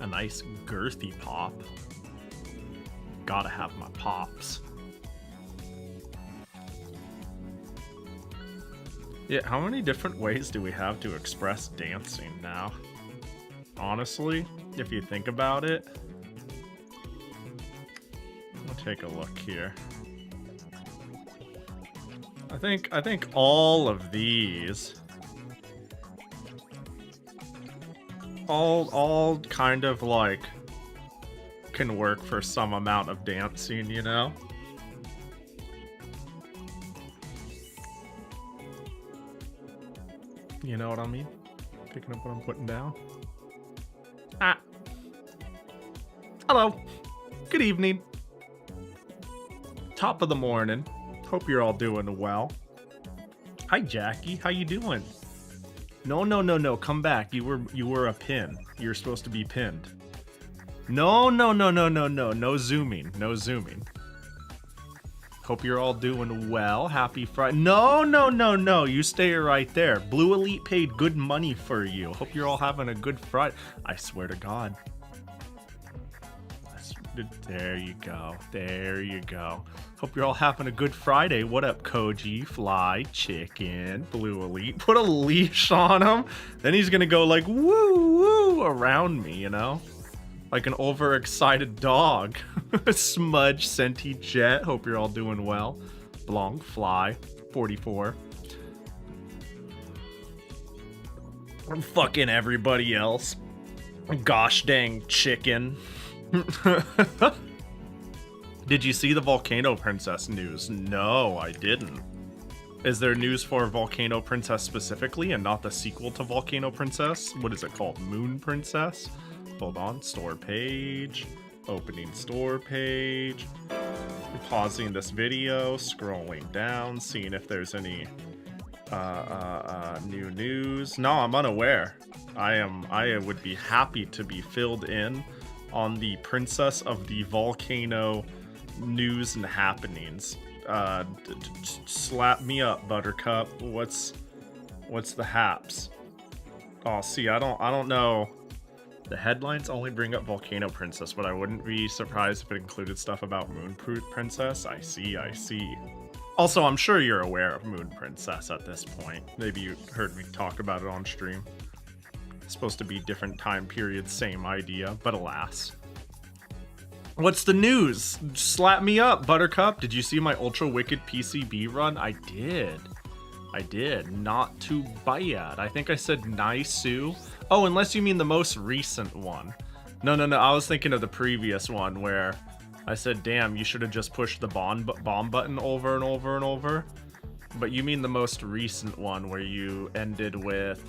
A nice girthy pop. Gotta have my pops. Yeah, how many different ways do we have to express dancing now? Honestly, if you think about it. We'll take a look here. I think all of these all kind of like can work for some amount of dancing, you know? You know what I mean? Picking up what I'm putting down. Ah. Hello. Good evening. Top of the morning. Hope you're all doing well. Hi Jackie, how you doing? No, come back. You were a pin. You're supposed to be pinned. No zooming. No zooming. Hope you're all doing well. Happy Friday. No. You stay right there. Blue Elite paid good money for you. Hope you're all having a good Friday. I swear to God. There you go. There you go. Hope you're all having a good Friday. What up, Koji? Fly, Chicken, Blue Elite. Put a leash on him. Then he's gonna go like woo around me, you know? Like an overexcited dog. Smudge, Senti Jet. Hope you're all doing well. Blanc, Fly, 44. I'm fucking everybody else. Gosh dang Chicken. Did you see the Volcano Princess news? No, I didn't. Is there news for Volcano Princess specifically and not the sequel to Volcano Princess? What is it called? Moon Princess? Hold on. Store page. Opening store page. Pausing this video. Scrolling down. Seeing if there's any new news. No, I'm unaware. I would be happy to be filled in on the Princess of the Volcano news and happenings. Slap me up, Buttercup. What's the haps? Oh, see, I don't know. The headlines only bring up Volcano Princess, but I wouldn't be surprised if it included stuff about Moon Princess. I see. Also, I'm sure you're aware of Moon Princess at this point. Maybe you heard me talk about it on stream. It's supposed to be different time periods, same idea, but alas. What's the news? Slap me up, Buttercup. Did you see my Ultra Wicked PCB run? I did. Not too bad. I think I said Naisu. Oh, unless you mean the most recent one. No. I was thinking of the previous one where I said, damn, you should have just pushed the bomb button over and over and over. But you mean the most recent one where you ended with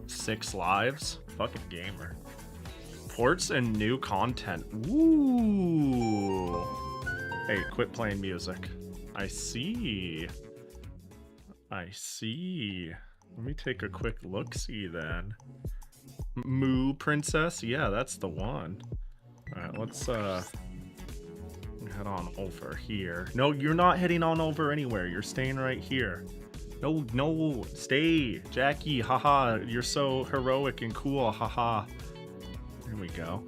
6 lives? Fucking gamer. Ports and new content. Ooh. Hey, quit playing music. I see. Let me take a quick look-see then. Moo Princess? Yeah, that's the one. Alright, let's head on over here. No, you're not heading on over anywhere. You're staying right here. No, stay. Jackie, haha. You're so heroic and cool, haha. Here we go.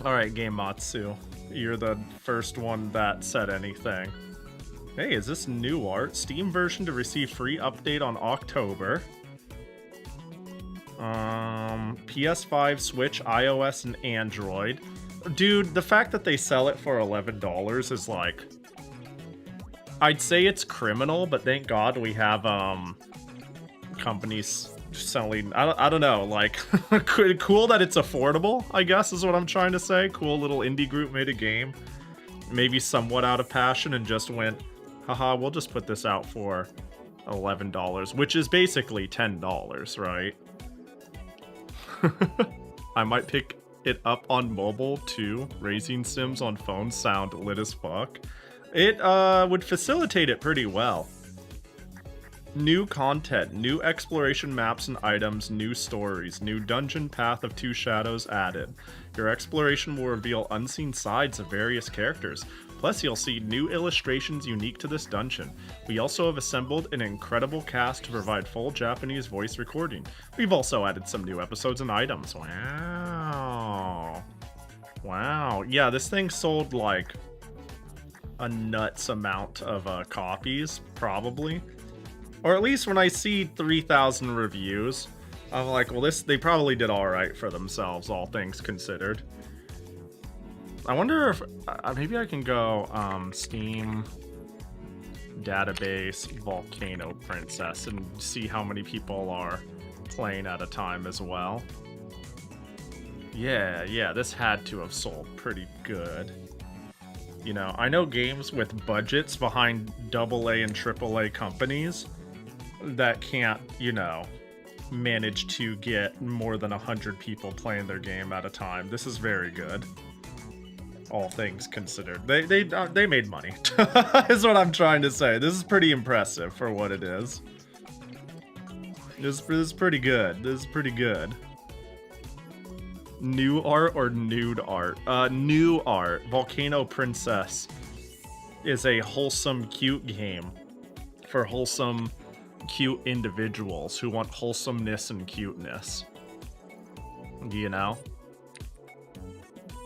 Alright, Game Matsu. You're the first one that said anything. Hey, is this new art? Steam version to receive free update on October. PS5, Switch, iOS, and Android. Dude, the fact that they sell it for $11 is like... I'd say it's criminal, but thank God we have, companies selling... I don't know, like... cool that it's affordable, I guess, is what I'm trying to say. Cool little indie group made a game. Maybe somewhat out of passion and just went, haha, we'll just put this out for $11, which is basically $10, right? I might pick it up on mobile too. Racing sims on phones sound lit as fuck. It would facilitate it pretty well. New content, new exploration maps and items, new stories, new dungeon path of two shadows added. Your exploration will reveal unseen sides of various characters. Plus, you'll see new illustrations unique to this dungeon. We also have assembled an incredible cast to provide full Japanese voice recording. We've also added some new episodes and items. Wow. Wow. Yeah, this thing sold like a nuts amount of copies, probably. Or at least when I see 3,000 reviews, I'm like, well, they probably did alright for themselves, all things considered. I wonder if, maybe I can go, Steam database Volcano Princess and see how many people are playing at a time as well. Yeah, this had to have sold pretty good. You know, I know games with budgets behind AA and AAA companies that can't, you know, manage to get more than 100 people playing their game at a time. This is very good, all things considered. They made money, is what I'm trying to say. This is pretty impressive for what it is. This is pretty good. This is pretty good. New art or nude art? New art. Volcano Princess is a wholesome, cute game for wholesome, cute individuals who want wholesomeness and cuteness. You know?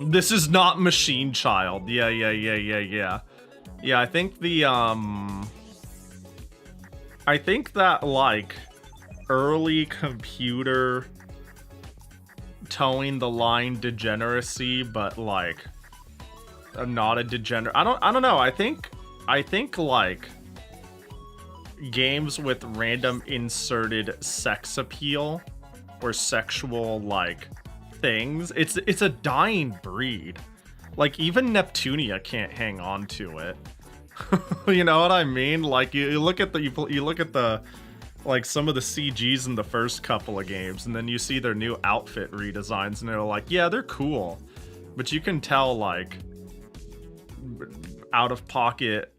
This is not Machine Child. Yeah. Yeah, I think the, I think that, like, early computer towing the line degeneracy, but, like, not a degenerate. I don't know. I think, like, games with random inserted sex appeal or sexual, like, things, it's a dying breed. Like, even Neptunia can't hang on to it. You know what I mean? Like, you look at the like some of the CGs in the first couple of games, and then you see their new outfit redesigns, and they're like, yeah, they're cool, but you can tell, like, out of pocket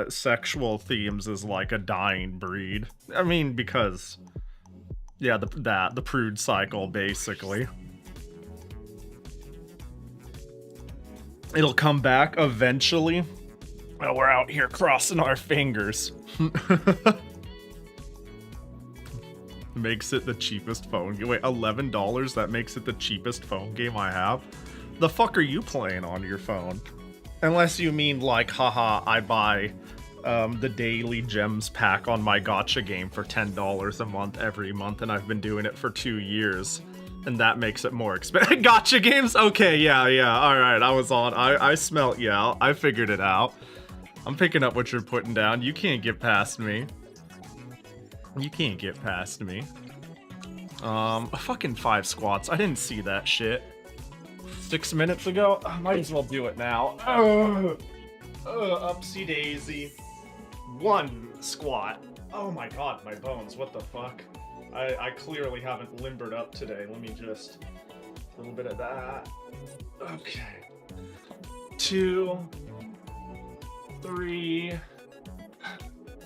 sexual themes is like a dying breed. I mean, because yeah, the prude cycle, basically. It'll come back eventually. Well, we're out here crossing our fingers. Makes it the cheapest phone game. Wait, $11? That makes it the cheapest phone game I have? The fuck are you playing on your phone? Unless you mean, like, haha, I buy the daily gems pack on my gacha game for $10 a month every month, and I've been doing it for 2 years, and that makes it more expensive. Gacha games? Okay, yeah, alright, I smelt you out. I figured it out. I'm picking up what you're putting down. You can't get past me. You can't get past me. Fucking 5 squats. I didn't see that shit 6 minutes ago. I might as well do it now. Upsy daisy. 1 squat. Oh my god, my bones. What the fuck? I clearly haven't limbered up today. Let me just... a little bit of that. Okay. 2, 3,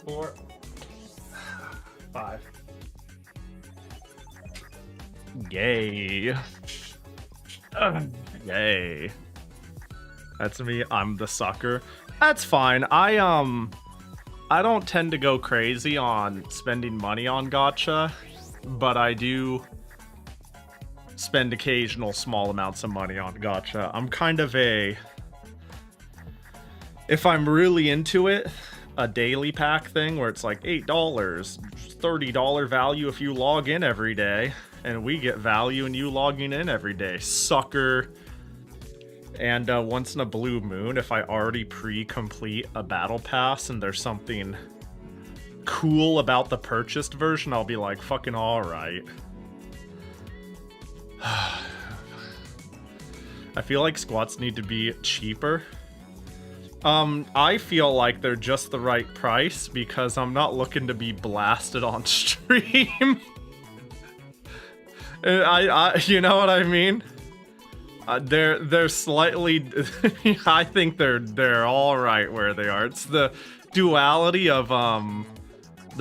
4, 5. Yay. Yay. That's me. I'm the sucker. That's fine. I don't tend to go crazy on spending money on gacha, but I do spend occasional small amounts of money on gacha. I'm kind of a... if I'm really into it, a daily pack thing where it's like $8, $30 value if you log in every day, and we get value in you logging in every day, sucker. And once in a blue moon, if I already pre-complete a battle pass and there's something cool about the purchased version, I'll be like, fucking alright. I feel like squats need to be cheaper. I feel like they're just the right price because I'm not looking to be blasted on stream. I you know what I mean? They're slightly... I think they're all right where they are. It's the duality of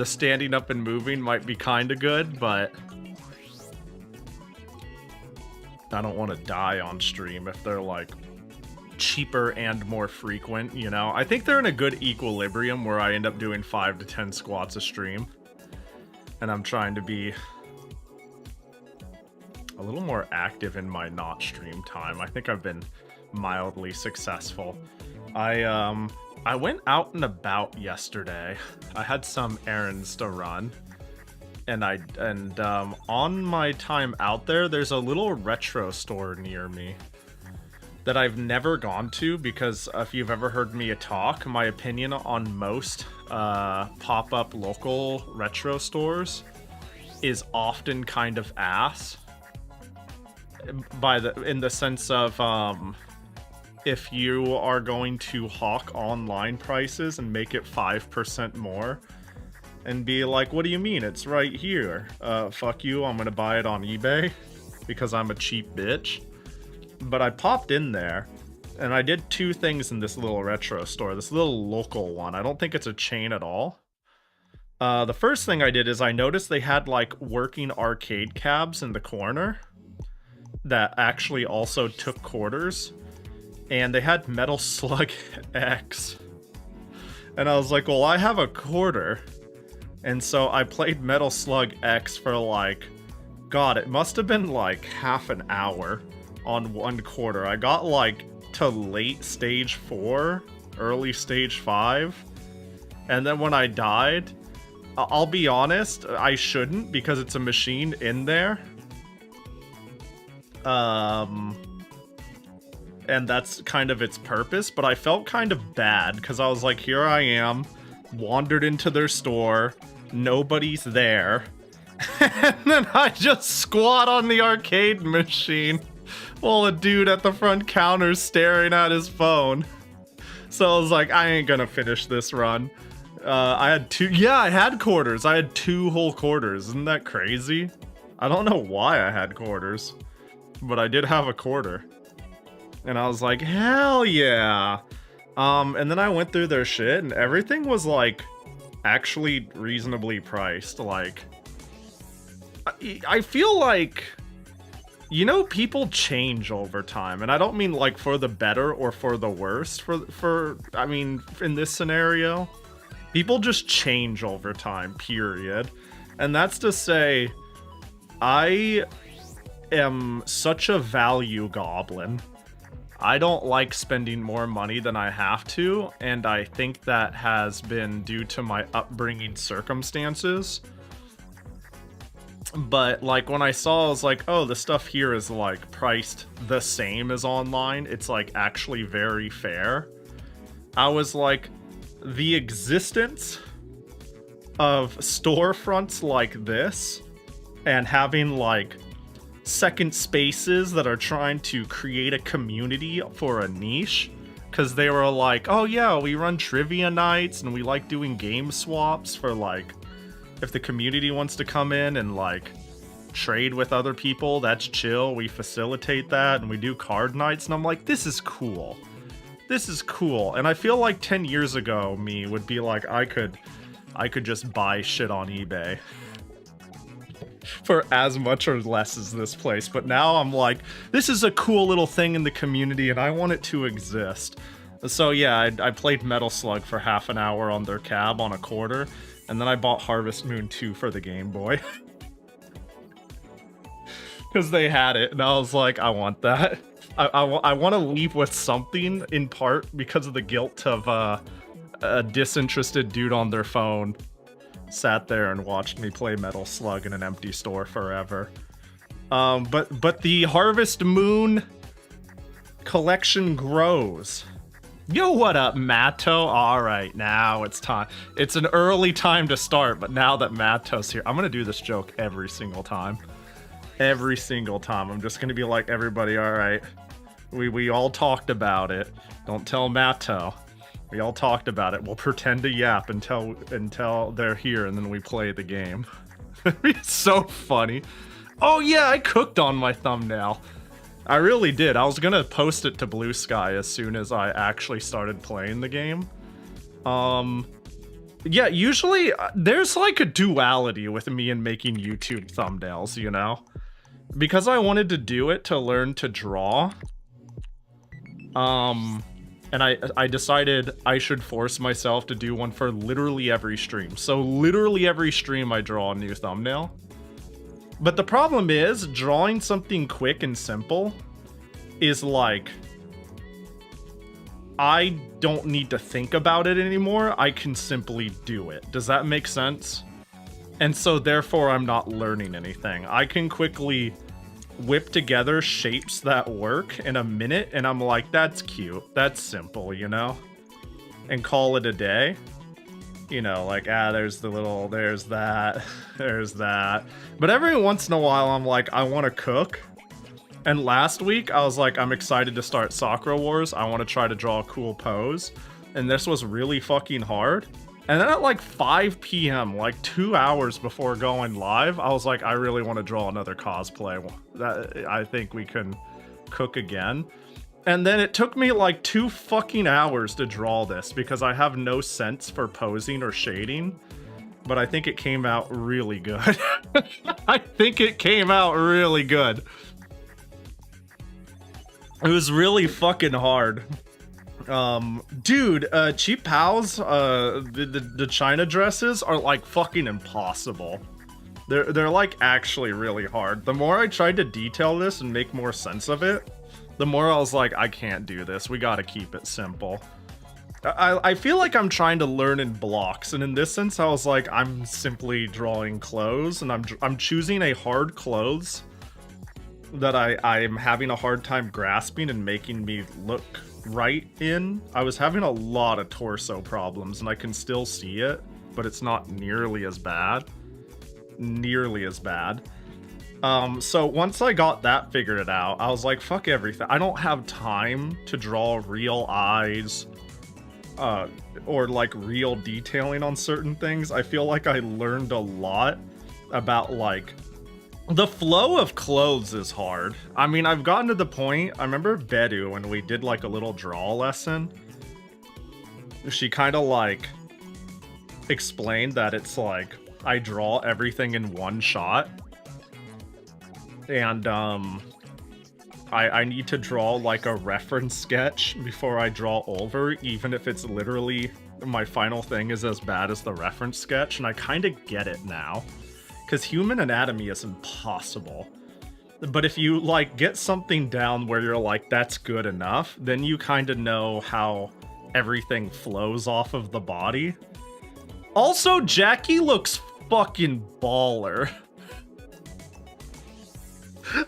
the standing up and moving might be kind of good, but I don't want to die on stream if they're like cheaper and more frequent, you know? I think they're in a good equilibrium where I end up doing 5 to 10 squats a stream. And I'm trying to be a little more active in my not stream time. I think I've been mildly successful. I went out and about yesterday. I had some errands to run. And on my time out there, there's a little retro store near me that I've never gone to because if you've ever heard me talk, my opinion on most pop-up local retro stores is often kind of ass. In the sense of if you are going to hawk online prices and make it 5% more and be like, what do you mean? It's right here. Fuck you, I'm gonna buy it on eBay because I'm a cheap bitch. But I popped in there and I did 2 things in this little retro store, this little local one. I don't think it's a chain at all. The first thing I did is I noticed they had like working arcade cabs in the corner that actually also took quarters, and they had Metal Slug X. And I was like, well, I have a quarter. And so I played Metal Slug X for like, God, it must have been like half an hour on 1 quarter. I got like to late stage 4, early stage 5. And then when I died, I'll be honest, I shouldn't because it's a machine in there. And that's kind of its purpose, but I felt kind of bad because I was like, here I am, wandered into their store, nobody's there, and then I just squat on the arcade machine while a dude at the front counter's staring at his phone. So I was like, I ain't gonna finish this run. I had 2, yeah, I had quarters. I had 2 whole quarters. Isn't that crazy? I don't know why I had quarters, but I did have a quarter. And I was like, hell yeah. And then I went through their shit and everything was like actually reasonably priced. Like, I feel like, you know, people change over time. And I don't mean like for the better or for the worse I mean, in this scenario, people just change over time, period. And that's to say, I am such a value goblin. I don't like spending more money than I have to, and I think that has been due to my upbringing circumstances. But like when I saw, I was like, oh, the stuff here is like priced the same as online. It's like actually very fair. I was like, the existence of storefronts like this and having like second spaces that are trying to create a community for a niche, because they were like, oh yeah, we run trivia nights and we like doing game swaps for like if the community wants to come in and like trade with other people, that's chill, we facilitate that, and we do card nights. And I'm like, this is cool, this is cool. And I feel like 10 years ago me would be like, I could just buy shit on eBay for as much or less as this place. But now I'm like, this is a cool little thing in the community and I want it to exist. So yeah, I played Metal Slug for half an hour on their cab on a quarter, and then I bought Harvest Moon 2 for the Game Boy. Because they had it, and I was like, I want that. I want to leave with something, in part because of the guilt of a disinterested dude on their phone sat there and watched me play Metal Slug in an empty store forever. But the Harvest Moon collection grows. Yo, what up, Matto? Alright, now it's time. It's an early time to start, but now that Matto's here, I'm gonna do this joke every single time. Every single time. I'm just gonna be like, everybody, alright. We all talked about it. Don't tell Matto. We all talked about it. We'll pretend to yap until they're here, and then we play the game. It's so funny. Oh yeah, I cooked on my thumbnail. I really did. I was gonna post it to Blue Sky as soon as I actually started playing the game. Yeah, usually there's like a duality with me and making YouTube thumbnails, you know? Because I wanted to do it to learn to draw. And I decided I should force myself to do one for literally every stream. So literally every stream I draw a new thumbnail. But the problem is, drawing something quick and simple is like, I don't need to think about it anymore. I can simply do it. Does that make sense? And so therefore I'm not learning anything. I can quickly whip together shapes that work in a minute, and I'm like, that's cute. That's simple, you know? And call it a day. You know, like, there's the little, there's that, there's that. But every once in a while, I'm like, I want to cook. And last week, I was like, I'm excited to start Sakura Wars. I want to try to draw a cool pose. And this was really fucking hard. And then at like 5 p.m., like 2 hours before going live, I was like, I really want to draw another cosplay. I think we can cook again. And then it took me like 2 fucking hours to draw this because I have no sense for posing or shading. But I think it came out really good. I think it came out really good. It was really fucking hard. Dude, Cheap Pals, the China dresses are like fucking impossible. They're like actually really hard. The more I tried to detail this and make more sense of it, the more I was like, I can't do this. We gotta keep it simple. I feel like I'm trying to learn in blocks, and in this sense, I was like, I'm simply drawing clothes, and I'm choosing a hard clothes that I'm having a hard time grasping and making me look right in. I was having a lot of torso problems, and I can still see it, but it's not nearly as bad. Nearly as bad. So once I got that figured out, I was like, fuck everything. I don't have time to draw real eyes, or like real detailing on certain things. I feel like I learned a lot about like the flow of clothes is hard. I mean, I've gotten to the point, I remember Bedu when we did like a little draw lesson, she kind of like explained that it's like I draw everything in one shot. And I need to draw like a reference sketch before I draw over, even if it's literally my final thing is as bad as the reference sketch. And I kind of get it now, because human anatomy is impossible. But if you like get something down where you're like, that's good enough, then you kind of know how everything flows off of the body. Also, Jackie looks fucking baller.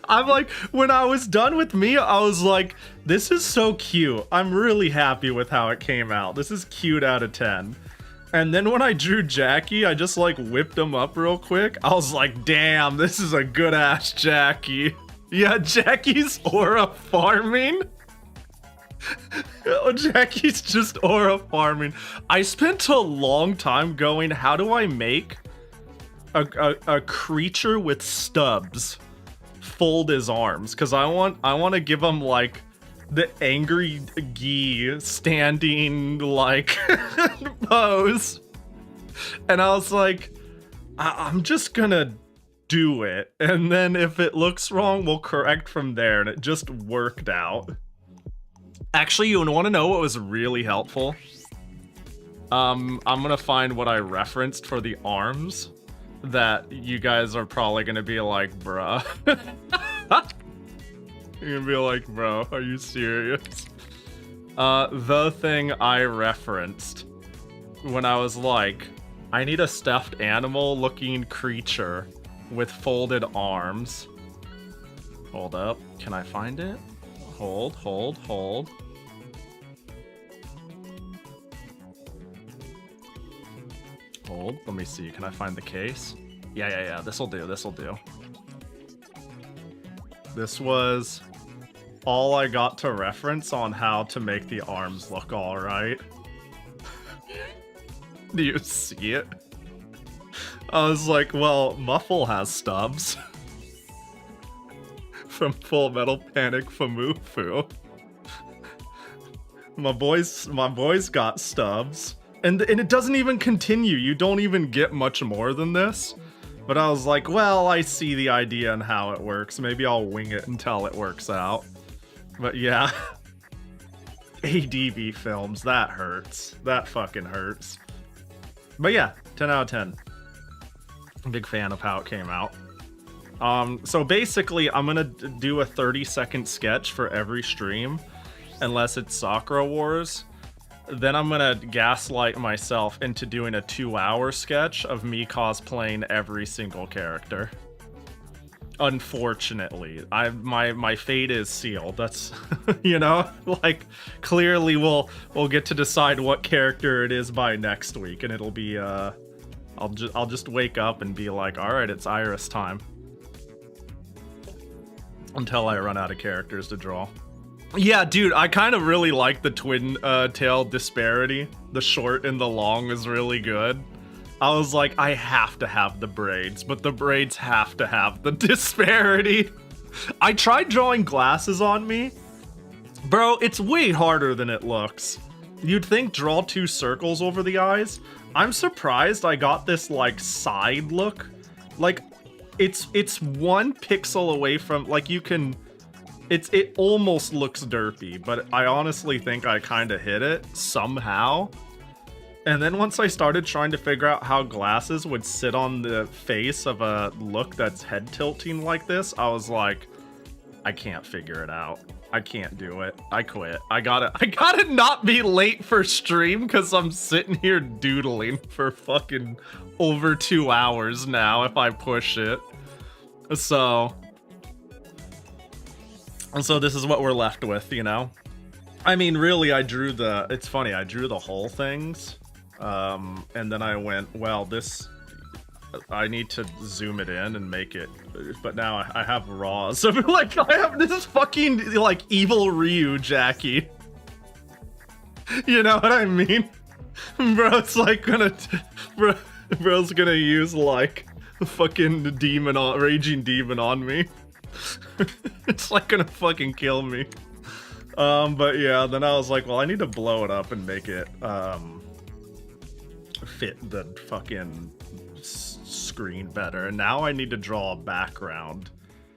I'm like, when I was done with me, I was like, this is so cute. I'm really happy with how it came out. This is cute out of 10. And then when I drew Jackie, I just like whipped him up real quick. I was like, damn, this is a good ass Jackie. Yeah, Jackie's aura farming. Oh, Jackie's just aura farming. I spent a long time going, how do I make a creature with stubs fold his arms? Because I want to give him like the angry Gee standing like pose. And I was like, I'm just gonna do it, and then if it looks wrong, we'll correct from there. And it just worked out. Actually, you want to know what was really helpful? I'm gonna find what I referenced for the arms that you guys are probably gonna be like, bruh. You're gonna be like, bro, are you serious? The thing I referenced when I was like, I need a stuffed animal looking creature with folded arms. Hold up, can I find it? Hold. Hold, let me see, can I find the case? Yeah, this'll do. This was all I got to reference on how to make the arms look alright. Do you see it? I was like, well, Muffle has stubs. From Full Metal Panic Famufu. My boys got stubs. And it doesn't even continue. You don't even get much more than this. But I was like, well, I see the idea and how it works. Maybe I'll wing it until it works out. But yeah. ADV films, that hurts. That fucking hurts. But yeah, 10 out of 10. Big fan of how it came out. So basically, I'm gonna do a 30-second sketch for every stream, unless it's Sakura Wars. Then I'm gonna gaslight myself into doing a 2-hour sketch of me cosplaying every single character. Unfortunately, my fate is sealed. That's you know, like clearly we'll get to decide what character it is by next week, and it'll be I'll just wake up and be like, all right, it's Iris time, until I run out of characters to draw. Yeah, dude, I kind of really like the twin tail disparity. The short and the long is really good. I was like, I have to have the braids, but the braids have to have the disparity. I tried drawing glasses on me. Bro, it's way harder than it looks. You'd think draw 2 circles over the eyes. I'm surprised I got this, like, side look. Like, it's 1 pixel away from, like, you can... It almost looks derpy, but I honestly think I kind of hit it somehow. And then once I started trying to figure out how glasses would sit on the face of a look that's head tilting like this, I was like, I can't figure it out. I can't do it. I quit. I gotta not be late for stream because I'm sitting here doodling for fucking over 2 hours now if I push it. So this is what we're left with, you know? I mean, really, it's funny, I drew the whole things, and then I went, well, I need to zoom it in and make it, but now I have raw, so like, I have this fucking, like, evil Ryu Jackie. You know what I mean? Bro's like bro's gonna use, like, fucking raging demon on me. It's like gonna fucking kill me. But yeah, then I was like, well, I need to blow it up and make it fit the fucking screen better. And now I need to draw a background.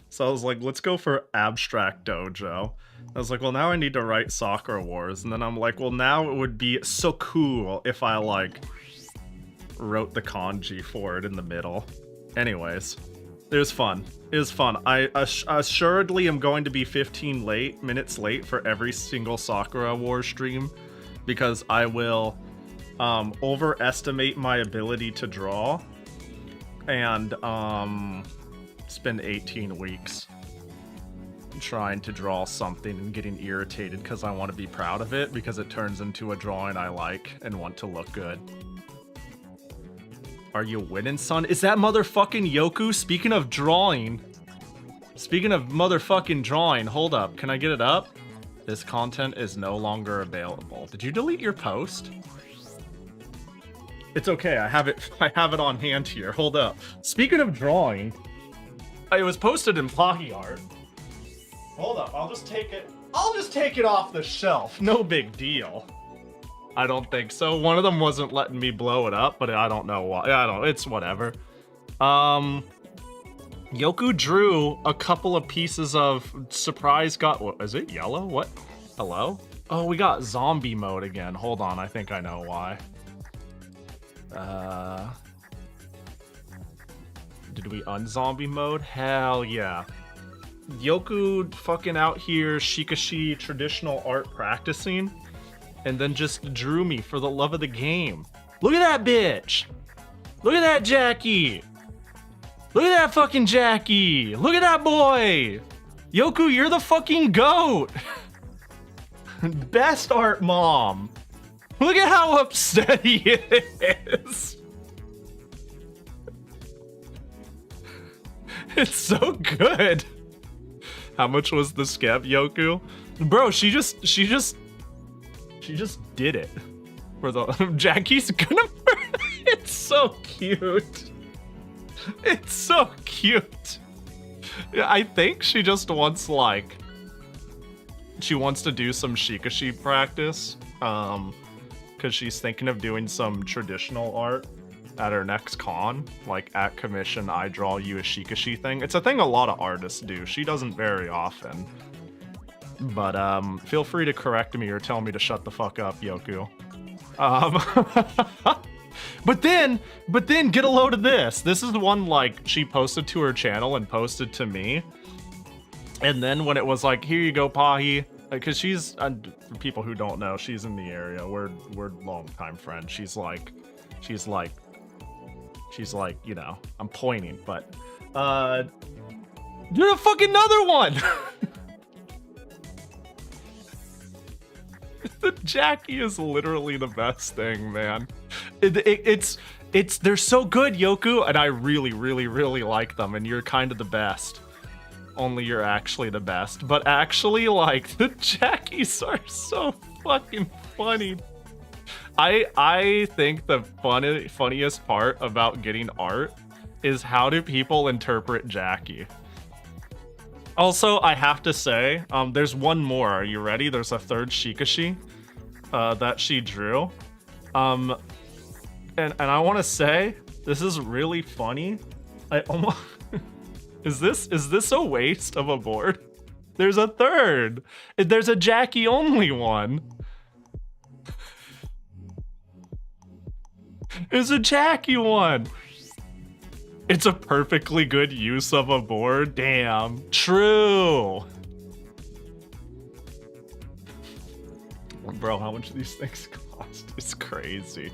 So I was like, let's go for Abstract Dojo. I was like, well, now I need to write Sakura Wars. And then I'm like, well, now it would be so cool if I, like, wrote the kanji for it in the middle. Anyways. It was fun. It was fun. I assuredly am going to be 15 minutes late for every single Sakura Wars stream because I will overestimate my ability to draw and spend 18 weeks trying to draw something and getting irritated because I want to be proud of it because it turns into a drawing I like and want to look good. Are you winning, son? Is that motherfucking Yoku? Speaking of drawing. Speaking of motherfucking drawing. Hold up. Can I get it up? This content is no longer available. Did you delete your post? It's okay. I have it on hand here. Hold up. Speaking of drawing. It was posted in Pahi Art. Hold up. I'll just take it off the shelf. No big deal. I don't think so. One of them wasn't letting me blow it up, but I don't know why. It's whatever. Yoku drew a couple of pieces of surprise what is it? Yellow? What? Hello? Oh, we got zombie mode again. Hold on, I think I know why. Did we unzombie mode? Hell yeah. Yoku fucking out here Shikashi traditional art practicing. And then just drew me for the love of the game. Look at that bitch! Look at that Jackie! Look at that fucking Jackie! Look at that boy! Yoku, you're the fucking GOAT! Best art mom! Look at how upset he is! It's so good! How much was the skep, Yoku? Bro, she just did it. For the Jackie's gonna it's so cute. It's so cute. I think she just wants she wants to do some Shikashi practice. because she's thinking of doing some traditional art at her next con, like at commission I draw you a shikashi thing. It's a thing a lot of artists do. She doesn't very often. But feel free to correct me or tell me to shut the fuck up, Yoku. But then get a load of this. This is the one like she posted to her channel and posted to me. And then when it was like, here you go, Pahi, because she's, for people who don't know, she's in the area. We're longtime friends. She's like, you know, I'm pointing, but you're a fucking another one. The Jackie is literally the best thing, man. It's they're so good, Yoku, and I really like them, and you're kind of the best. Only you're actually the best, but actually, like, the Jackies are so fucking funny. I think the funniest part about getting art is how do people interpret Jackie. Also, I have to say, there's one more. Are you ready? There's a third shikashi that she drew. And I want to say, this is really funny. I almost... Is this a waste of a board? There's a third. There's a Jackie only one. There's a Jackie one. It's a perfectly good use of a board. Damn. True. Bro, how much do these things cost? It's crazy.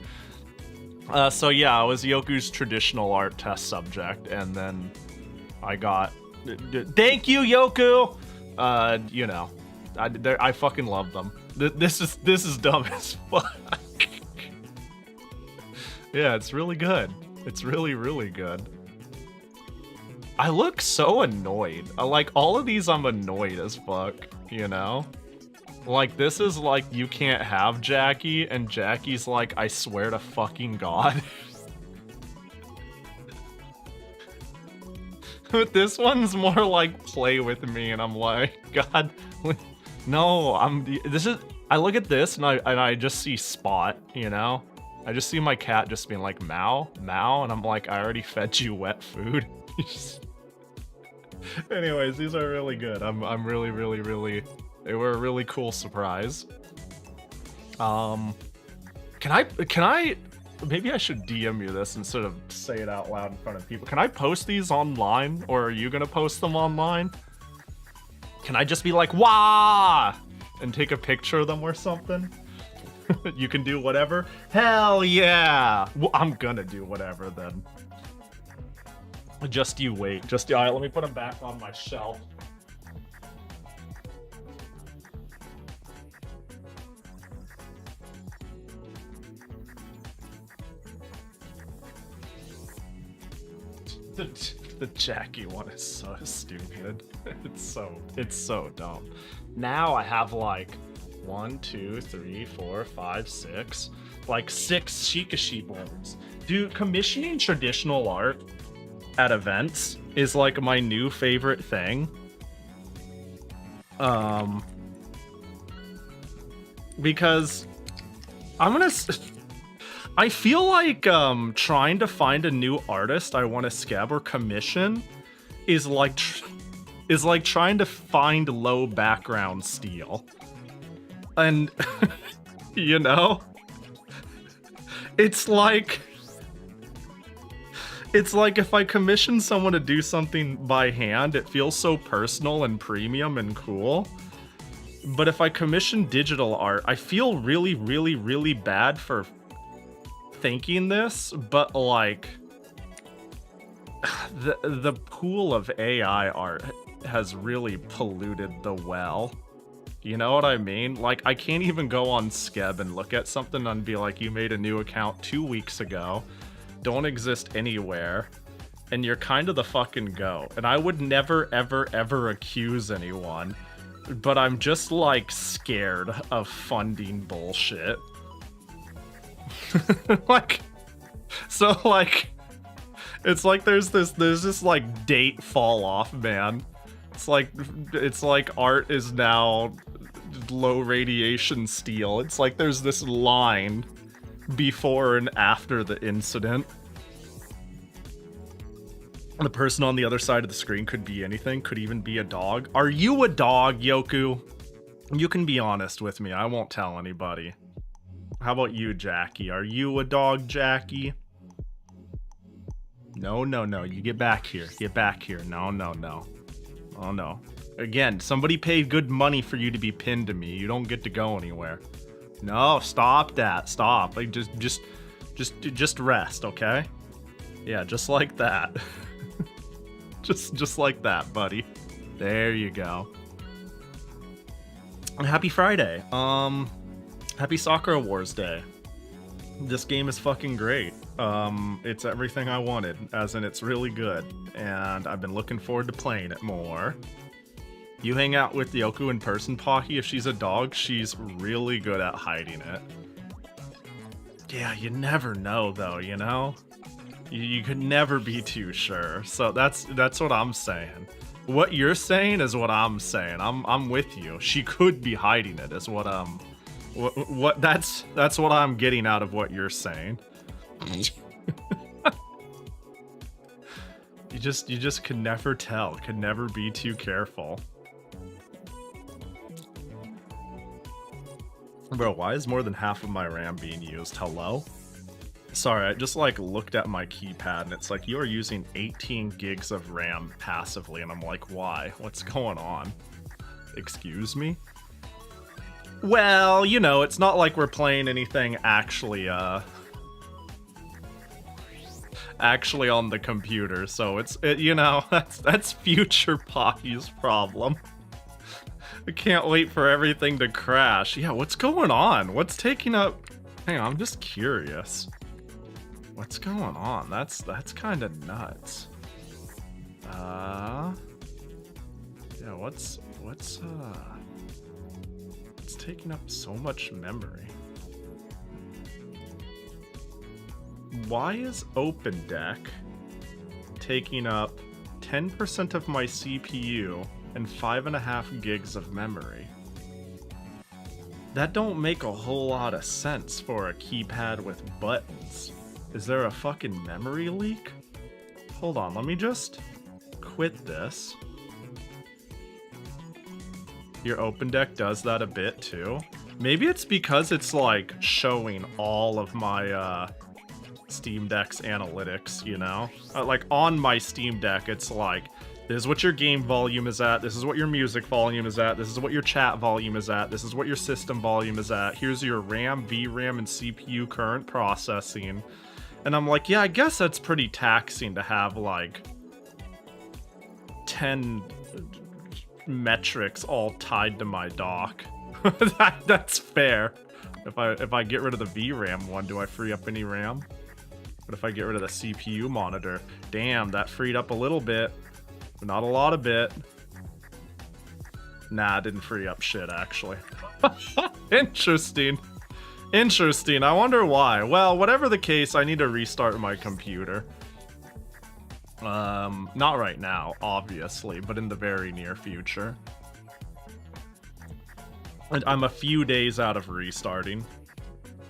So yeah, it was Yoku's traditional art test subject, and then I got... Thank you, Yoku! You know, I fucking love them. This is dumb as fuck. Yeah, it's really good. It's really good. I look so annoyed. Like, all of these I'm annoyed as fuck, you know? Like, this is like, you can't have Jackie, and Jackie's like, I swear to fucking God. But this one's more like, play with me, and I'm like, God, no, I look at this, and I just see Spot, you know? I just see my cat just being like, Mao, Mao, and I'm like, I already fed you wet food. Anyways, these are really good. I'm really, they were a really cool surprise. Can I, maybe I should DM you this instead of say it out loud in front of people. Can I post these online, or are you gonna post them online? Can I just be like, wah, and take a picture of them or something? You can do whatever? Hell yeah! Well, I'm gonna do whatever then. Just you wait. Alright, let me put them back on my shelf. The Jackie one is so stupid. It's so dumb. Now I have like 1, 2, 3, 4, 5, 6. Like 6 shikashi boards. Dude, commissioning traditional art at events is like my new favorite thing. Because I feel like trying to find a new artist I want to scab or commission is like trying to find low background steel. And you know, it's like if I commission someone to do something by hand, it feels so personal and premium and cool. But if I commission digital art, I feel really bad for thinking this, but like the pool of AI art has really polluted the well. You know what I mean? Like, I can't even go on Skeb and look at something and be like, you made a new account 2 weeks ago, don't exist anywhere, and you're kind of the fucking go. And I would never ever accuse anyone, but I'm just like scared of funding bullshit. Like, so like, it's like there's this like date fall off, man. It's like art is now low radiation steel. It's like there's this line before and after the incident. The person on the other side of the screen could be anything, could even be a dog. Are you a dog, Yoku? You can be honest with me, I won't tell anybody. How about you, Jackie? Are you a dog, Jackie? No, no, no, you get back here. Get back here. No, no, no. Oh, no. Again, somebody paid good money for you to be pinned to me. You don't get to go anywhere. No, stop that. Stop. Like, just rest, okay? Yeah, just like that. just like that, buddy. There you go. Happy Friday. Happy Sakura Wars Day. This game is fucking great. It's everything I wanted, as in it's really good, and I've been looking forward to playing it more. You hang out with Yoku in person, Pahi. If she's a dog, she's really good at hiding it. Yeah, you never know, though, you know? You could never be too sure. So that's what I'm saying. What you're saying is what I'm saying. I'm with you. She could be hiding it. Is what that's what I'm getting out of what you're saying. You just can never tell. Can never be too careful. Bro, why is more than half of my RAM being used? Hello? Sorry, I just like looked at my keypad and it's like, you are using 18 gigs of RAM passively, and I'm like, why? What's going on? Excuse me? Well, you know, it's not like we're playing anything actually on the computer, so you know, that's future Pahi's problem. I can't wait for everything to crash. Yeah, what's going on? What's taking up? Hang on, I'm just curious. What's going on? That's kind of nuts. Yeah, what's taking up so much memory? Why is Open Deck taking up 10% of my CPU and 5.5 gigs of memory? That don't make a whole lot of sense for a keypad with buttons. Is there a fucking memory leak? Hold on, let me just quit this. Your Open Deck does that a bit too. Maybe it's because it's like showing all of my Steam Deck's analytics, you know? Like on my Steam Deck, it's like, this is what your game volume is at, this is what your music volume is at, this is what your chat volume is at, this is what your system volume is at, here's your RAM, VRAM, and CPU current processing. And I'm like, yeah, I guess that's pretty taxing to have like 10 metrics all tied to my dock. That's fair. If I get rid of the VRAM one, do I free up any RAM? But if I get rid of the CPU monitor, damn, that freed up a little bit. Not a lot of bit. Nah, it didn't free up shit, actually. Interesting. Interesting. I wonder why. Well, whatever the case, I need to restart my computer. Not right now, obviously, but in the very near future. And I'm a few days out of restarting.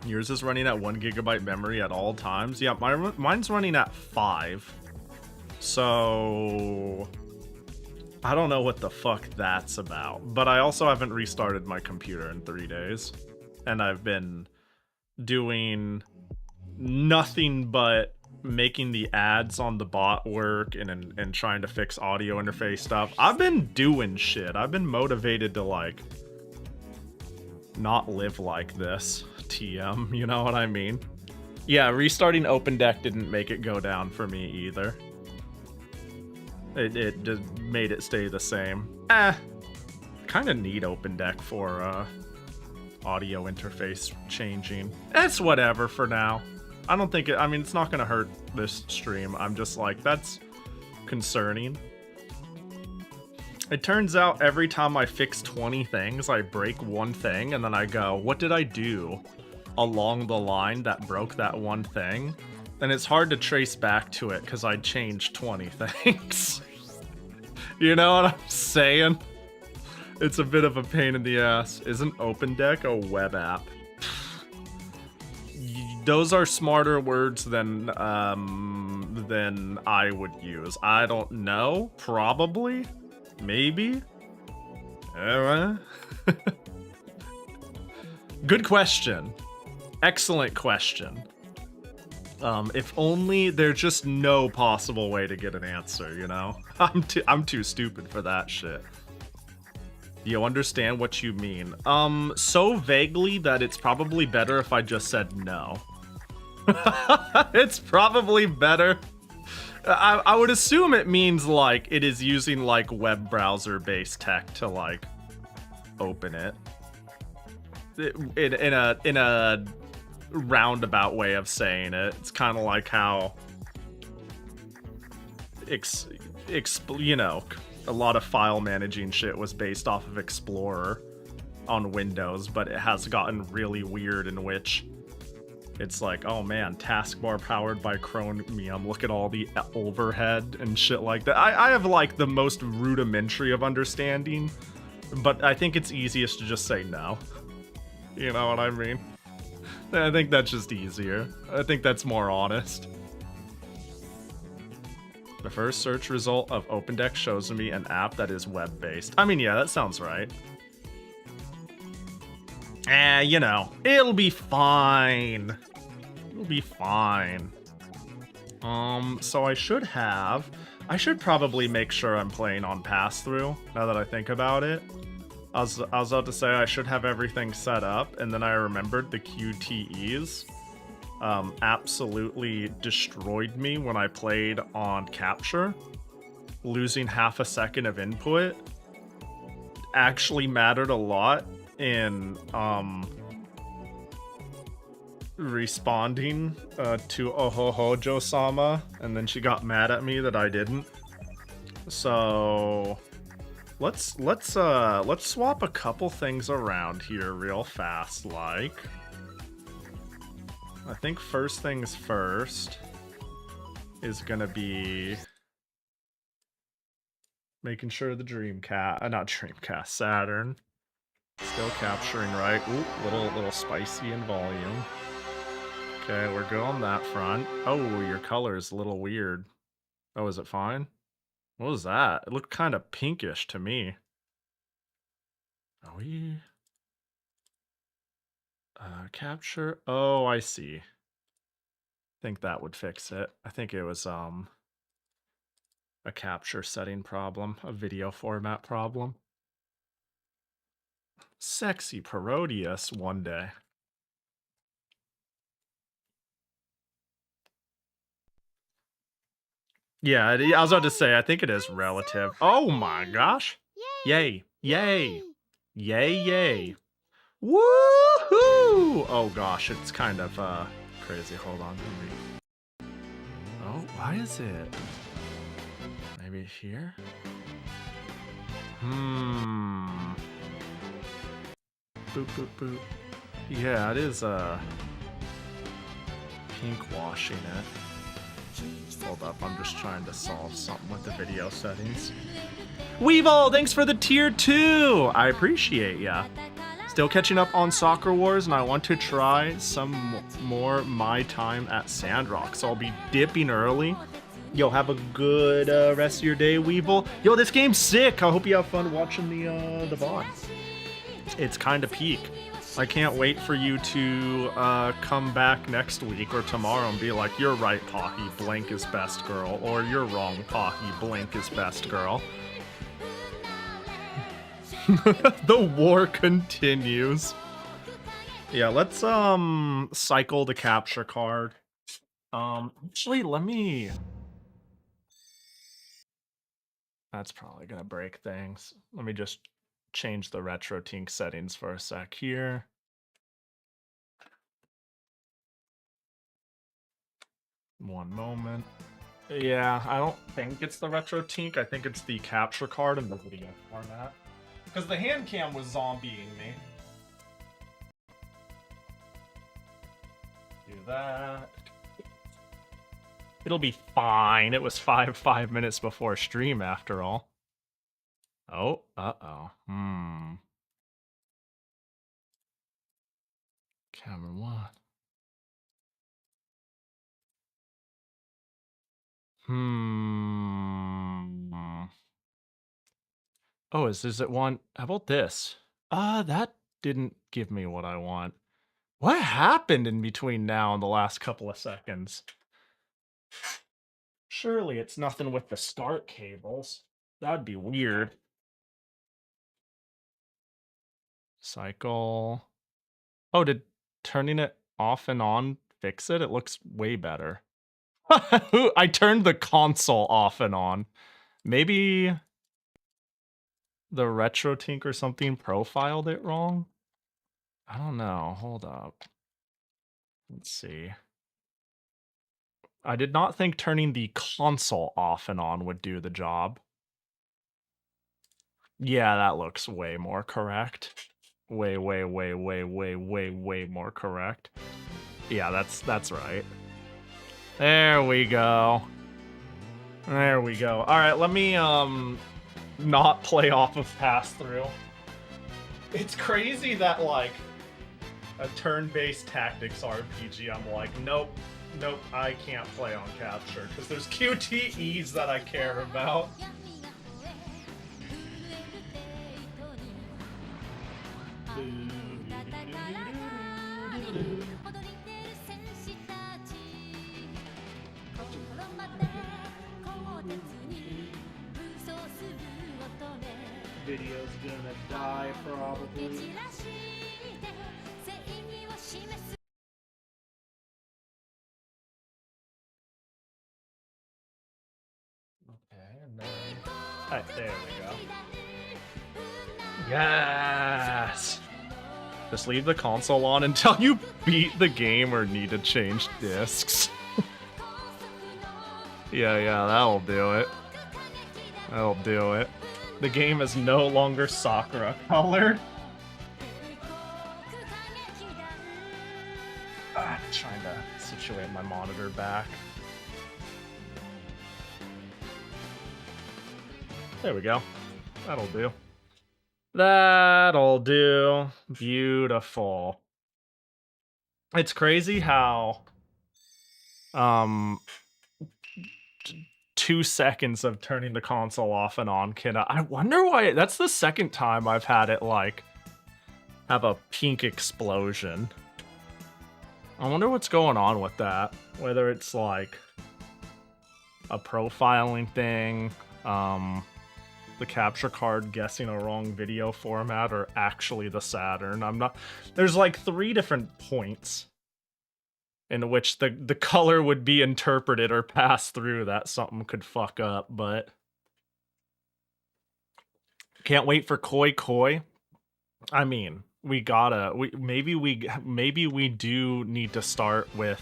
Yours is running at 1 GB memory at all times. Yeah, mine's running at 5. So I don't know what the fuck that's about. But I also haven't restarted my computer in 3 days. And I've been doing nothing but making the ads on the bot work and trying to fix audio interface stuff. I've been doing shit. I've been motivated to like not live like this. TM, you know what I mean? Yeah, restarting Open Deck didn't make it go down for me either. It just made it stay the same. Kind of need Open Deck for audio interface changing. It's whatever for now. I don't think I mean, it's not gonna hurt this stream. I'm just like, that's concerning. It turns out every time I fix 20 things, I break one thing, and then I go, what did I do along the line that broke that one thing? And it's hard to trace back to it because I changed 20 things. You know what I'm saying? It's a bit of a pain in the ass. Isn't OpenDeck a web app? Those are smarter words than I would use. I don't know. Probably. Maybe. Good question. Excellent question. If only there's just no possible way to get an answer, you know? I'm too stupid for that shit. You understand what you mean? So vaguely that it's probably better if I just said no. It's probably better. I would assume it means like it is using like web browser based tech to like open it. In a roundabout way of saying it. It's kind of like how you know, a lot of file managing shit was based off of Explorer on Windows, but it has gotten really weird in which it's like, oh man, taskbar powered by Chromium. Look at all the overhead and shit like that. I have like the most rudimentary of understanding, but I think it's easiest to just say no. You know what I mean? I think that's just easier. I think that's more honest. The first search result of OpenDeck shows me an app that is web-based. I mean, yeah, that sounds right. You know, it'll be fine. It'll be fine. So I should probably make sure I'm playing on pass-through, now that I think about it. I was about to say I should have everything set up, and then I remembered the QTEs absolutely destroyed me when I played on capture. Losing half a second of input actually mattered a lot in responding to Ohohojo-sama, and then she got mad at me that I didn't. So let's swap a couple things around here real fast, like. I think first things first is gonna be making sure the Dreamcast, Saturn, still capturing right. Ooh, little spicy in volume. Okay, we're good on that front. Oh, your color is a little weird. Oh, is it fine? What was that? It looked kind of pinkish to me. Are we... capture? Oh, I see. I think that would fix it. I think it was, a capture setting problem, a video format problem. Sexy Parodius one day. Yeah, I was about to say, I think it is relative. Oh my gosh. Yay. Yay. Yay, yay. Woohoo! Oh gosh, it's kind of crazy. Hold on. Oh, why is it? Maybe here? Boop, boop, boop. Yeah, it is pink washing it. Hold up, I'm just trying to solve something with the video settings. Weevil, thanks for the tier 2! I appreciate ya. Still catching up on Sakura Wars, and I want to try some more my time at Sandrock, so I'll be dipping early. Yo, have a good rest of your day, Weevil. Yo, this game's sick. I hope you have fun watching the VOD. It's kind of peak. I can't wait for you to come back next week or tomorrow and be like, you're right, Pahi, blank is best girl, or you're wrong, Pahi, blank is best girl. The war continues. Yeah, let's cycle the capture card. Actually, let me... That's probably gonna break things. Let me just change the RetroTink settings for a sec here. One moment. Yeah, I don't think it's the RetroTink. I think it's the capture card in the video format. Because the hand cam was zombieing me. Do that. It'll be fine. It was five minutes before stream after all. Oh, uh-oh. Camera 1. Oh, is it one? How about this? That didn't give me what I want. What happened in between now and the last couple of seconds? Surely it's nothing with the start cables. That'd be weird. Cycle. Oh, did turning it off and on fix it? It looks way better. I turned the console off and on. Maybe the RetroTink or something profiled it wrong? I don't know. Hold up. Let's see. I did not think turning the console off and on would do the job. Yeah, that looks way more correct. Way more correct. Yeah, that's right. There we go. There we go. All right, let me not play off of pass-through. It's crazy that like a turn-based tactics RPG, I'm like, nope, I can't play on capture because there's QTEs that I care about. Video's gonna die probably. Okay, and then... Alright, there we go. Yes! Just leave the console on until you beat the game or need to change discs. Yeah, that'll do it. That'll do it. The game is no longer Sakura colored. Trying to situate my monitor back. There we go. That'll do. That'll do. Beautiful. It's crazy how 2 seconds of turning the console off and on can I wonder why that's the second time I've had it like have a pink explosion. I wonder what's going on with that. Whether it's like a profiling thing, the capture card guessing a wrong video format, or actually the Saturn. I'm not... There's like 3 different points in which the color would be interpreted or pass through that something could fuck up, but... Can't wait for Koi Koi. I mean, we gotta... Maybe we do need to start with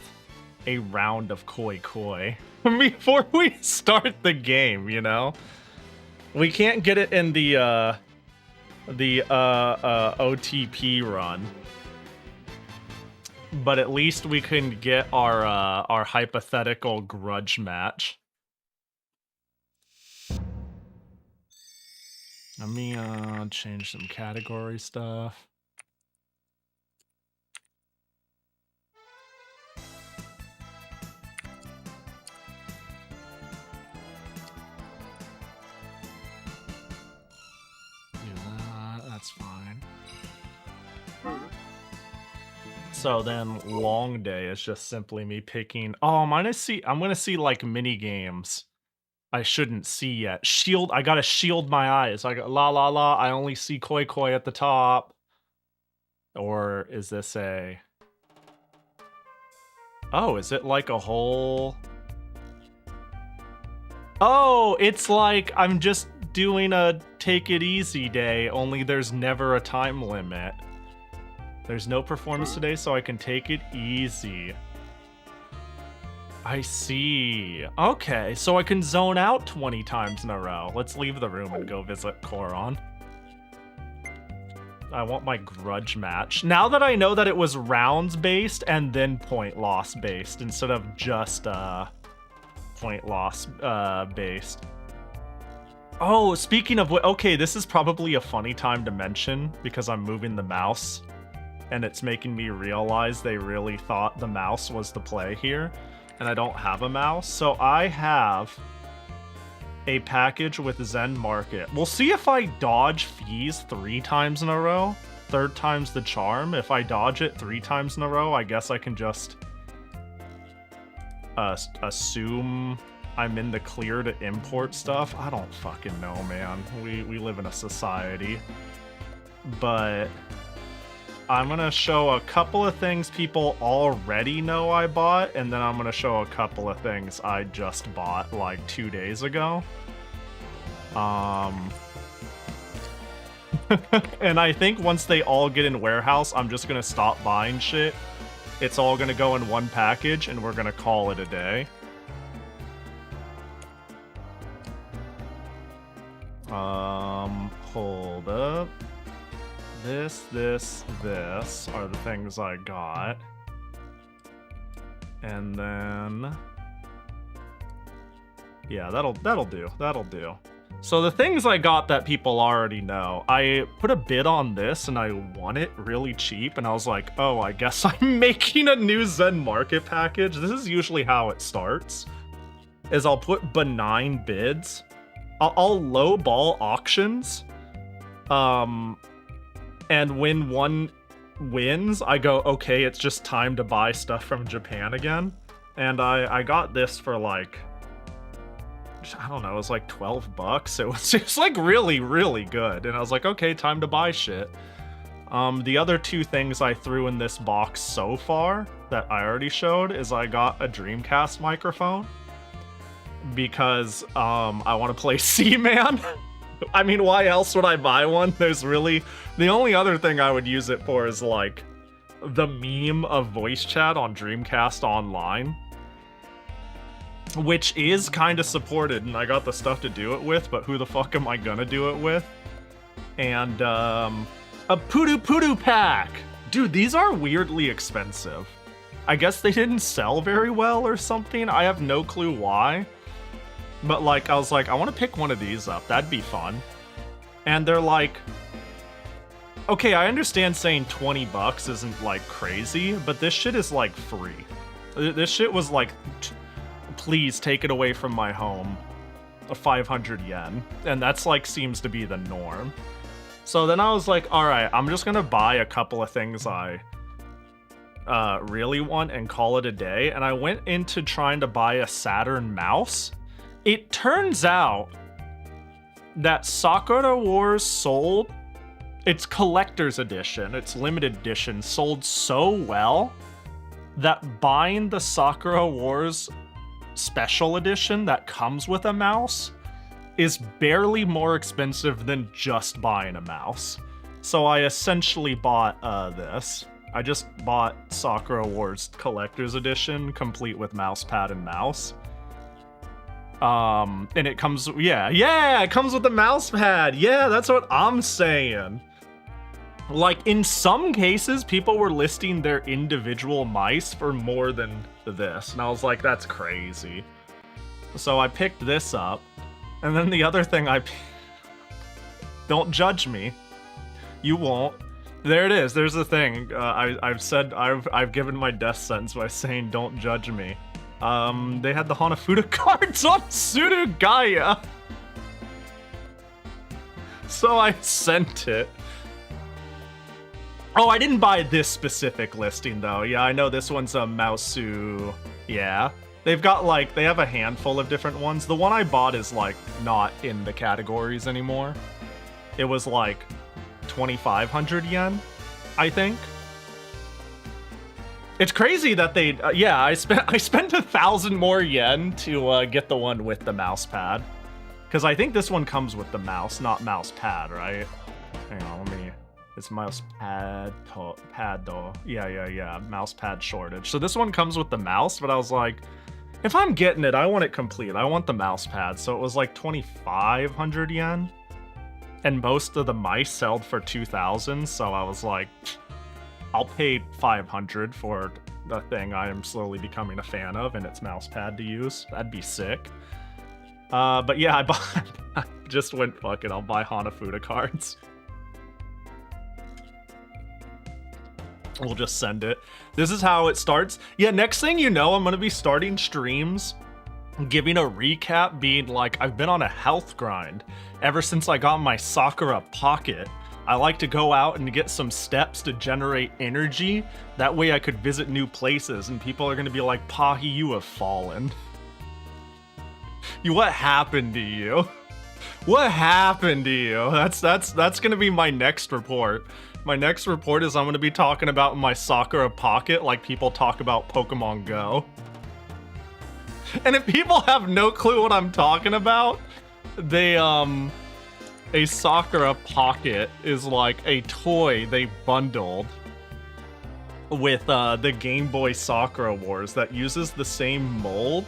a round of Koi Koi before we start the game, you know? We can't get it in the OTP run, but at least we can get our hypothetical grudge match. Let me change some category stuff. That's fine. So then long day is just simply me picking... Oh, I'm gonna see like mini games I shouldn't see yet. I gotta shield my eyes. I got la, I only see Koi Koi at the top. Or is this a... Oh, is it like a whole... Oh, it's like I'm just doing a take it easy day, only there's never a time limit. There's no performance today, so I can take it easy. I see. Okay, so I can zone out 20 times in a row. Let's leave the room and go visit Koron. I want my grudge match. Now that I know that it was rounds based and then point loss based instead of just point loss based. Oh, speaking of what, okay, this is probably a funny time to mention because I'm moving the mouse and it's making me realize they really thought the mouse was the play here and I don't have a mouse. So I have a package with Zen Market. We'll see if I dodge fees 3 times in a row. 3rd time's the charm. If I dodge it 3 times in a row, I guess I can just assume I'm in the clear to import stuff. I don't fucking know, man. We live in a society. But I'm gonna show a couple of things people already know I bought, and then I'm gonna show a couple of things I just bought like 2 days ago. And I think once they all get in warehouse, I'm just gonna stop buying shit. It's all gonna go in one package, and we're gonna call it a day. Hold up. This are the things I got. And then... yeah, that'll do. That'll do. So the things I got that people already know, I put a bid on this and I won it really cheap, and I was like, oh, I guess I'm making a new Zen Market package. This is usually how it starts, is I'll put benign bids. I'll lowball auctions, and when one wins, I go, okay, it's just time to buy stuff from Japan again. And I got this for like, I don't know, it was like 12 bucks. It was like really, really good. And I was like, okay, time to buy shit. The other 2 things I threw in this box so far that I already showed is I got a Dreamcast microphone because I want to play Seaman. I mean, why else would I buy one? There's really... the only other thing I would use it for is like the meme of voice chat on Dreamcast Online, which is kind of supported, and I got the stuff to do it with, but who the fuck am I gonna do it with? And a Poodoo pack! Dude, these are weirdly expensive. I guess they didn't sell very well or something. I have no clue why. But like, I was like, I want to pick one of these up. That'd be fun. And they're like... okay, I understand saying 20 bucks isn't like crazy, but this shit is like free. This shit was like... please take it away from my home. 500 yen. And that's like seems to be the norm. So then I was like, alright, I'm just gonna buy a couple of things I really want and call it a day. And I went into trying to buy a Saturn mouse. It turns out that Sakura Wars sold, its collector's edition, its limited edition, sold so well that buying the Sakura Wars special edition that comes with a mouse is barely more expensive than just buying a mouse. So I essentially bought this. I just bought Sakura Wars collector's edition, complete with mouse pad and mouse. And it comes, it comes with the mouse pad. Yeah, that's what I'm saying. Like, in some cases, people were listing their individual mice for more than this. And I was like, that's crazy. So I picked this up. And then the other thing don't judge me. You won't. There it is. There's the thing. I've given my death sentence by saying don't judge me. They had the Hanafuda cards on Surugaya. So I sent it. Oh, I didn't buy this specific listing though. Yeah, I know this one's a Mausu. Yeah. They've got like, they have a handful of different ones. The one I bought is like not in the categories anymore. It was like 2,500 yen, I think. It's crazy that they, I spent 1,000 more yen to get the one with the mouse pad. Because I think this one comes with the mouse, not mouse pad, right? Hang on, let me, it's mouse pad though. Yeah, mouse pad shortage. So this one comes with the mouse, but I was like, if I'm getting it, I want it complete. I want the mouse pad. So it was like 2,500 yen. And most of the mice sold for 2,000, so I was like, I'll pay 500 for the thing I am slowly becoming a fan of and its mouse pad to use. That'd be sick. But yeah, I just went, fuck it, I'll buy Hanafuda cards. We'll just send it. This is how it starts. Yeah, next thing you know, I'm gonna be starting streams, giving a recap, being like, I've been on a health grind ever since I got my Sakura pocket. I like to go out and get some steps to generate energy. That way I could visit new places and people are gonna be like, Pahi, you have fallen. What happened to you? What happened to you? That's gonna be my next report. My next report is I'm gonna be talking about my Sakura pocket like people talk about Pokemon Go. And if people have no clue what I'm talking about, they a Sakura pocket is like a toy they bundled with the Game Boy Sakura Wars that uses the same mold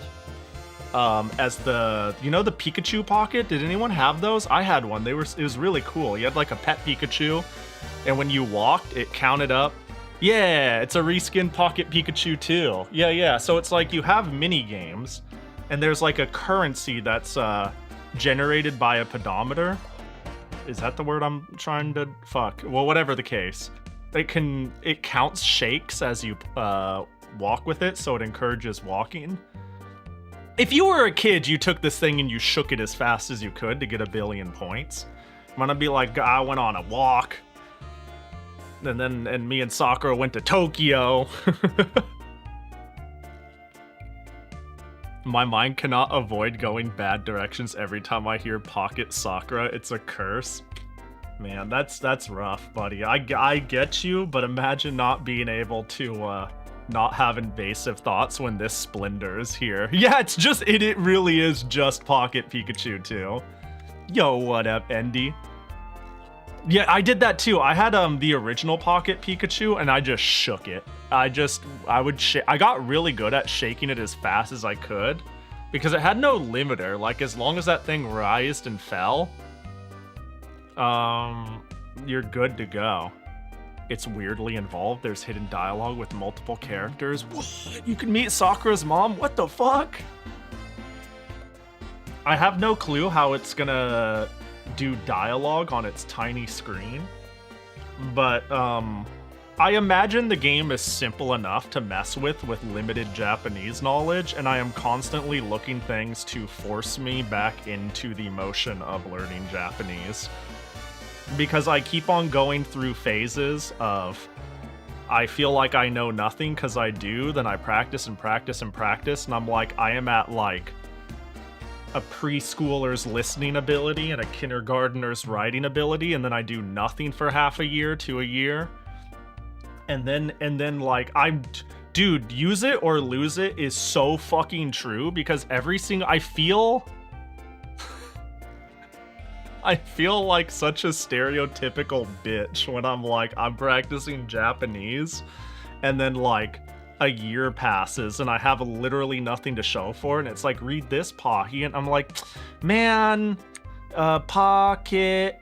as the, you know, the Pikachu pocket. Did anyone have those? I had one. It was really cool. You had like a pet Pikachu, and when you walked, it counted up. Yeah, it's a reskin Pocket Pikachu too. Yeah. So it's like you have mini games, and there's like a currency that's generated by a pedometer. Is that the word I'm trying to fuck? Well, whatever the case, it counts shakes as you walk with it, so it encourages walking. If you were a kid, you took this thing and you shook it as fast as you could to get 1 billion points. I'm gonna be like, I went on a walk, and me and Sakura went to Tokyo. My mind cannot avoid going bad directions every time I hear Pocket Sakura. It's a curse. Man, that's rough, buddy. I get you, but imagine not being able to not have invasive thoughts when this Splendor is here. Yeah, it really is just Pocket Pikachu too. Yo, what up, Endy? Yeah, I did that too. I had the original Pocket Pikachu and I just shook it. I got really good at shaking it as fast as I could because it had no limiter. Like, as long as that thing rised and fell, you're good to go. It's weirdly involved. There's hidden dialogue with multiple characters. What? You can meet Sakura's mom? What the fuck? I have no clue how it's gonna do dialogue on its tiny screen, but I imagine the game is simple enough to mess with limited Japanese knowledge, and I am constantly looking things to force me back into the motion of learning Japanese. Because I keep on going through phases of, I feel like I know nothing because I do, then I practice and practice and practice, and I'm like, I am at like a preschooler's listening ability and a kindergartner's writing ability, and then I do nothing for half a year to a year. And then like, dude, use it or lose it is so fucking true, because I feel like such a stereotypical bitch when I'm like, I'm practicing Japanese, and then like a year passes and I have literally nothing to show for it, and it's like, read this, Pahi, and I'm like, man, Pocket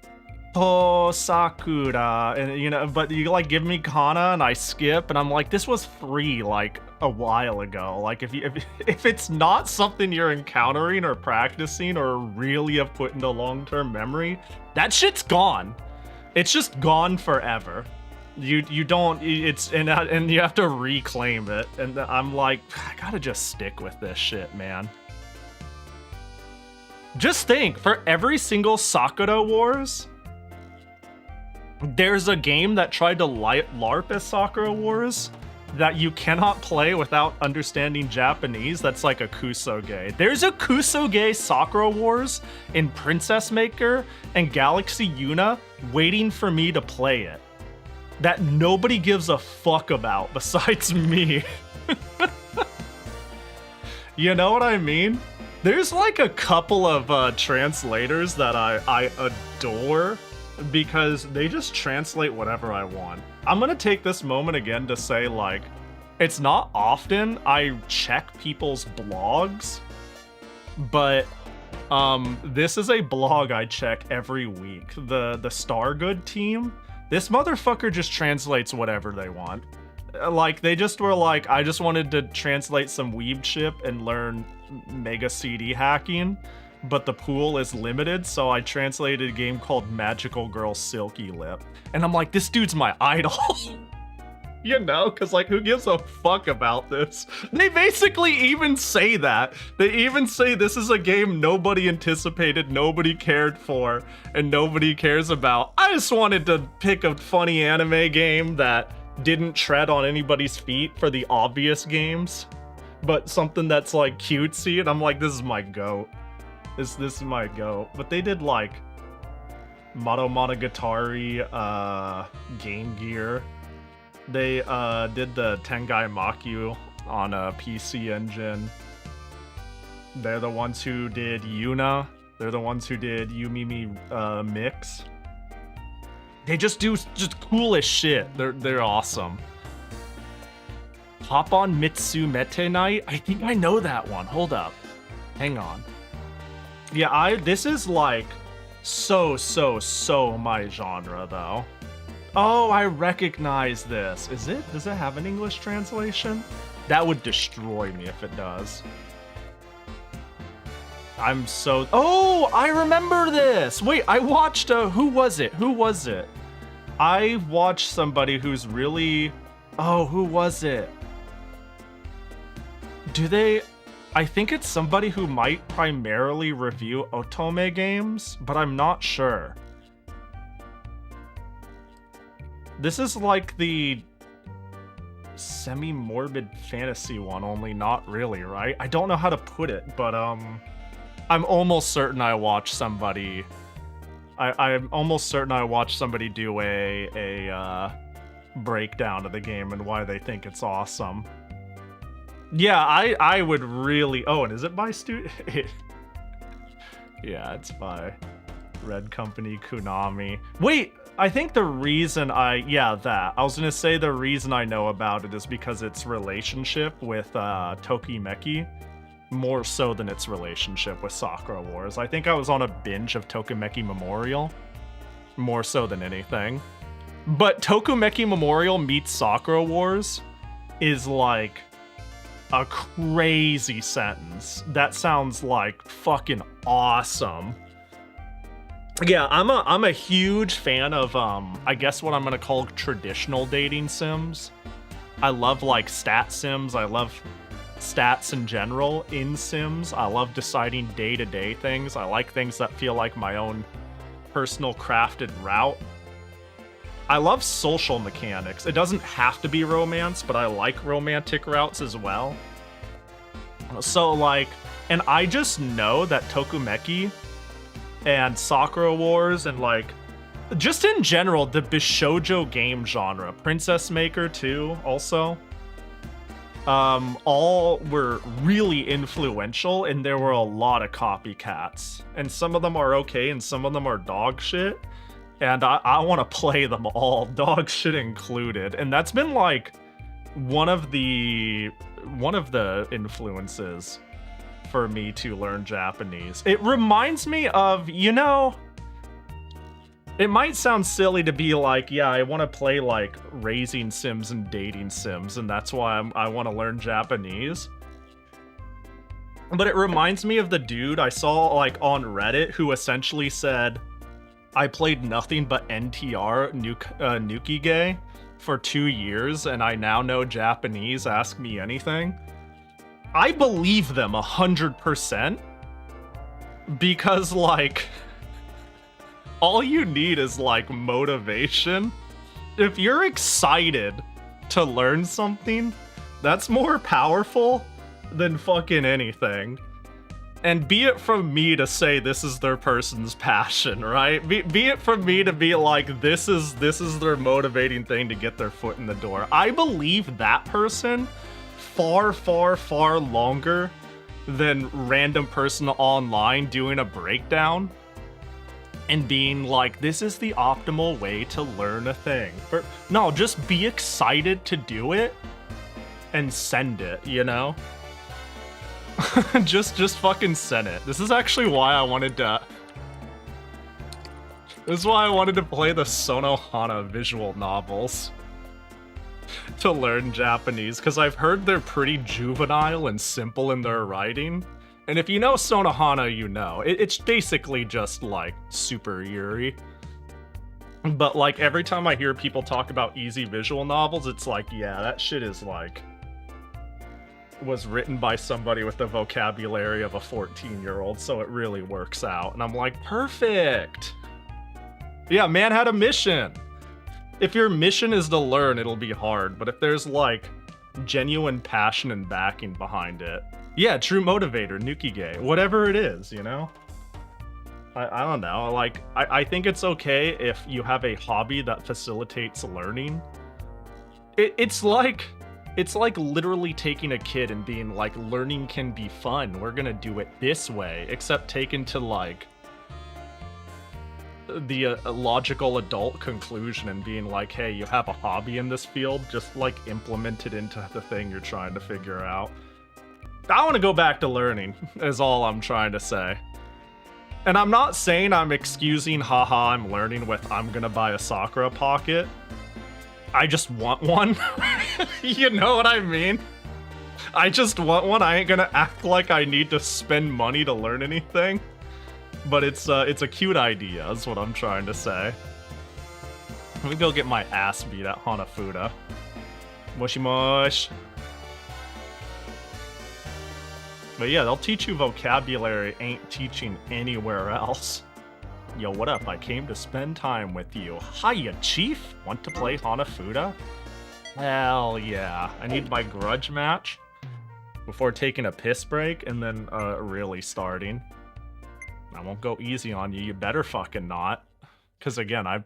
Po Sakura, and you know, but you like give me kana and I skip, and I'm like, this was free like a while ago. Like, if it's not something you're encountering or practicing or really have put into long-term memory, that shit's gone. It's just gone forever. You don't, and you have to reclaim it, and I'm like, I gotta just stick with this shit, man. Just think, for every single Sakura Wars, there's a game that tried to LARP as Sakura Wars that you cannot play without understanding Japanese. That's like a Kusoge. There's a Kusoge Sakura Wars in Princess Maker and Galaxy Yuna waiting for me to play it, that nobody gives a fuck about besides me. You know what I mean? There's like a couple of translators that I adore, because they just translate whatever I want. I'm gonna take this moment again to say, like, it's not often I check people's blogs, but this is a blog I check every week. The Stargood team, this motherfucker just translates whatever they want. Like, they just were like, I just wanted to translate some weeb ship and learn Mega CD hacking. but the pool is limited, so I translated a game called Magical Girl Silky Lip. And I'm like, this dude's my idol. You know, because, like, who gives a fuck about this? They basically even say that. They even say this is a game nobody anticipated, nobody cared for, and nobody cares about. I just wanted to pick a funny anime game that didn't tread on anybody's feet for the obvious games, but something that's, like, cutesy, and I'm like, this is my goat. This is my goat. But they did, like, Monogatari, Game Gear. They did the Tengai Makyu on a PC Engine. They're the ones who did Yuna. They're the ones who did Yumimi Mix. They just do just coolest shit. They're awesome. Hop on Mitsumete Night? I think I know that one. Hold up. Hang on. Yeah, this is like so my genre though. Oh, I recognize this. Does it have an English translation? That would destroy me if it does. Oh, I remember this! Wait, I watched who was it? I watched somebody who's really... Oh, who was it? I think it's somebody who might primarily review otome games, but I'm not sure. This is like the semi-morbid fantasy one, only not really, right? I don't know how to put it, but I'm almost certain I watched somebody... I'm almost certain I watched somebody do a breakdown of the game and why they think it's awesome. Yeah, I would really... Oh, and is it by Yeah, it's by Red Company Konami. Wait! I think the reason I was gonna say the reason I know about it is because its relationship with Tokimeki, more so than its relationship with Sakura Wars. I think I was on a binge of Tokimeki Memorial, more so than anything. But Tokimeki Memorial meets Sakura Wars is like a crazy sentence. That sounds like fucking awesome. Yeah, I'm a huge fan of I guess what I'm gonna call traditional dating sims. I love like stat sims. I love stats in general in sims. I love deciding day-to-day things. I like things that feel like my own personal crafted route. I love social mechanics. It doesn't have to be romance, but I like romantic routes as well. So like, and I just know that Tokimeki and Sakura Wars and like, just in general, the Bishoujo game genre, Princess Maker too, also, all were really influential, and there were a lot of copycats. And some of them are okay, and some of them are dog shit. And I want to play them all, dog shit included. And that's been like one of the influences for me to learn Japanese. It reminds me of, you know, it might sound silly to be like, yeah, I want to play like raising sims and dating sims, and that's why I want to learn Japanese. But it reminds me of the dude I saw like on Reddit who essentially said, I played nothing but NTR Nukige for 2 years, and I now know Japanese, ask me anything. I believe them 100%, because like, all you need is like motivation. If you're excited to learn something, that's more powerful than fucking anything. And be it from me to say this is their person's passion, right? Be it from me to be like, this is their motivating thing to get their foot in the door. I believe that person far longer than random person online doing a breakdown and being like, this is the optimal way to learn a thing. No, just be excited to do it and send it, you know? just fucking send it. This is actually why I wanted to... This is why I wanted to play the Sonohana visual novels. To learn Japanese, because I've heard they're pretty juvenile and simple in their writing. And if you know Sonohana, you know. It's basically just, like, super Yuri. But, like, every time I hear people talk about easy visual novels, it's like, yeah, that shit is, like... was written by somebody with the vocabulary of a 14-year-old, so it really works out. And I'm like, perfect! Yeah, man had a mission! If your mission is to learn, it'll be hard, but if there's, like, genuine passion and backing behind it... Yeah, true motivator, Nukige, whatever it is, you know? I don't know, like, I think it's okay if you have a hobby that facilitates learning. It's like literally taking a kid and being like, learning can be fun, we're gonna do it this way, except taken to, like, the logical adult conclusion and being like, hey, you have a hobby in this field, just, like, implement it into the thing you're trying to figure out. I want to go back to learning, is all I'm trying to say. And I'm not saying I'm excusing, haha, I'm learning with I'm gonna buy a Sakura pocket. I just want one. You know what I mean? I just want one. I ain't gonna act like I need to spend money to learn anything. But it's a cute idea, is what I'm trying to say. Let me go get my ass beat at Hanafuda. Moshi mosh. But yeah, they'll teach you vocabulary ain't teaching anywhere else. Yo, what up? I came to spend time with you. Hiya, chief! Want to play Hanafuda? Hell yeah. I need my grudge match before taking a piss break and then really starting. I won't go easy on you, you better fucking not. Because again, I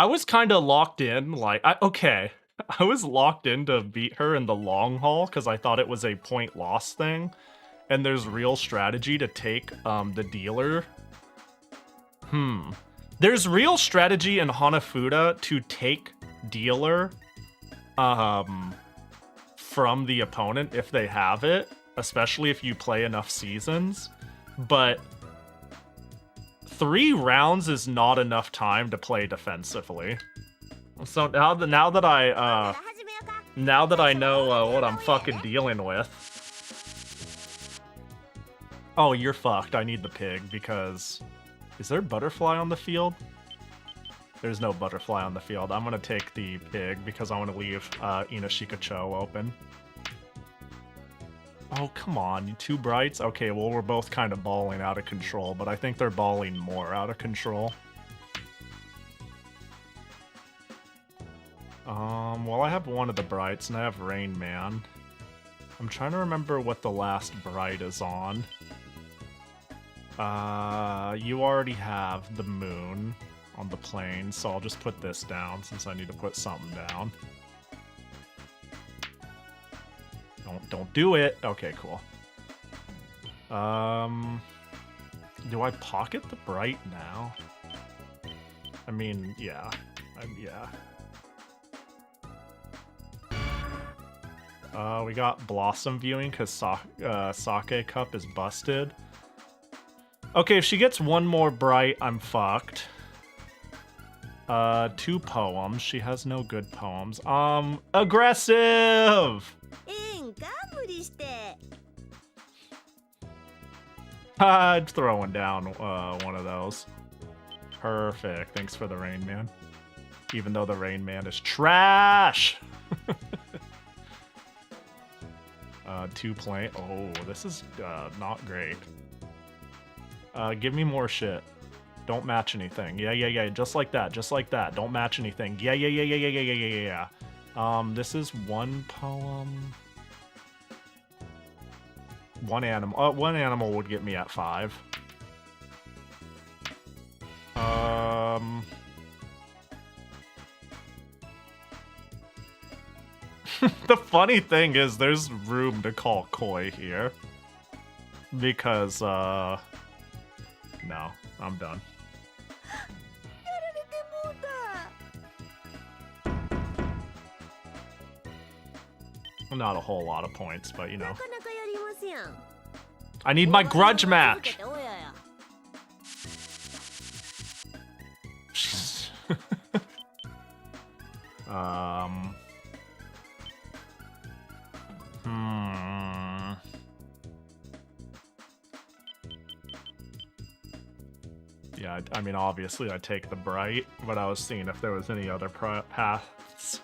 was kind of locked in, like, I was locked in to beat her in the long haul because I thought it was a point loss thing. And there's real strategy to take the dealer. There's real strategy in Hanafuda to take dealer from the opponent if they have it, especially if you play enough seasons. But 3 rounds is not enough time to play defensively. So now that I know what I'm fucking dealing with. Oh, you're fucked. I need the pig because... Is there butterfly on the field? There's no butterfly on the field. I'm gonna take the pig because I want to leave Inashikacho open. Oh, come on. 2 brights? Okay, well, we're both kind of balling out of control, but I think they're balling more out of control. Well, I have one of the brights, and I have Rain Man. I'm trying to remember what the last bright is on. You already have the moon on the plane, so I'll just put this down since I need to put something down. Don't do it! Okay, cool. Do I pocket the bright now? I mean, yeah. Yeah. We got Blossom viewing because Sake Cup is busted. Okay, if she gets one more bright, I'm fucked. 2 poems. She has no good poems. Aggressive! I'm throwing down one of those. Perfect. Thanks for the Rain Man. Even though the Rain Man is trash! 2 plane. Oh, this is not great. Give me more shit. Don't match anything. Yeah. Just like that. Just like that. Don't match anything. Yeah. This is 1 poem. 1 animal. 1 animal would get me at 5. The funny thing is there's room to call Koi here. Because, no, I'm done. Not a whole lot of points, but you know. I need my grudge match! I mean, obviously I take the bright, but I was seeing if there was any other paths.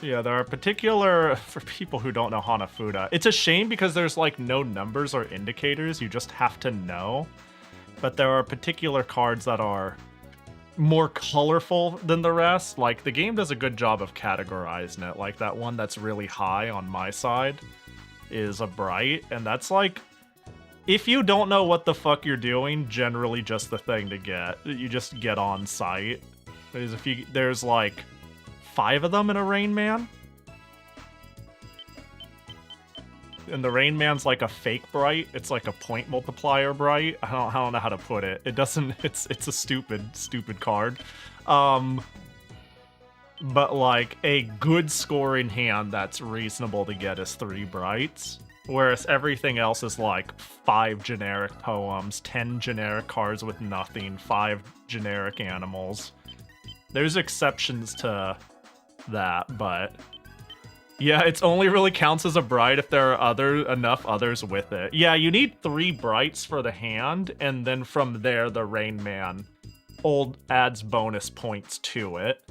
Yeah, there are particular, for people who don't know Hanafuda, it's a shame because there's like no numbers or indicators, you just have to know. But there are particular cards that are more colorful than the rest. Like, the game does a good job of categorizing it. Like, that one that's really high on my side is a bright, and that's like, if you don't know what the fuck you're doing, generally just the thing to get. You just get on site. There's like 5 of them in a Rain Man. And the Rain Man's like a fake bright. It's like a point multiplier bright. I don't know how to put it. It doesn't. It's a stupid card. But like a good scoring hand that's reasonable to get is 3 brights. Whereas everything else is like 5 generic poems, 10 generic cards with nothing, 5 generic animals. There's exceptions to that, but yeah, it's only really counts as a bright if there are enough others with it. Yeah, you need 3 brights for the hand, and then from there the Rain Man adds bonus points to it.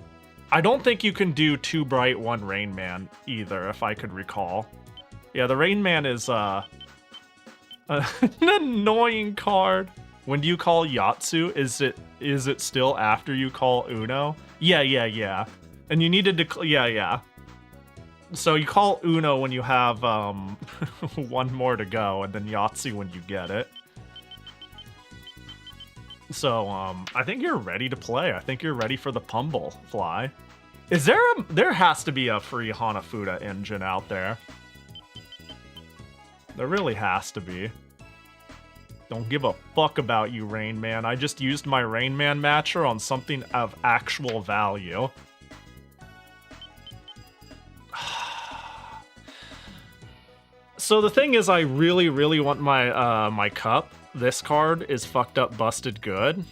I don't think you can do 2 bright, 1 Rain Man either, if I could recall. Yeah, the Rain Man is an annoying card. When do you call Yatsu? Is it still after you call Uno? Yeah. And you needed to yeah. So you call Uno when you have 1 more to go, and then Yahtzee when you get it. So I think you're ready to play. I think you're ready for the Pumble Fly. There has to be a free Hanafuda engine out there. There really has to be. Don't give a fuck about you, Rain Man. I just used my Rain Man matcher on something of actual value. So the thing is, I really want my my cup. This card is fucked up, busted good.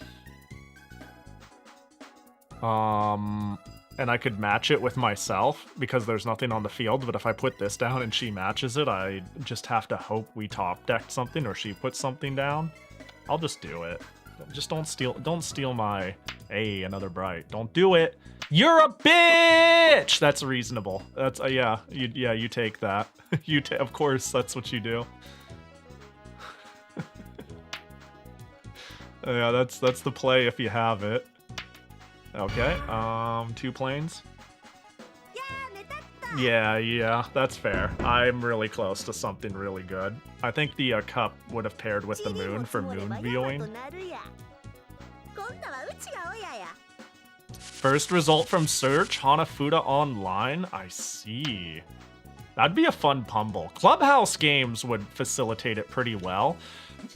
And I could match it with myself because there's nothing on the field. But if I put this down and she matches it, I just have to hope we top decked something or she puts something down. I'll just do it. Just don't steal my another bright. Don't do it. You're a bitch. That's reasonable. That's yeah. You take that. Of course, that's what you do. Yeah, that's the play if you have it. Okay, 2 planes. Yeah, that's fair. I'm really close to something really good. I think the cup would have paired with the moon for moon viewing. First result from search, Hanafuda Online. I see. That'd be a fun Pumble. Clubhouse games would facilitate it pretty well.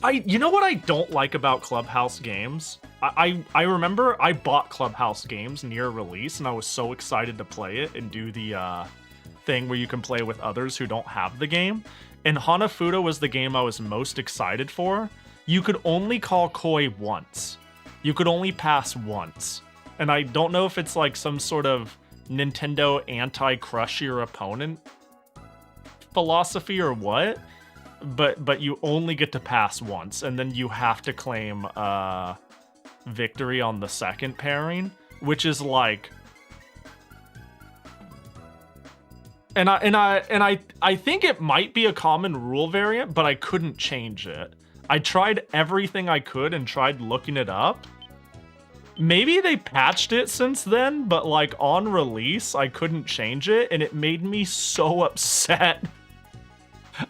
You know what I don't like about Clubhouse games? I remember I bought Clubhouse games near release, and I was so excited to play it and do the thing where you can play with others who don't have the game. And Hanafuda was the game I was most excited for. You could only call Koi once. You could only pass once. And I don't know if it's like some sort of Nintendo anti-crush your opponent philosophy or what, but you only get to pass once, and then you have to claim victory on the second pairing, which is like, and I think it might be a common rule variant, but I couldn't change it. I tried everything I could and tried looking it up. Maybe they patched it since then, but like on release, I couldn't change it, and it made me so upset.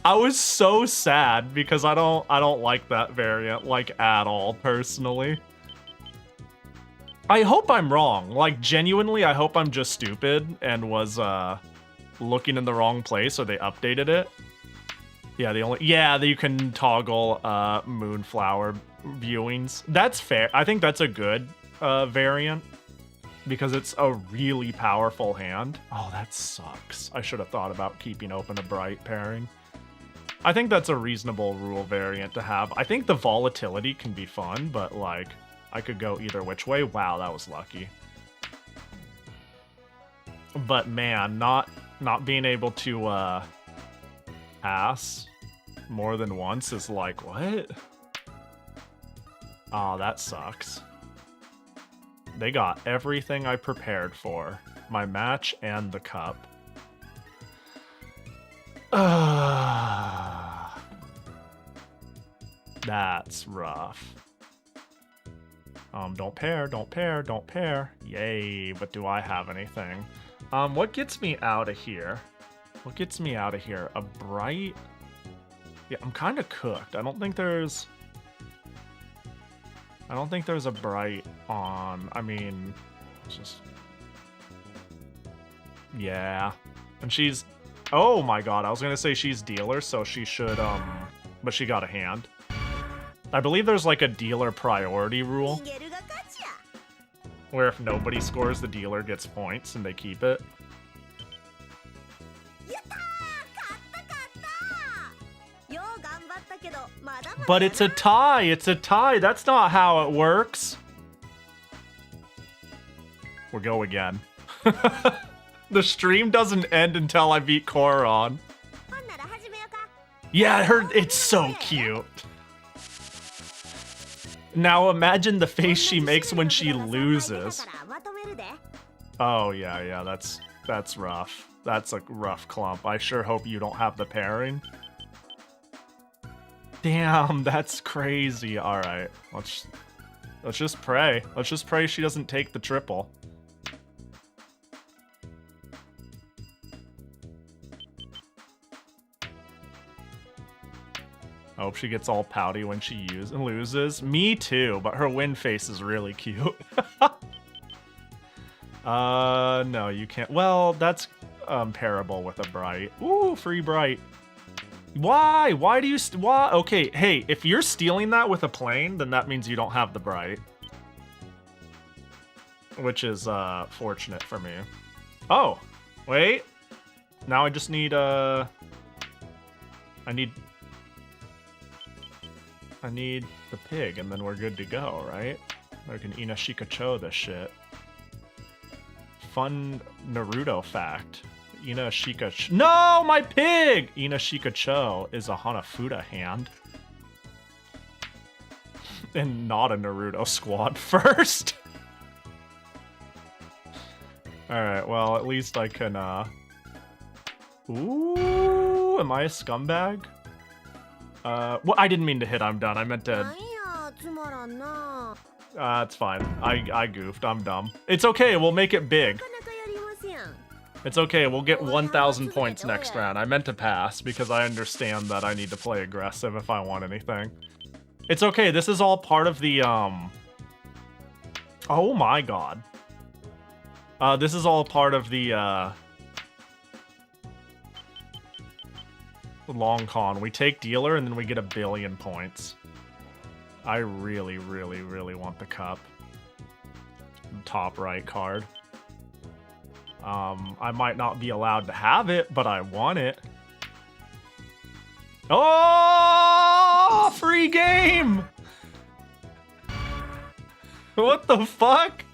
I was so sad because I don't like that variant like at all personally. I hope I'm wrong. Like genuinely, I hope I'm just stupid and was looking in the wrong place, or they updated it. Yeah, that you can toggle moonflower viewings. That's fair. I think that's a good variant because it's a really powerful hand. Oh, that sucks. I should have thought about keeping open a bright pairing. I think that's a reasonable rule variant to have. I think the volatility can be fun, but like I could go either which way. Wow, that was lucky. But man, not being able to pass more than once is like, what? Oh, that sucks. They got everything I prepared for. My match and the cup. That's rough. Don't pair, don't pair, don't pair. Yay, but do I have anything? What gets me out of here? What gets me out of here? A bright? Yeah, I'm kind of cooked. I don't think there's a bright on. I mean, it's just... Yeah. And she's... Oh my god, I was gonna say she's dealer, so she should, but she got a hand. I believe there's like a dealer priority rule, where if nobody scores, the dealer gets points and they keep it. But it's a tie! It's a tie! That's not how it works! We'll go again. The stream doesn't end until I beat Koron. Yeah, it's so cute. Now imagine the face she makes when she loses. Oh yeah, that's rough. That's a rough clump. I sure hope you don't have the pairing. Damn, that's crazy. Alright, let's just pray. Let's just pray she doesn't take the triple. I hope she gets all pouty when she loses. Me too, but her win face is really cute. No, you can't. Well, that's pairable with a bright. Ooh, free bright. Why? Why do you... Why? Okay, hey, if you're stealing that with a plane, then that means you don't have the bright. Which is fortunate for me. Oh, wait. Now I just need... I need the pig, and then we're good to go, right? I can Inashikacho this shit. Fun Naruto fact. No, my pig! Inashikacho is a Hanafuda hand. And not a Naruto squad first. Alright, well, at least I can, Ooh, am I a scumbag? Well, I didn't mean to hit. I'm done. I meant to... It's fine. I goofed. I'm dumb. It's okay. We'll make it big. It's okay. We'll get 1,000 points next round. I meant to pass because I understand that I need to play aggressive if I want anything. It's okay. This is all part of the, Oh my god. This is all part of the, long con. We take dealer and then we get 1 billion points. I really, really, really want the cup. Top right card. I might not be allowed to have it, but I want it. Oh, free game! What the fuck?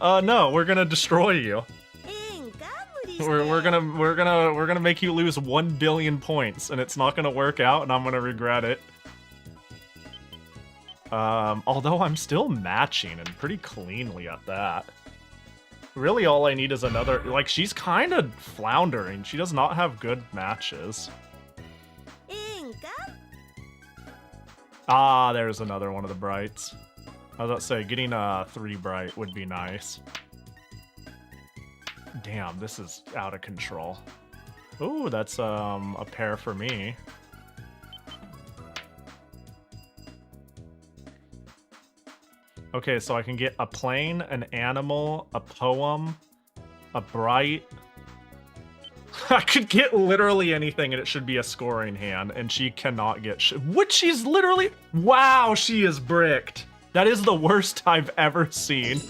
No, we're gonna destroy you. We're gonna make you lose 1 billion points, and it's not gonna work out, and I'm gonna regret it. Although I'm still matching, and pretty cleanly at that. Really, all I need is another... Like, she's kind of floundering. She does not have good matches. Ah, there's another one of the brights. I was about to say, getting a 3 bright would be nice. Damn, this is out of control. Ooh, that's a pair for me. Okay, so I can get a plane, an animal, a poem, a bright. I could get literally anything and it should be a scoring hand, and she cannot get what? She's literally... Wow, she is bricked. That is the worst I've ever seen.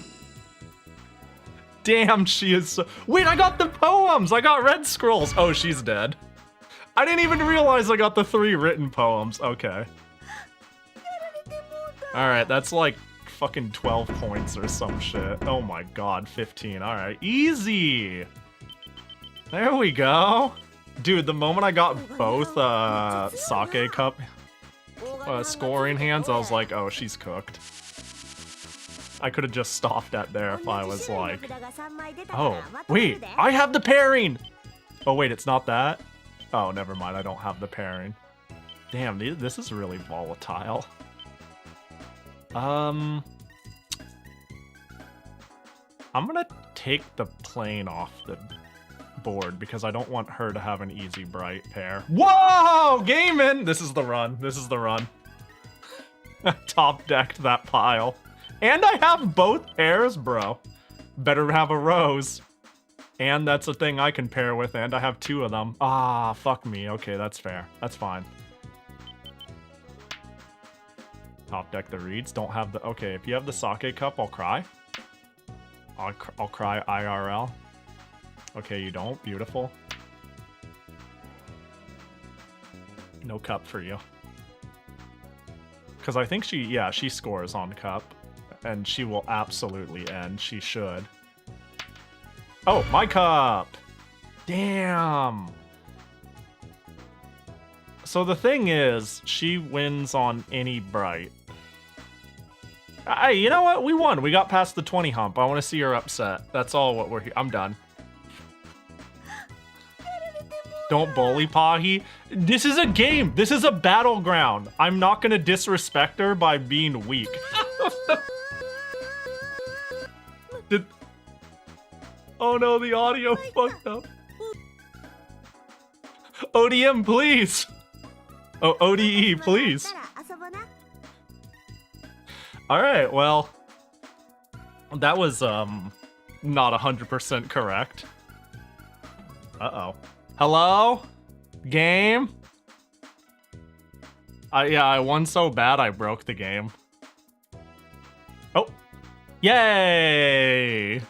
Damn, she is so... Wait, I got the poems! I got red scrolls! Oh, she's dead. I didn't even realize I got the 3 written poems. Okay. Alright, that's like fucking 12 points or some shit. Oh my god, 15. Alright, easy! There we go. Dude, the moment I got both sake cup scoring hands, I was like, oh, she's cooked. I could have just stopped at there if I was like, oh, wait, I have the pairing! Oh, wait, it's not that? Oh, never mind, I don't have the pairing. Damn, this is really volatile. I'm gonna take the plane off the board because I don't want her to have an easy bright pair. Whoa! Gaming! This is the run. This is the run. Top decked that pile. And I have both pairs, bro. Better have a rose. And that's a thing I can pair with, and I have 2 of them. Ah, fuck me. Okay, that's fair. That's fine. Top deck the reeds. Don't have the... Okay, if you have the sake cup, I'll cry. I'll cry IRL. Okay, you don't. Beautiful. No cup for you. Because I think she scores on cup. And she will absolutely end. She should. Oh, my cup! Damn! So the thing is, she wins on any bright. Hey, you know what? We won. We got past the 20 hump. I want to see her upset. That's all what we're here. I'm done. Don't bully Pahi. This is a game. This is a battleground. I'm not going to disrespect her by being weak. Oh no, the audio fucked up. ODM, please. Oh, ODE, please. Alright, well, that was, not 100% correct. Uh-oh. Hello? Game? Yeah, I won so bad I broke the game. Oh. Yay!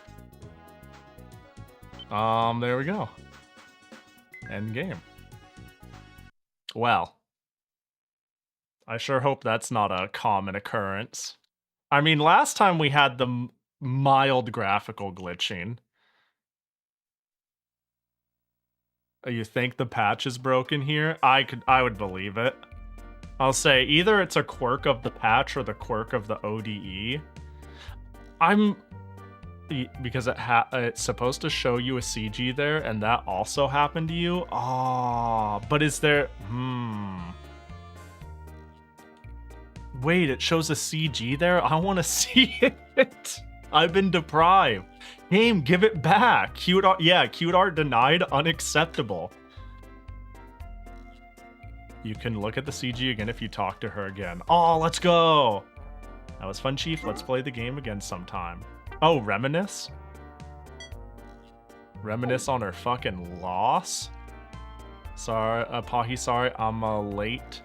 There we go. End game. Well. I sure hope that's not a common occurrence. I mean, last time we had the mild graphical glitching. You think the patch is broken here? I would believe it. I'll say either it's a quirk of the patch or the quirk of the ODE. Because it's supposed to show you a CG there, and that also happened to you? Oh, but is there... Wait, it shows a CG there? I want to see it. I've been deprived. Game, give it back. Cute art, yeah, cute art denied, unacceptable. You can look at the CG again if you talk to her again. Oh, let's go. That was fun, Chief. Let's play the game again sometime. Oh, reminisce? Reminisce on her fucking loss? Sorry, Pahi, sorry, I'm late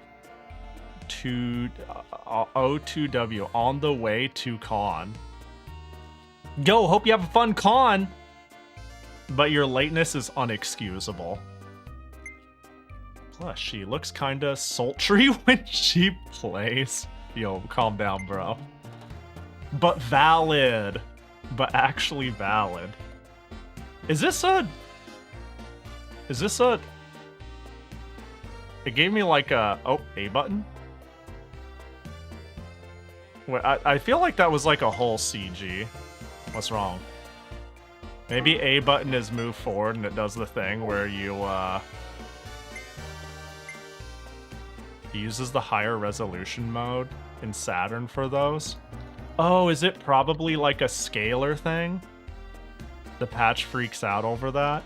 to O2W on the way to con. Yo, hope you have a fun con! But your lateness is unexcusable. Plus, she looks kinda sultry when she plays. Yo, calm down, bro. But valid. But actually valid. Is this a... It gave me like a... Oh, A button? Wait, I feel like that was like a whole CG. What's wrong? Maybe A button is move forward and it does the thing where you, He uses the higher resolution mode in Saturn for those. Oh, is it probably like a scalar thing? The patch freaks out over that.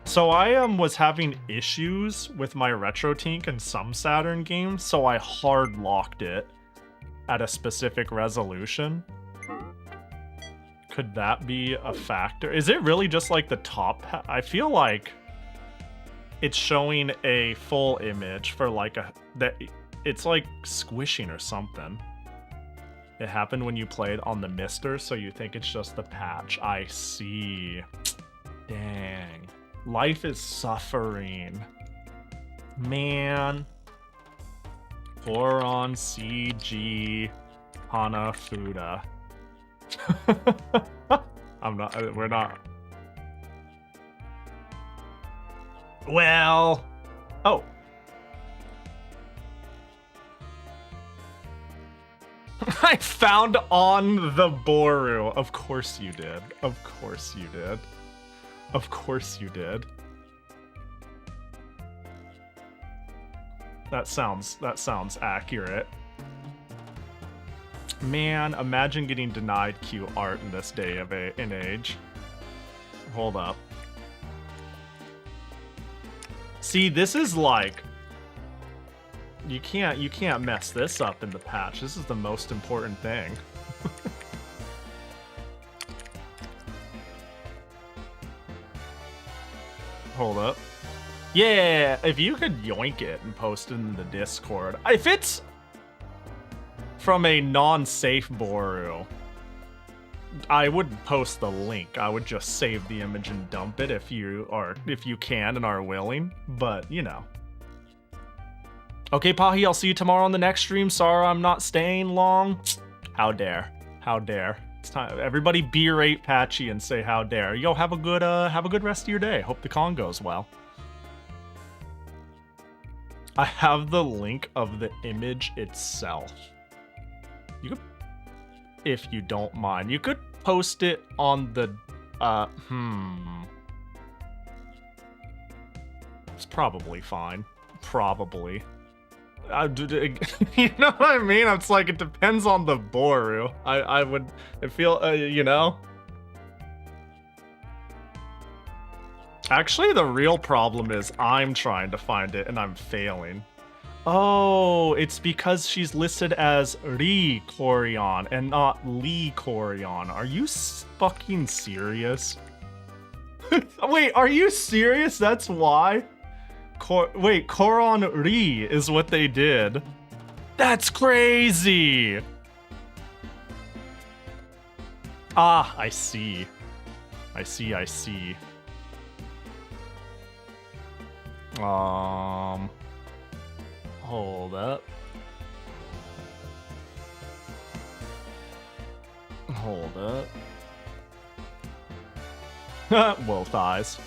So I was having issues with my RetroTink in some Saturn games, so I hard locked it at a specific resolution. Could that be a factor? Is it really just like the top? I feel like it's showing a full image for like it's like squishing or something. It happened when you played on the Mister, so you think it's just the patch. I see. Dang. Life is suffering. Man. Boron CG Hanafuda. we're not. Well... Oh. I found on the Boru. Of course you did. Of course you did. Of course you did. That sounds accurate. Man, imagine getting denied cute art in this day of in age. Hold up. See, this is like... You can't mess this up in the patch. This is the most important thing. Hold up. Yeah, if you could yoink it and post it in the Discord. If it's from a non-safe Boru, I would post the link. I would just save the image and dump it if you can and are willing. But, you know. Okay, Pahi, I'll see you tomorrow on the next stream. Sorry I'm not staying long. How dare. How dare. It's time. Everybody berate Patchy and say how dare. Yo, have a good rest of your day. Hope the con goes well. I have the link of the image itself. You could, if you don't mind, you could post it on the, It's probably fine. Probably. You know what I mean? It's like, it depends on the Boru. I would feel, you know? Actually, the real problem is I'm trying to find it and I'm failing. Oh, it's because she's listed as Ri Corion and not Lee Corion. Are you fucking serious? Wait, are you serious? That's why? Wait, Coron Ri is what they did. That's crazy! Ah, I see. I see. Hold up. Hold up. Both eyes.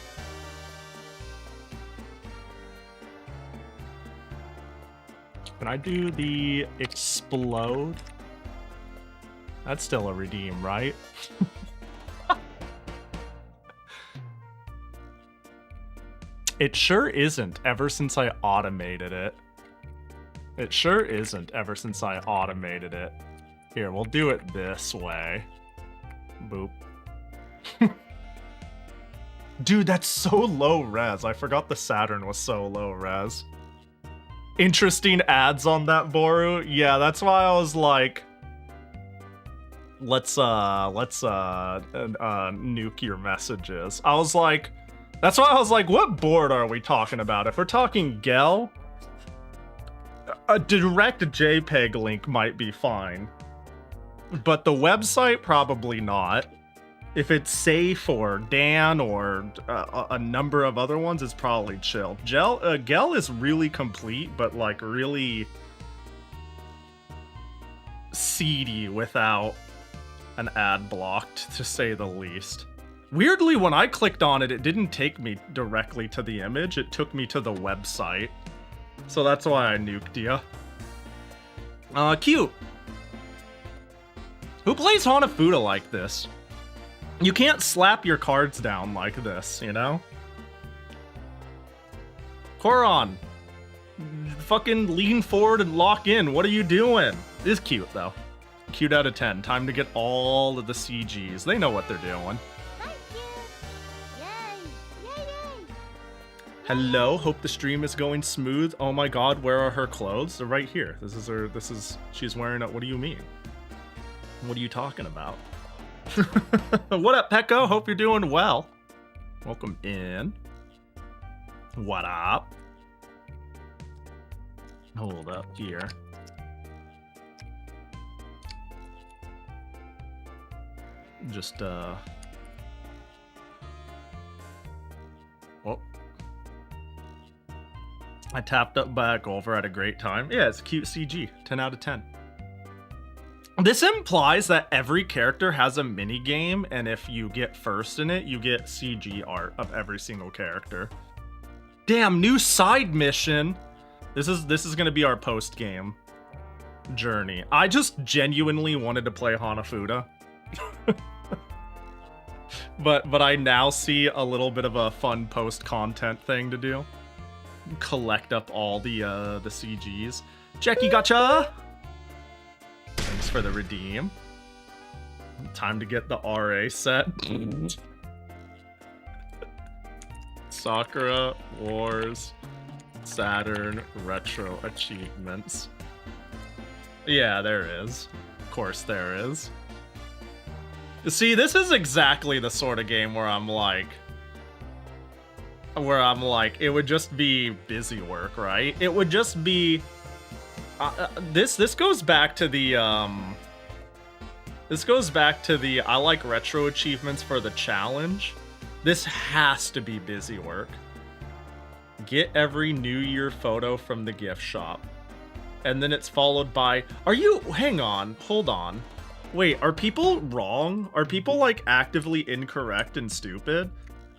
Can I do the explode? That's still a redeem, right? It sure isn't ever since I automated it. It sure isn't ever since I automated it. Here, we'll do it this way. Boop. Dude, that's so low res. I forgot the Saturn was so low res. Interesting ads on that Boru. Yeah, that's why I was like, let's nuke your messages. I was like, that's why I was like, what board are we talking about? If we're talking Gel, a direct JPEG link might be fine, but the website probably not. If it's Safe or Dan or a number of other ones, it's probably chill. Gel is really complete, but like really seedy without an ad blocked, to say the least. Weirdly, when I clicked on it, it didn't take me directly to the image. It took me to the website. So that's why I nuked ya. Cute. Who plays Hanafuda like this? You can't slap your cards down like this, you know? Coron, fucking lean forward and lock in. What are you doing? It is cute, though. Cute out of 10. Time to get all of the CGs. They know what they're doing. Hello, hope the stream is going smooth. Oh my god, where are her clothes? They're right here. She's wearing it. What do you mean? What are you talking about? What up, Pecco? Hope you're doing well. Welcome in. What up? Hold up here. Just, oh. I tapped up back over at a great time. Yeah, it's a cute CG. 10 out of 10. This implies that every character has a mini game, and if you get first in it, you get CG art of every single character. Damn, new side mission. This is gonna be our post-game journey. I just genuinely wanted to play Hanafuda. but I now see a little bit of a fun post-content thing to do. Collect up all the CGs. Jackie gotcha! Thanks for the redeem. Time to get the RA set. Sakura Wars Saturn retro achievements. Yeah, there is. Of course there is. See, this is exactly the sort of game where I'm like, it would just be busy work, right? It would just be this goes back to the I like retro achievements for the challenge. This has to be busy work. Get every New Year photo from the gift shop. And then it's followed by, hang on, hold on. Wait, are people wrong? Are people like actively incorrect and stupid?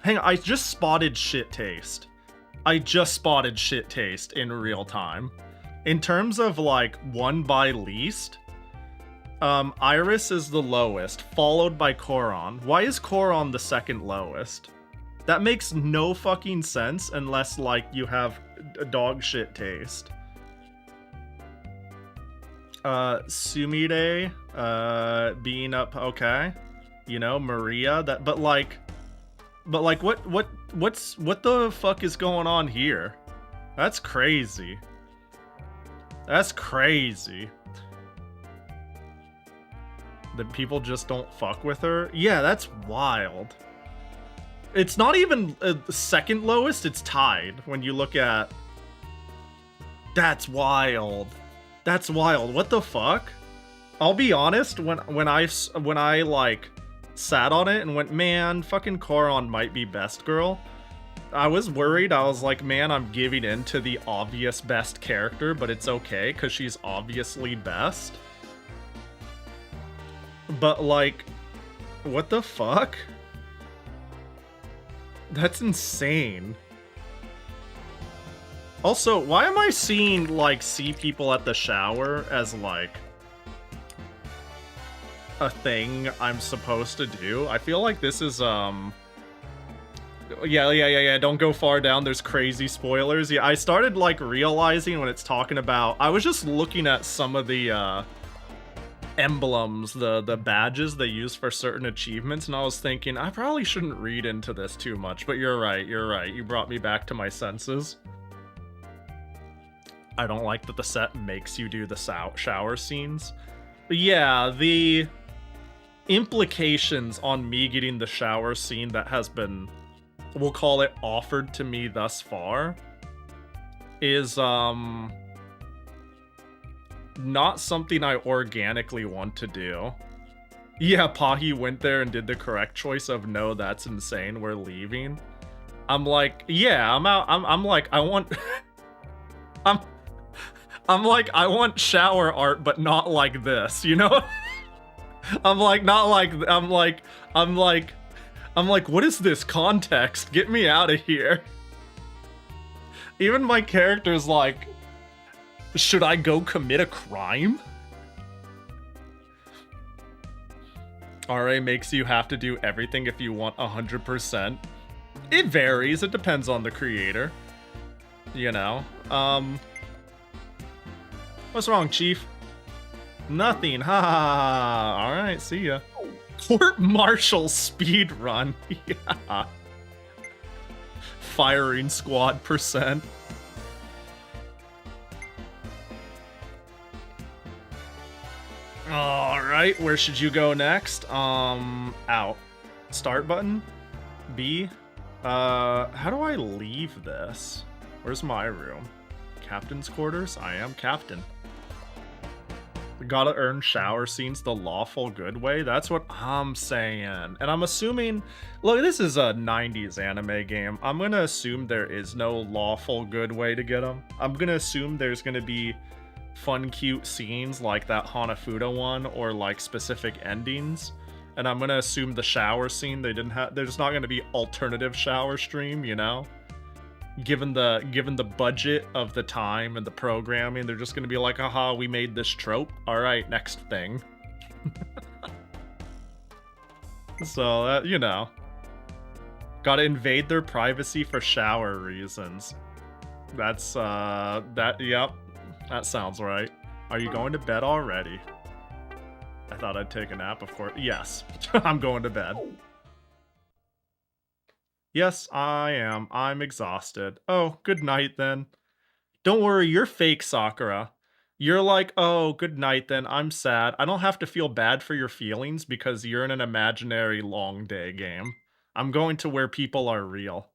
Hang on, I just spotted shit taste. I just spotted shit taste in real time. In terms of like one by least, Iris is the lowest, followed by Koron. Why is Koron the second lowest? That makes no fucking sense unless like you have a dog shit taste. Sumire, being up, okay. You know, Maria, but like what the fuck is going on here? That's crazy. That's crazy. That people just don't fuck with her? Yeah, that's wild. It's not even the second lowest, it's tied when you look at... That's wild. That's wild. What the fuck? I'll be honest, when I like sat on it and went, man, fucking Koron might be best girl, I was worried. I was like, man, I'm giving in to the obvious best character, but it's okay because she's obviously best. But like, what the fuck? That's insane. Also, why am I seeing like see people at the shower as like a thing I'm supposed to do? I feel like this is yeah, don't go far down, there's crazy spoilers. Yeah, I started like realizing when it's talking about, I was just looking at some of the emblems, the badges they use for certain achievements, and I was thinking I probably shouldn't read into this too much, but you're right, you brought me back to my senses. I don't like that the set makes you do the shower scenes. But yeah, the implications on me getting the shower scene that has been, we'll call it, offered to me thus far is not something I organically want to do. Yeah, Pahi went there and did the correct choice of, no, that's insane, we're leaving. I'm like, yeah, I'm out. I'm like, I want I'm like, I want shower art, but not like this, you know? I'm like, what is this context? Get me out of here. Even my character's like, should I go commit a crime? RA makes you have to do everything if you want 100%. It varies, it depends on the creator. You know, what's wrong, Chief? Nothing, ha ha ha. Alright, see ya. Court Martial speed run. Yeah. Firing squad %. Alright, where should you go next? Out. Start button? B? How do I leave this? Where's my room? Captain's quarters? I am captain. We gotta earn shower scenes the lawful good way. That's what I'm saying. And I'm assuming, look, this is a 90s anime game. I'm gonna assume there is no lawful good way to get them. I'm gonna assume there's gonna be fun, cute scenes like that Hanafuda one, or like specific endings. And I'm gonna assume the shower scene, there's not gonna be alternative shower stream, you know? given the budget of the time and the programming, they're just gonna be like, haha, we made this trope. All right, next thing. So, you know. Gotta invade their privacy for shower reasons. That's, yep. That sounds right. Are you going to bed already? I thought I'd take a nap, of course. Yes, I'm going to bed. Yes, I am. I'm exhausted. Oh, good night then. Don't worry, you're fake, Sakura. You're like, oh, good night then. I'm sad. I don't have to feel bad for your feelings because you're in an imaginary long day game. I'm going to where people are real.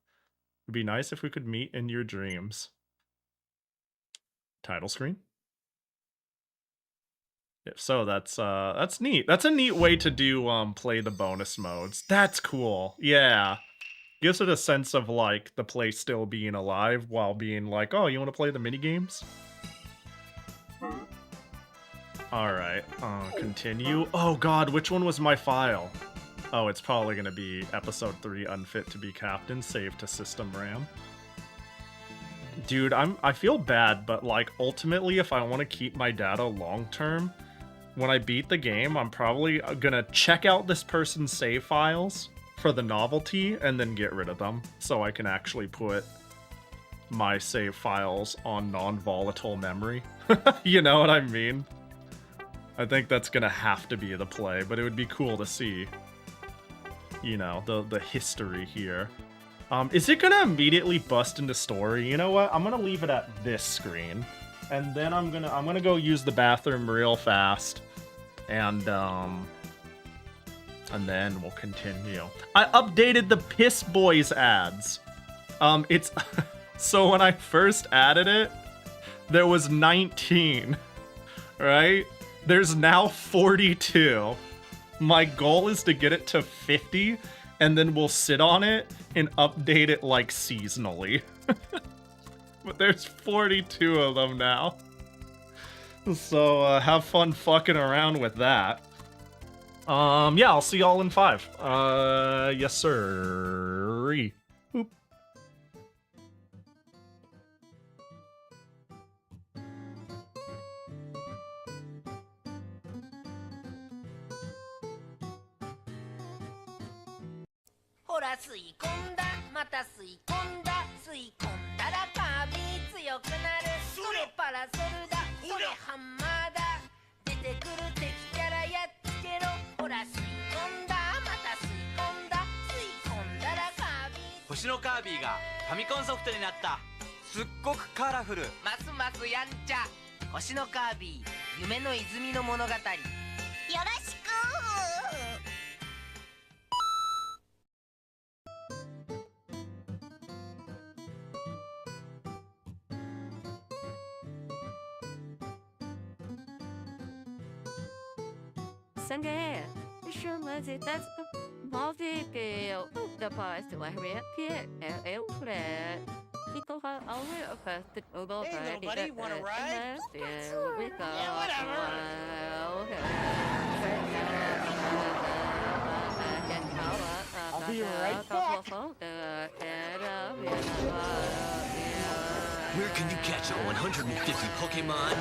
It'd be nice if we could meet in your dreams. Title screen? If so, that's neat. That's a neat way to do play the bonus modes. That's cool. Yeah. Gives it a sense of like the play still being alive while being like, oh, you want to play the mini games? All right. Continue. Oh god, which one was my file? Oh, it's probably gonna be episode 3, unfit to be captain, save to system RAM. Dude, I feel bad, but like ultimately, if I want to keep my data long term, when I beat the game, I'm probably gonna check out this person's save files for the novelty and then get rid of them so I can actually put my save files on non-volatile memory. You know what I mean? I think that's gonna have to be the play, but it would be cool to see, you know, the history here. Is it gonna immediately bust into story? You know what? I'm gonna leave it at this screen, and then I'm gonna go use the bathroom real fast, and then we'll continue. I updated the Piss Boys ads. It's so when I first added it, there was 19, right? There's now 42. My goal is to get it to 50, and then we'll sit on it and update it like seasonally. But there's 42 of them now. So have fun fucking around with that. Yeah, I'll see y'all in 5. Yes sir. Boop. Sangue, chama-se das move que eu da paz do arreia que eu pré. Então vai ao fast o go Hey, little buddy, wanna ride? We go. Yeah, whatever. I'll be right back. Where can you catch all 150 Pokemon?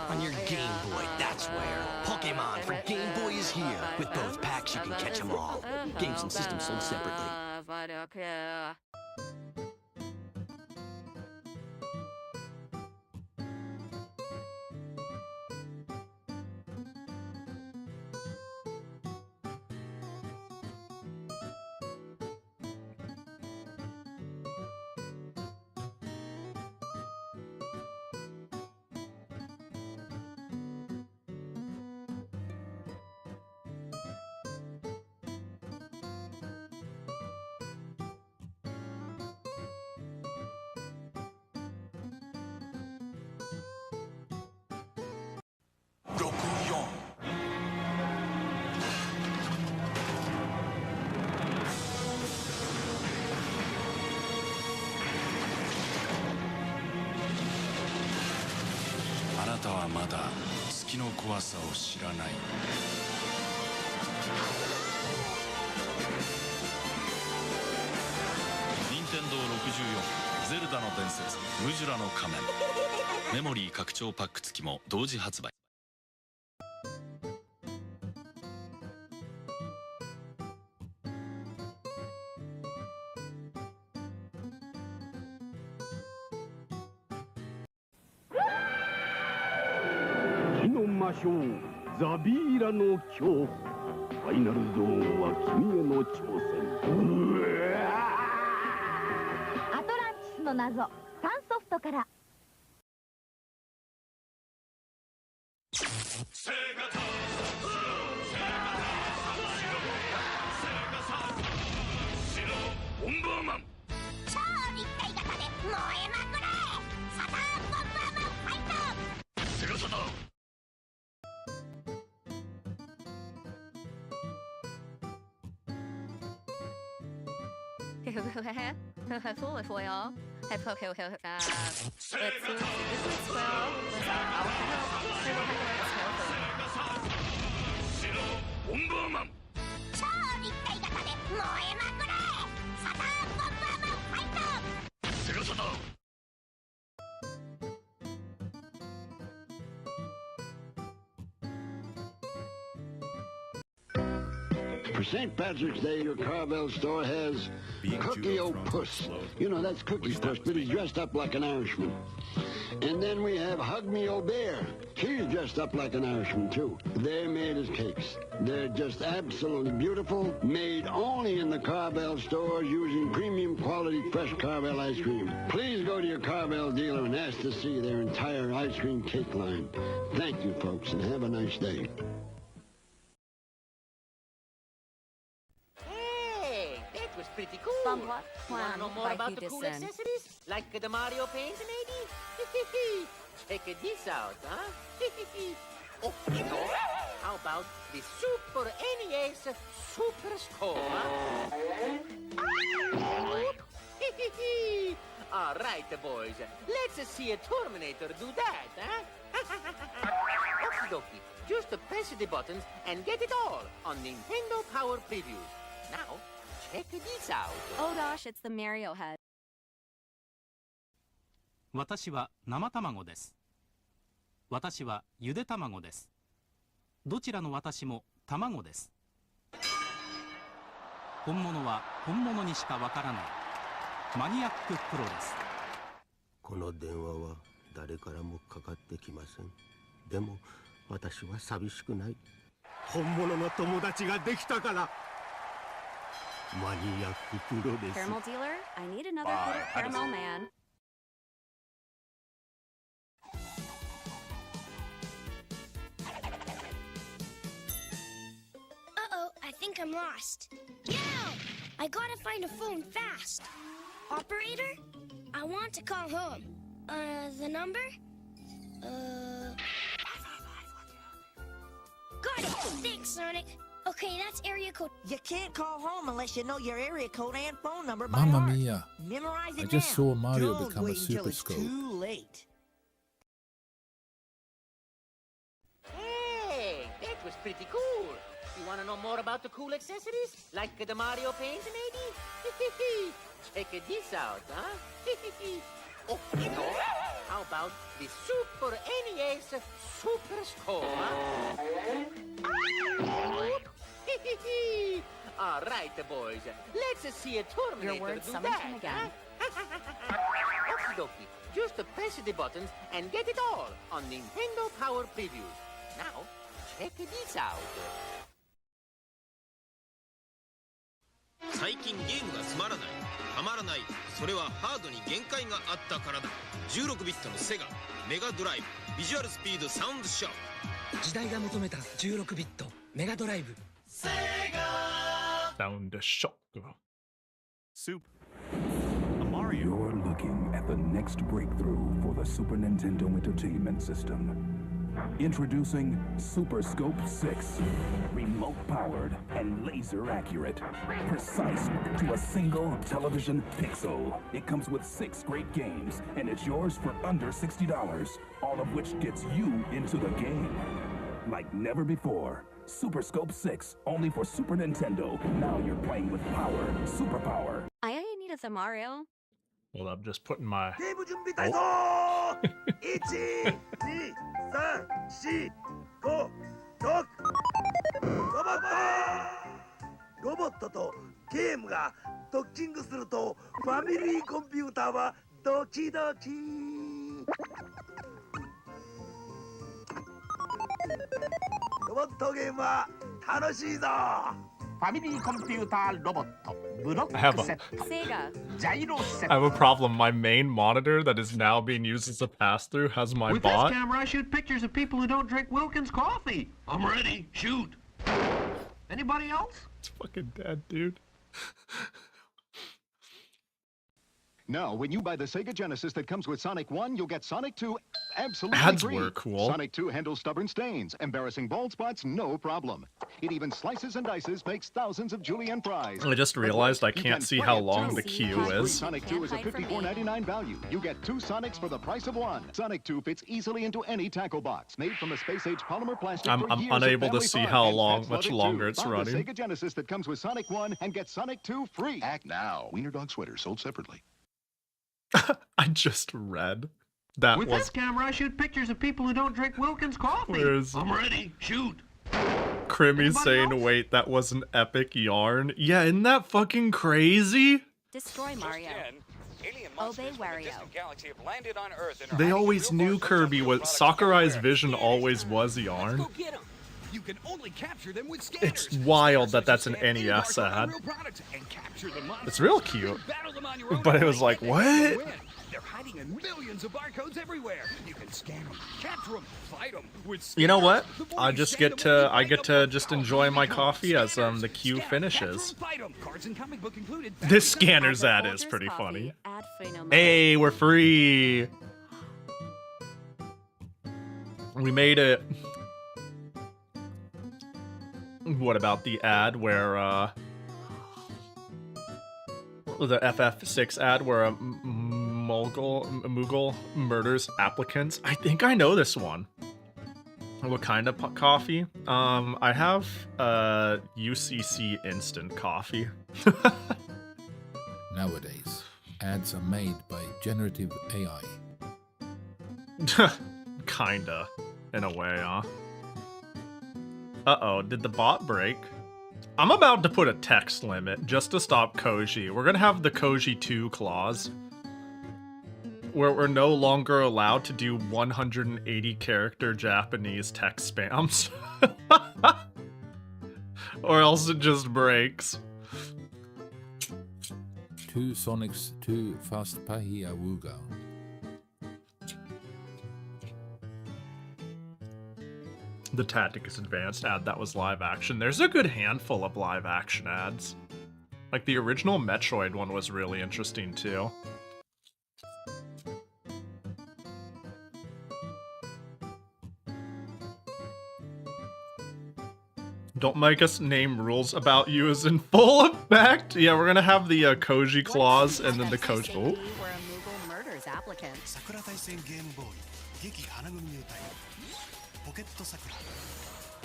On your Game Boy, that's where. Pokemon for Game Boy is here. With both packs, you can catch them all. Games and systems sold separately. 伝説ムジュラの仮面メモリー拡張パック付きも同時発売。火の魔性ザビーラの恐怖、ファイナルゾーンは君への挑戦。アトランティスの謎、サンソフトから。ボンバーマン、超立体型で燃えまくれ、サターンボンバーマンファイト。セガサターン。Foolish whale. Let's see, this is well. Let's ボンバーマン、超立体型で燃えまくれ、サターンボンバーマンファイト。セガサターン。For St. Patrick's Day, your Carvel store has Cookie O'Puss. You know, that's Cookie Puss, but he's dressed up like an Irishman. And then we have Hug Me O'Bear. She's dressed up like an Irishman, too. They're made as cakes. They're just absolutely beautiful, made only in the Carvel stores using premium quality fresh Carvel ice cream. Please go to your Carvel dealer and ask to see their entire ice cream cake line. Thank you, folks, and have a nice day. Was pretty cool. Somewhat Wanna know planned more by about the cool Peterson. accessories? Like the Mario paints, maybe? Check this out, huh? Oh, you know, how about the Super NES Super Score, huh? All right, boys. Let's see a Terminator do that, huh? Okie dokie. Just press the buttons and get it all on Nintendo Power Previews. Now, check this out. Oh gosh, it's the Mario head. 私は生卵です。私はゆで卵です。どちらの私も卵です。本物は本物にしかわからないマニアックプロです。この電話は誰からもかかってきません。でも私は寂しくない。本物の友達ができたから。マニアックプロです。 Caramel dealer, I need another hit of caramel man. Uh-oh, I think I'm lost. Yeah! I gotta find a phone fast. Operator? I want to call home. The number? Got it! Thanks, Sonic. Okay, that's area code. You can't call home unless you know your area code and phone number by Mamma heart. mia. Memorize it I just now. saw Mario Don't become a wait until Super it's Scope. too late. Hey, that was pretty cool. You want to know more about the cool accessories? Like the Mario paints, maybe? Check this out, huh? Oh, you know, how about the Super NES Super Score, huh? All right, boys. Let's see a Terminator Your words do summoned that, him again. Okie dokie. Just press the buttons and get it all on Nintendo Power Previews. Now, check this out. 最近ゲームがつまらない、はまらない、それはハードに限界があったからだ。16ビットのセガメガドライブビジュアルスピードサウンドショック。時代が求めた16ビットメガドライブ。セガ Sound shock. Soup. A Mario. You're looking at the next breakthrough for the Super Nintendo Entertainment System. Introducing Super Scope 6. Remote powered and laser accurate. Precise to a single television pixel. It comes with 6 great games, and it's yours for under $60. All of which gets you into the game. Like never before. Super Scope 6, only for Super Nintendo. Now you're playing with power. Superpower. I need a Mario. Well, I'm just putting my... I have a problem. My main monitor that is now being used as a pass-through has my With bot. this camera, I shoot pictures of people who don't drink Wilkins coffee. I'm ready. Shoot. Anybody else? It's fucking dead, dude. Now, when you buy the Sega Genesis that comes with Sonic 1, you'll get Sonic 2 absolutely Ads free. were cool. Sonic 2 handles stubborn stains, embarrassing bald spots, no problem. It even slices and dices, makes thousands of julienne fries. I just realized I can't see how long the queue is. Sonic 2 is a $54.99 value. You get 2 Sonics for the price of 1. Sonic 2 fits easily into any tackle box, made from a space-age polymer plastic. I'm unable to see how much longer it's Buy running. the Sega Genesis that comes with Sonic 1 and get Sonic 2 free. Act now. Wiener Dog Sweater sold separately. I just read that With was... this camera, I shoot pictures of people who don't drink Wilkins coffee. Where is it? I'm ready. Shoot. Crimmy's saying, wait, that was an epic yarn. Yeah, isn't that fucking crazy? Destroy Mario. Obey Wario. They always knew Kirby was... Sakurai's vision always was yarn. You can only capture them with scanners. It's wild that that's an NES ad. It's real cute. But it was like, what? They're hiding in millions of barcodes everywhere. You can scan them, capture them, fight them with You know what? I get to just enjoy my coffee as the queue finishes. This scanner's ad is pretty funny. Hey, we're free. We made it. What about the ad where the FF6 ad where a Moogle murders applicants? I think I know this one. What kind of coffee? I have UCC instant coffee. Nowadays, ads are made by generative AI. Kinda, in a way, huh? Uh-oh, did the bot break? I'm about to put a text limit just to stop Koji. We're gonna have the Koji 2 clause. Where we're no longer allowed to do 180 character Japanese text spams. Or else it just breaks. 2 Sonics 2 fast Pahi Awuga. The Tactics Advanced ad that was live action. There's a good handful of live action ads. Like the original Metroid one was really interesting too. Don't make us name rules about you as in full effect. Yeah, we're gonna have the Koji clause and then the Koji. Oh. Where a Moogle murders applicants.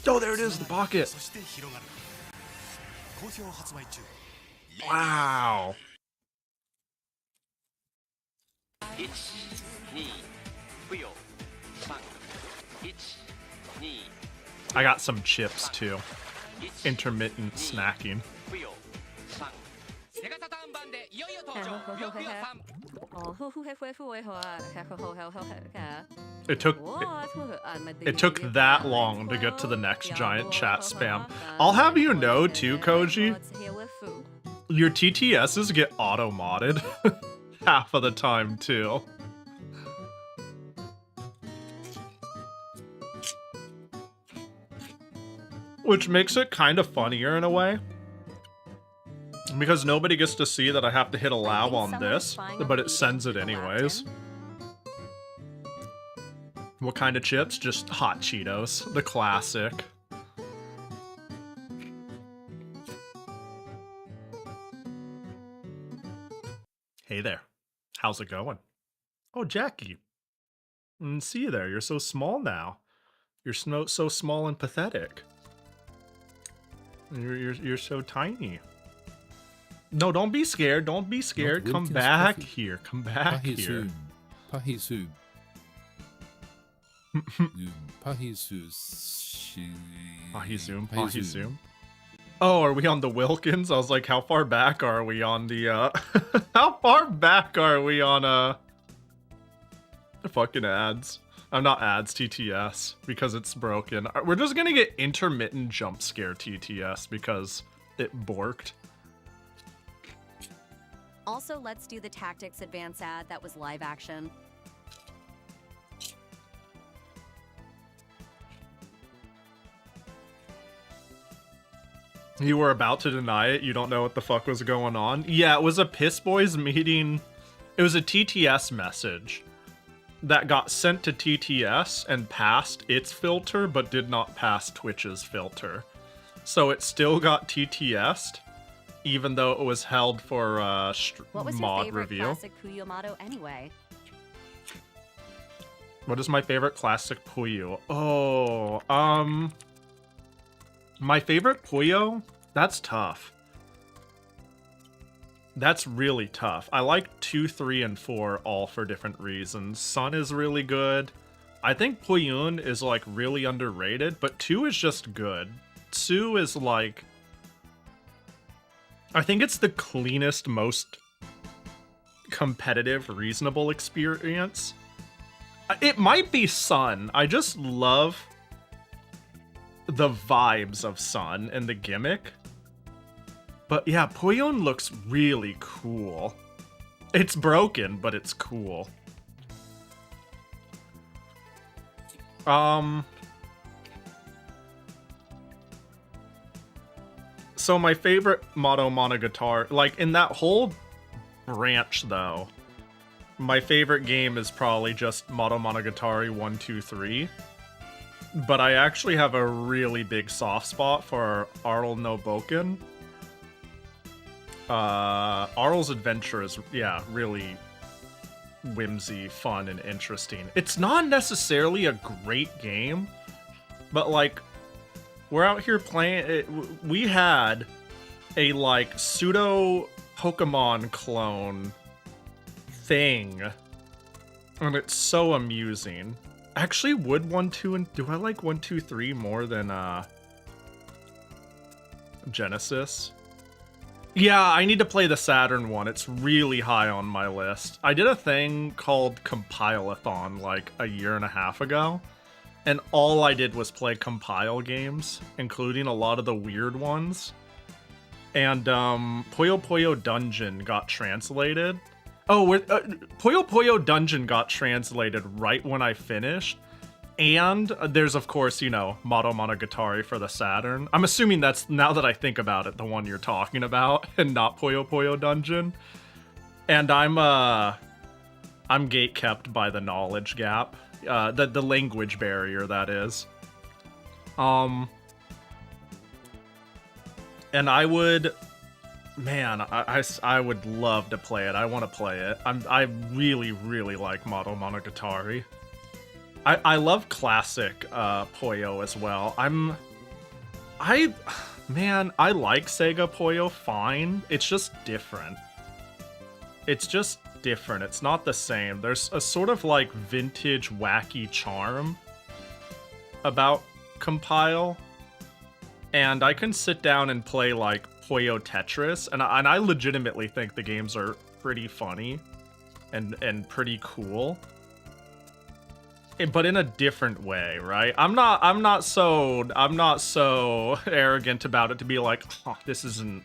Oh, there it is, the pocket. Wow. I got some chips too. Intermittent snacking. It took that long to get to the next giant chat spam. I'll have you know too, Koji, your TTSs get auto-modded half of the time too. Which makes it kind of funnier in a way. Because nobody gets to see that I have to hit allow on this, but it sends it anyways. What kind of chips? Just hot Cheetos, the classic. Hey there, how's it going? Oh, Jackie. See you there, you're so small now. You're so small and pathetic. You're so tiny. No, don't be scared. Don't be scared. Come Wilkins back coffee. here. Come back Pahi here. Zoom. Pahi Zoom. Pahi Zoom. Pahi Zoom. Pahi Zoom. Oh, are we on the Wilkins? I was like, how far back are we on the, how far back are we on, the fucking ads? I'm not ads, TTS, because it's broken. We're just gonna get intermittent jump scare TTS because it borked. Also, let's do the Tactics Advance ad that was live action. You were about to deny it. You don't know what the fuck was going on. Yeah, it was a Piss Boys meeting. It was a TTS message that got sent to TTS and passed its filter, but did not pass Twitch's filter. So it still got TTS'd, even though it was held for What was your mod favorite review. classic Puyo anyway? What is my favorite classic Puyo? Oh, my favorite Puyo? That's tough. That's really tough. I like 2, 3, and 4 all for different reasons. Sun is really good. I think Puyun is like really underrated, but 2 is just good. 2 is like... I think it's the cleanest, most competitive, reasonable experience. It might be Sun. I just love the vibes of Sun and the gimmick. But yeah, Puyun looks really cool. It's broken, but it's cool. So my favorite Moto Monogatari, like in that whole branch though, my favorite game is probably just Moto Monogatari 1, 2, 3. But I actually have a really big soft spot for Arl no Boken. Arl's adventure is, yeah, really whimsy, fun, and interesting. It's not necessarily a great game, but like, we're out here playing it. We had a like pseudo Pokemon clone thing, and it's so amusing. Actually, would 1, 2, and do I like 1, 2, 3 more than Genesis? Yeah, I need to play the Saturn one. It's really high on my list. I did a thing called Compile-a-thon like a year and a half ago, and all I did was play compile games, including a lot of the weird ones. And Puyo Puyo Dungeon got translated. Oh, Puyo Puyo Dungeon got translated right when I finished. And there's, of course, you know, Moto Monogatari for the Saturn. I'm assuming that's, now that I think about it, the one you're talking about, and not Puyo Puyo Dungeon. And I'm gatekept by the knowledge gap. The language barrier, that is. And I would... Man, I would love to play it. I want to play it. I really, really like Moto Monogatari. I love classic Puyo as well. Man, I like Sega Puyo fine. It's just different. It's just different. It's not the same. There's a sort of like vintage wacky charm about Compile. And I can sit down and play like Puyo Tetris, and I legitimately think the games are pretty funny and pretty cool. But in a different way, right? I'm not so arrogant about it to be like, oh, this isn't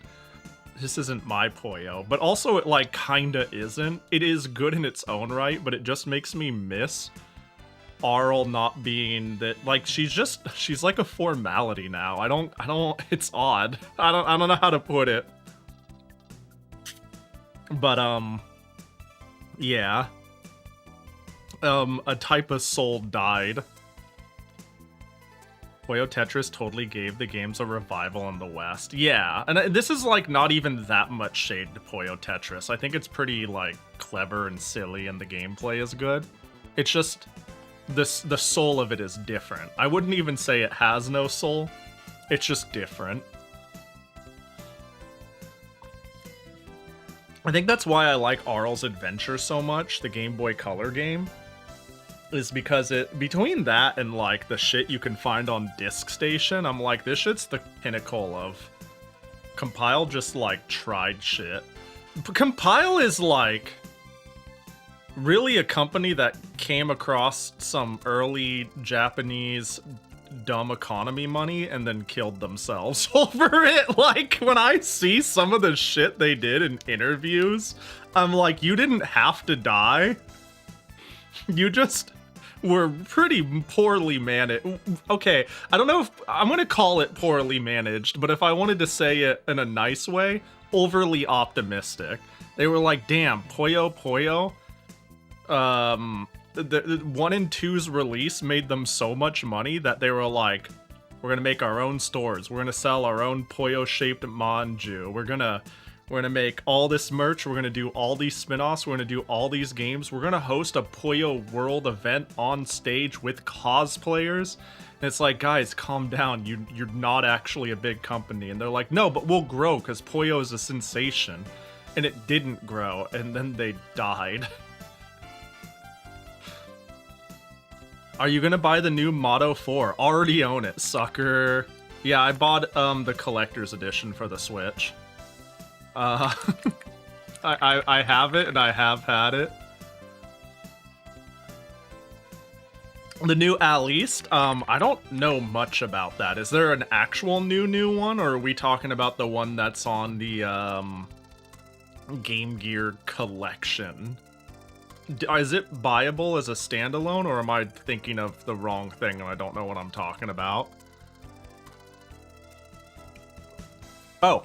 my Puyo. But also it like kinda isn't. It is good in its own right, but it just makes me miss Arl not being that, like, she's like a formality now. I don't it's odd. I don't know how to put it. But yeah. A type of soul died. Puyo Tetris totally gave the games a revival in the West. Yeah, and this is like not even that much shade to Puyo Tetris. I think it's pretty like clever and silly, and the gameplay is good. It's just the soul of it is different. I wouldn't even say it has no soul. It's just different. I think that's why I like Arl's Adventure so much, the Game Boy Color game. Is because between that and like the shit you can find on Disc Station, I'm like, this shit's the pinnacle of... Compile just like tried shit. Compile is like really a company that came across some early Japanese dumb economy money and then killed themselves over it. Like, when I see some of the shit they did in interviews, I'm like, you didn't have to die. You just were pretty poorly managed. Okay, I don't know if I'm gonna call it poorly managed, but if I wanted to say it in a nice way, overly optimistic. They were like, damn, Puyo Puyo, the 1 and 2's release made them so much money that they were like, we're gonna make our own stores, we're gonna sell our own Puyo shaped manju, we're gonna make all this merch, we're gonna do all these spin-offs, we're gonna do all these games, we're gonna host a Puyo World event on stage with cosplayers. And it's like, guys, calm down, you're not actually a big company. And they're like, no, but we'll grow because Puyo is a sensation. And it didn't grow, and then they died. Are you gonna buy the new Moto 4? Already own it, sucker. Yeah, I bought the collector's edition for the Switch. I have it, and I have had it. The new Aliste, I don't know much about that. Is there an actual new one, or are we talking about the one that's on the Game Gear collection? Is it buyable as a standalone, or am I thinking of the wrong thing and I don't know what I'm talking about? Oh.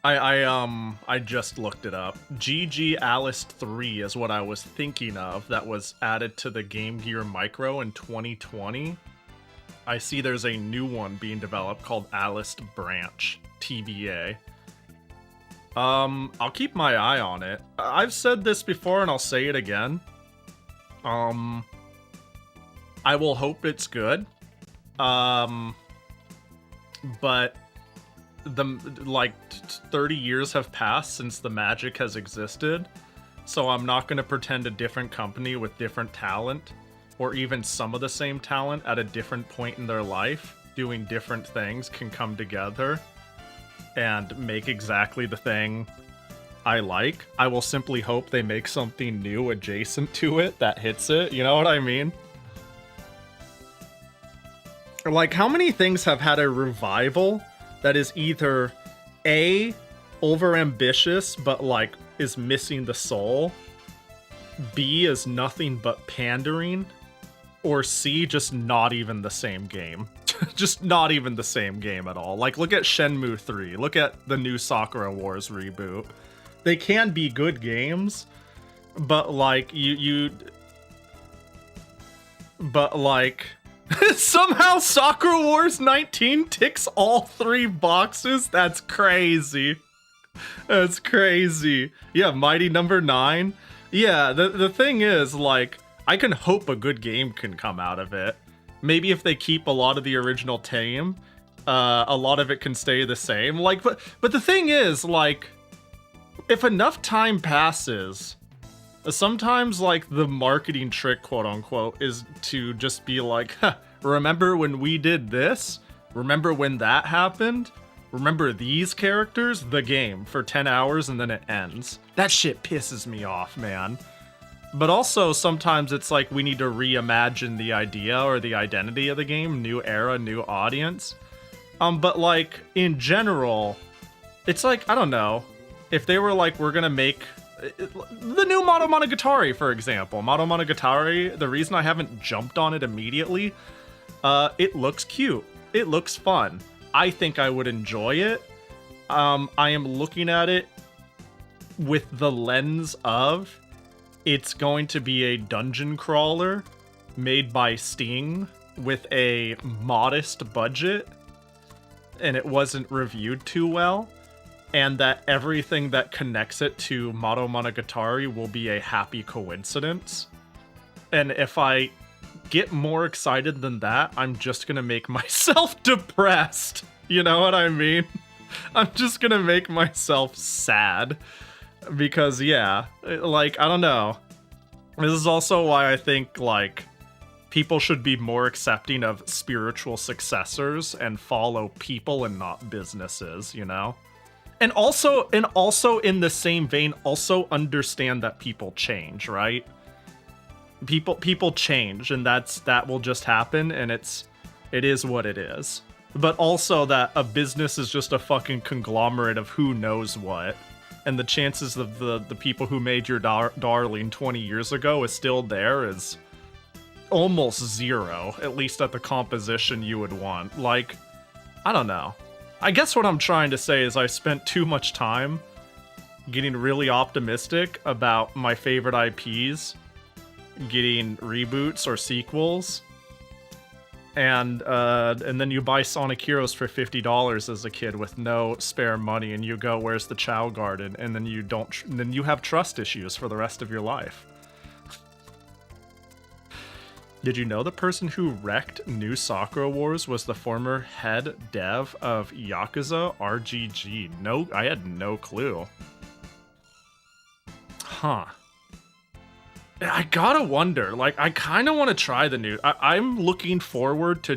I just looked it up. GG Aliste 3 is what I was thinking of that was added to the Game Gear Micro in 2020. I see there's a new one being developed called Aliste Branch, TBA. I'll keep my eye on it. I've said this before and I'll say it again. I will hope it's good. But 30 years have passed since the magic has existed, so I'm not going to pretend a different company with different talent, or even some of the same talent at a different point in their life, doing different things, can come together and make exactly the thing I like. I will simply hope they make something new adjacent to it that hits it, you know what I mean? Like, how many things have had a revival that is either A, overambitious, but like is missing the soul, B, is nothing but pandering, or C, just not even the same game. Just not even the same game at all. Like, look at Shenmue 3, look at the new Sakura Wars reboot. They can be good games, but like, somehow Sakura Wars 19 ticks all 3 boxes? That's crazy. That's crazy. Yeah, Mighty Number 9. Yeah, the thing is, like, I can hope a good game can come out of it. Maybe if they keep a lot of the original tame, a lot of it can stay the same. Like, but the thing is, like, if enough time passes, sometimes, like, the marketing trick, quote-unquote, is to just be like, remember when we did this? Remember when that happened? Remember these characters? The game for 10 hours and then it ends. That shit pisses me off, man. But also, sometimes it's like we need to reimagine the idea or the identity of the game. New era, new audience. But, like, in general, it's like, I don't know. If they were like, we're gonna make the new Monogatari, for example. Monogatari, the reason I haven't jumped on it immediately, it looks cute. It looks fun. I think I would enjoy it. I am looking at it with the lens of it's going to be a dungeon crawler made by Sting with a modest budget, and it wasn't reviewed too well. And that everything that connects it to Monogatari will be a happy coincidence. And if I get more excited than that, I'm just gonna make myself depressed. You know what I mean? I'm just gonna make myself sad. Because, yeah, like, I don't know. This is also why I think, like, people should be more accepting of spiritual successors and follow people and not businesses, you know? And also in the same vein, also understand that people change, right? People change, and that will just happen, and it is what it is. But also that a business is just a fucking conglomerate of who knows what, and the chances of the people who made your darling 20 years ago is still there is almost zero, at least at the composition you would want. Like, I don't know. I guess what I'm trying to say is I spent too much time getting really optimistic about my favorite IPs getting reboots or sequels, and then you buy Sonic Heroes for $50 as a kid with no spare money, and you go, "Where's the Chow Garden?" And then then you have trust issues for the rest of your life. Did you know the person who wrecked New Sakura Wars was the former head dev of Yakuza RGG? No, I had no clue. Huh. I gotta wonder, like, I kind of want to try the new... I'm looking forward to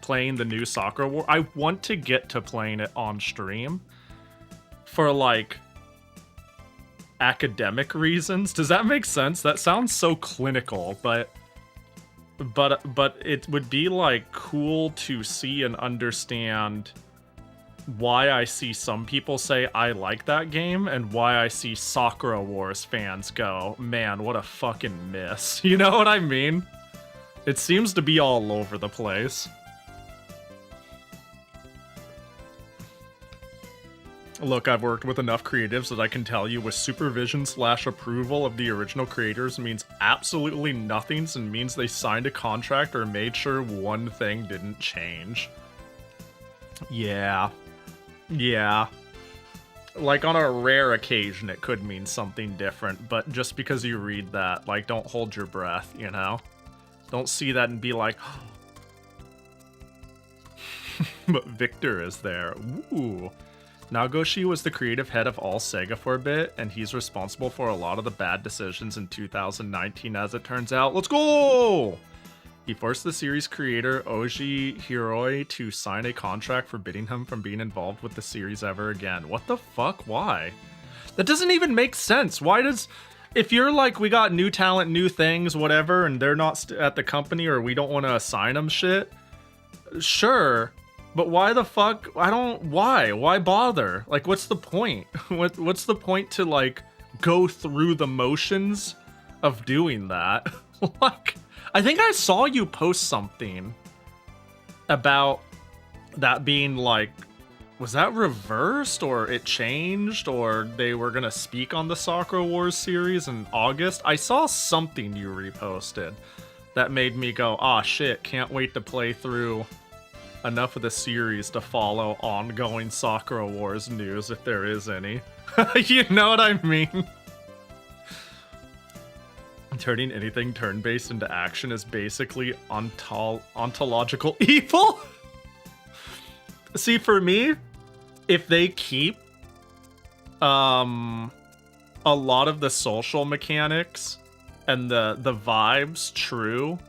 playing the new Sakura War. I want to get to playing it on stream for, like, academic reasons. Does that make sense? That sounds so clinical, but it would be, like, cool to see and understand why I see some people say I like that game and why I see Sakura Wars fans go, "Man, what a fucking miss." You know what I mean? It seems to be all over the place. Look, I've worked with enough creatives that I can tell you with supervision/approval of the original creators means absolutely nothing, and means they signed a contract or made sure one thing didn't change. Yeah. Yeah. Like, on a rare occasion, it could mean something different, but just because you read that, like, don't hold your breath, you know? Don't see that and be like, but Victor is there. Ooh. Nagoshi was the creative head of all Sega for a bit, and he's responsible for a lot of the bad decisions in 2019, as it turns out. Let's go! He forced the series creator Oji Hiroi to sign a contract forbidding him from being involved with the series ever again. What the fuck? Why? That doesn't even make sense. Why does... If you're like, we got new talent, new things, whatever, and they're not at the company, or we don't want to assign them shit, sure. But why the fuck? Why? Why bother? Like, what's the point? What's the point to, like, go through the motions of doing that? Like... I think I saw you post something about that being, like, was that reversed, or it changed, or they were gonna speak on the Sakura Wars series in August? I saw something you reposted that made me go, ah, shit, can't wait to play through enough of the series to follow ongoing Sakura Wars news, if there is any. You know what I mean? Turning anything turn-based into action is basically ontological evil? See, for me, if they keep a lot of the social mechanics and the vibes true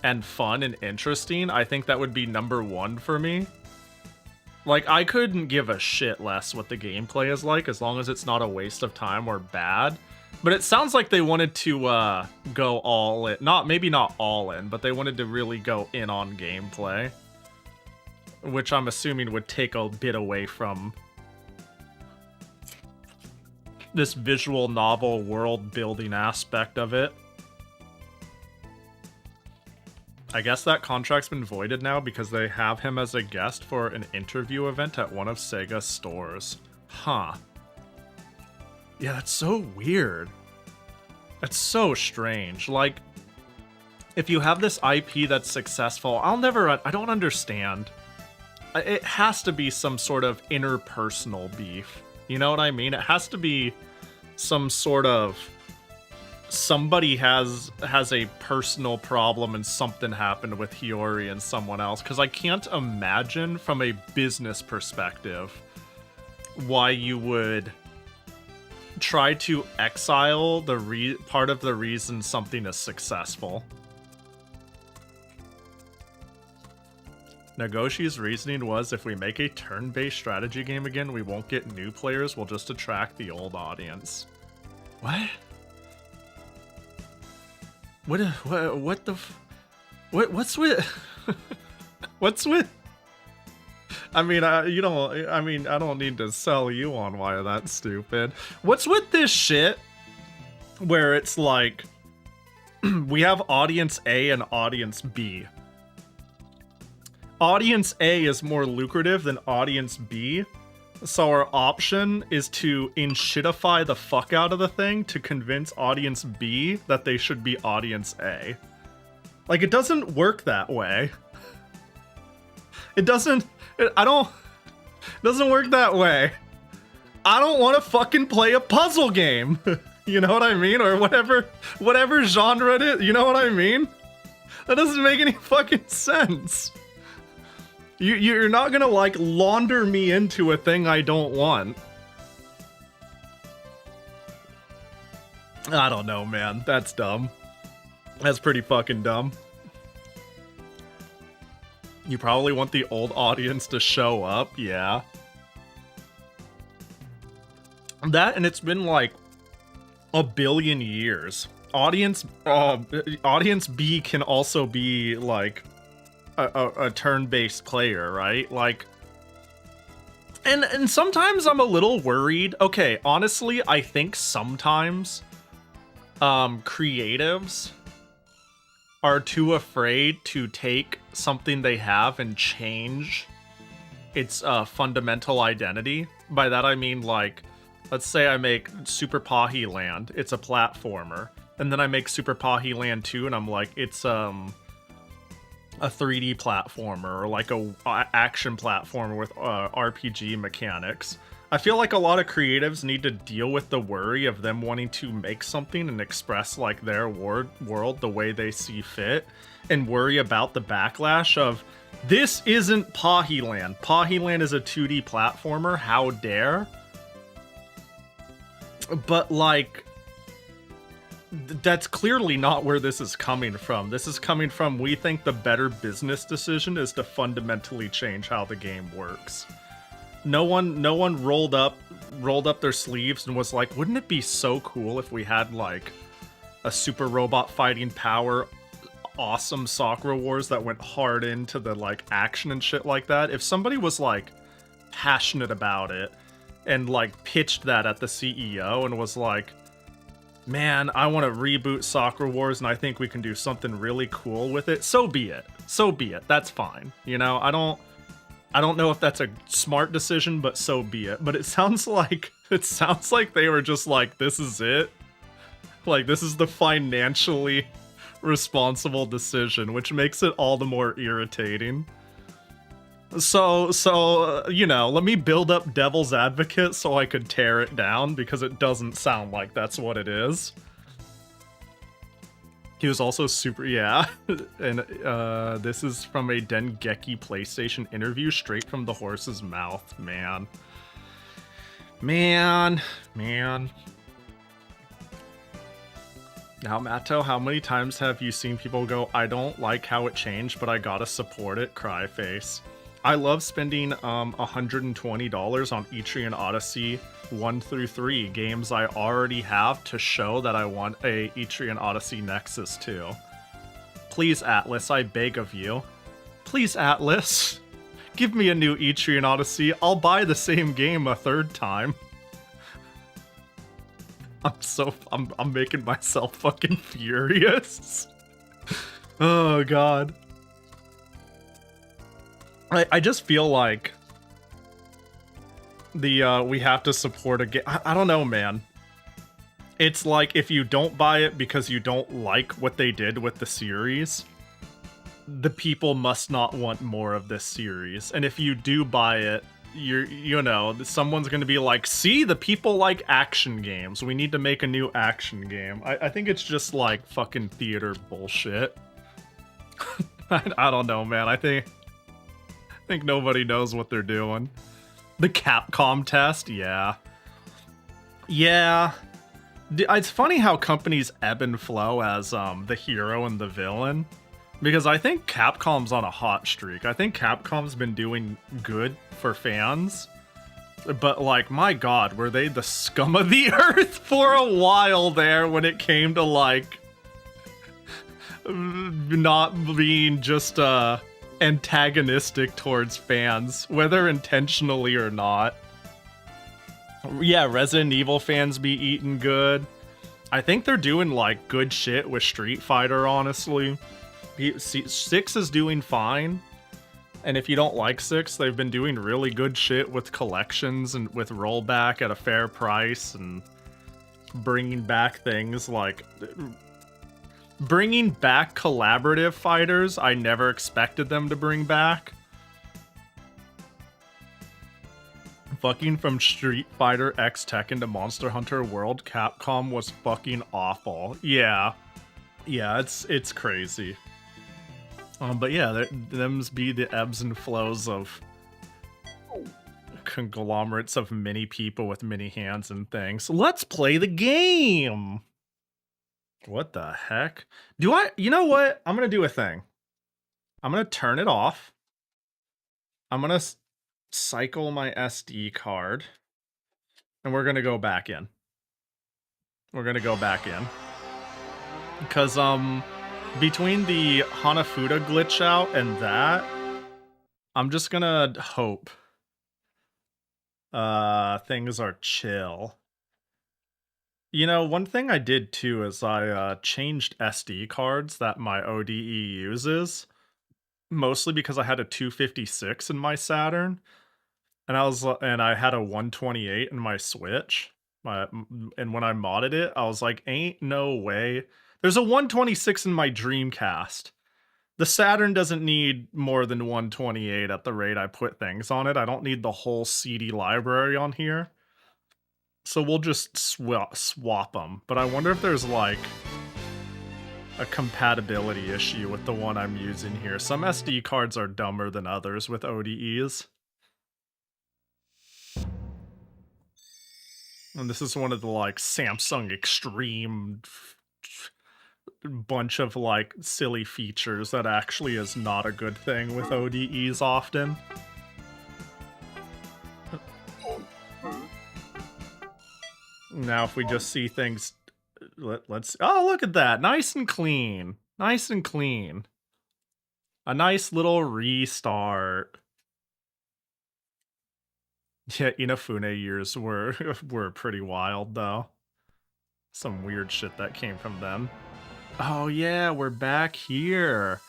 and fun and interesting, I think that would be #1 for me. Like, I couldn't give a shit less what the gameplay is like, as long as it's not a waste of time or bad. But it sounds like they wanted to go all in. Maybe not all in, but they wanted to really go in on gameplay. Which I'm assuming would take a bit away from this visual novel world building aspect of it. I guess that contract's been voided now because they have him as a guest for an interview event at one of Sega's stores. Huh. Yeah, that's so weird. That's so strange. Like, if you have this IP that's successful, I don't understand. It has to be some sort of interpersonal beef. You know what I mean? It has to be some sort of... Somebody has a personal problem and something happened with Hiyori and someone else. Because I can't imagine from a business perspective why you would try to exile the part of the reason something is successful. Nagoshi's reasoning was, if we make a turn-based strategy game again, we won't get new players, we'll just attract the old audience. What? What the what's with what's with I mean, I don't need to sell you on why that's stupid. What's with this shit where it's like we have audience A and audience B. Audience A is more lucrative than audience B, so our option is to inshitify the fuck out of the thing to convince audience B that they should be audience A. Like, it doesn't work that way. It doesn't work that way. I don't want to fucking play a puzzle game. You know what I mean? Or whatever genre it is, you know what I mean? That doesn't make any fucking sense. You're not gonna, like, launder me into a thing I don't want. I don't know, man. That's dumb. That's pretty fucking dumb. You probably want the old audience to show up, yeah. That, and it's been, like, a billion years. Audience B can also be, like, a turn-based player, right? Like, and sometimes I'm a little worried. Okay, honestly, I think sometimes creatives are too afraid to take something they have and change its fundamental identity. By that I mean, like, let's say I make Super Pahi Land. It's a platformer. And then I make Super Pahi Land 2 and I'm like, it's a 3D platformer, or like a action platformer with RPG mechanics. I feel like a lot of creatives need to deal with the worry of them wanting to make something and express, like, their world the way they see fit, and worry about the backlash of, this isn't Pahi Land. Pahi Land is a 2D platformer, how dare? But, like, that's clearly not where this is coming from. This is coming from, we think the better business decision is to fundamentally change how the game works. No one rolled up their sleeves and was like, wouldn't it be so cool if we had, like, a super robot fighting power, awesome Sakura Wars that went hard into the, like, action and shit like that? If somebody was, like, passionate about it and, like, pitched that at the CEO and was like, man, I want to reboot Sakura Wars and I think we can do something really cool with it, so be it. So be it. That's fine. You know, I don't know if that's a smart decision, but so be it. But it sounds like they were just like, this is it. Like, this is the financially responsible decision, which makes it all the more irritating. So, you know, let me build up devil's advocate so I could tear it down, because it doesn't sound like that's what it is. He was also super, yeah. And this is from a Dengeki PlayStation interview straight from the horse's mouth. Man. Now, Matto, how many times have you seen people go, I don't like how it changed, but I gotta support it, cry face? I love spending $120 on Etrian Odyssey 1 through 3, games I already have, to show that I want a Etrian Odyssey Nexus 2. Please, Atlas, I beg of you. Please, Atlas, give me a new Etrian Odyssey. I'll buy the same game a third time. I'm making myself fucking furious. Oh, God. I just feel like we have to support a game. I don't know, man. It's like, if you don't buy it because you don't like what they did with the series, the people must not want more of this series. And if you do buy it, you know, someone's gonna be like, see, the people like action games. We need to make a new action game. I think it's just like fucking theater bullshit. I don't know, man. I think nobody knows what they're doing. The Capcom test, yeah. Yeah. It's funny how companies ebb and flow as the hero and the villain. Because I think Capcom's on a hot streak. I think Capcom's been doing good for fans. But, like, my god, were they the scum of the earth for a while there when it came to, like, not being just antagonistic towards fans, whether intentionally or not. Yeah, Resident Evil fans be eating good. I think they're doing, like, good shit with Street Fighter, honestly. 6 is doing fine. And if you don't like 6, they've been doing really good shit with collections and with rollback at a fair price and bringing back things like... Bringing back collaborative fighters I never expected them to bring back. Fucking from Street Fighter X Tekken to Monster Hunter World, Capcom was fucking awful. Yeah. Yeah, it's crazy. But yeah, them's be the ebbs and flows of conglomerates of many people with many hands and things. Let's play the game! What the heck? You know what? I'm gonna do a thing. I'm gonna turn it off. I'm gonna cycle my SD card. And we're gonna go back in. We're gonna go back in. Because, between the Hanafuda glitch out and that, I'm just gonna hope things are chill. You know, one thing I did too is I changed SD cards that my ODE uses, mostly because I had a 256 in my Saturn, and I had a 128 in my Switch. And when I modded it, I was like, ain't no way. There's a 126 in my Dreamcast. The Saturn doesn't need more than 128 at the rate I put things on it. I don't need the whole CD library on here. So we'll just swap them. But I wonder if there's, like, a compatibility issue with the one I'm using here. Some SD cards are dumber than others with ODEs. And this is one of the, like, Samsung Extreme... bunch of, like, silly features that actually is not a good thing with ODEs often. Now if we just see things... Let's... Oh, look at that! Nice and clean! Nice and clean. A nice little restart. Yeah, Inafune years were pretty wild, though. Some weird shit that came from them. Oh yeah, we're back here.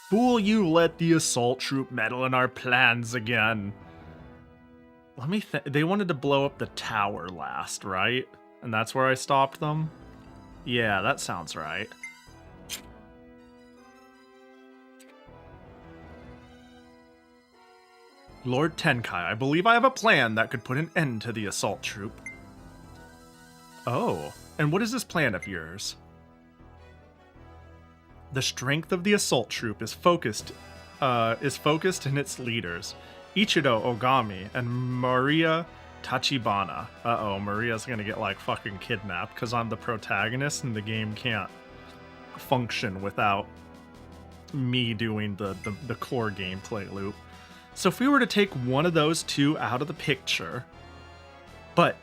Fool, you let the assault troop meddle in our plans again. Let me think. They wanted to blow up the tower last, right? And that's where I stopped them? Yeah, that sounds right. Lord Tenkai, I believe I have a plan that could put an end to the assault troop. Oh, and what is this plan of yours? The strength of the assault troop is focused in its leaders, Ichido Ogami and Maria Tachibana. Uh-oh, Maria's gonna get, like, fucking kidnapped because I'm the protagonist and the game can't function without me doing the core gameplay loop. So if we were to take one of those two out of the picture... But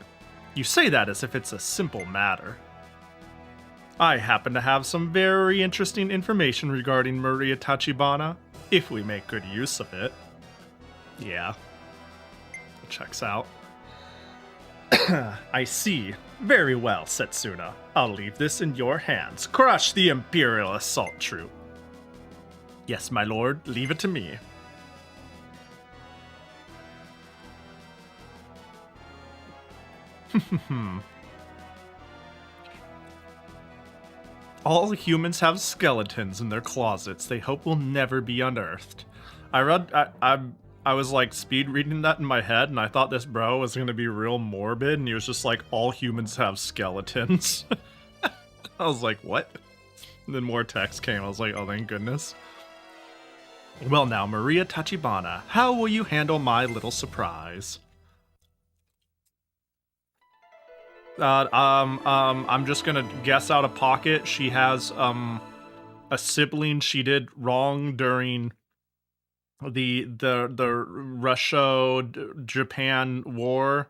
you say that as if it's a simple matter. I happen to have some very interesting information regarding Maria Tachibana, if we make good use of it. Yeah. Checks out. I see. Very well, Setsuna. I'll leave this in your hands. Crush the Imperial Assault Troop. Yes, my lord, leave it to me. All humans have skeletons in their closets they hope will never be unearthed. I was like speed reading that in my head, and I thought this bro was gonna be real morbid, and he was just like, all humans have skeletons. I was like, what? And then more text came, I was like, oh thank goodness. Well now, Maria Tachibana, how will you handle my little surprise? I'm just gonna guess out of pocket. She has a sibling she did wrong during the Russia-Japan war,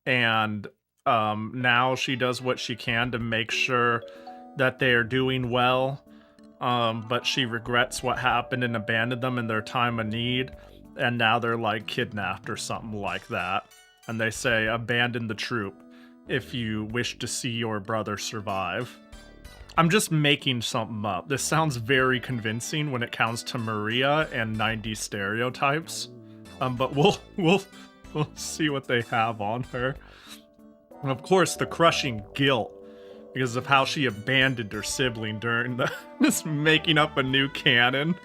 and now she does what she can to make sure that they are doing well. But she regrets what happened and abandoned them in their time of need, and now they're like kidnapped or something like that. And they say, abandon the troop if you wish to see your brother survive. I'm just making something up. This sounds very convincing when it comes to Maria and 90s stereotypes. But we'll see what they have on her. And of course, the crushing guilt because of how she abandoned her sibling during this making up a new canon.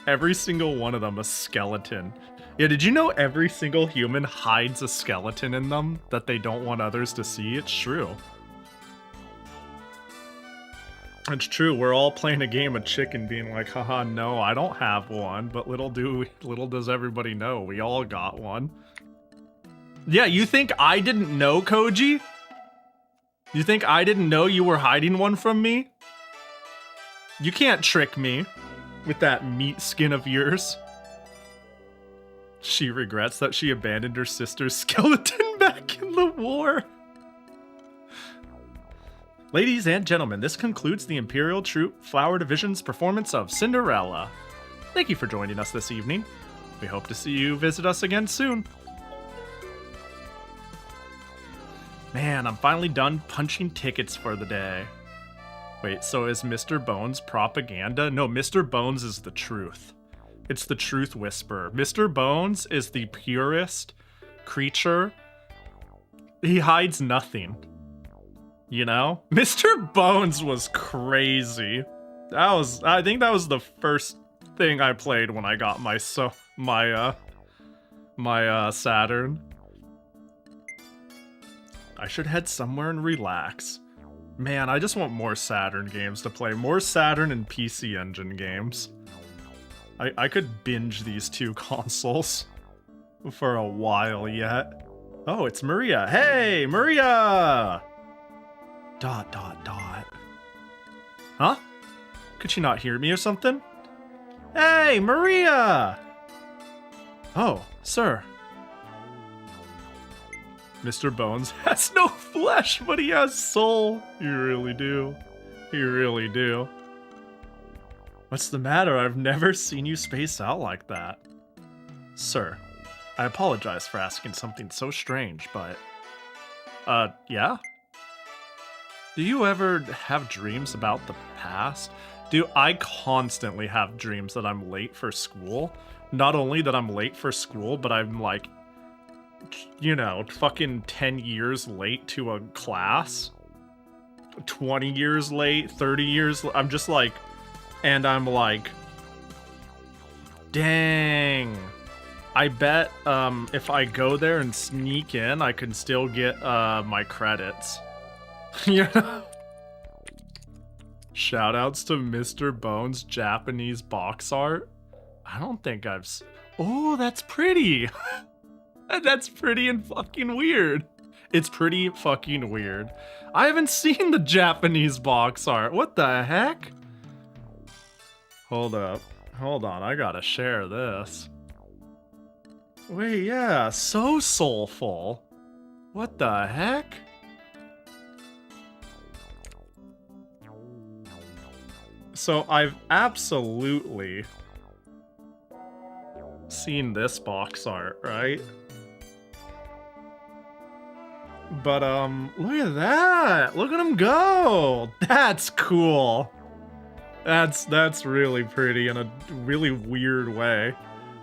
Every single one of them a skeleton. Yeah, did you know every single human hides a skeleton in them that they don't want others to see? It's true. It's true, we're all playing a game of chicken being like, haha, no, I don't have one, but little does everybody know, we all got one. Yeah, you think I didn't know, Koji? You think I didn't know you were hiding one from me? You can't trick me with that meat skin of yours. She regrets that she abandoned her sister's skeleton back in the war. Ladies and gentlemen, this concludes the Imperial Troop Flower Division's performance of Cinderella. Thank you for joining us this evening. We hope to see you visit us again soon. Man, I'm finally done punching tickets for the day. Wait, so is Mr. Bones propaganda? No, Mr. Bones is the truth. It's the truth whisperer. Mr. Bones is the purest creature. He hides nothing. You know? Mr. Bones was crazy. I think that was the first thing I played when I got my Saturn. I should head somewhere and relax. Man, I just want more Saturn games to play. More Saturn and PC Engine games. I could binge these two consoles for a while yet. Oh, it's Maria. Hey, Maria! ... Huh? Could she not hear me or something? Hey, Maria! Oh, sir. Mr. Bones has no flesh, but he has soul. You really do. You really do. What's the matter? I've never seen you space out like that. Sir, I apologize for asking something so strange, but... yeah? Do you ever have dreams about the past? I constantly have dreams that I'm late for school. Not only that I'm late for school, but I'm like, you know, fucking 10 years late to a class. 20 years late, 30 years I'm just like, and I'm like, dang. I bet if I go there and sneak in, I can still get my credits. Yeah. Shoutouts to Mr. Bones' Japanese box art. I don't think I've... Oh, that's pretty. That's pretty and fucking weird. It's pretty fucking weird. I haven't seen the Japanese box art. What the heck? Hold up. Hold on, I gotta share this. Wait, yeah, so soulful. What the heck? So I've absolutely seen this box art, right? But look at that! Look at him go! That's cool. That's really pretty in a really weird way.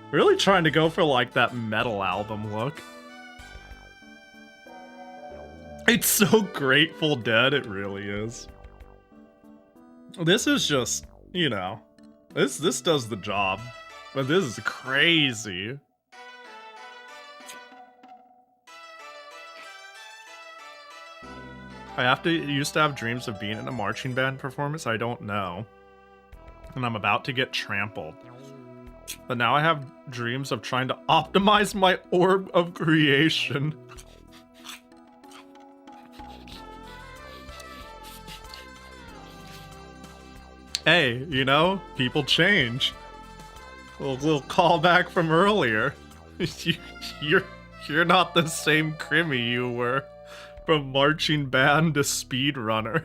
Really trying to go for like that metal album look. It's so Grateful Dead, it really is. This is just, you know, this does the job. But this is crazy. used to have dreams of being in a marching band performance. I don't know. And I'm about to get trampled. But now I have dreams of trying to optimize my orb of creation. Hey, you know, people change. A little callback from earlier. You're not the same Crimmy you were from marching band to speedrunner.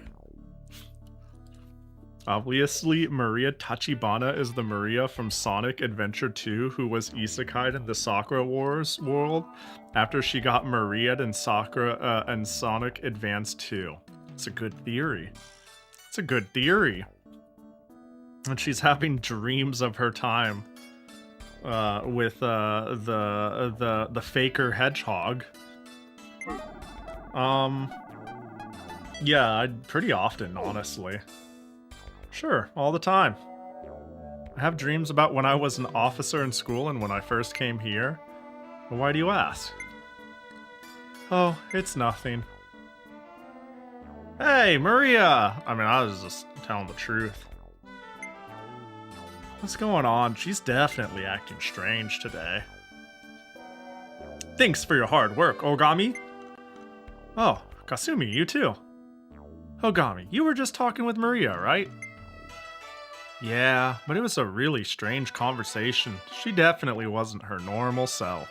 Obviously, Maria Tachibana is the Maria from Sonic Adventure 2 who was isekai'd in the Sakura Wars world after she got Maria'd in Sakura and Sonic Advance 2. It's a good theory. It's a good theory. And she's having dreams of her time with the faker hedgehog. Yeah, pretty often, honestly. Sure, all the time. I have dreams about when I was an officer in school and when I first came here. But why do you ask? Oh, it's nothing. Hey, Maria! I mean, I was just telling the truth. What's going on? She's definitely acting strange today. Thanks for your hard work, Ogami. Oh, Kasumi, you too. Ogami, you were just talking with Maria, right? Yeah, but it was a really strange conversation. She definitely wasn't her normal self.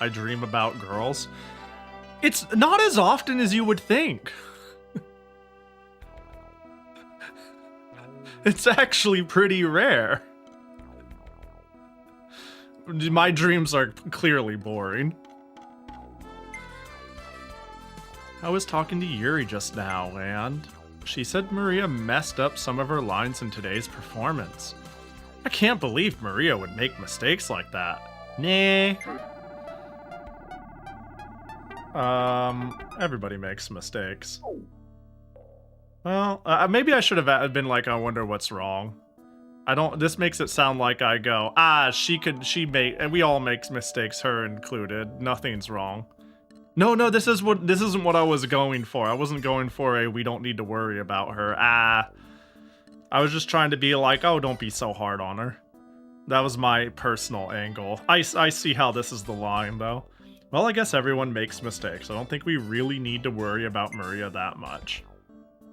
I dream about girls. It's not as often as you would think. It's actually pretty rare. My dreams are clearly boring. I was talking to Yuri just now, and she said Maria messed up some of her lines in today's performance. I can't believe Maria would make mistakes like that. Nah. Everybody makes mistakes. Well, maybe I should have been like, I wonder what's wrong. This makes it sound like I go, and we all make mistakes, her included. Nothing's wrong. No, this isn't what I was going for. I wasn't going for we don't need to worry about her. I was just trying to be like, oh, don't be so hard on her. That was my personal angle. I see how this is the line, though. Well, I guess everyone makes mistakes. I don't think we really need to worry about Maria that much.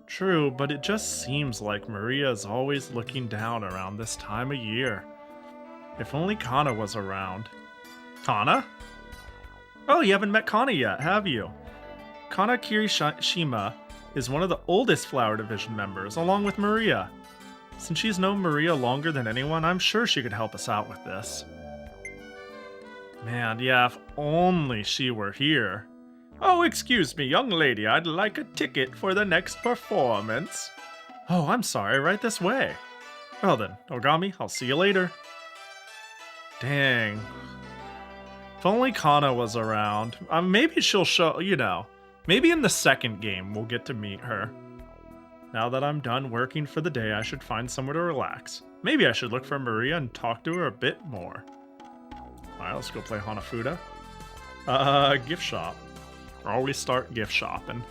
True, but it just seems like Maria is always looking down around this time of year. If only Kana was around. Kana? Oh, you haven't met Kana yet, have you? Kana Kirishima is one of the oldest Flower Division members, along with Maria. Since she's known Maria longer than anyone, I'm sure she could help us out with this. Man, yeah, if only she were here. Oh, excuse me, young lady, I'd like a ticket for the next performance. Oh, I'm sorry, right this way. Well then, Ogami, I'll see you later. Dang. If only Kana was around. Maybe she'll show, maybe in the second game we'll get to meet her. Now that I'm done working for the day, I should find somewhere to relax. Maybe I should look for Maria and talk to her a bit more. Alright, let's go play Hanafuda. Gift shop. Always start gift shopping.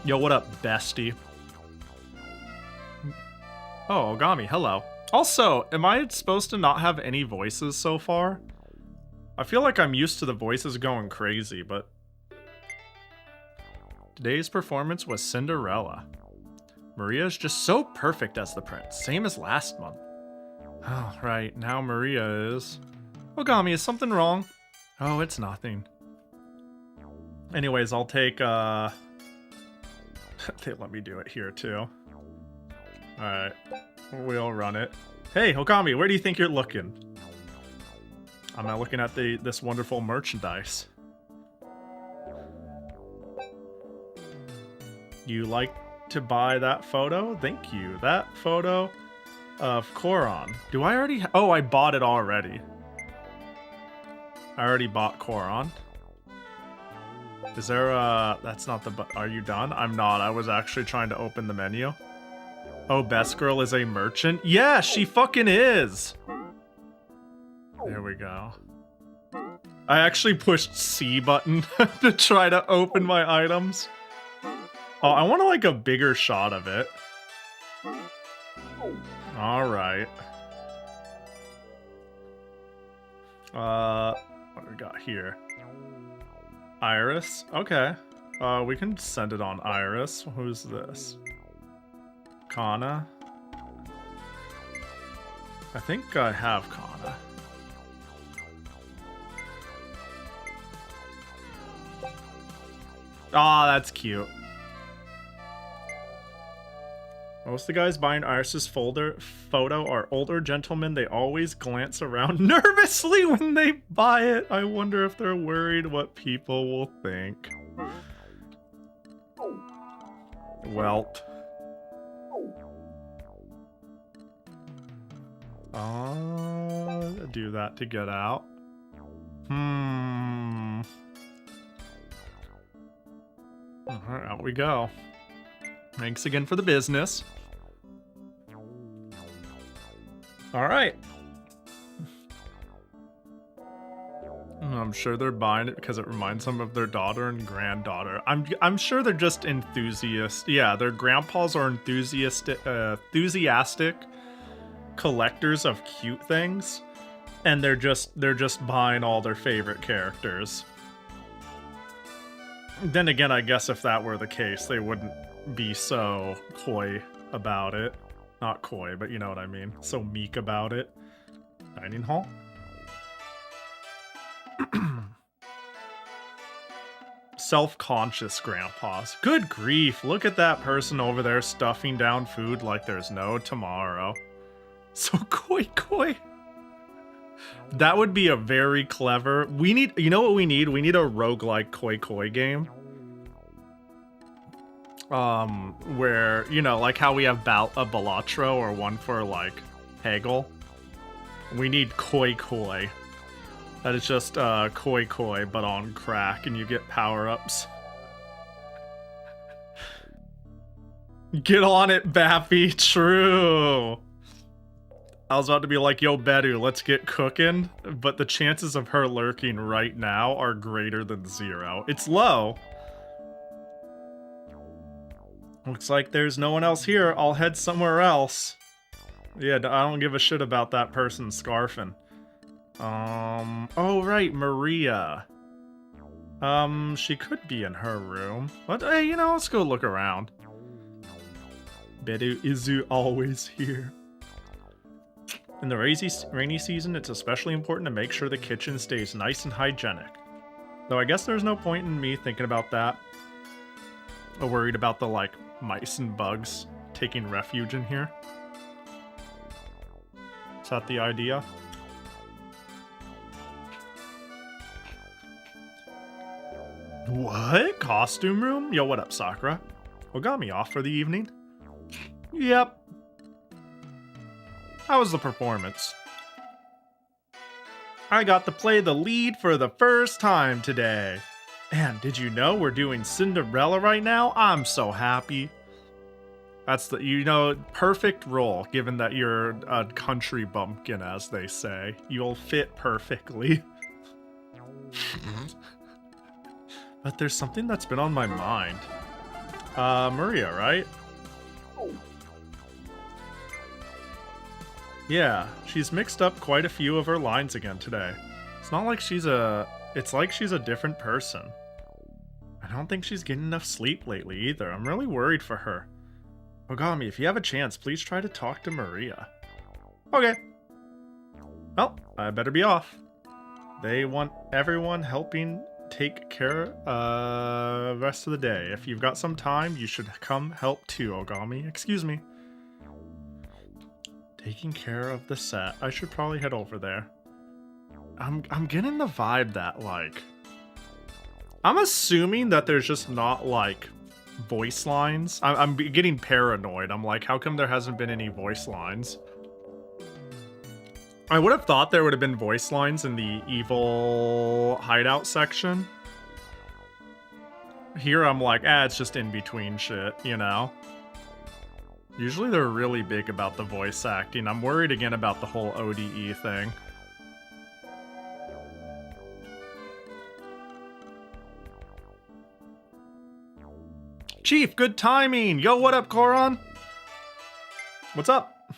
Yo, what up, bestie? Oh, Ogami, hello. Also, am I supposed to not have any voices so far? I feel like I'm used to the voices going crazy, but... Today's performance was Cinderella. Maria's just so perfect as the prince, same as last month. Oh, right, now Maria is... Ogami, is something wrong? Oh, it's nothing. Anyways, I'll take, They let me do it here, too. Alright. We'll run it. Hey, Ogami, where do you think you're looking? I'm not looking at this wonderful merchandise. You like to buy that photo? Thank you. That photo of Koron. Do I already... Oh, I bought it already. I already bought Koron. Is there that's not the... Are you done? I'm not. I was actually trying to open the menu. Oh, Best Girl is a merchant? Yeah, she fucking is! There we go. I actually pushed C button to try to open my items. Oh, I want like a bigger shot of it. Alright. What do we got here? Iris? Okay. We can send it on Iris. Who's this? Kana. I think I have Kana. Aw, that's cute. Most of the guys buying Iris's photo are older gentlemen. They always glance around nervously when they buy it. I wonder if they're worried what people will think. Welp. Do that to get out. Alright, out we go. Thanks again for the business. Alright. I'm sure they're buying it because it reminds them of their daughter and granddaughter. I'm sure they're just enthusiasts. Yeah, their grandpas are enthusiastic collectors of cute things, and they're just buying all their favorite characters. Then again, I guess if that were the case, they wouldn't be so coy about it. Not coy, but you know what I mean. So meek about it. Dining hall? Self-conscious grandpas. Good grief, look at that person over there stuffing down food like there's no tomorrow. So coy. That would be a very clever... We need... You know what we need? We need a roguelike koi game. Where, you know, like how we have a Balatro or one for, like, Hegel. We need koi. That is just, koi, but on crack, and you get power-ups. Get on it, Bappy. True. I was about to be like, yo, Bedu, let's get cooking. But the chances of her lurking right now are greater than 0. It's low. Looks like there's no one else here. I'll head somewhere else. Yeah, I don't give a shit about that person scarfing. Oh, right, Maria. She could be in her room. But, hey, you know, let's go look around. Bedu Izu always here. In the rainy season, it's especially important to make sure the kitchen stays nice and hygienic. Though I guess there's no point in me thinking about that. Or worried about the, like, mice and bugs taking refuge in here. Is that the idea? What? Costume room? Yo, what up, Sakura? What got me off for the evening? Yep. How was the performance? I got to play the lead for the first time today. And did you know we're doing Cinderella right now? I'm so happy. That's the, you know, perfect role, given that you're a country bumpkin, as they say. You'll fit perfectly. But there's something that's been on my mind. Maria, right? Yeah, she's mixed up quite a few of her lines again today. It's not like it's like she's a different person. I don't think she's getting enough sleep lately either. I'm really worried for her. Ogami, if you have a chance, please try to talk to Maria. Okay. Well, I better be off. They want everyone helping take care rest of the day. If you've got some time, you should come help too, Ogami. Excuse me. Taking care of the set. I should probably head over there. I'm getting the vibe that, like... I'm assuming that there's just not, like, voice lines. I'm getting paranoid. I'm like, how come there hasn't been any voice lines? I would have thought there would have been voice lines in the evil hideout section. Here I'm like, it's just in between shit, you know? Usually they're really big about the voice acting. I'm worried again about the whole ODE thing. Chief, good timing! Yo, what up, Koron? What's up?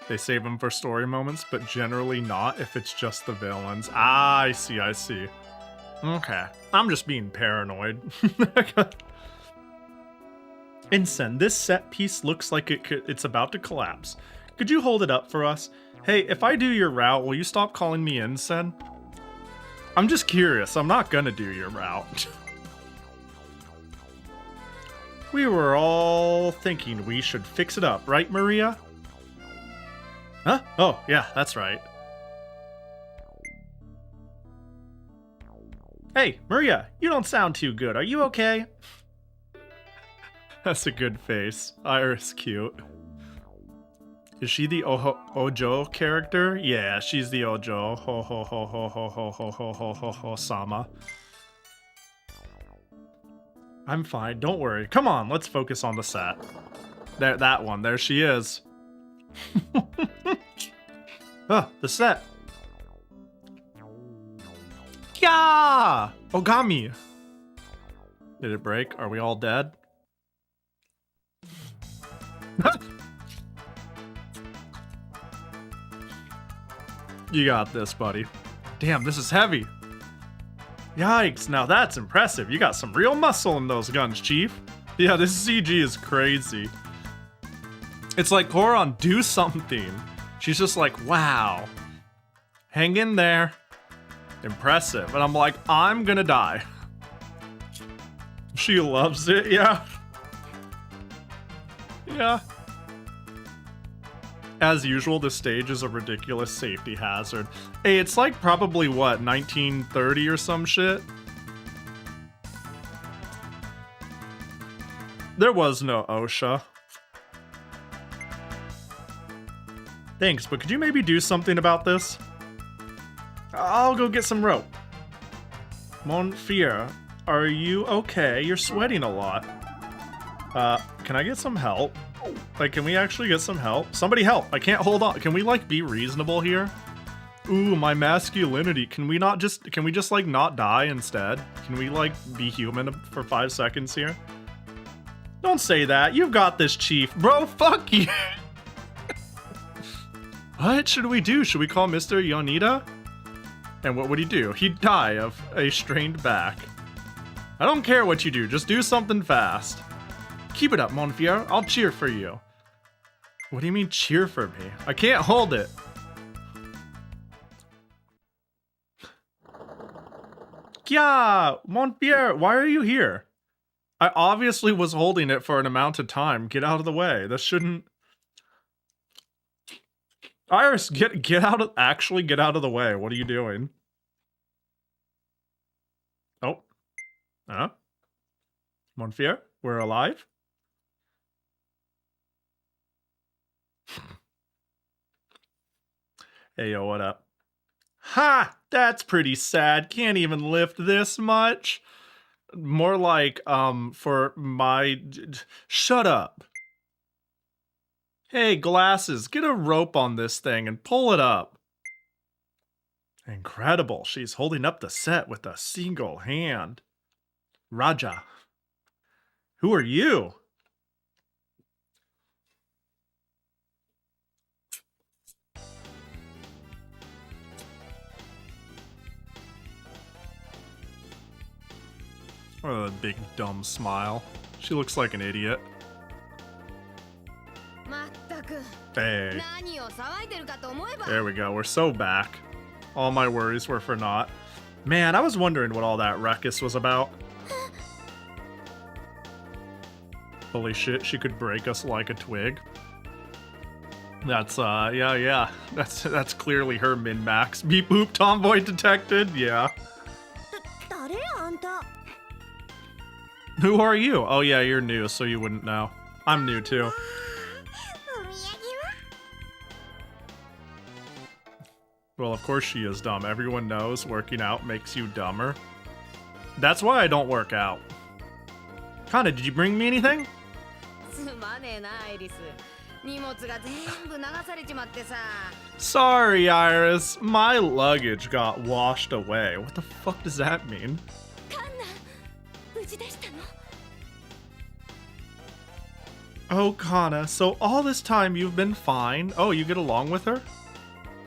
They save them for story moments, but generally not if it's just the villains. Ah, I see. Okay. I'm just being paranoid. Insen, this set piece looks like it's about to collapse. Could you hold it up for us? Hey, if I do your route, will you stop calling me Insen? I'm just curious. I'm not gonna do your route. We were all thinking we should fix it up, right, Maria? Huh? Oh, yeah, that's right. Hey, Maria, you don't sound too good. Are you okay? That's a good face. Iris cute. Is she the Ojo character? Yeah, she's the Ojo. Ho ho ho ho ho ho ho ho ho ho ho sama. I'm fine, don't worry. Come on, let's focus on the set. There, that one. There she is. Ah, the set. Yeah! Ogami! Did it break? Are we all dead? You got this, buddy. Damn, this is heavy. Yikes, now that's impressive. You got some real muscle in those guns, Chief. Yeah, this CG is crazy. It's like, Koron, do something. She's just like, wow. Hang in there. Impressive. And I'm like, I'm gonna die. She loves it, yeah. Yeah. As usual, the stage is a ridiculous safety hazard. Hey, it's like probably, what, 1930 or some shit? There was no OSHA. Thanks, but could you maybe do something about this? I'll go get some rope. Monfier, are you okay? You're sweating a lot. Can I get some help? Like, can we actually get some help? Somebody help! I can't hold on. Can we, like, be reasonable here? Ooh, my masculinity. Can we just, like, not die instead? Can we, like, be human for 5 seconds here? Don't say that. You've got this, Chief. Bro, fuck you! What should we do? Should we call Mr. Yonida? And what would he do? He'd die of a strained back. I don't care what you do. Just do something fast. Keep it up, Monfier. I'll cheer for you. What do you mean, cheer for me? I can't hold it. Yeah, Monfier, why are you here? I obviously was holding it for an amount of time. Get out of the way. This shouldn't... Iris, get out of... Actually, get out of the way. What are you doing? Oh. Huh? Monfier, we're alive? Hey, yo, what up? Ha! That's pretty sad. Can't even lift this much. More like, for my... Shut up. Hey, glasses, get a rope on this thing and pull it up. Incredible. She's holding up the set with a single hand. Raja. Who are you? Oh, a big dumb smile. She looks like an idiot. Hey. There we go, we're so back. All my worries were for naught. Man, I was wondering what all that ruckus was about. Holy shit, she could break us like a twig. That's, yeah. That's clearly her min-max. Beep boop, tomboy detected, yeah. Who are you? Oh yeah, you're new, so you wouldn't know. I'm new too. Well, of course she is dumb. Everyone knows working out makes you dumber. That's why I don't work out. Kana, did you bring me anything? Sorry, Iris. My luggage got washed away. What the fuck does that mean? Oh, Kana, so all this time you've been fine? Oh, you get along with her?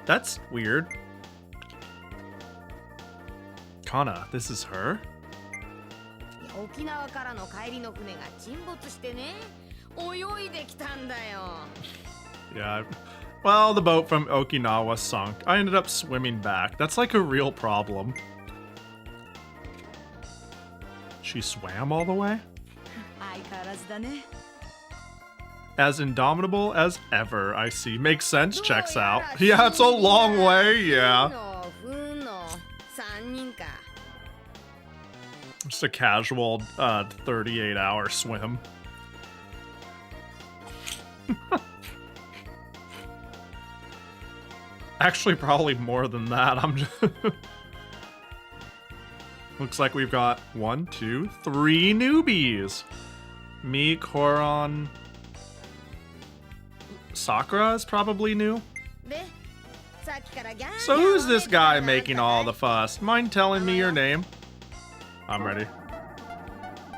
That's weird. Kana, this is her? 沖縄からの帰りの船が沈没してね、泳いできたんだよ。Yeah. Well, the boat from Okinawa sunk. I ended up swimming back. That's like a real problem. She swam all the way? As indomitable as ever, I see. Makes sense, checks out. Yeah, it's a long way, yeah. Just a casual 38-hour swim. Actually, probably more than that. I'm just... Looks like we've got 1, 2, 3 newbies. Me, Koron... Sakura is probably new. So who's this guy making all the fuss? Mind telling me your name? I'm ready.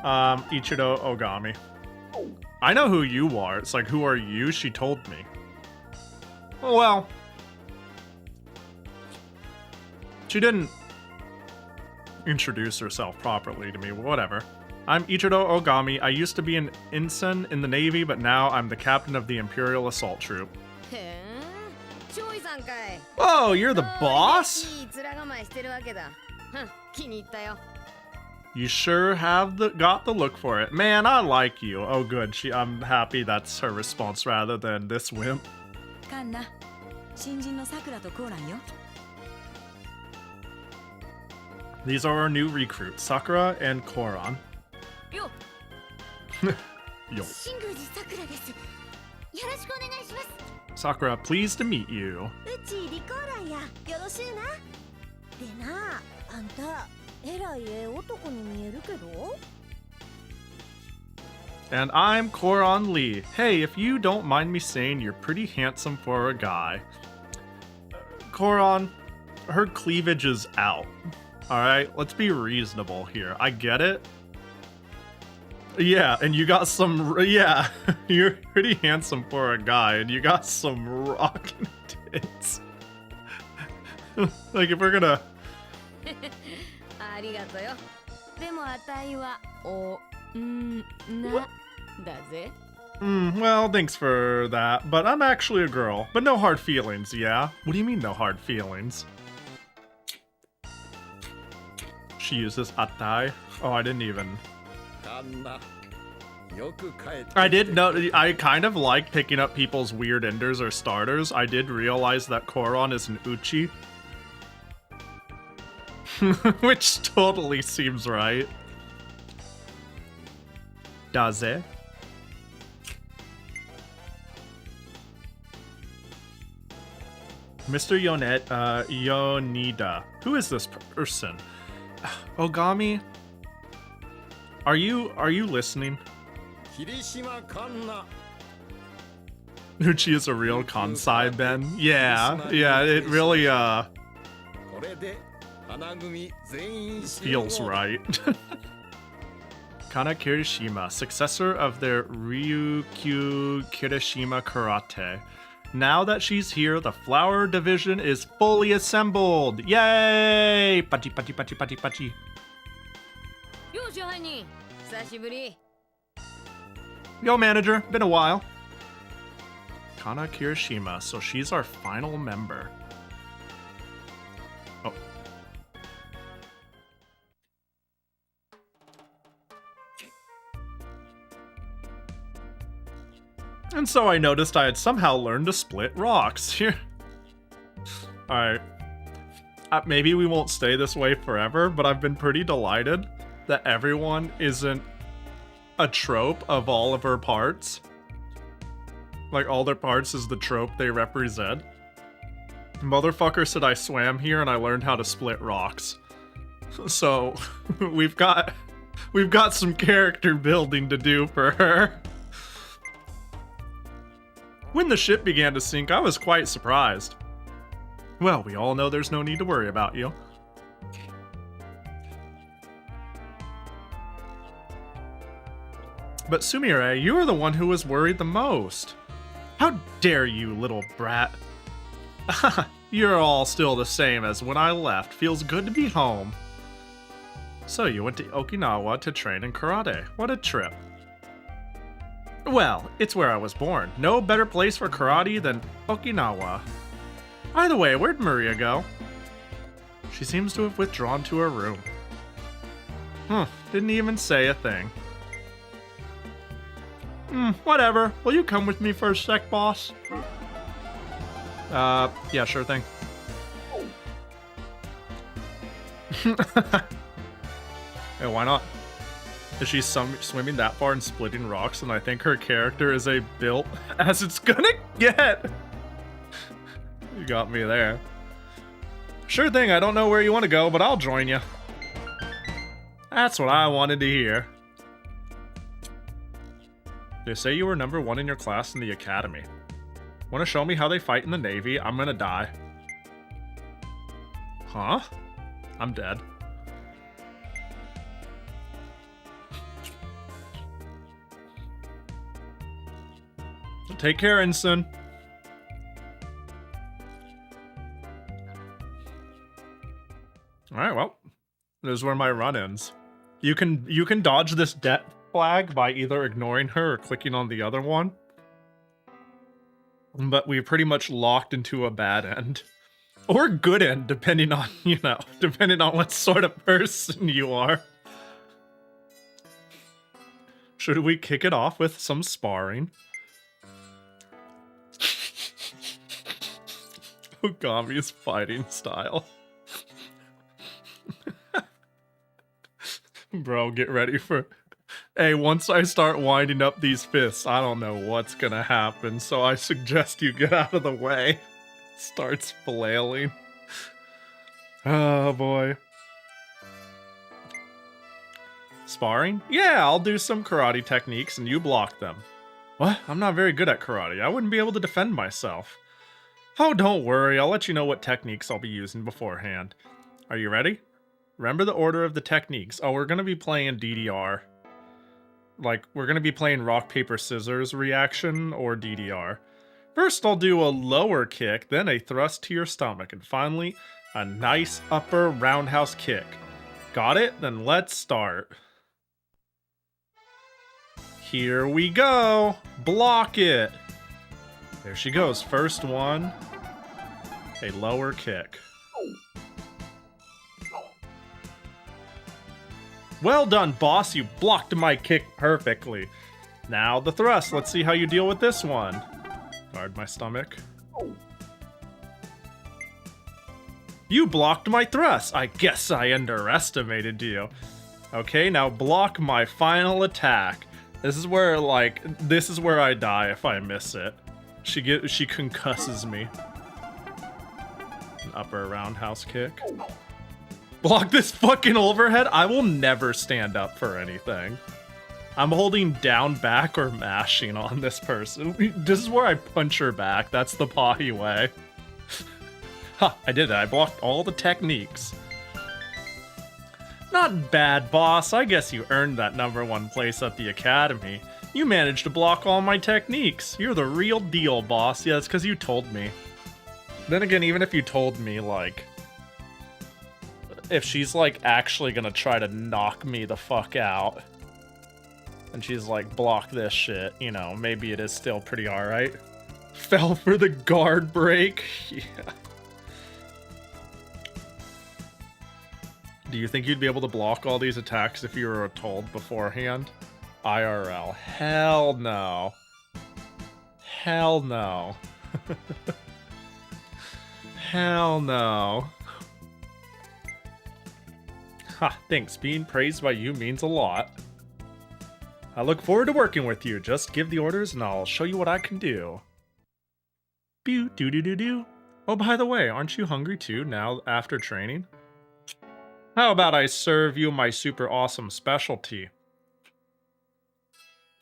Ichiro Ogami. I know who you are. It's like, who are you? She told me. Well... She didn't introduce herself properly to me, whatever. I'm Ichiro Ogami. I used to be an ensign in the Navy, but now I'm the captain of the Imperial Assault Troop. Oh, you're the boss? You sure have got the look for it. Man, I like you. Oh, good. I'm happy that's her response rather than this wimp. These are our new recruits, Sakura and Koron. Yo. Sakura, pleased to meet you. And I'm Koron Lee. Hey, if you don't mind me saying, you're pretty handsome for a guy. Koron, her cleavage is out. Alright, let's be reasonable here. I get it. Yeah, and you got some... Yeah, you're pretty handsome for a guy, and you got some rockin' tits. Like, if we're gonna... Well, thanks for that, but I'm actually a girl. But no hard feelings, yeah? What do you mean no hard feelings? She uses atai. Oh, I didn't even... I did know. I kind of like picking up people's weird enders or starters. I did realize that Koron is an uchi. Which totally seems right. Daze. Mr. Yonida. Who is this person? Ogami? Are you listening? Uchi is a real Kansai Ben. Yeah, it really feels right. Kana Kirishima, successor of their Ryukyu Kirishima Karate. Now that she's here, the flower division is fully assembled. Yay! Pachi pachi pachi pachi pachi. Yo, manager. Been a while. Kana Kirishima, so she's our final member. Oh. And so I noticed I had somehow learned to split rocks. Here. Alright. Maybe we won't stay this way forever, but I've been pretty delighted that everyone isn't a trope of all of her parts. Like, all their parts is the trope they represent. Motherfucker said I swam here and I learned how to split rocks. So, we've got some character building to do for her. When the ship began to sink, I was quite surprised. Well, we all know there's no need to worry about you. But Sumire, you are the one who was worried the most. How dare you, little brat. You're all still the same as when I left. Feels good to be home. So you went to Okinawa to train in karate. What a trip. Well, it's where I was born. No better place for karate than Okinawa. By the way, where'd Maria go? She seems to have withdrawn to her room. Didn't even say a thing. Whatever. Will you come with me for a sec, boss? Yeah, sure thing. Yeah, why not? Is she swimming that far and splitting rocks, and I think her character is a built as it's gonna get. You got me there. Sure thing, I don't know where you want to go, but I'll join you. That's what I wanted to hear. They say you were #1 in your class in the academy. Want to show me how they fight in the Navy? I'm gonna die. Huh? I'm dead. Take care, Ensign. Alright, well. This is where my run ends. You can dodge this death flag by either ignoring her or clicking on the other one. But we pretty much locked into a bad end. Or good end, depending on, depending on what sort of person you are. Should we kick it off with some sparring? Ogami's fighting style. Bro, get ready for... Hey, once I start winding up these fists, I don't know what's gonna happen, so I suggest you get out of the way. Starts flailing. Oh, boy. Sparring? Yeah, I'll do some karate techniques and you block them. What? I'm not very good at karate. I wouldn't be able to defend myself. Oh, don't worry. I'll let you know what techniques I'll be using beforehand. Are you ready? Remember the order of the techniques. Oh, we're going to be playing DDR. Like, we're going to be playing rock, paper, scissors reaction or DDR. First, I'll do a lower kick, then a thrust to your stomach, and finally, a nice upper roundhouse kick. Got it? Then let's start. Here we go. Block it. There she goes. First one. A lower kick. Well done, boss. You blocked my kick perfectly. Now the thrust. Let's see how you deal with this one. Guard my stomach. You blocked my thrust. I guess I underestimated you. Okay, now block my final attack. This is where, this is where I die if I miss it. She concusses me. An upper roundhouse kick. Block this fucking overhead? I will never stand up for anything. I'm holding down, back, or mashing on this person. This is where I punch her back. That's the Pahi way. Ha, I did it. I blocked all the techniques. Not bad, boss. I guess you earned that #1 place at the academy. You managed to block all my techniques. You're the real deal, boss. Yeah, it's because you told me. Then again, even if you told me, if she's, actually gonna try to knock me the fuck out, and she's block this shit, maybe it is still pretty alright. Fell for the guard break. Yeah. Do you think you'd be able to block all these attacks if you were told beforehand? IRL. Hell no. Hell no. Hell no. Ha, thanks. Being praised by you means a lot. I look forward to working with you. Just give the orders and I'll show you what I can do. Pew doo doo doo doo. Oh, by the way, aren't you hungry too now after training? How about I serve you my super awesome specialty?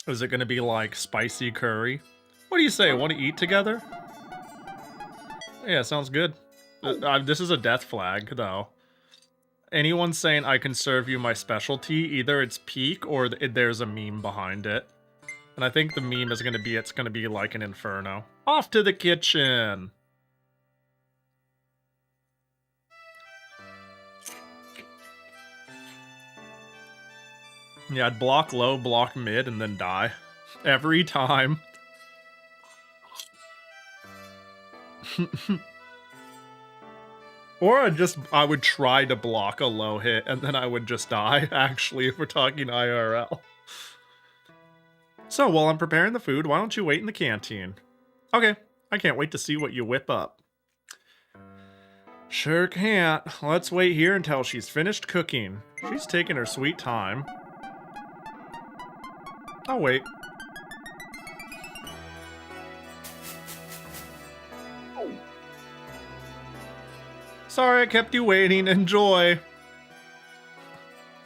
Is it going to be spicy curry? What do you say? Want to eat together? Yeah, sounds good. This is a death flag, though. Anyone saying I can serve you my specialty, either it's peak or there's a meme behind it. And I think the meme is going to be, it's going to be like an inferno. Off to the kitchen! Yeah, I'd block low, block mid, and then die. Every time. Or I would try to block a low hit, and then I would just die, actually, if we're talking IRL. So, while I'm preparing the food, why don't you wait in the canteen? Okay, I can't wait to see what you whip up. Sure can't. Let's wait here until she's finished cooking. She's taking her sweet time. I'll wait. Sorry I kept you waiting. Enjoy.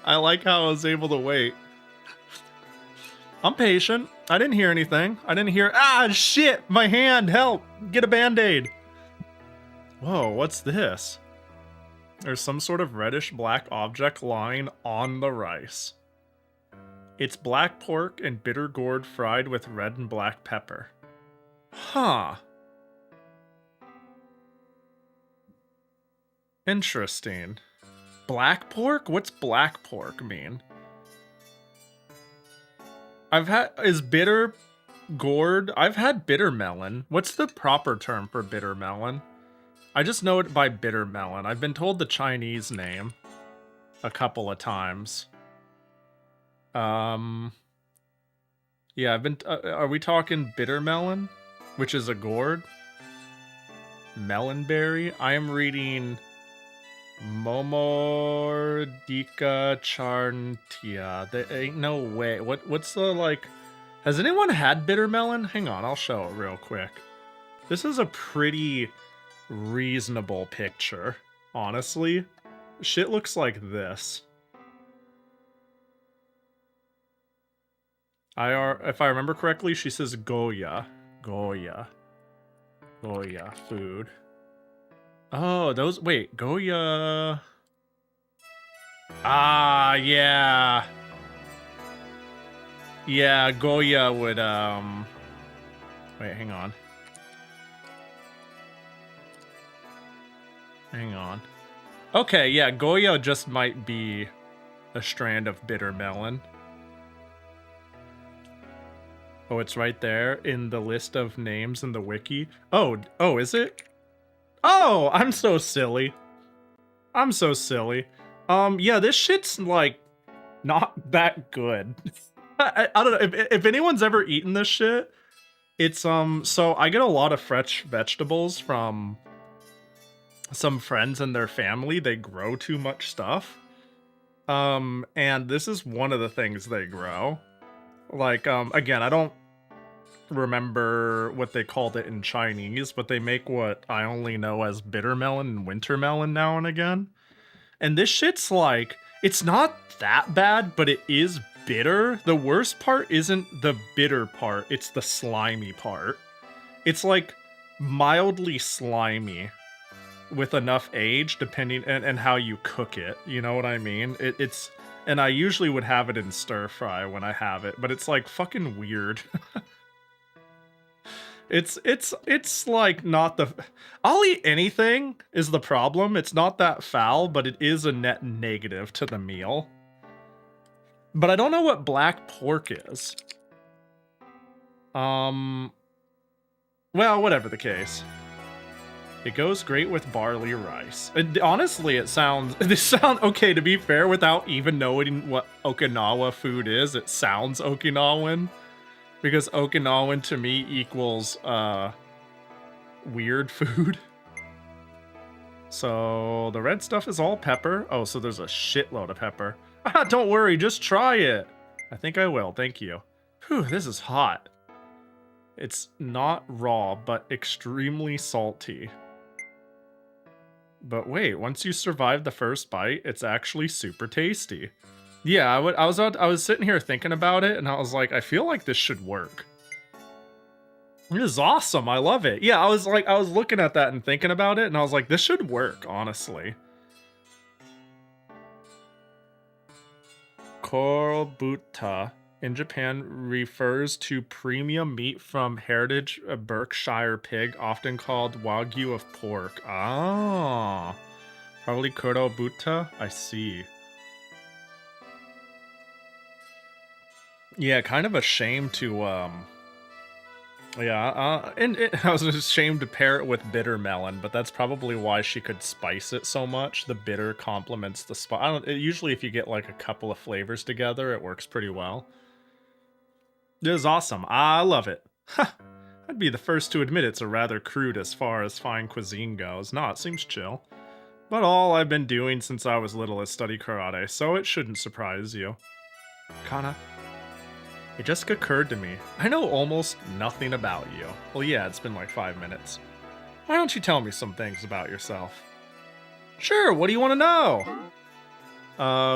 I like how I was able to wait. I'm patient. I didn't hear anything. I didn't hear, ah, shit, my hand, help, get a band-aid. Whoa, what's this? There's some sort of reddish-black object lying on the rice. It's black pork and bitter gourd fried with red and black pepper. Huh. Interesting. Black pork? What's black pork mean? Is bitter gourd? I've had bitter melon. What's the proper term for bitter melon? I just know it by bitter melon. I've been told the Chinese name a couple of times. Yeah, are we talking bitter melon? Which is a gourd? Melonberry? I am reading Momordica charntia. There ain't no way. What's the, like... Has anyone had bitter melon? Hang on, I'll show it real quick. This is a pretty reasonable picture, honestly. Shit looks like this. If I remember correctly, she says Goya. Goya. Goya. Food. Oh, those... Wait, Goya... Ah, yeah. Yeah, Goya would, Wait, hang on. Hang on. Okay, yeah, Goya just might be a strand of bitter melon. Oh, it's right there in the list of names in the wiki. Oh, is it? Oh, I'm so silly. I'm so silly. Yeah, this shit's, like, not that good. I don't know, if anyone's ever eaten this shit, it's, so I get a lot of fresh vegetables from some friends and their family. They grow too much stuff. And this is one of the things they grow. Like, again, I don't remember what they called it in Chinese, but they make what I only know as bitter melon and winter melon now and again. And this shit's like, it's not that bad, but it is bitter. The worst part isn't the bitter part, it's the slimy part. It's like mildly slimy with enough age, depending and how you cook it. You know what I mean? It's and I usually would have it in stir fry when I have it, but it's like fucking weird. It's like not the... I'll eat anything is the problem. It's not that foul, but it is a net negative to the meal. But I don't know what black pork is. Well, whatever the case. It goes great with barley rice. Honestly, this sounds okay, to be fair, without even knowing what Okinawa food is, it sounds Okinawan. Because Okinawan to me equals, weird food. So, the red stuff is all pepper. Oh, so there's a shitload of pepper. Ah, don't worry, just try it. I think I will, thank you. Whew, this is hot. It's not raw, but extremely salty. But wait, once you survive the first bite, it's actually super tasty. Yeah, I was sitting here thinking about it, and I was like, I feel like this should work. This is awesome. I love it. Yeah, I was looking at that and thinking about it, and I was like, this should work, honestly. Korbuta in Japan refers to premium meat from heritage Berkshire pig, often called Wagyu of pork. Ah, probably Korbuta. I see. Yeah, kind of a shame to, I was ashamed to pair it with bitter melon, but that's probably why she could spice it so much. The bitter complements the spice. Usually if you get like a couple of flavors together, it works pretty well. It is awesome. I love it. I'd be the first to admit it's a rather crude as far as fine cuisine goes. No, it seems chill. But all I've been doing since I was little is study karate, so it shouldn't surprise you. Kana, it just occurred to me, I know almost nothing about you. Well, yeah, it's been like 5 minutes. Why don't you tell me some things about yourself? Sure, what do you want to know?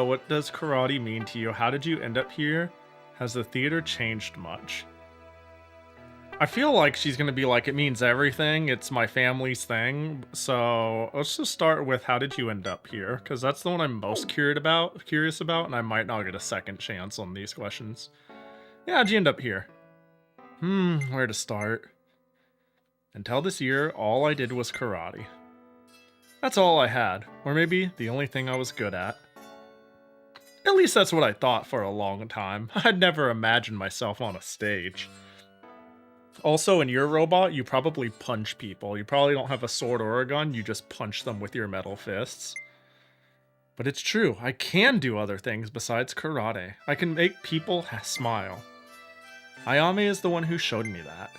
What does karate mean to you? How did you end up here? Has the theater changed much? I feel like she's gonna be like, it means everything, it's my family's thing. So let's just start with, how did you end up here? Because that's the one I'm most curious about, and I might not get a second chance on these questions. Yeah, how'd you end up here? Where to start? Until this year, all I did was karate. That's all I had, or maybe the only thing I was good at. At least that's what I thought for a long time. I'd never imagined myself on a stage. Also, in your robot, you probably punch people. You probably don't have a sword or a gun, you just punch them with your metal fists. But it's true, I can do other things besides karate. I can make people smile. Ayame is the one who showed me that.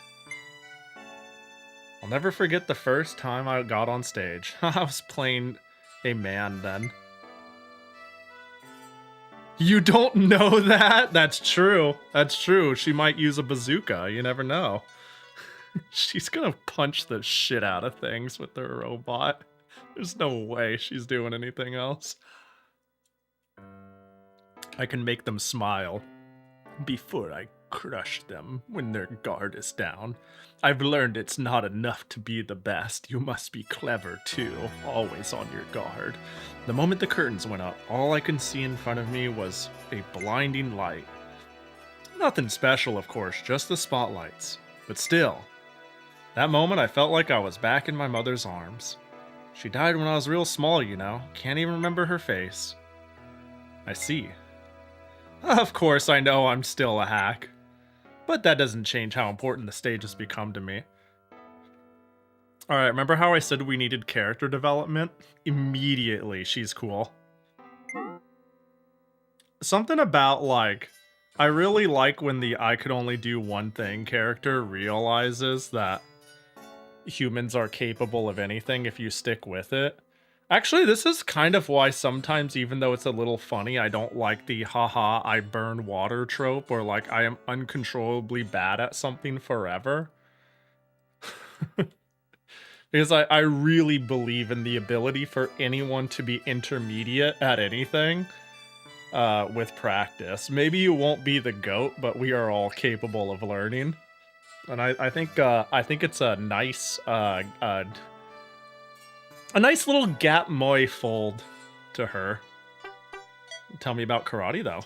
I'll never forget the first time I got on stage. I was playing a man then. You don't know that? That's true. That's true. She might use a bazooka. You never know. She's gonna punch the shit out of things with her robot. There's no way she's doing anything else. I can make them smile before I crush them when their guard is down. I've learned it's not enough to be the best. You must be clever too, always on your guard. The moment the curtains went up, all I could see in front of me was a blinding light. Nothing special, of course, just the spotlights. But still, that moment I felt like I was back in my mother's arms. She died when I was real small, you know. Can't even remember her face. I see. Of course, I know I'm still a hack. But that doesn't change how important the stage has become to me. Alright, remember how I said we needed character development? Immediately, she's cool. Something about, like, I really like when the I could only do one thing character realizes that humans are capable of anything if you stick with it. Actually, this is kind of why sometimes, even though it's a little funny, I don't like the haha, I burn water trope, or like I am uncontrollably bad at something forever. Because I really believe in the ability for anyone to be intermediate at anything with practice. Maybe you won't be the GOAT, but we are all capable of learning. And I think it's a nice little gap moe fold to her. Tell me about karate, though.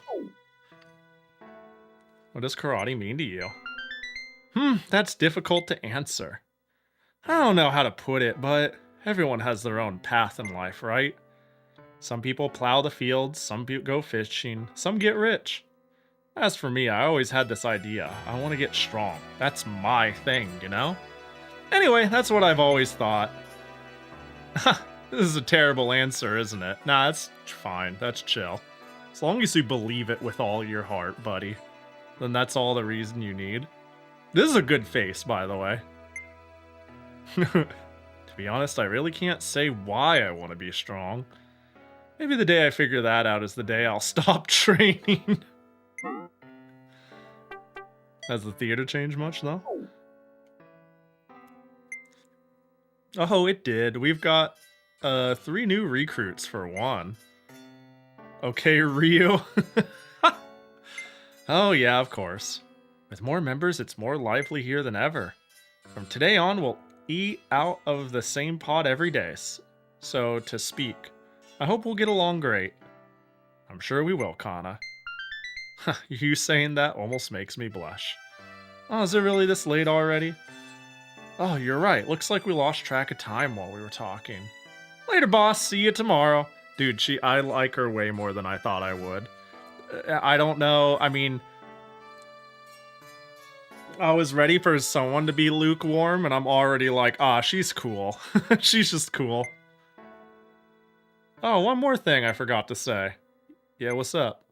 What does karate mean to you? That's difficult to answer. I don't know how to put it, but everyone has their own path in life, right? Some people plow the fields, some go fishing, some get rich. As for me, I always had this idea. I want to get strong. That's my thing, you know? Anyway, that's what I've always thought. This is a terrible answer, isn't it? Nah, that's fine. That's chill. As long as you believe it with all your heart, buddy, then that's all the reason you need. This is a good face, by the way. To be honest, I really can't say why I want to be strong. Maybe the day I figure that out is the day I'll stop training. Has the theater changed much, though? Oh, it did. We've got 3 new recruits for one. Okay, Ryu. Oh, yeah, of course. With more members, it's more lively here than ever. From today on, we'll eat out of the same pot every day, so to speak. I hope we'll get along great. I'm sure we will, Kana. You saying that almost makes me blush. Oh, is it really this late already? Oh, you're right. Looks like we lost track of time while we were talking. Later, boss. See you tomorrow. Dude, I like her way more than I thought I would. I don't know. I mean, I was ready for someone to be lukewarm, and I'm already like, ah, she's cool. She's just cool. Oh, one more thing I forgot to say. Yeah, what's up?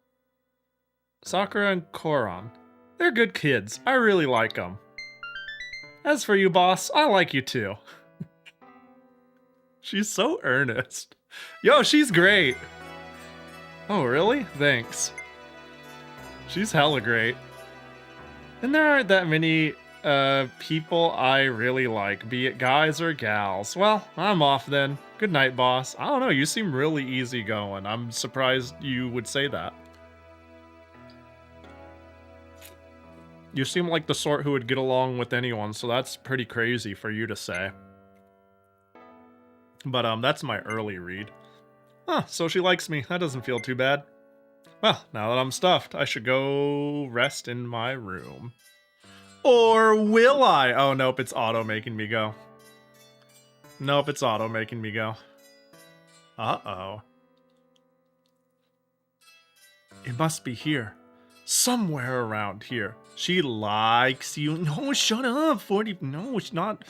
Sakura and Koron. They're good kids. I really like them. As for you, boss, I like you too. She's so earnest. Yo, she's great. Oh, really? Thanks. She's hella great. And there aren't that many people I really like, be it guys or gals. Well, I'm off then. Good night, boss. I don't know, you seem really easygoing. I'm surprised you would say that. You seem like the sort who would get along with anyone, so that's pretty crazy for you to say. But that's my early read. Huh, so she likes me. That doesn't feel too bad. Well, now that I'm stuffed, I should go rest in my room. Or will I? Oh, nope, it's auto making me go. Nope, it's auto making me go. Uh-oh. It must be here. Somewhere around here. She likes you. No, shut up, 40. No, it's not.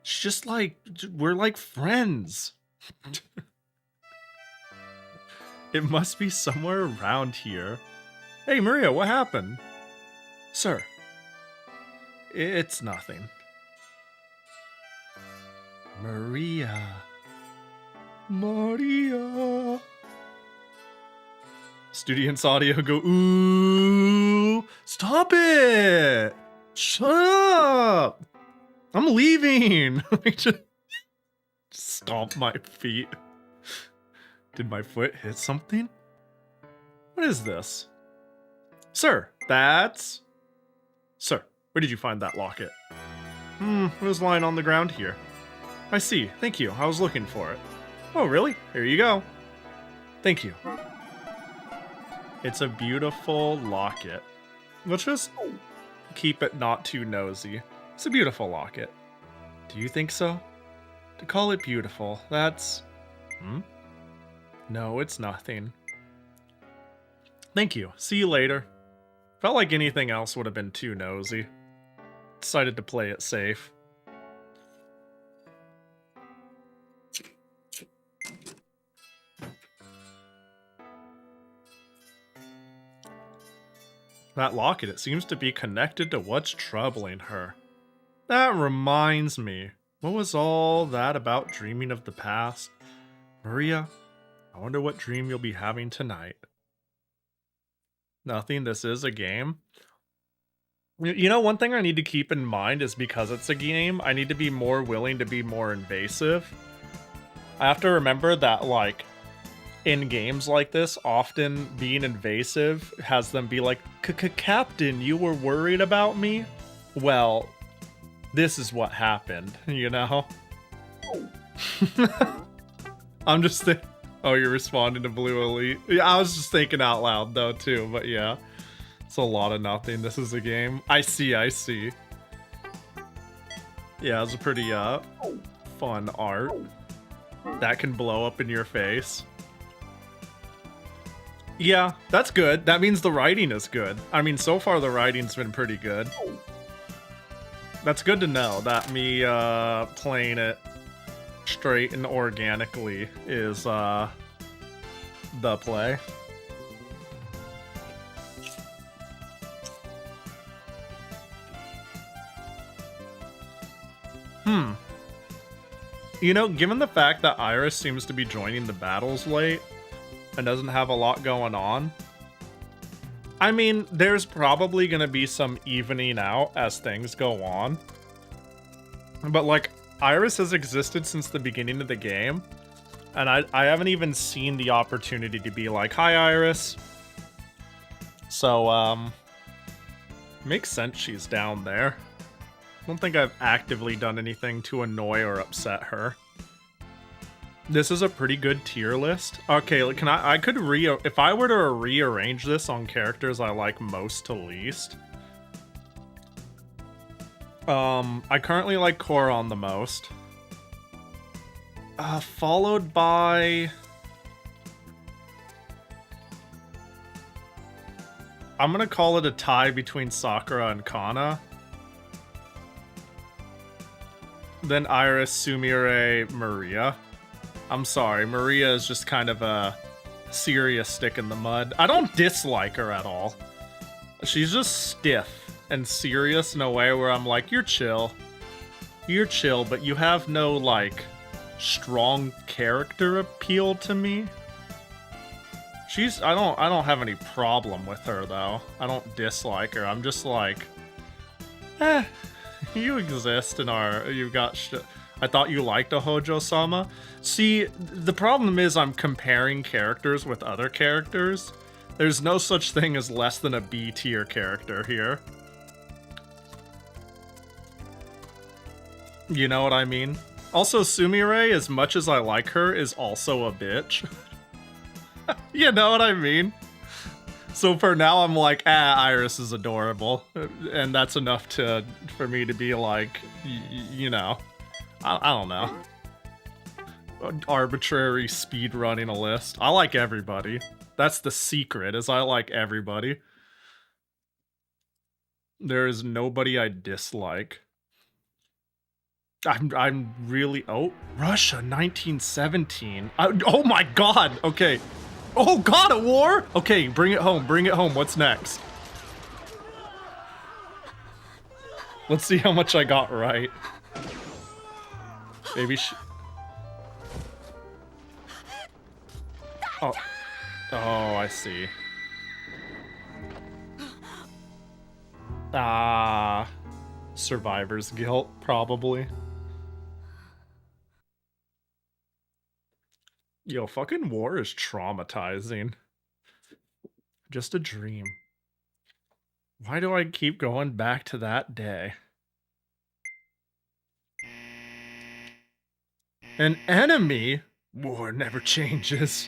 It's just like, we're like friends. It must be somewhere around here. Hey, Maria, what happened? Sir. It's nothing. Maria. Maria. Studience audio go, ooh. Stop it. Shut up. I'm leaving. Just stomp my feet. Did my foot hit something? What is this? Sir, that's... Sir, where did you find that locket? It was lying on the ground here. I see, thank you, I was looking for it. Oh, really? Here you go. Thank you. It's a beautiful locket. Let's just keep it not too nosy. It's a beautiful locket. Do you think so? To call it beautiful, that's... No, it's nothing. Thank you. See you later. Felt like anything else would have been too nosy. Decided to play it safe. That locket, it seems to be connected to what's troubling her. That reminds me. What was all that about dreaming of the past? Maria, I wonder what dream you'll be having tonight. Nothing, this is a game. You know, one thing I need to keep in mind is because it's a game, I need to be more willing to be more invasive. I have to remember that, like, in games like this, often being invasive has them be like, Captain, you were worried about me? Well, this is what happened, you know? I'm just thinking... Oh, you're responding to Blue Elite? Yeah, I was just thinking out loud, though, too, but yeah. It's a lot of nothing. This is a game. I see. Yeah, it's a pretty, fun art. That can blow up in your face. Yeah, that's good. That means the writing is good. I mean, so far the writing's been pretty good. That's good to know, that me, playing it straight and organically is the play. You know, given the fact that Iris seems to be joining the battles late and doesn't have a lot going on, I mean, there's probably gonna be some evening out as things go on. But like, Iris has existed since the beginning of the game, and I haven't even seen the opportunity to be like, hi Iris. So, makes sense she's down there. I don't think I've actively done anything to annoy or upset her. This is a pretty good tier list. Okay, can I could if I were to rearrange this on characters I like most to least. I currently like Koron the most. Followed by... I'm gonna call it a tie between Sakura and Kana. Then Iris, Sumire, Maria. I'm sorry, Maria is just kind of a serious stick in the mud. I don't dislike her at all. She's just stiff and serious in a way where I'm like, you're chill. You're chill, but you have no, like, strong character appeal to me. I don't have any problem with her, though. I don't dislike her. I'm just like, you exist in our... You got I thought you liked a Hojo-sama. See, the problem is I'm comparing characters with other characters. There's no such thing as less than a B-tier character here. You know what I mean? Also, Sumire, as much as I like her, is also a bitch. You know what I mean? So for now, I'm like, Iris is adorable. And that's enough for me to be like, you know... I don't know. Arbitrary speed running a list. I like everybody. That's the secret, is I like everybody. There is nobody I dislike. I'm really... Oh, Russia, 1917. Oh my god! Okay. Oh god, a war? Okay, bring it home, bring it home. What's next? Let's see how much I got right. Maybe Oh. Oh, I see. Survivor's guilt, probably. Yo, fucking war is traumatizing. Just a dream. Why do I keep going back to that day? An enemy? War never changes.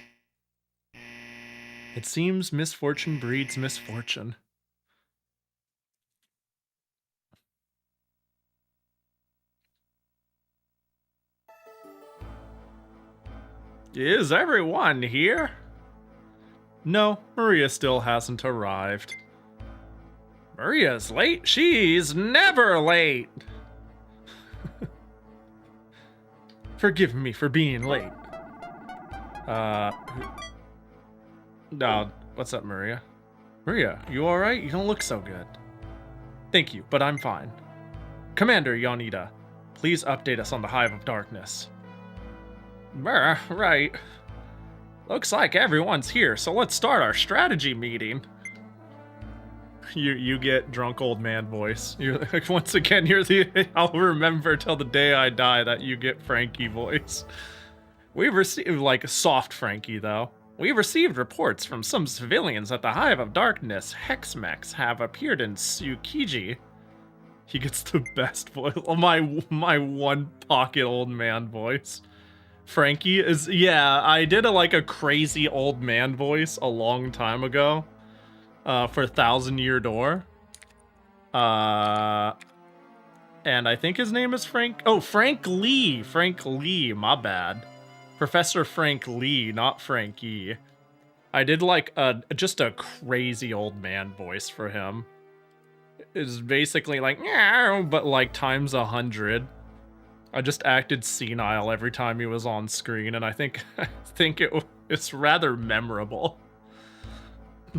It seems misfortune breeds misfortune. Is everyone here? No, Maria still hasn't arrived. Maria's late? She's never late! Forgive me for being late. No, what's up, Maria? Maria, you alright? You don't look so good. Thank you, but I'm fine. Commander Yonida, please update us on the Hive of Darkness. Right. Looks like everyone's here, so let's start our strategy meeting. You get drunk old man voice. You're like, once again, you're the... I'll remember till the day I die that you get Frankie voice. We've received, like, soft Frankie, though. We've received reports from some civilians that the Hive of Darkness Hexmex have appeared in Tsukiji. He gets the best voice. My one pocket old man voice. Frankie is... Yeah, I did a crazy old man voice a long time ago. For Thousand Year Door. And I think his name is Frank... Oh, Frank Lee! Frank Lee, my bad. Professor Frank Lee, not Frankie. I did just a crazy old man voice for him. It's basically like, but like times 100. I just acted senile every time he was on screen, and I think it's rather memorable.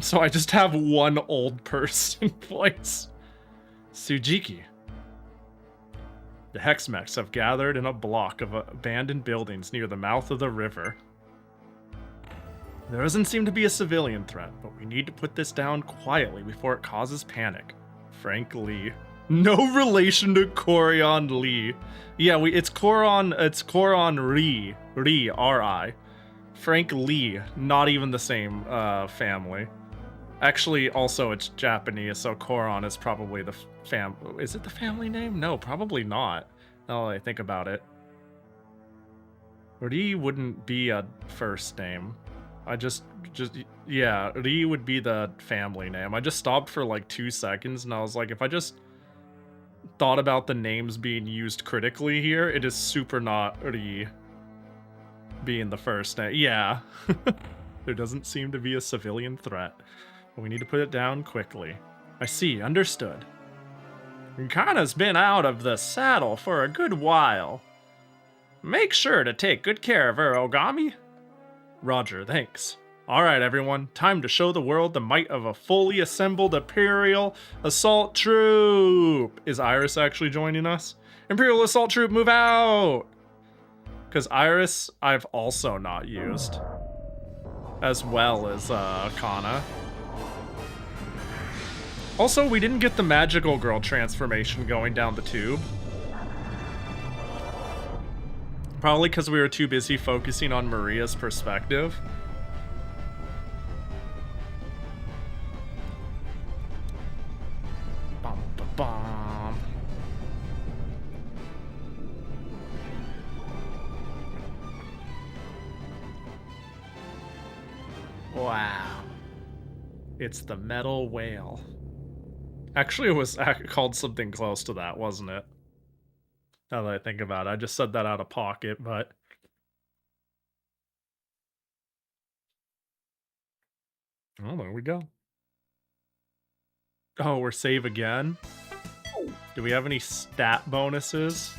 So I just have one old person voice. Tsujiki. The Hexmex have gathered in a block of abandoned buildings near the mouth of the river. There doesn't seem to be a civilian threat, but we need to put this down quietly before it causes panic. Frank Lee. No relation to Corion Lee. Yeah, it's Coron Ri. Ri, R-I. Frank Lee, not even the same family. Actually, also it's Japanese, so Coron is probably the Is it the family name? No, probably not. Now that I think about it. Ri wouldn't be a first name. Yeah, Ri would be the family name. I just stopped for like 2 seconds and I was like, if I just thought about the names being used critically here, it is super not Ri being the first name. Yeah. There doesn't seem to be a civilian threat. But we need to put it down quickly. I see, understood. Kana's been out of the saddle for a good while. Make sure to take good care of her, Ogami. Roger, thanks. Alright everyone, time to show the world the might of a fully assembled Imperial Assault Troop! Is Iris actually joining us? Imperial Assault Troop, move out! Because Iris, I've also not used. As well as Kana. Also, we didn't get the magical girl transformation going down the tube. Probably because we were too busy focusing on Maria's perspective. Bum, ba, bum. Wow. It's the metal whale. Actually, it was called something close to that, wasn't it? Now that I think about it, I just said that out of pocket, but... Oh, there we go. Oh, we're save again? Do we have any stat bonuses?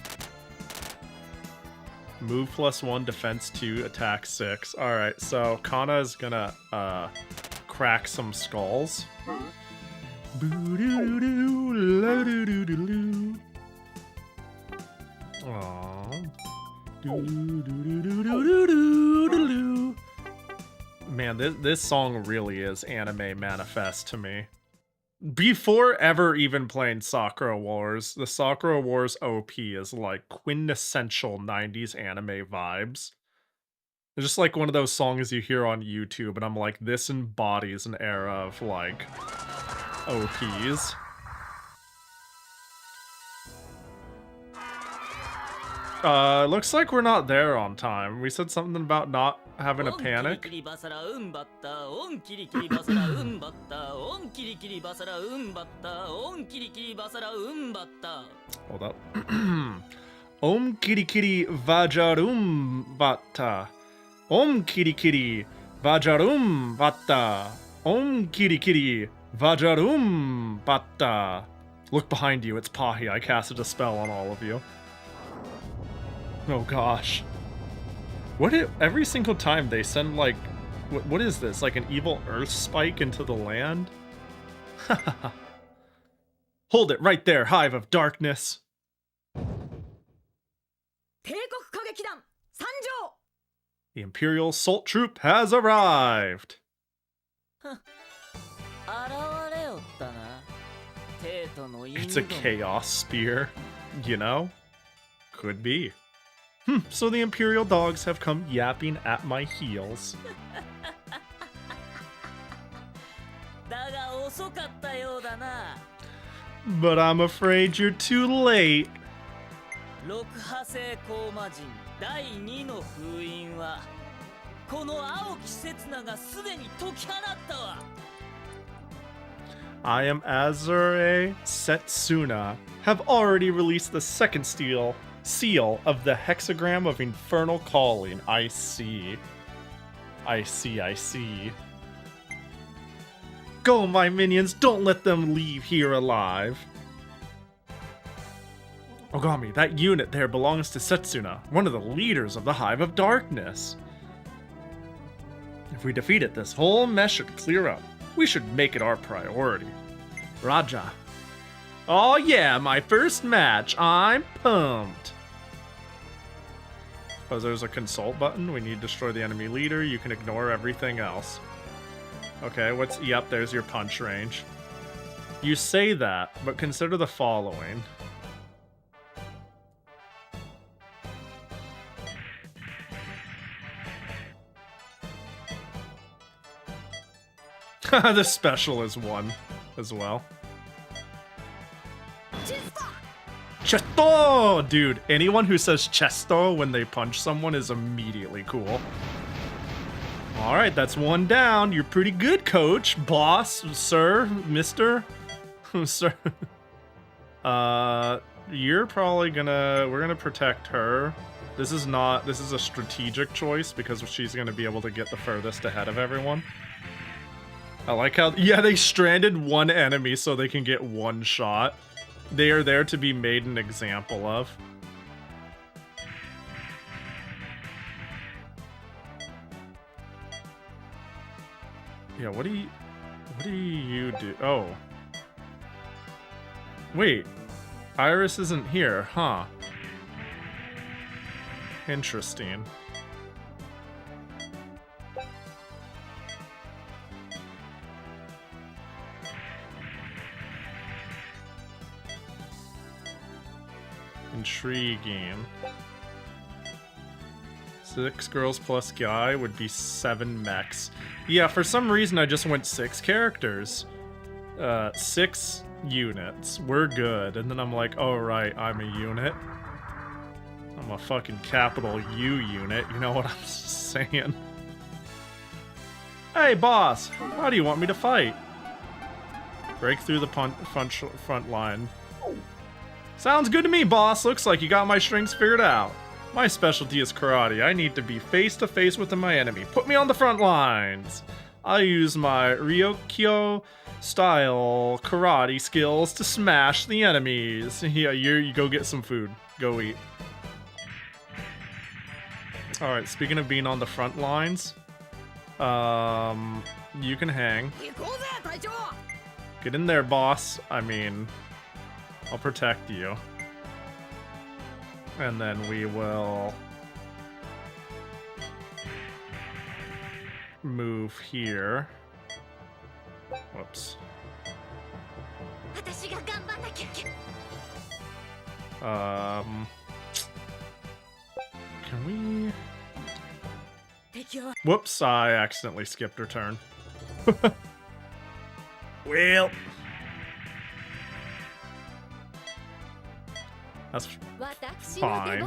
Move +1, defense 2, attack 6. Alright, so Kana is gonna crack some skulls. Man, this song really is anime manifest to me. Before ever even playing Sakura Wars, the Sakura Wars OP is like quintessential 90s anime vibes. It's just like one of those songs you hear on YouTube, and I'm like, this embodies an era of like OPs. Looks like we're not there on time. We said something about not having a panic. Hold up. Om kiri kiri vajarum vata. Om kiri kiri vajarum vata. Om kiri kiri vajarum vata. Look behind you, it's Pahi. I casted a spell on all of you. Oh gosh. What if every single time they send like, what is this? Like an evil earth spike into the land? Hold it right there, Hive of Darkness. The Imperial Assault Troop has arrived. It's a chaos spear, you know? Could be. So the Imperial dogs have come yapping at my heels. But I'm afraid you're too late. I am Azure Setsuna, have already released the second seal of the hexagram of infernal calling. I see. I see. Go, my minions, don't let them leave here alive. Ogami, that unit there belongs to Setsuna, one of the leaders of the Hive of Darkness. If we defeat it, this whole mess should clear up. We should make it our priority. Raja. Oh yeah, my first match. I'm pumped. Oh, there's a consult button. We need to destroy the enemy leader. You can ignore everything else. Okay, yep, there's your punch range. You say that, but consider the following. The special is 1 as well. Chesto! Dude, anyone who says chesto when they punch someone is immediately cool. Alright, that's 1 down. You're pretty good, coach, boss, sir, mister, sir. You're probably we're gonna protect her. This is a strategic choice because she's gonna be able to get the furthest ahead of everyone. I like how, yeah, they stranded 1 enemy so they can get 1 shot. They are there to be made an example of. Yeah, what do you do? Oh. Wait. Iris isn't here, huh? Interesting. Intriguing. 6 girls plus guy would be 7 mechs. Yeah, for some reason I just went 6 characters. 6 units. We're good. And then I'm like, oh right, I'm a unit. I'm a fucking capital U unit. You know what I'm saying? Hey boss, how do you want me to fight? Break through the front line. Sounds good to me, boss. Looks like you got my strengths figured out. My specialty is karate. I need to be face to face with my enemy. Put me on the front lines. I use my Ryokyo style karate skills to smash the enemies. Yeah, you go get some food. Go eat. Alright, speaking of being on the front lines, you can hang. Get in there, boss. I mean, I'll protect you. And then we will move here. Whoops. Can we... Whoops, I accidentally skipped her turn. Well... That's fine.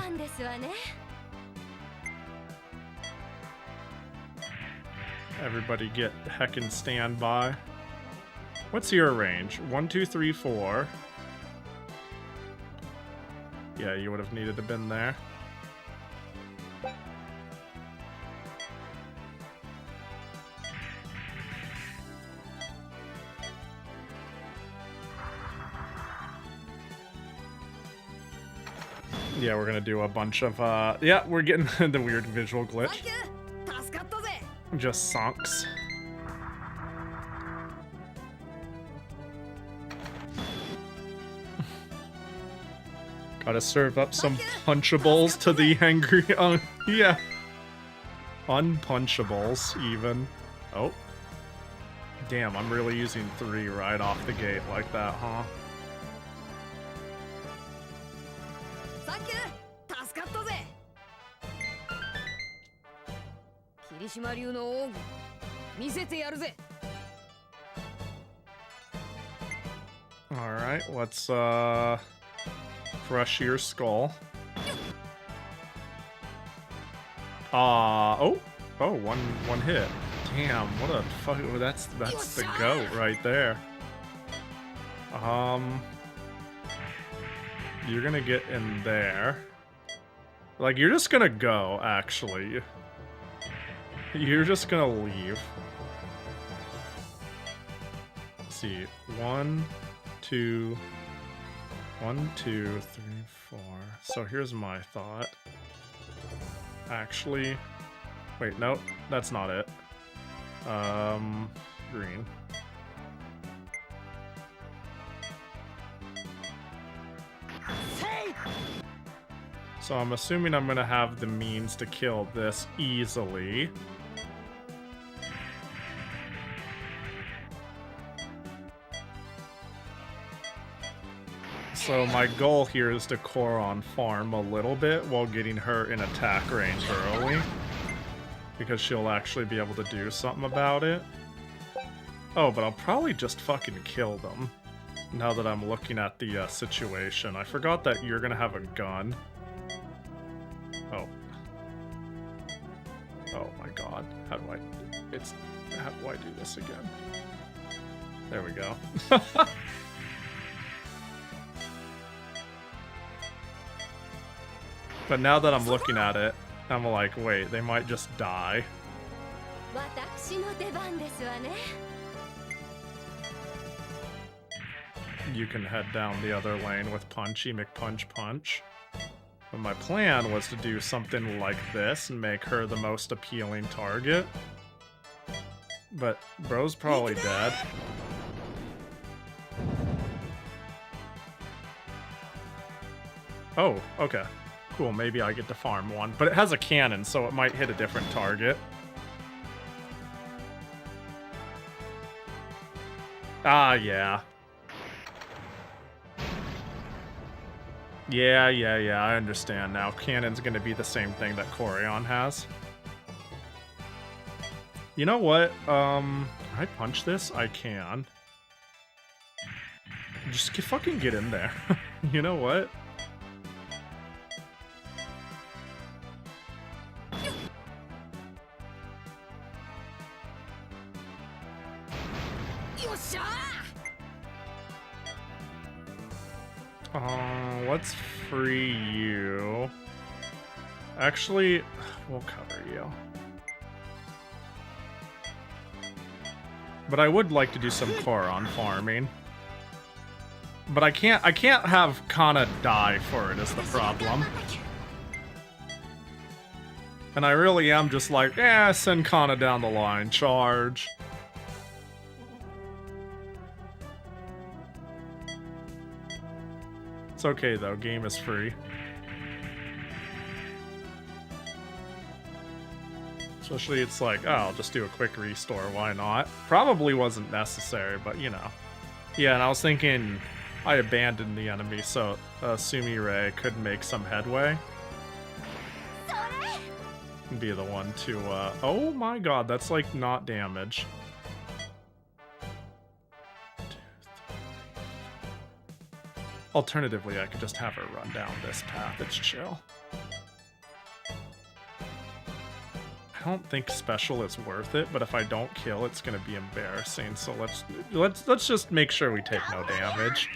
Everybody get heckin' standby. What's your range? 1, 2, 3, 4. Yeah, you would have needed to been there. Yeah, we're gonna do a bunch of, yeah, we're getting the weird visual glitch. Just sonks. Gotta serve up some punchables to the angry, yeah. Unpunchables, even. Oh. Damn, I'm really using 3 right off the gate like that, huh? Alright, let's crush your skull. One hit. Damn, what a fuck, that's the goat right there. You're gonna get in there. Like, you're just gonna go, actually. You're just gonna leave. Let's see. 1, 2, 1, 2, 3, 4. So here's my thought. Actually, wait, nope, that's not it. Green. So I'm assuming I'm gonna have the means to kill this easily. So my goal here is to Koron farm a little bit while getting her in attack range early. Because she'll actually be able to do something about it. Oh, but I'll probably just fucking kill them. Now that I'm looking at the situation. I forgot that you're gonna have a gun. Oh. Oh my god. How do I do this again? There we go. But now that I'm looking at it, I'm like, wait, they might just die. you can head down the other lane with Punchy McPunch Punch. But my plan was to do something like this and make her the most appealing target. But bro's probably dead. Oh, okay. Cool, maybe I get to farm one. But it has a cannon, so it might hit a different target. Ah, yeah. Yeah, I understand now. Cannon's gonna be the same thing that Corion has. You know what? Can I punch this? I can. Just fucking get in there. You know what? Let's free you. Actually, we'll cover you. But I would like to do some Koron farming. But I can't have Kana die for it is the problem. And I really am just like, send Kana down the line, charge. It's okay though, game is free. Especially it's like, oh, I'll just do a quick restore, why not? Probably wasn't necessary, but you know. Yeah, and I was thinking I abandoned the enemy, so Sumire could make some headway. And be the one to, oh my god, that's like not damage. Alternatively, I could just have her run down this path. It's chill. I don't think special is worth it, but if I don't kill, it's gonna be embarrassing. So let's just make sure we take no damage.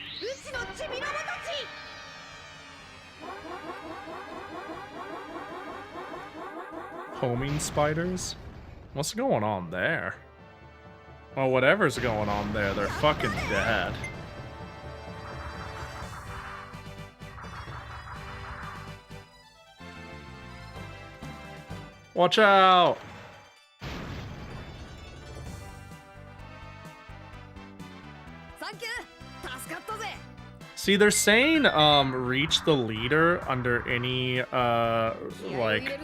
Homing spiders? What's going on there? Well, whatever's going on there, they're fucking dead. Watch out! See, they're saying, reach the leader under any, like,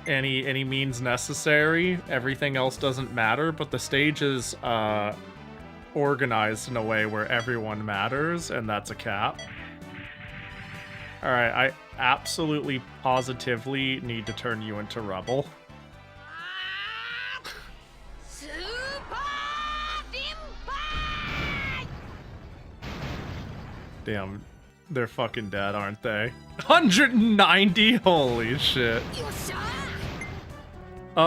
any means necessary. Everything else doesn't matter, but the stage is, organized in a way where everyone matters, and that's a cap. Alright, I absolutely, positively need to turn you into rubble. Damn, they're fucking dead, aren't they? 190? Holy shit.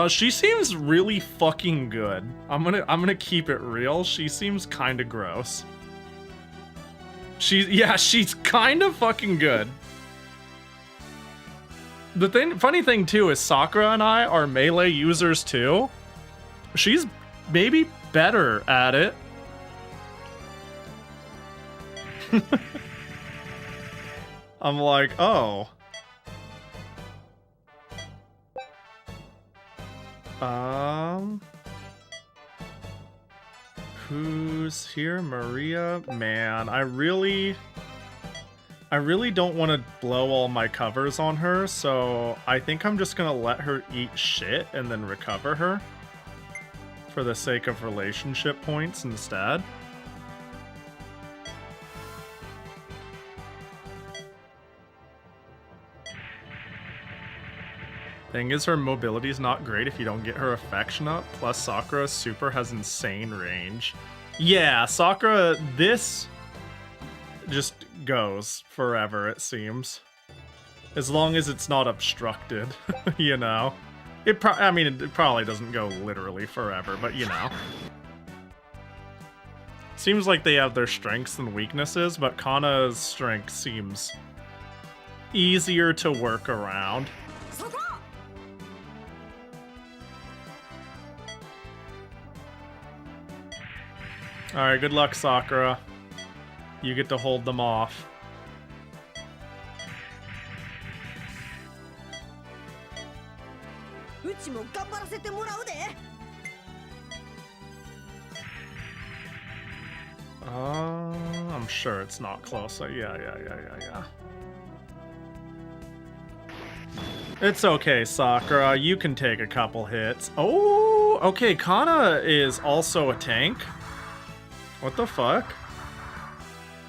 She seems really fucking good. I'm gonna keep it real. She seems kinda gross. She's kinda fucking good. The funny thing too is Sakura and I are melee users too. She's maybe better at it. I'm like, oh. Who's here? Maria? Man, I really don't want to blow all my covers on her, so I think I'm just gonna let her eat shit and then recover her for the sake of relationship points instead. Thing is, her mobility's not great if you don't get her affection up, plus Sakura's super has insane range. Yeah, Sakura, this just goes forever, it seems. As long as it's not obstructed, you know? I mean, it probably doesn't go literally forever, but you know. Seems like they have their strengths and weaknesses, but Kana's strength seems easier to work around. Alright, good luck, Sakura. You get to hold them off. I'm sure it's not close. Yeah. It's okay, Sakura. You can take a couple hits. Oh, okay. Kana is also a tank. What the fuck?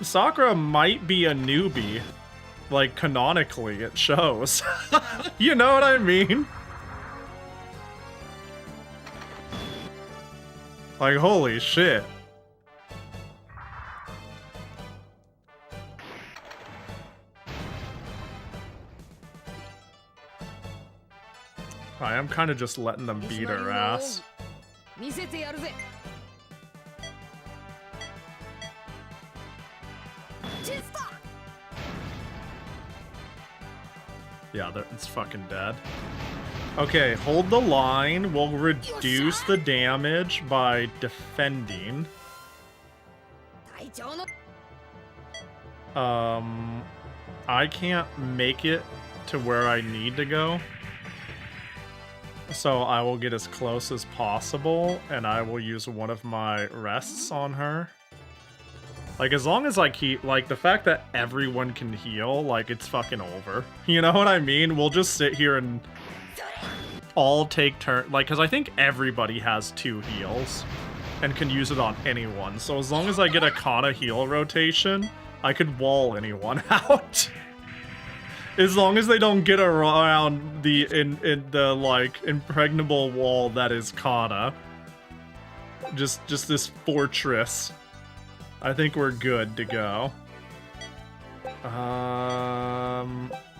Sakura might be a newbie. Like, canonically, it shows. You know what I mean? Like, holy shit. I am kind of just letting them beat her ass. Yeah, it's fucking dead. Okay, hold the line. We'll reduce the damage by defending. I can't make it to where I need to go. So I will get as close as possible, and I will use one of my rests on her. Like, as long as I keep, like, the fact that everyone can heal, like, it's fucking over. You know what I mean? We'll just sit here and all take turns, like, because I think everybody has 2 heals and can use it on anyone. So as long as I get a Kana heal rotation, I could wall anyone out. As long as they don't get around the like impregnable wall that is Kana. Just this fortress. I think we're good to go.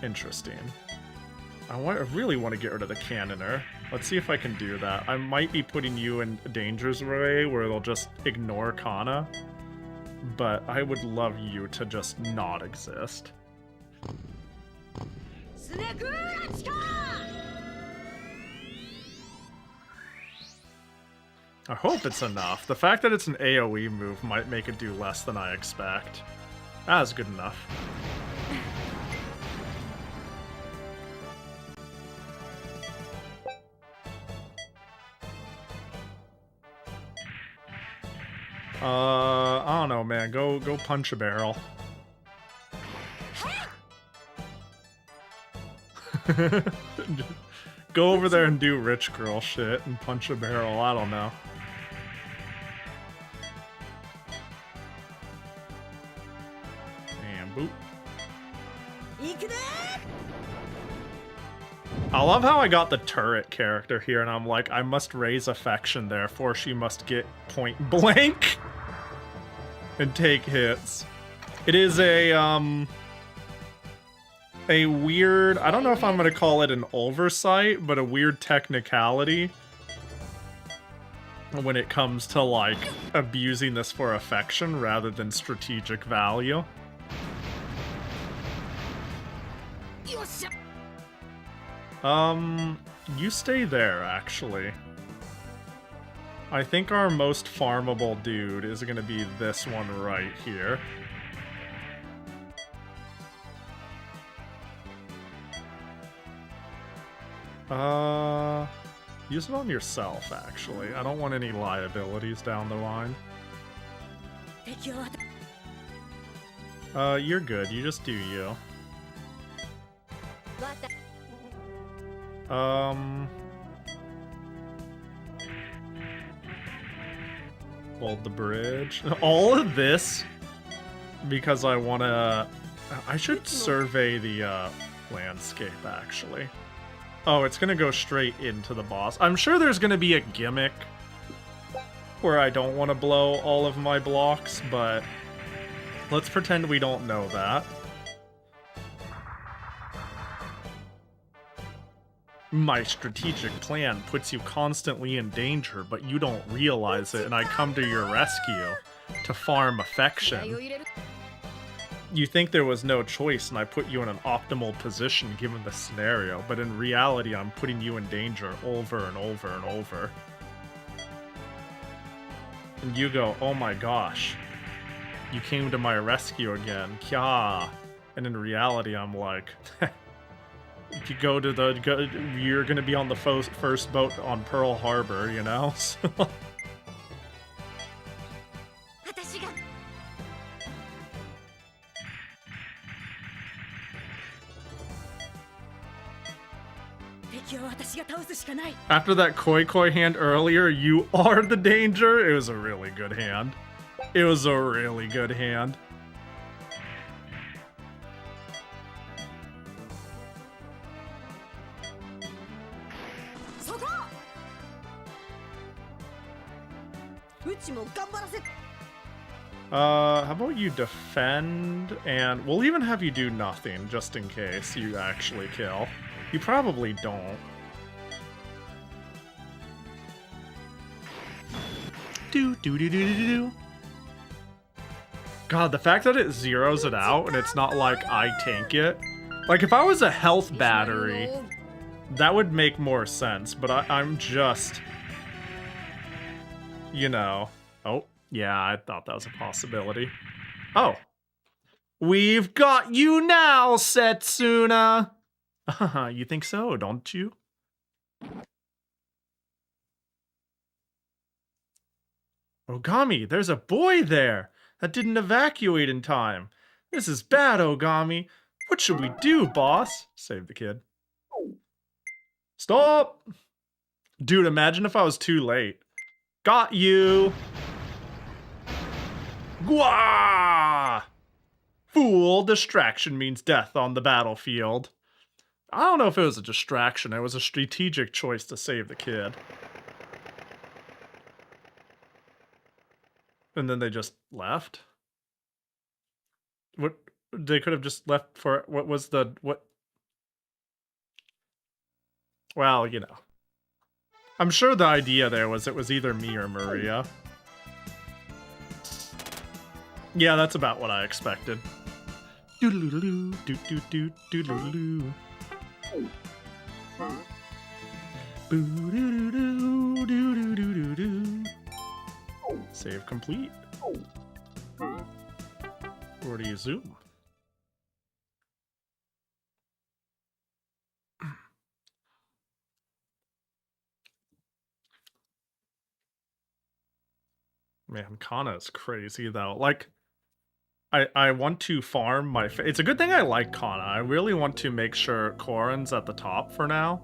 Interesting. I really want to get rid of the cannoner. Let's see if I can do that. I might be putting you in danger's way where they'll just ignore Kana. But I would love you to just not exist. I hope it's enough. The fact that it's an AoE move might make it do less than I expect. That's good enough. I don't know, man. Go punch a barrel. Go over there and do rich girl shit and punch a barrel. I don't know. And boop. I love how I got the turret character here, and I'm like, I must raise affection, therefore she must get point blank and take hits. It is a weird, I don't know if I'm going to call it an oversight, but a weird technicality when it comes to, like, abusing this for affection rather than strategic value. You stay there, actually. I think our most farmable dude is going to be this one right here. Use it on yourself, actually. I don't want any liabilities down the line. You're good. You just do you. Hold the bridge. All of this because I want to... I should survey the landscape, actually. Oh, it's going to go straight into the boss. I'm sure there's going to be a gimmick where I don't want to blow all of my blocks, but let's pretend we don't know that. My strategic plan puts you constantly in danger, but you don't realize it, and I come to your rescue to farm affection. You think there was no choice, and I put you in an optimal position given the scenario, but in reality, I'm putting you in danger over and over and over. And you go, oh my gosh. You came to my rescue again. Kya. And in reality, I'm like, if you go to you're gonna be on the first boat on Pearl Harbor, you know? So. After that koi hand earlier, you are the danger. It was a really good hand. It was a really good hand. How about you defend, and we'll even have you do nothing, just in case you actually kill. You probably don't. Do. God, the fact that it zeroes it out and it's not like I tank it. Like, if I was a health battery, that would make more sense, but I'm just... You know. Oh, yeah, I thought that was a possibility. Oh. We've got you now, Setsuna! You think so, don't you? Ogami, there's a boy there that didn't evacuate in time. This is bad, Ogami. What should we do, boss? Save the kid. Stop! Dude, imagine if I was too late. Got you! Gwah! Fool, distraction means death on the battlefield. I don't know if it was a distraction. It was a strategic choice to save the kid. And then they just left? What? They could have just left for... What was the... What? Well, you know. I'm sure the idea there was it was either me or Maria. Yeah, that's about what I expected. Doodle-doo, doot-doot-doot, doodle-doo. Boo-doo-doo-doo, doo-doo-doo-doo-doo. Save complete. Where do you zoom? Man, Kana is crazy though. Like, I want to farm my... It's a good thing I like Kana. I really want to make sure Korin's at the top for now.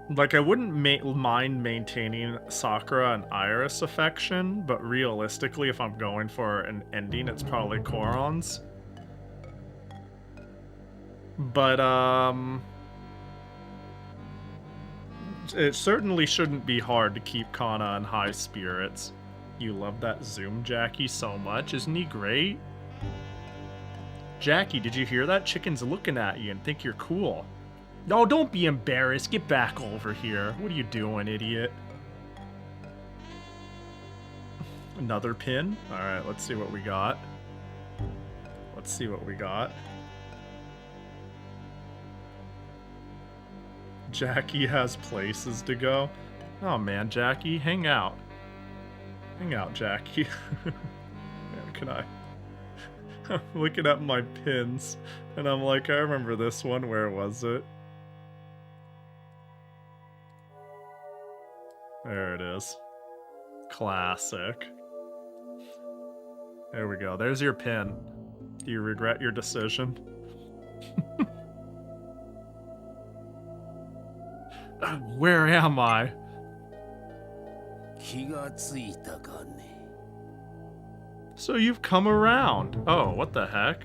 Like, I wouldn't mind maintaining Sakura and Iris affection, but realistically, if I'm going for an ending, it's probably Koron's. But, it certainly shouldn't be hard to keep Kana in high spirits. You love that Zoom Jackie so much, isn't he great? Jackie, did you hear that? Chicken's looking at you and think you're cool. No, don't be embarrassed. Get back over here. What are you doing, idiot? Another pin? Alright, let's see what we got. Let's see what we got. Jackie has places to go. Oh man, Jackie, hang out. Hang out, Jackie. Man, can I... I'm looking at my pins, and I'm like, I remember this one. Where was it? There it is. Classic. There we go. There's your pin. Do you regret your decision? Where am I? So you've come around. Oh, what the heck?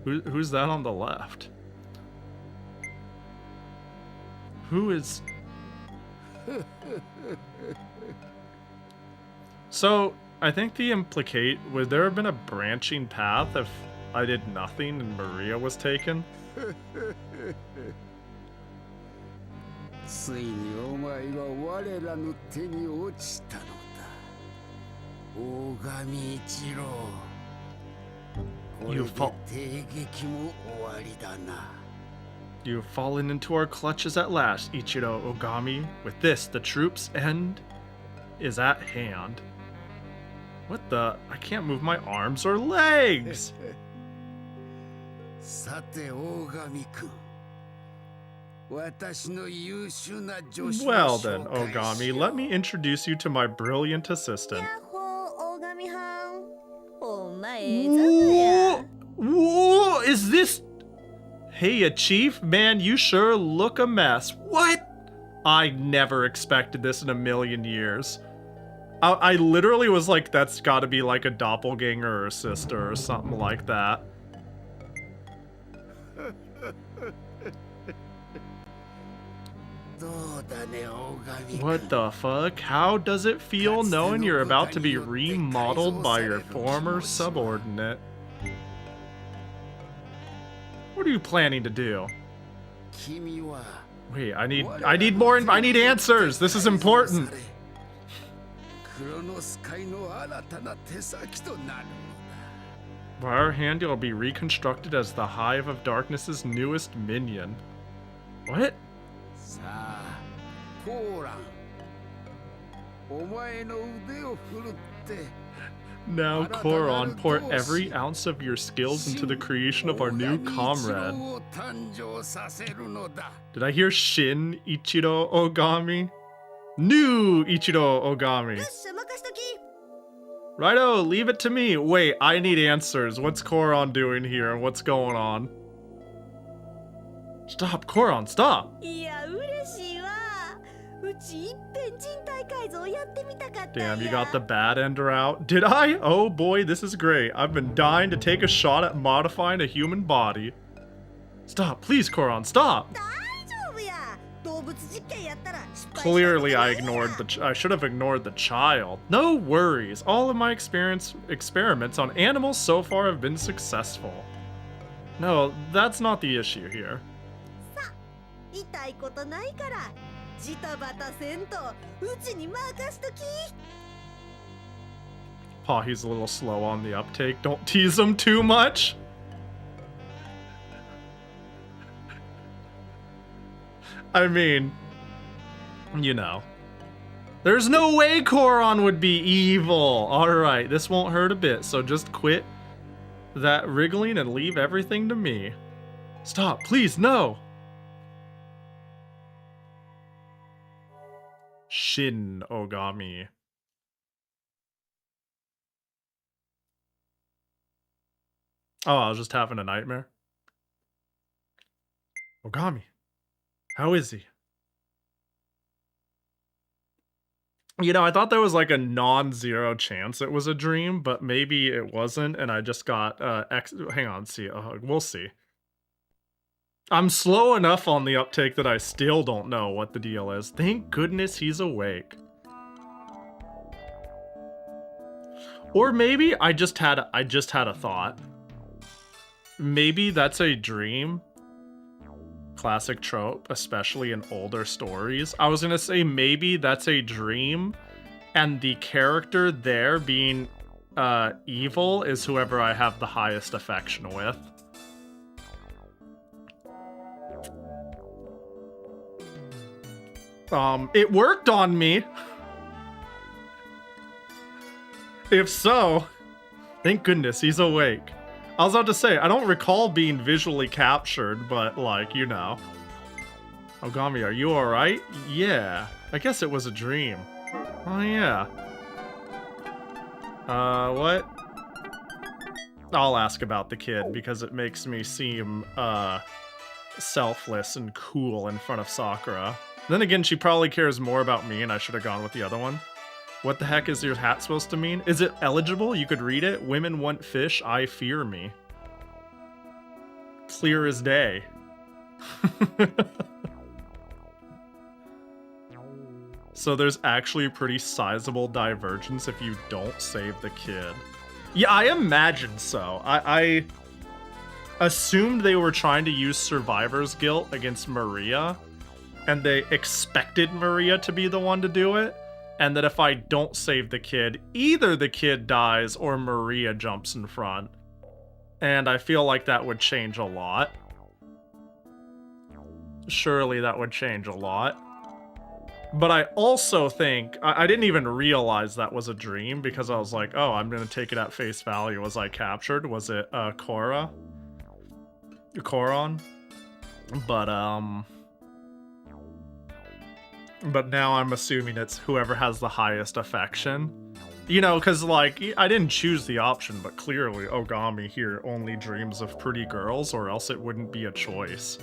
Who's that on the left? Who is... So, I think the implicate... Would there have been a branching path if I did nothing and Maria was taken? ついにお前は我らの手に落ちたのだ。大神一郎。これで帝劇も終わりだな。You've fallen into our clutches at last, Ichiro Ogami. With this, the troop's end is at hand. What the? I can't move my arms or legs! さて、大神くん。私の優秀な助手を Well then, 紹介し Ogami, let me introduce you to my brilliant assistant. 大神はん。お前ざとや。 Whoa! Is this... Hey, Chief, man, you sure look a mess. What? I never expected this in a million years. I literally was like, that's gotta be like a doppelganger or a sister or something like that. What the fuck? How does it feel knowing you're about to be remodeled by your former subordinate? What are you planning to do? Wait, I need answers. This is important. By our hand, you'll be reconstructed as the Hive of Darkness's newest minion. What? Now, Koron, pour every ounce of your skills into the creation of our new comrade. Did I hear Shin Ichiro Ogami? New Ichiro Ogami. Righto, leave it to me. Wait, I need answers. What's Koron doing here? What's going on? Stop, Koron, stop! Damn, you got the bad ender out. Did I? Oh boy, this is great. I've been dying to take a shot at modifying a human body. Stop, please, Koron, stop! Clearly, I should have ignored the child. No worries. All of my experiments on animals so far have been successful. No, that's not the issue here. Pahi's a little slow on the uptake. Don't tease him too much. I mean, you know. There's no way Koron would be evil. Alright, this won't hurt a bit, so just quit that wriggling and leave everything to me. Stop, please, no! Shin Ogami. Oh, I was just having a nightmare. Ogami. How is he? You know, I thought there was like a non-zero chance it was a dream, but maybe it wasn't, and I just got hang on, see, we'll see. I'm slow enough on the uptake that I still don't know what the deal is. Thank goodness he's awake. Or maybe I just had a thought. Maybe that's a dream. Classic trope, especially in older stories. I was gonna say maybe that's a dream, and the character there being evil is whoever I have the highest affection with. It worked on me. If so, thank goodness he's awake. I was about to say, I don't recall being visually captured, but like, you know. Ogami, are you alright? Yeah, I guess it was a dream. Oh yeah. What? I'll ask about the kid because it makes me seem, selfless and cool in front of Sakura. Then again, she probably cares more about me and I should have gone with the other one. What the heck is your hat supposed to mean? Is it eligible? You could read it. Women want fish, I fear me. Clear as day. So there's actually a pretty sizable divergence if you don't save the kid. Yeah, I imagine so. I assumed they were trying to use survivor's guilt against Maria, and they expected Maria to be the one to do it. And that if I don't save the kid, either the kid dies or Maria jumps in front. And I feel like that would change a lot. Surely that would change a lot. But I also think, I didn't even realize that was a dream because I was like, oh, I'm going to take it at face value. Was I captured? Was it Koron? But now I'm assuming it's whoever has the highest affection. You know, because, like, I didn't choose the option, but clearly Ogami here only dreams of pretty girls, or else it wouldn't be a choice.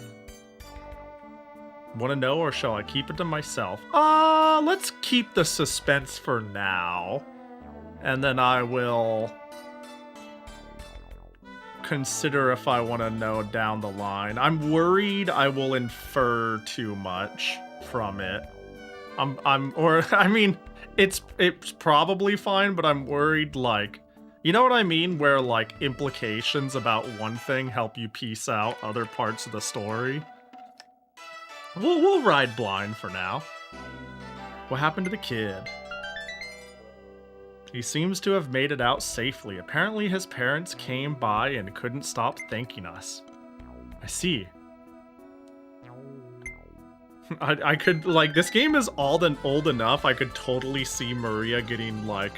Want to know, or shall I keep it to myself? Let's keep the suspense for now. And then I will consider if I want to know down the line. I'm worried I will infer too much from it. I mean, it's probably fine, but I'm worried, like, you know what I mean? Where, like, implications about one thing help you piece out other parts of the story. We'll ride blind for now. What happened to the kid? He seems to have made it out safely. Apparently his parents came by and couldn't stop thanking us. I see. I could, like, this game is old enough, I could totally see Maria getting, like,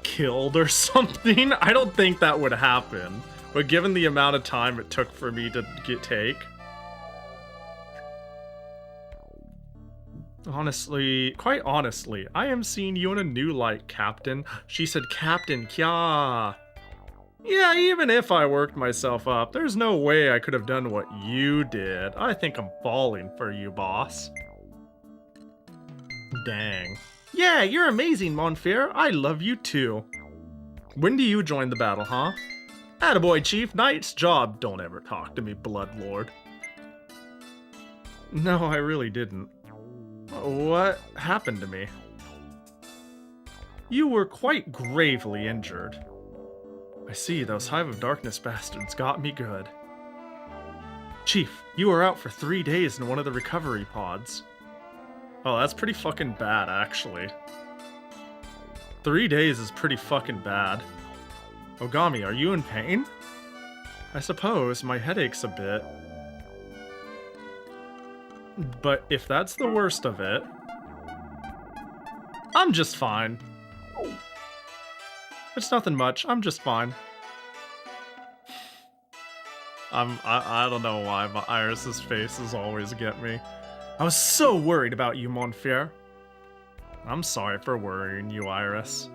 killed or something. I don't think that would happen. But given the amount of time it took for me to take... Honestly, quite honestly, I am seeing you in a new light, Captain. She said, Captain, kya. Yeah, even if I worked myself up, there's no way I could have done what you did. I think I'm falling for you, boss. Dang. Yeah, you're amazing, Monfair. I love you too. When do you join the battle, huh? Attaboy, Chief. Nice job. Don't ever talk to me, Bloodlord. No, I really didn't. What happened to me? You were quite gravely injured. I see, those Hive of Darkness bastards got me good. Chief, you were out for 3 days in one of the recovery pods. Oh, that's pretty fucking bad, actually. 3 days is pretty fucking bad. Ogami, are you in pain? I suppose, my headache's a bit. But if that's the worst of it, I'm just fine. It's nothing much. I'm just fine. I don't know why, but Iris's faces always get me. I was so worried about you, Monfair. I'm sorry for worrying you, Iris.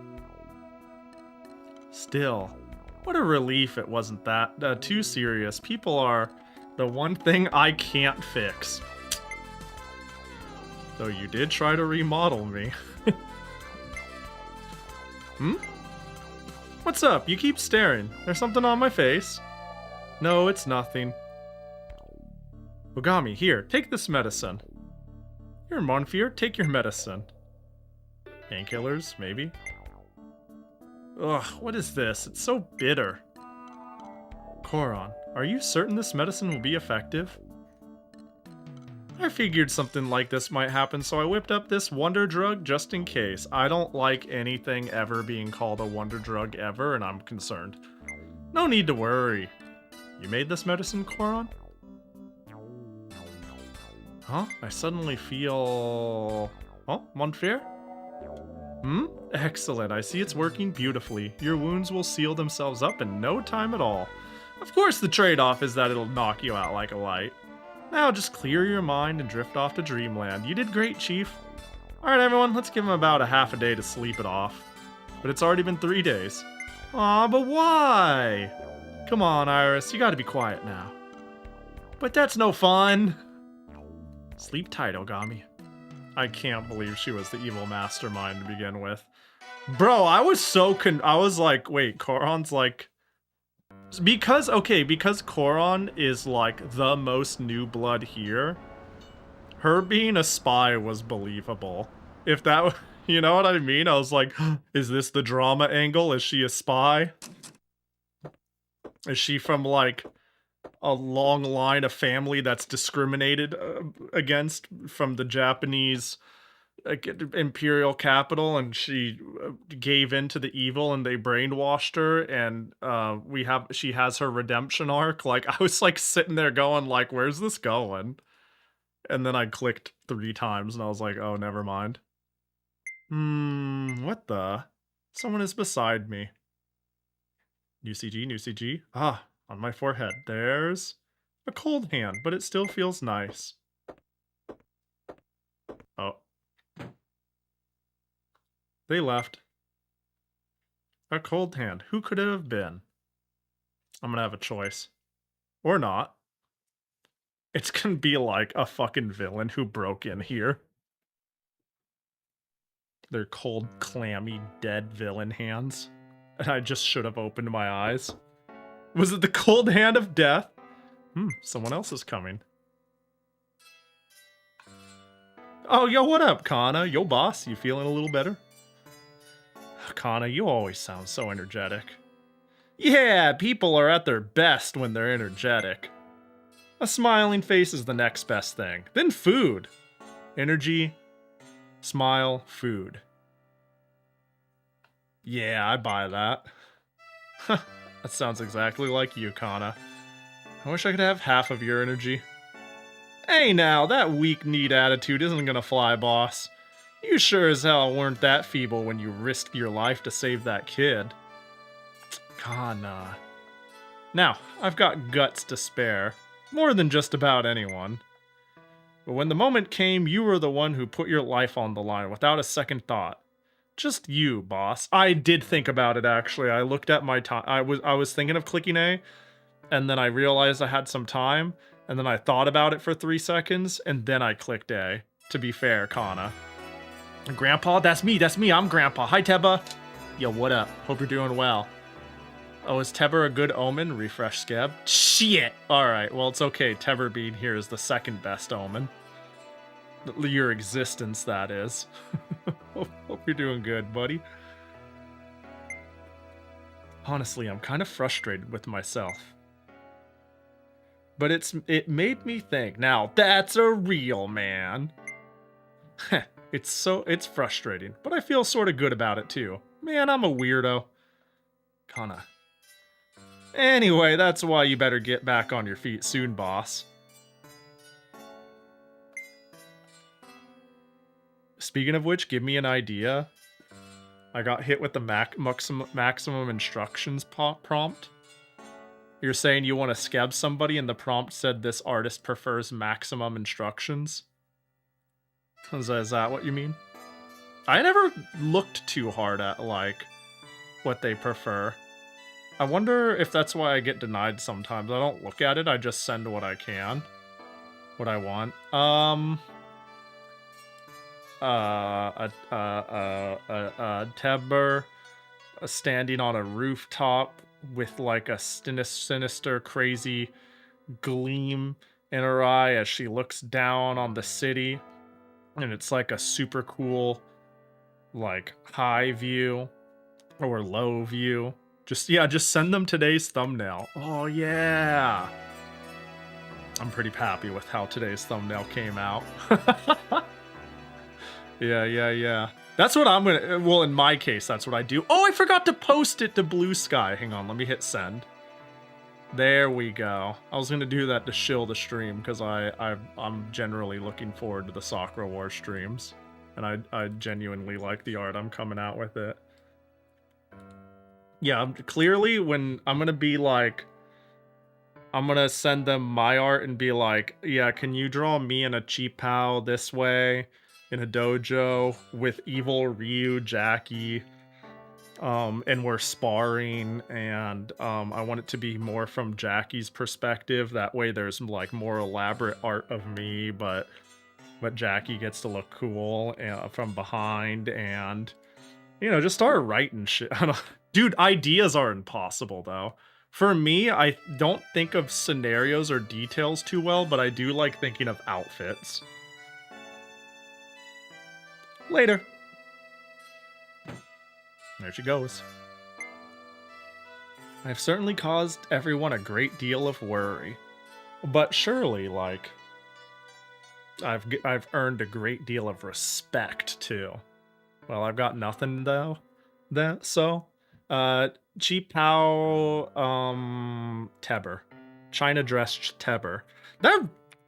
Still, what a relief it wasn't that too serious. People are the one thing I can't fix. Though you did try to remodel me. Hmm? What's up? You keep staring. There's something on my face. No, it's nothing. Ogami, here, take this medicine. Here, Monfair, take your medicine. Painkillers, maybe? Ugh, what is this? It's so bitter. Koron, are you certain this medicine will be effective? I figured something like this might happen, so I whipped up this wonder drug just in case. I don't like anything ever being called a wonder drug ever, and I'm concerned. No need to worry. You made this medicine, Koron? Huh? I suddenly feel... Oh, Monfair? Hmm? Excellent. I see it's working beautifully. Your wounds will seal themselves up in no time at all. Of course the trade-off is that it'll knock you out like a light. Now just clear your mind and drift off to dreamland. You did great, Chief. Alright everyone, let's give him about a half a day to sleep it off. But it's already been 3 days. Aw, but why? Come on, Iris, you gotta be quiet now. But that's no fun. Sleep tight, Ogami. I can't believe she was the evil mastermind to begin with. Bro, I was so I was like, wait, Koron's like... Because Koron is like the most new blood here, her being a spy was believable. If that, you know what I mean? I was like, is this the drama angle? Is she a spy? Is she from like a long line of family that's discriminated against from the Japanese imperial capital, and she gave in to the evil and they brainwashed her, and she has her redemption arc? Like, I was like sitting there going like, where's this going? And then I clicked 3 times and I was like, oh, never mind. What the? Someone is beside me. New CG, new CG. Ah, on my forehead. There's a cold hand, but it still feels nice. Oh. They left. A cold hand. Who could it have been? I'm gonna have a choice. Or not. It's gonna be like a fucking villain who broke in here. They're cold, clammy, dead villain hands. And I just should have opened my eyes. Was it the cold hand of death? Someone else is coming. Oh, yo, what up, Kana? Yo, boss, you feeling a little better? Kana, you always sound so energetic. Yeah, people are at their best when they're energetic. A smiling face is the next best thing. Then food. Energy, smile, food. Yeah, I buy that. That sounds exactly like you, Kana. I wish I could have half of your energy. Hey now, that weak-kneed attitude isn't gonna fly, boss. You sure as hell weren't that feeble when you risked your life to save that kid. Kana. Now, I've got guts to spare. More than just about anyone. But when the moment came, you were the one who put your life on the line without a second thought. Just you, boss. I did think about it, actually. I looked at my time. I was thinking of clicking A, and then I realized I had some time, and then I thought about it for 3 seconds, and then I clicked A. To be fair, Kana. Grandpa? That's me. I'm Grandpa. Hi, Teba. Yo, what up? Hope you're doing well. Oh, is Teber a good omen? Refresh Scab. Shit! Alright, well, it's okay. Teber being here is the second best omen. Your existence, that is. Hope you're doing good, buddy. Honestly, I'm kind of frustrated with myself. But it made me think. Now, that's a real man. It's frustrating, but I feel sort of good about it too. Man, I'm a weirdo. Kana. Anyway, that's why you better get back on your feet soon, boss. Speaking of which, give me an idea. I got hit with the maximum instructions prompt. You're saying you want to scab somebody and the prompt said this artist prefers maximum instructions? Is that what you mean? I never looked too hard at, like, what they prefer. I wonder if that's why I get denied sometimes. I don't look at it, I just send what I can. What I want. Teber standing on a rooftop with like a sinister, crazy gleam in her eye as she looks down on the city. And it's like a super cool, like, high view or low view. Just send them today's thumbnail. Oh, yeah. I'm pretty happy with how today's thumbnail came out. Yeah. That's what I'm gonna... Well, in my case, that's what I do. Oh, I forgot to post it to Blue Sky. Hang on, let me hit send. There we go. I was gonna do that to shill the stream, because I'm generally looking forward to the Sakura Wars streams. And I genuinely like the art I'm coming out with it. Yeah, clearly when I'm gonna be like... I'm gonna send them my art and be like, yeah, can you draw me and a Chi-Pao this way? In a dojo with evil Ryu, Jackie, and we're sparring, and I want it to be more from Jackie's perspective. That way there's like more elaborate art of me, but Jackie gets to look cool from behind, and you know, just start writing shit. Dude, ideas are impossible though. For me, I don't think of scenarios or details too well, but I do like thinking of outfits. Later. There she goes. I've certainly caused everyone a great deal of worry. But surely, like, I've earned a great deal of respect, too. Well, I've got nothing, though. Chi-Pao, Teber. China dressed Teber.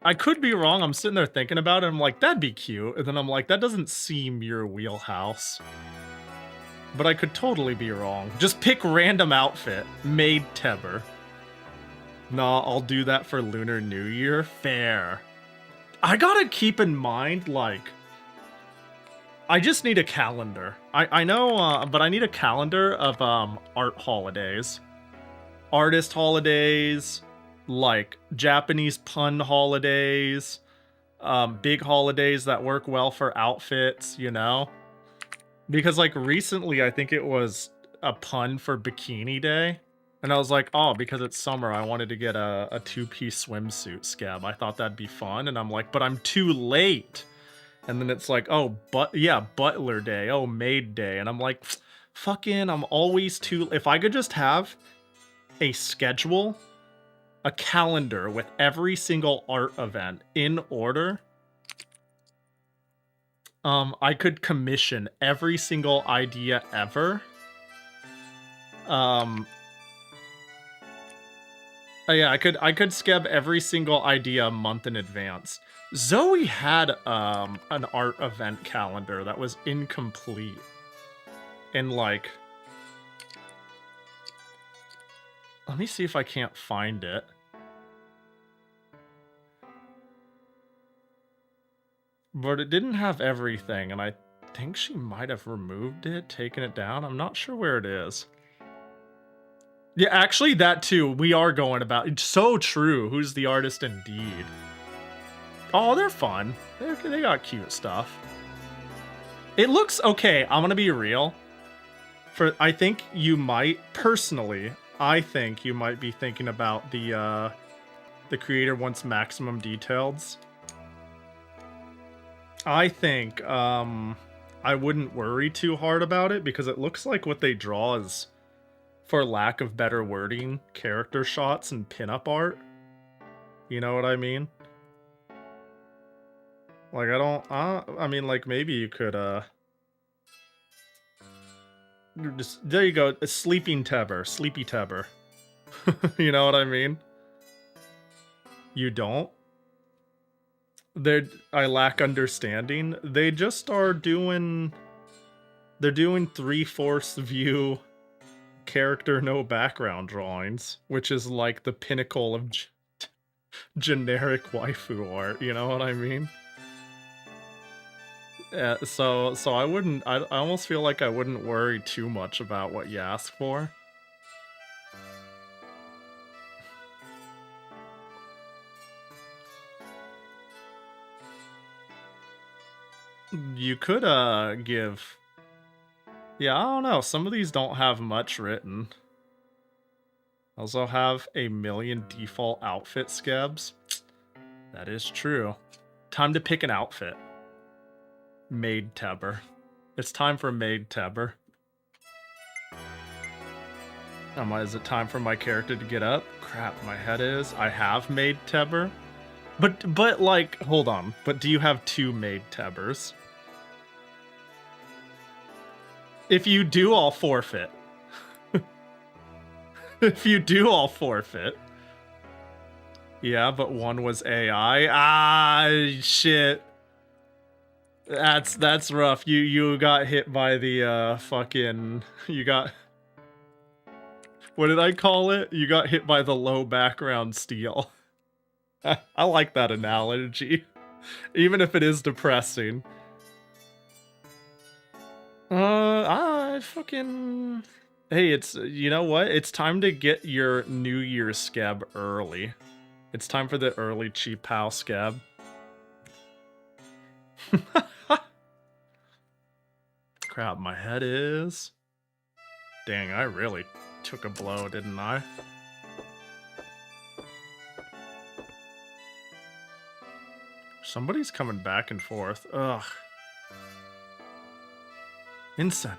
I could be wrong. I'm sitting there thinking about it. I'm like, that'd be cute. And then I'm like, that doesn't seem your wheelhouse. But I could totally be wrong. Just pick random outfit. Maid Teber. Nah, I'll do that for Lunar New Year. Fair. I gotta keep in mind, like, I just need a calendar. I know, but I need a calendar of art holidays. Artist holidays, like Japanese pun holidays, big holidays that work well for outfits, you know? Because like recently, I think it was a pun for Bikini Day. And I was like, oh, because it's summer, I wanted to get a two-piece swimsuit scab. I thought that'd be fun. And I'm like, but I'm too late. And then it's like, oh, but yeah, Butler Day. Oh, Maid Day. And I'm like, fucking, I'm always too... If I could just have a schedule, a calendar with every single art event in order, I could commission every single idea ever. Yeah, I could scab every single idea a month in advance. Zoe had an art event calendar that was incomplete. And like, let me see if I can't find it. But it didn't have everything, and I think she might have removed it, taken it down. I'm not sure where it is. Yeah, actually, that too. We are going about... It's so true. Who's the artist indeed? Oh, they're fun. They got cute stuff. It looks... Okay, I'm gonna be real. I think you might... Personally, I think you might be thinking about the creator wants maximum details. I think I wouldn't worry too hard about it because it looks like what they draw is, for lack of better wording, character shots and pinup art. You know what I mean? Like, I mean, like, maybe you could, just, there you go, a Sleepy Teber. You know what I mean? You don't? I lack understanding. They just are doing... They're doing 3/4 view character no background drawings, which is like the pinnacle of generic waifu art, you know what I mean? So I wouldn't... I almost feel like I wouldn't worry too much about what you ask for. You could, give... Yeah, I don't know. Some of these don't have much written. Also have a million default outfit scabs. That is true. Time to pick an outfit. Maid Teber. It's time for Maid Teber. Is it time for my character to get up? Crap, my head is. I have Maid Teber. But like, hold on. But do you have 2 Maid Tebers? If you do, I'll forfeit. If you do, I'll forfeit. Yeah, but one was AI. Ah, shit. That's rough. You got hit by the fucking... You got... What did I call it? You got hit by the low background steal. I like that analogy. Even if it is depressing. Fucking... Hey, it's... You know what? It's time to get your New Year's scab early. It's time for the early cheap pal scab. Crap, my head is... Dang, I really took a blow, didn't I? Somebody's coming back and forth. Ugh. Incent.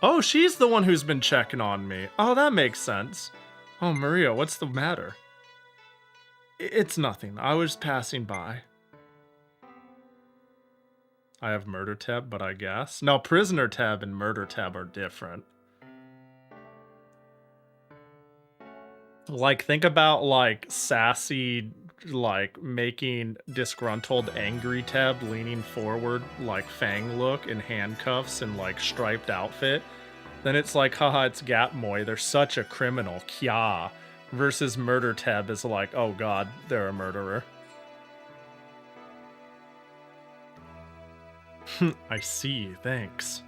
Oh, she's the one who's been checking on me. Oh, that makes sense. Oh, Maria, what's the matter? It's nothing. I was passing by. I have Murder Tab, but I guess. No, Prisoner Tab and Murder Tab are different. Like, think about, like, sassy like making disgruntled angry Teb leaning forward like Fang look in handcuffs and like striped outfit, then it's like, haha, it's Gap Moy, they're such a criminal, kya. Versus Murder Teb is like, oh god, they're a murderer. I see, thanks.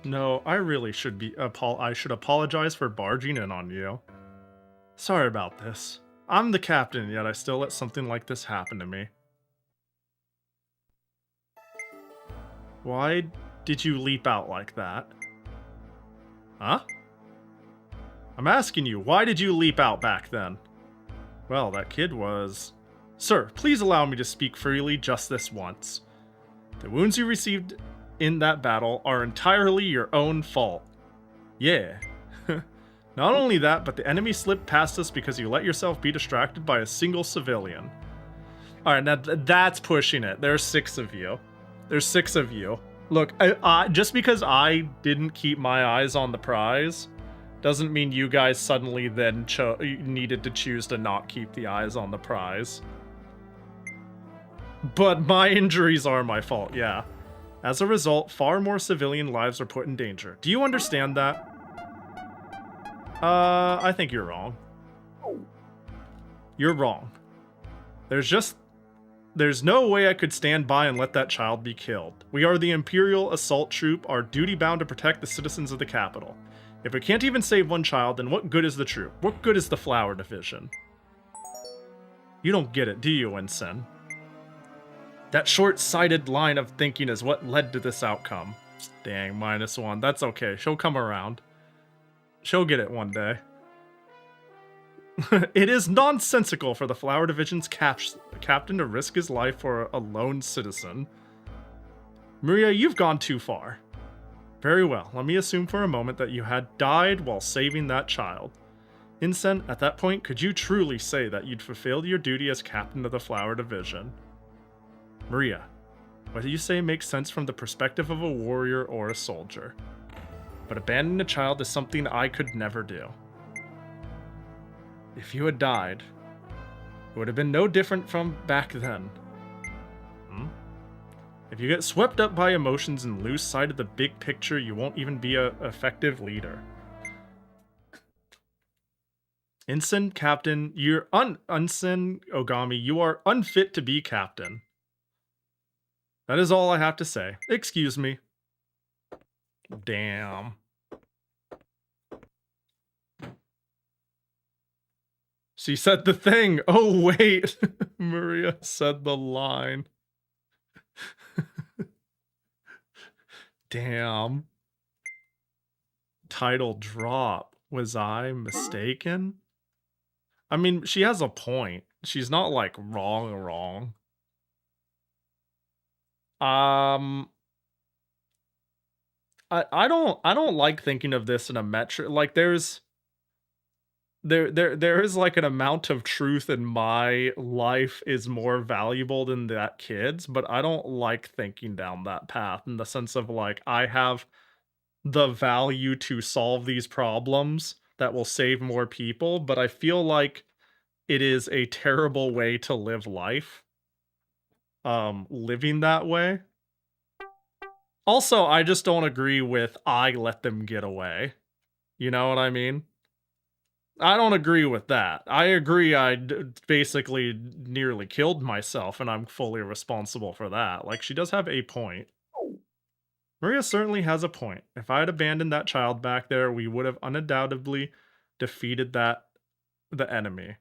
No, I really should be I should apologize for barging in on you. Sorry about this. I'm the captain, yet I still let something like this happen to me. Why did you leap out like that? Huh? I'm asking you, why did you leap out back then? Well, that kid was... Sir, please allow me to speak freely just this once. The wounds you received in that battle are entirely your own fault. Yeah. Not only that, but the enemy slipped past us because you let yourself be distracted by a single civilian. Alright, now that's pushing it. There's 6 of you. There's 6 of you. Look, just because I didn't keep my eyes on the prize doesn't mean you guys suddenly then needed to choose to not keep the eyes on the prize. But my injuries are my fault, yeah. As a result, far more civilian lives are put in danger. Do you understand that? I think you're wrong. You're wrong. There's no way I could stand by and let that child be killed. We are the Imperial Assault Troop, are duty-bound to protect the citizens of the capital. If we can't even save one child, then what good is the troop? What good is the Flower Division? You don't get it, do you, Ensign? That short-sighted line of thinking is what led to this outcome. Dang, -1. That's okay. She'll come around. She'll get it one day. It is nonsensical for the Flower Division's captain to risk his life for a lone citizen. Maria, you've gone too far. Very well, let me assume for a moment that you had died while saving that child. Ensign, at that point, could you truly say that you'd fulfilled your duty as captain of the Flower Division? Maria, what you say makes sense from the perspective of a warrior or a soldier. But abandoning a child is something I could never do. If you had died, it would have been no different from back then. If you get swept up by emotions and lose sight of the big picture, you won't even be an effective leader. Ensign, Captain, Ensign Ogami, you are unfit to be captain. That is all I have to say. Excuse me. Damn. She said the thing. Oh, wait. Maria said the line. Damn. Title drop. Was I mistaken? I mean, she has a point. She's not like wrong. I don't like thinking of this in a metric. Like there is like an amount of truth in my life is more valuable than that kid's, but I don't like thinking down that path in the sense of like I have the value to solve these problems that will save more people, but I feel like it is a terrible way to live life. Living that way. Also, I just don't agree with I let them get away. You know what I mean? I don't agree with that. I agree I basically nearly killed myself and I'm fully responsible for that. Like, she does have a point. Maria certainly has a point. If I had abandoned that child back there, we would have undoubtedly defeated the enemy.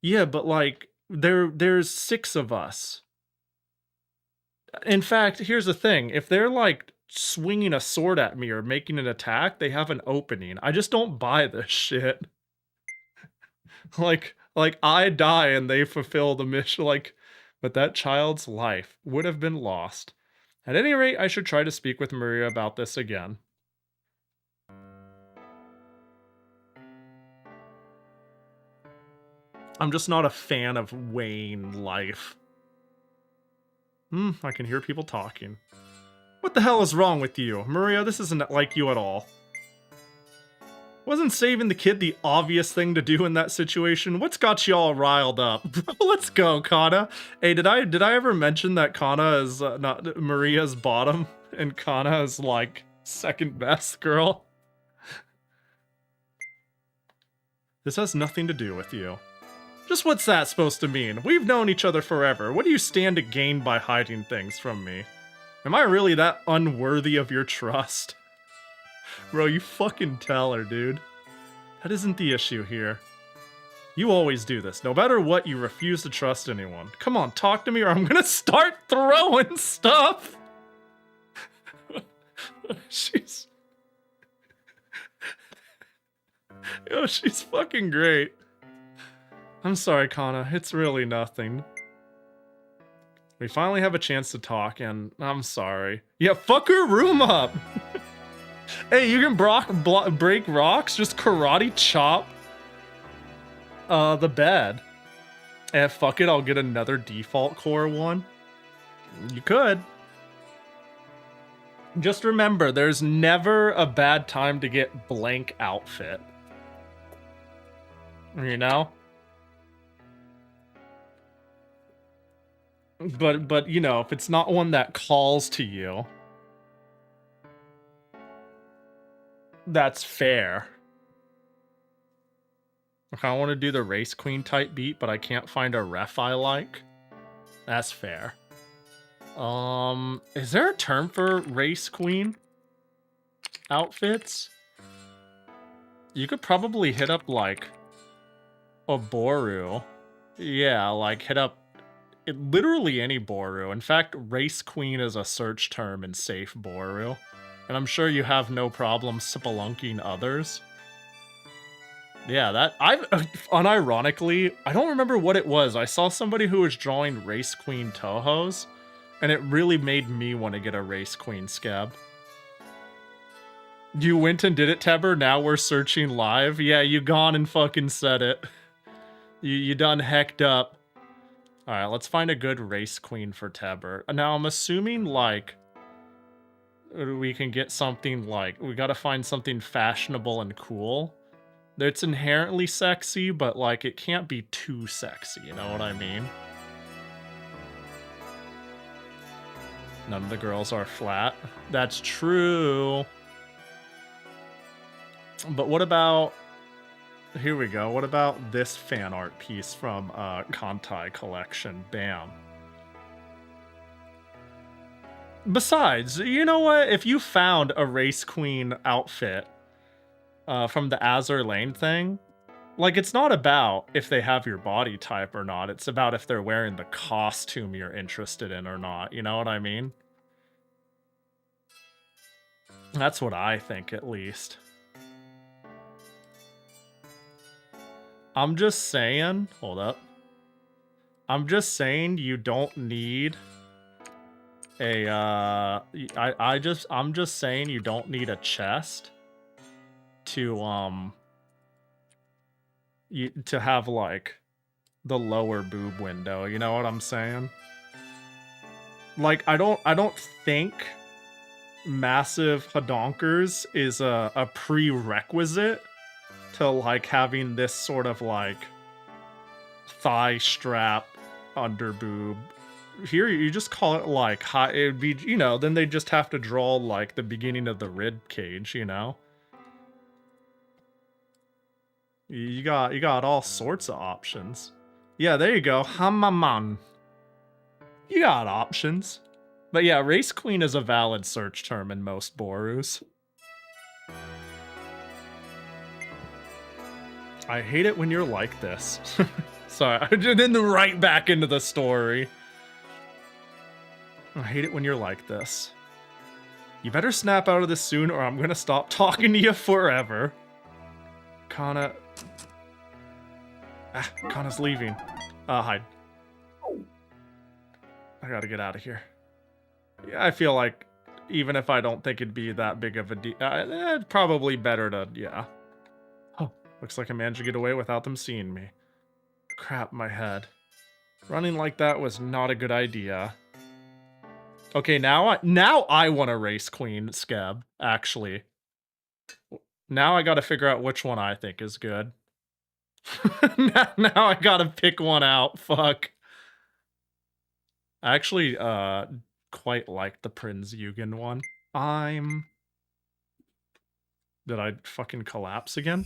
Yeah, but like, there's 6 of us. In fact, here's the thing. If they're like swinging a sword at me or making an attack, they have an opening. I just don't buy this shit. like I die and they fulfill the mission. Like, but that child's life would have been lost. At any rate, I should try to speak with Maria about this again. I'm just not a fan of weighing life. I can hear people talking. What the hell is wrong with you? Maria, this isn't like you at all. Wasn't saving the kid the obvious thing to do in that situation? What's got you all riled up? Bro, let's go, Kana. Hey, did I ever mention that Kana is not Maria's bottom and Kana is like second best girl? This has nothing to do with you. Just what's that supposed to mean? We've known each other forever. What do you stand to gain by hiding things from me? Am I really that unworthy of your trust? Bro, you fucking tell her, dude. That isn't the issue here. You always do this. No matter what, you refuse to trust anyone. Come on, talk to me or I'm gonna start throwing stuff! She's... Yo, she's fucking great. I'm sorry, Kana. It's really nothing. We finally have a chance to talk, and I'm sorry. Yeah, fuck her room up! Hey, you can break rocks? Just karate chop the bed. And fuck it, I'll get another default core one. You could. Just remember, there's never a bad time to get blank outfit. You know? But you know, if it's not one that calls to you, that's fair. Okay, I want to do the race queen type beat, but I can't find a ref I like. That's fair. Is there a term for race queen outfits? You could probably hit up like a Boru. Yeah, like hit up literally any Boru. In fact, race queen is a search term in safe Boru. And I'm sure you have no problem spelunking others. Yeah, that unironically, I don't remember what it was. I saw somebody who was drawing race queen Tohos, and it really made me want to get a race queen scab. You went and did it, Teber. Now we're searching live. Yeah, you gone and fucking said it. You done hecked up. All right, let's find a good race queen for Teber. Now I'm assuming like we can get something like, we gotta find something fashionable and cool. It's inherently sexy, but like it can't be too sexy, you know what I mean? None of the girls are flat. That's true. But what about, here we go, what about this fan art piece from Kantai Collection? Bam. Besides, you know what? If you found a race queen outfit from the Azur Lane thing, like it's not about if they have your body type or not. It's about if they're wearing the costume you're interested in or not. You know what I mean? That's what I think, at least. I'm just saying, hold up. I'm just saying you don't need a, I'm just saying you don't need a chest to, to have, like, the lower boob window, you know what I'm saying? Like, I don't think massive hadonkers is a prerequisite to, like, having this sort of, like, thigh strap under boob. Here, you just call it, like, high, it'd be, you know, then they just have to draw, like, the beginning of the rib cage, you know? You got all sorts of options. Yeah, there you go. Hamaman. You got options. But yeah, race queen is a valid search term in most Borus. I hate it when you're like this. Sorry, I didn't right back into the story. I hate it when you're like this. You better snap out of this soon or I'm gonna stop talking to you forever. Kana... Ah, Kana's leaving. Hide. I gotta get out of here. Yeah, I feel like even if I don't think it'd be that big of a deal, it's probably better to, yeah. Oh, looks like I managed to get away without them seeing me. Crap, my head. Running like that was not a good idea. Okay, now I want a race queen scab, actually. Now I gotta figure out which one I think is good. now I gotta pick one out. Fuck. I actually quite like the Prinz Eugen one. Did I fucking collapse again?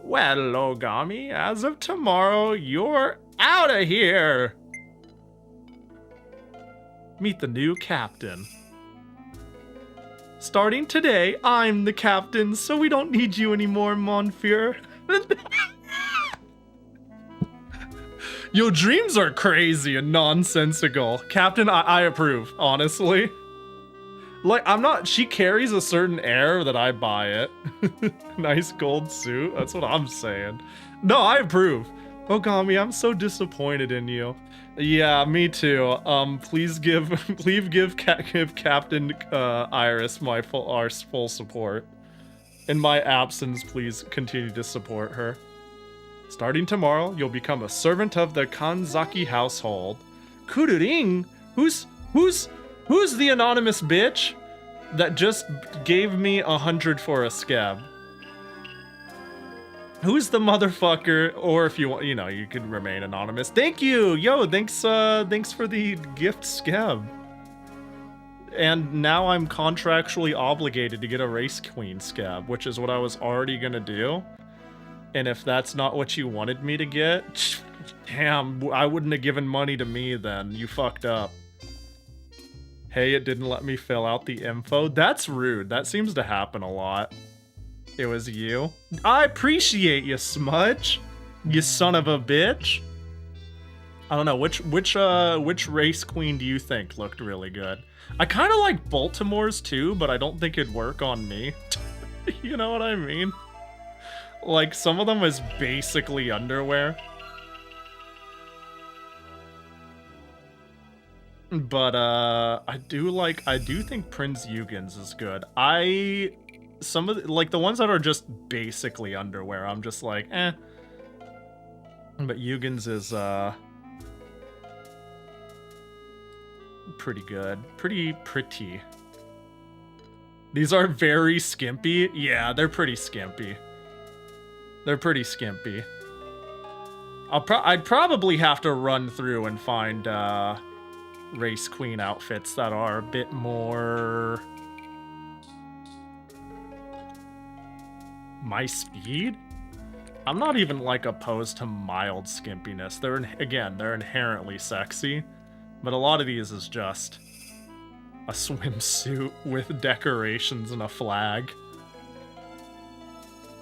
Well, Ogami, as of tomorrow, you're out of here! Meet the new captain. Starting today, I'm the captain, so we don't need you anymore, Monfier. Your dreams are crazy and nonsensical. Captain, I approve, honestly. Like, she carries a certain air that I buy it. Nice gold suit, that's what I'm saying. No, I approve. Ogami, I'm so disappointed in you. Yeah, me too. Please give Captain Iris our full support. In my absence, please continue to support her. Starting tomorrow, you'll become a servant of the Kanzaki household. Kururin? Who's the anonymous bitch that just gave me 100 for a scab? Who's the motherfucker? Or if you want, you could remain anonymous. Thank you! Yo, thanks for the gift scab. And now I'm contractually obligated to get a Race Queen scab, which is what I was already gonna do. And if that's not what you wanted me to get, damn, I wouldn't have given money to me then. You fucked up. Hey, it didn't let me fill out the info. That's rude. That seems to happen a lot. It was you. I appreciate you, Smudge. You son of a bitch. I don't know, which Race Queen do you think looked really good? I kind of like Baltimore's too, but I don't think it'd work on me. You know what I mean? Like, some of them is basically underwear. But, I do think Prinz Eugen's is good. Some of the ones that are just basically underwear, I'm just like, eh. But Eugen's is, pretty good. Pretty. These are very skimpy. Yeah, they're pretty skimpy. They're pretty skimpy. I'd probably have to run through and find Race Queen outfits that are a bit more my speed. I'm not even like opposed to mild skimpiness. They're inherently sexy, but a lot of these is just a swimsuit with decorations and a flag.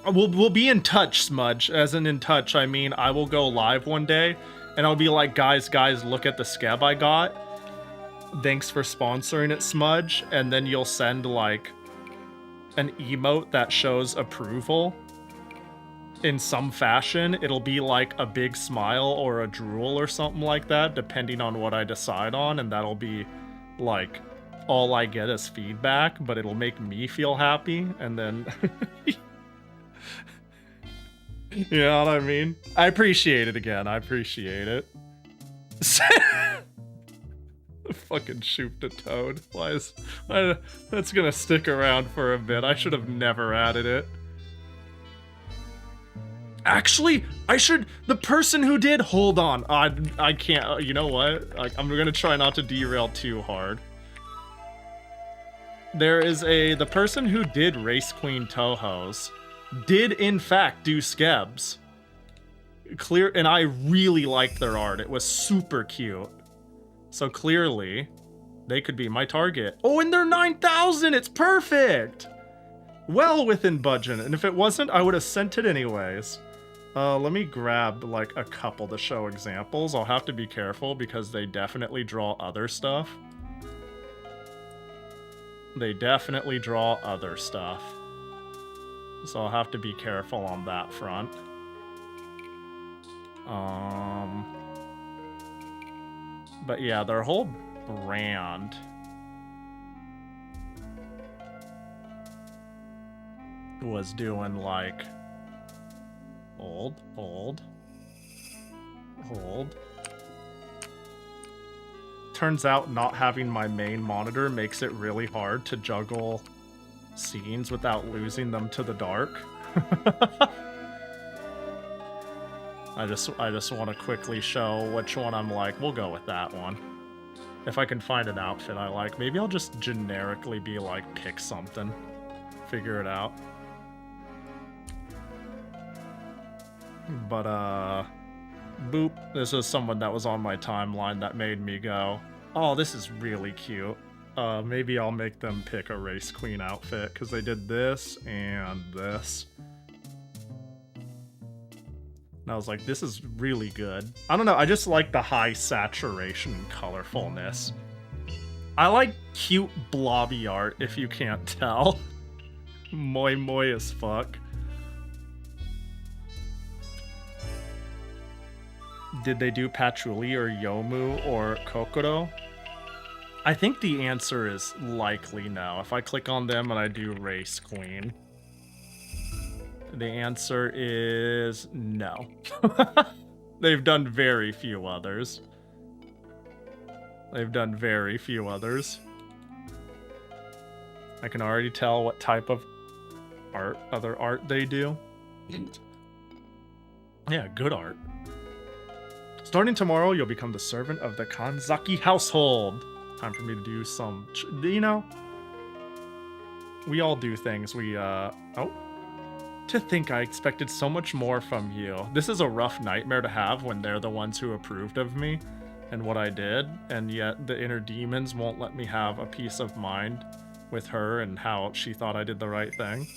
We'll be in touch, Smudge. As in touch, I mean I will go live one day and I'll be like, guys, look at the scab I got. Thanks for sponsoring it, Smudge. And then you'll send like an emote that shows approval in some fashion. It'll be like a big smile or a drool or something like that, depending on what I decide on, and that'll be like all I get as feedback, but it'll make me feel happy, and then you know what I mean? I appreciate it again. I appreciate it. Fucking shoot the toad. That's gonna stick around for a bit. I should have never added it. Actually, the person who did, hold on. I can't, you know what? I'm gonna try not to derail too hard. The person who did Race Queen Tohos did in fact do skebs. And I really liked their art. It was super cute. So clearly, they could be my target. Oh, and they're 9,000! It's perfect! Well within budget, and if it wasn't, I would have sent it anyways. Let me grab, like, a couple to show examples. I'll have to be careful because they definitely draw other stuff. They definitely draw other stuff. So I'll have to be careful on that front. But yeah, their whole brand was doing like hold. Turns out not having my main monitor makes it really hard to juggle scenes without losing them to the dark. I just want to quickly show which one I'm like, we'll go with that one. If I can find an outfit I like, maybe I'll just generically be like, pick something. Figure it out. But, boop. This is someone that was on my timeline that made me go, oh, this is really cute. Maybe I'll make them pick a Race Queen outfit, because they did this and this. And I was like, this is really good. I don't know, I just like the high saturation and colorfulness. I like cute blobby art, if you can't tell. Moi moi as fuck. Did they do Patchouli or Yomu or Kokoro? I think the answer is likely no. If I click on them and I do Race Queen, the answer is no. They've done very few others. They've done very few others. I can already tell what type of other art they do. Yeah, good art. Starting tomorrow, you'll become the servant of the Kanzaki household. Time for me to do some, you know, we all do things we, oh. To think I expected so much more from you. This is a rough nightmare to have when they're the ones who approved of me and what I did, and yet the inner demons won't let me have a peace of mind with her and how she thought I did the right thing.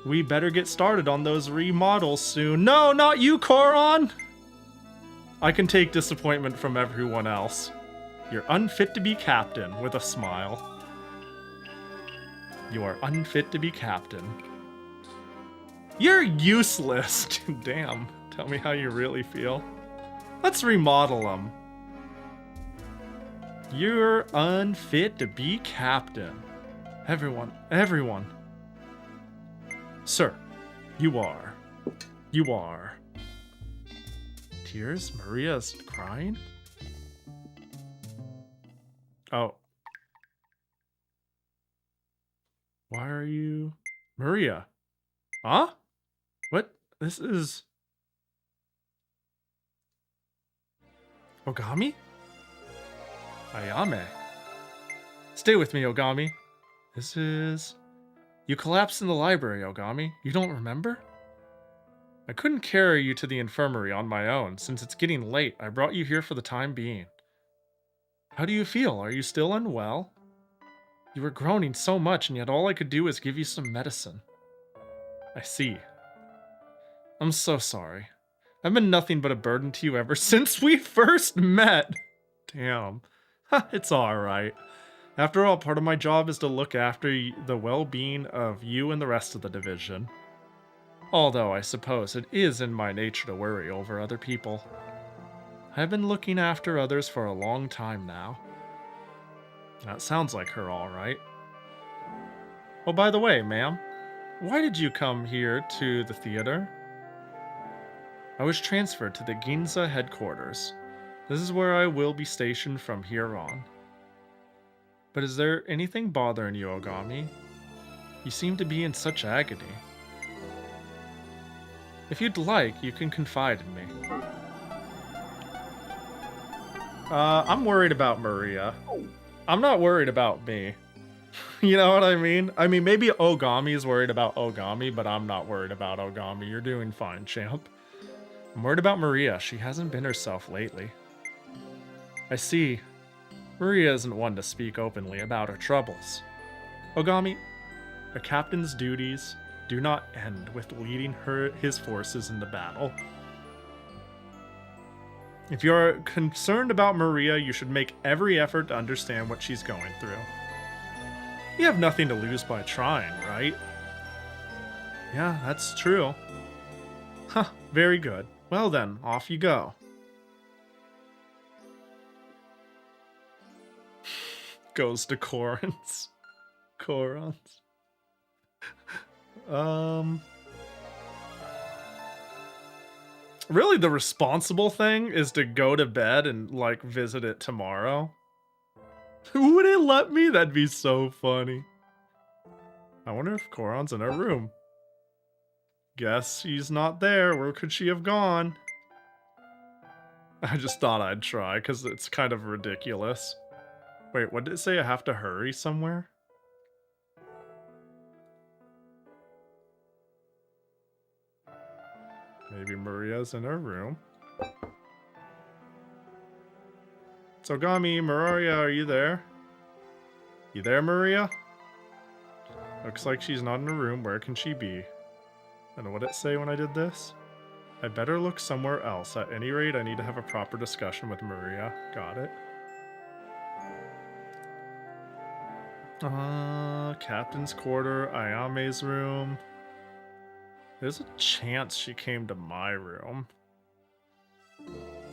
We better get started on those remodels soon. No, not you, Koron! I can take disappointment from everyone else. You're unfit to be captain, with a smile. You are unfit to be captain. You're useless! Damn, tell me how you really feel. Let's remodel them. You're unfit to be captain. Everyone. Sir, you are. You are. Tears? Maria's crying? Oh. Why are you... Maria? Huh? What? This is... Ogami? Ayame. Stay with me, Ogami. This is... You collapsed in the library, Ogami. You don't remember? I couldn't carry you to the infirmary on my own. Since it's getting late, I brought you here for the time being. How do you feel? Are you still unwell? You were groaning so much, and yet all I could do was give you some medicine. I see. I'm so sorry. I've been nothing but a burden to you ever since we first met. Damn. It's alright. After all, part of my job is to look after the well-being of you and the rest of the division. Although I suppose it is in my nature to worry over other people. I've been looking after others for a long time now. That sounds like her, all right. Oh, by the way, ma'am, why did you come here to the theater? I was transferred to the Ginza headquarters. This is where I will be stationed from here on. But is there anything bothering you, Ogami? You seem to be in such agony. If you'd like, you can confide in me. I'm worried about Maria. I'm not worried about me. You know what I mean? I mean, maybe Ogami's worried about Ogami, but I'm not worried about Ogami. You're doing fine, champ. I'm worried about Maria. She hasn't been herself lately. I see. Maria isn't one to speak openly about her troubles. Ogami, a captain's duties do not end with leading his forces into battle. If you're concerned about Maria, you should make every effort to understand what she's going through. You have nothing to lose by trying, right? Yeah, that's true. Huh, very good. Well then, off you go. Goes to Corons. Really, the responsible thing is to go to bed and, like, visit it tomorrow. Would it let me? That'd be so funny. I wonder if Koron's in her room. Guess she's not there. Where could she have gone? I just thought I'd try, because it's kind of ridiculous. Wait, what did it say? I have to hurry somewhere? Maybe Maria's in her room. Tsogami, Maria, are you there? You there, Maria? Looks like she's not in her room. Where can she be? And what did it say when I did this? I better look somewhere else. At any rate, I need to have a proper discussion with Maria. Got it. Captain's quarter, Ayame's room. There's a chance she came to my room.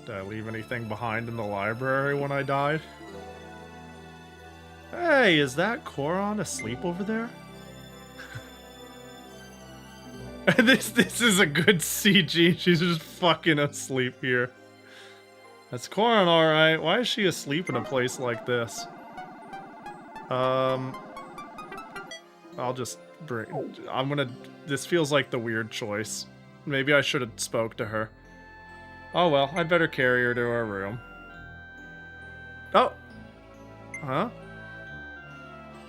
Did I leave anything behind in the library when I died? Hey, is that Koron asleep over there? This is a good CG. She's just fucking asleep here. That's Koron, alright. Why is she asleep in a place like this? I'll just bring... This feels like the weird choice. Maybe I should have spoke to her. Oh well, I'd better carry her to her room. Oh! Huh?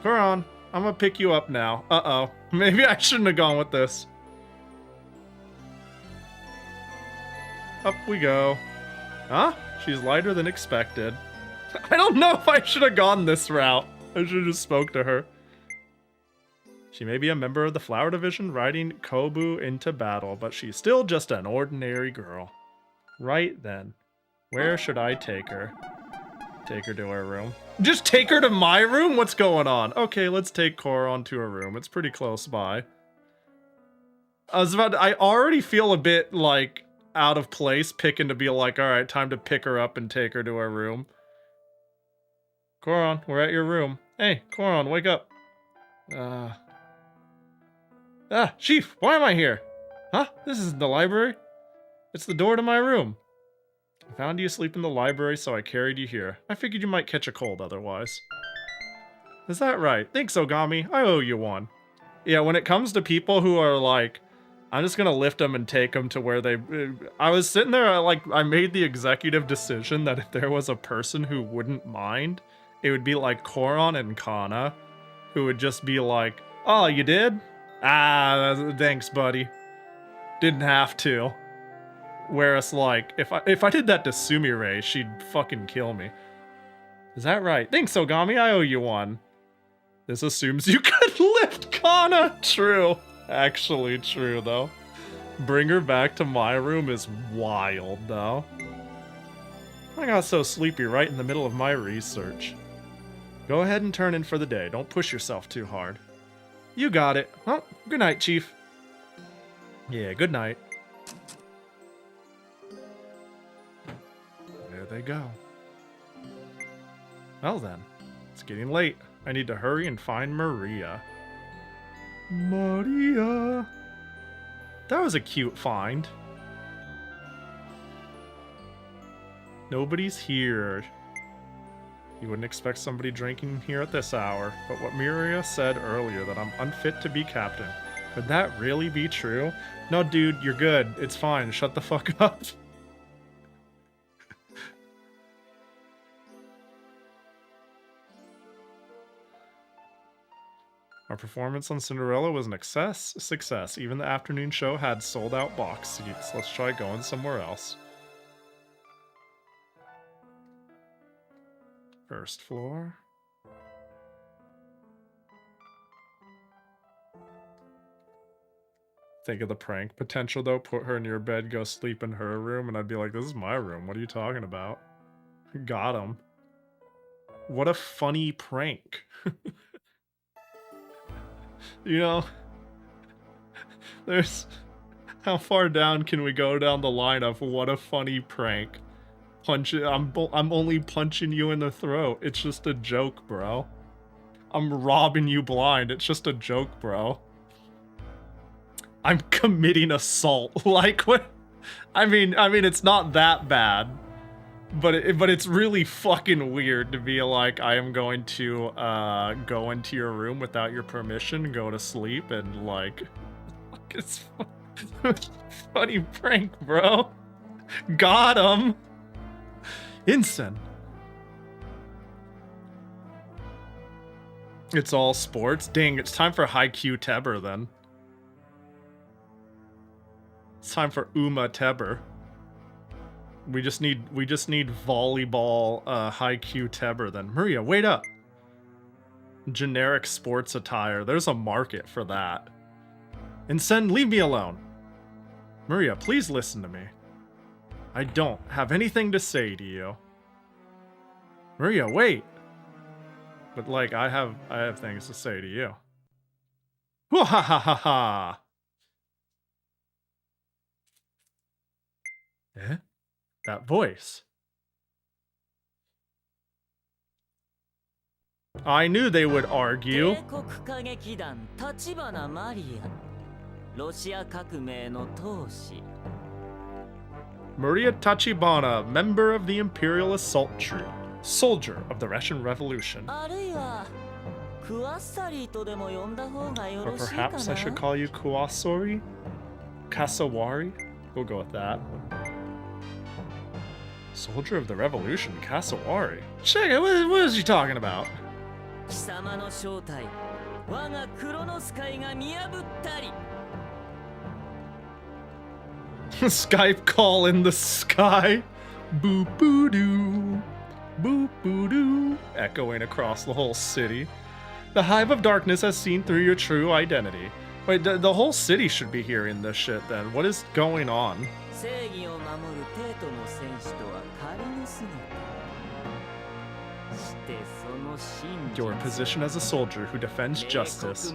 Koron, I'm gonna pick you up now. Uh-oh. Maybe I shouldn't have gone with this. Up we go. Huh? She's lighter than expected. I don't know if I should have gone this route. I should have just spoke to her. She may be a member of the Flower Division riding Kobu into battle, but she's still just an ordinary girl. Right then. Where should I take her? Take her to her room. Just take her to my room? What's going on? Okay, let's take Koron to her room. It's pretty close by. I already feel a bit, like, out of place picking to be like, alright, time to pick her up and take her to her room. Koron, we're at your room. Hey, Koron, wake up. Chief, why am I here? Huh? This isn't the library. It's the door to my room. I found you asleep in the library, so I carried you here. I figured you might catch a cold otherwise. Is that right? Thanks, Ogami. I owe you one. Yeah, when it comes to people who are like, I'm just gonna lift them and take them to where they... I was sitting there, I made the executive decision that if there was a person who wouldn't mind, it would be like Koron and Kana, who would just be like, oh, you did? Ah, thanks, buddy. Didn't have to. Whereas, like, if I did that to Sumire, she'd fucking kill me. Is that right? Thanks, Ogami, I owe you one. This assumes you could lift Kana. True. Actually true, though. Bring her back to my room is wild, though. I got so sleepy right in the middle of my research. Go ahead and turn in for the day. Don't push yourself too hard. You got it. Well, good night, Chief. Yeah, good night. There they go. Well then, it's getting late. I need to hurry and find Maria. Maria. That was a cute find. Nobody's here. You wouldn't expect somebody drinking here at this hour, but what Maria said earlier, that I'm unfit to be captain, could that really be true? No, dude, you're good. It's fine. Shut the fuck up. Our performance on Cinderella was an success. Even the afternoon show had sold-out box seats. Let's try going somewhere else. First floor. Think of the prank potential, though. Put her in your bed, go sleep in her room, and I'd be like, this is my room. What are you talking about? Got him. What a funny prank. You know, there's... How far down can we go down the line of what a funny prank? I'm only punching you in the throat. It's just a joke, bro. I'm robbing you blind. It's just a joke, bro. I'm committing assault. Like, what? I mean, it's not that bad. But it's really fucking weird to be like, I am going to go into your room without your permission, go to sleep, and like, it's funny prank, bro. Got him. Insane. It's all sports. Dang, it's time for Haikyuu Teber then. It's time for Uma Teber. We just need volleyball Haikyuu Teber then. Maria, wait up. Generic sports attire. There's a market for that. And Sen, leave me alone. Maria, please listen to me. I don't have anything to say to you. Maria, wait. But like I have things to say to you. Ha ha ha ha ha. Eh? That voice. I knew they would argue. Maria Tachibana, member of the Imperial Assault Troop, soldier of the Russian Revolution. Or perhaps I should call you Kuwasori? Kasawari? We'll go with that. Soldier of the Revolution, Kasawari. Check it, what is he talking about? Skype call in the sky. Boop boo doo. Boop boo doo. Echoing across the whole city. The Hive of Darkness has seen through your true identity. Wait, the whole city should be hearing this shit then. What is going on? Your position as a soldier who defends justice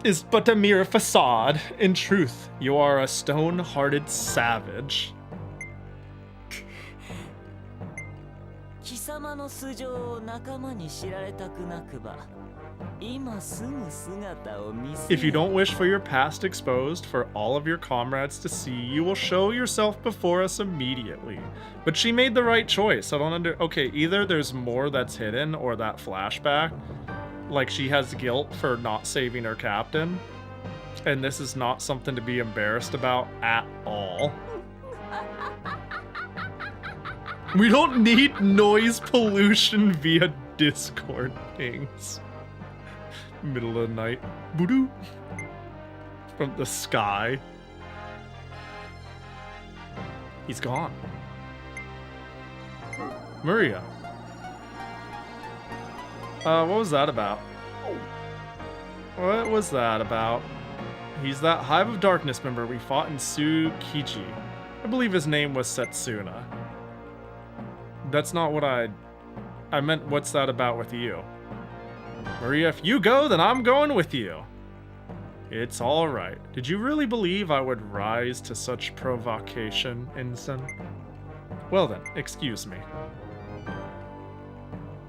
is but a mere facade. In truth, you are a stone-hearted savage. If you don't wish for your past exposed for all of your comrades to see, you will show yourself before us immediately. But she made the right choice. I don't okay, either there's more that's hidden or that flashback. Like she has guilt for not saving her captain. And this is not something to be embarrassed about at all. We don't need noise pollution via Discord pings. Middle of the night. Voodoo. From the sky. He's gone. Maria. What was that about? What was that about? He's that Hive of Darkness member we fought in Tsukiji. I believe his name was Setsuna. That's not what I meant, what's that about with you? Maria, if you go, then I'm going with you. It's alright. Did you really believe I would rise to such provocation, Ensign? Well then, excuse me.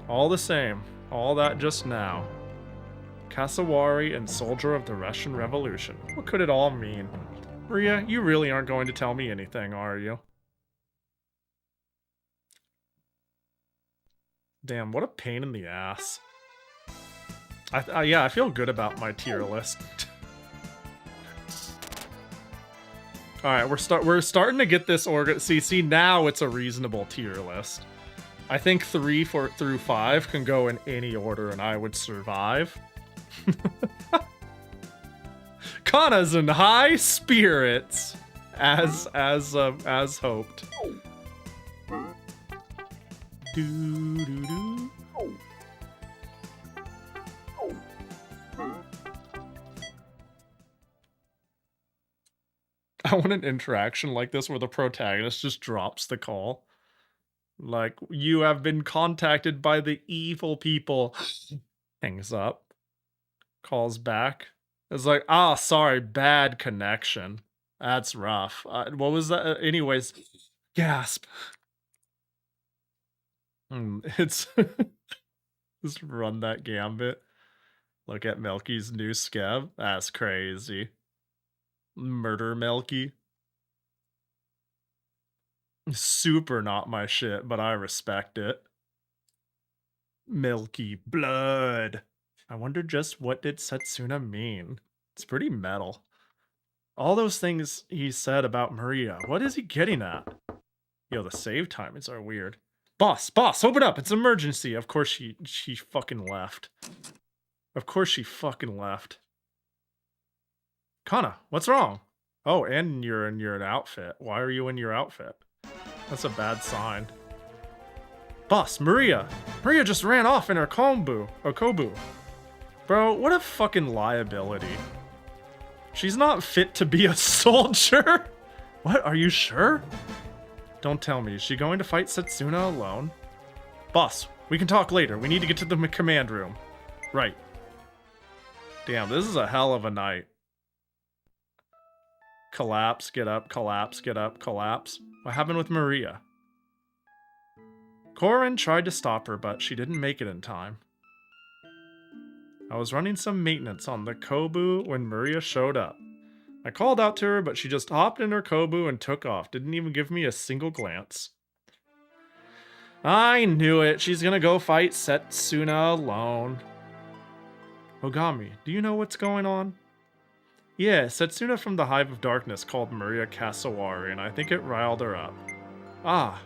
All the same, all that just now. Kasawari and soldier of the Russian Revolution. What could it all mean? Maria, you really aren't going to tell me anything, are you? Damn, what a pain in the ass. Yeah, I feel good about my tier list. All right, we're starting to get this organ. See, now it's a reasonable tier list. I think 3 through 5 can go in any order, and I would survive. Kana's in high spirits, as hoped. Doo-doo-doo. I want an interaction like this where the protagonist just drops the call. Like, you have been contacted by the evil people. Hangs up. Calls back. It's like, sorry, bad connection. That's rough. What was that? Anyways, gasp. It's just run that gambit. Look at Melky's new skev. That's crazy. Murder Melky. Super not my shit, but I respect it. Milky blood. I wonder just what did Setsuna mean? It's pretty metal. All those things he said about Maria, what is he getting at? Yo, the save timings are weird. Boss, open up, it's an emergency. Of course she fucking left. Of course she fucking left. Kana, what's wrong? Oh, and you're in your outfit. Why are you in your outfit? That's a bad sign. Boss, Maria! Maria just ran off in her Kobu. Bro, what a fucking liability. She's not fit to be a soldier? What, are you sure? Don't tell me, is she going to fight Setsuna alone? Boss, we can talk later. We need to get to the command room. Right. Damn, this is a hell of a night. Collapse, get up, collapse, get up, collapse. What happened with Maria? Korin tried to stop her, but she didn't make it in time. I was running some maintenance on the Kobu when Maria showed up. I called out to her, but she just hopped in her Kobu and took off. Didn't even give me a single glance. I knew it. She's gonna go fight Setsuna alone. Ogami, do you know what's going on? Yeah, Setsuna from the Hive of Darkness called Maria Kasawari, and I think it riled her up. Ah.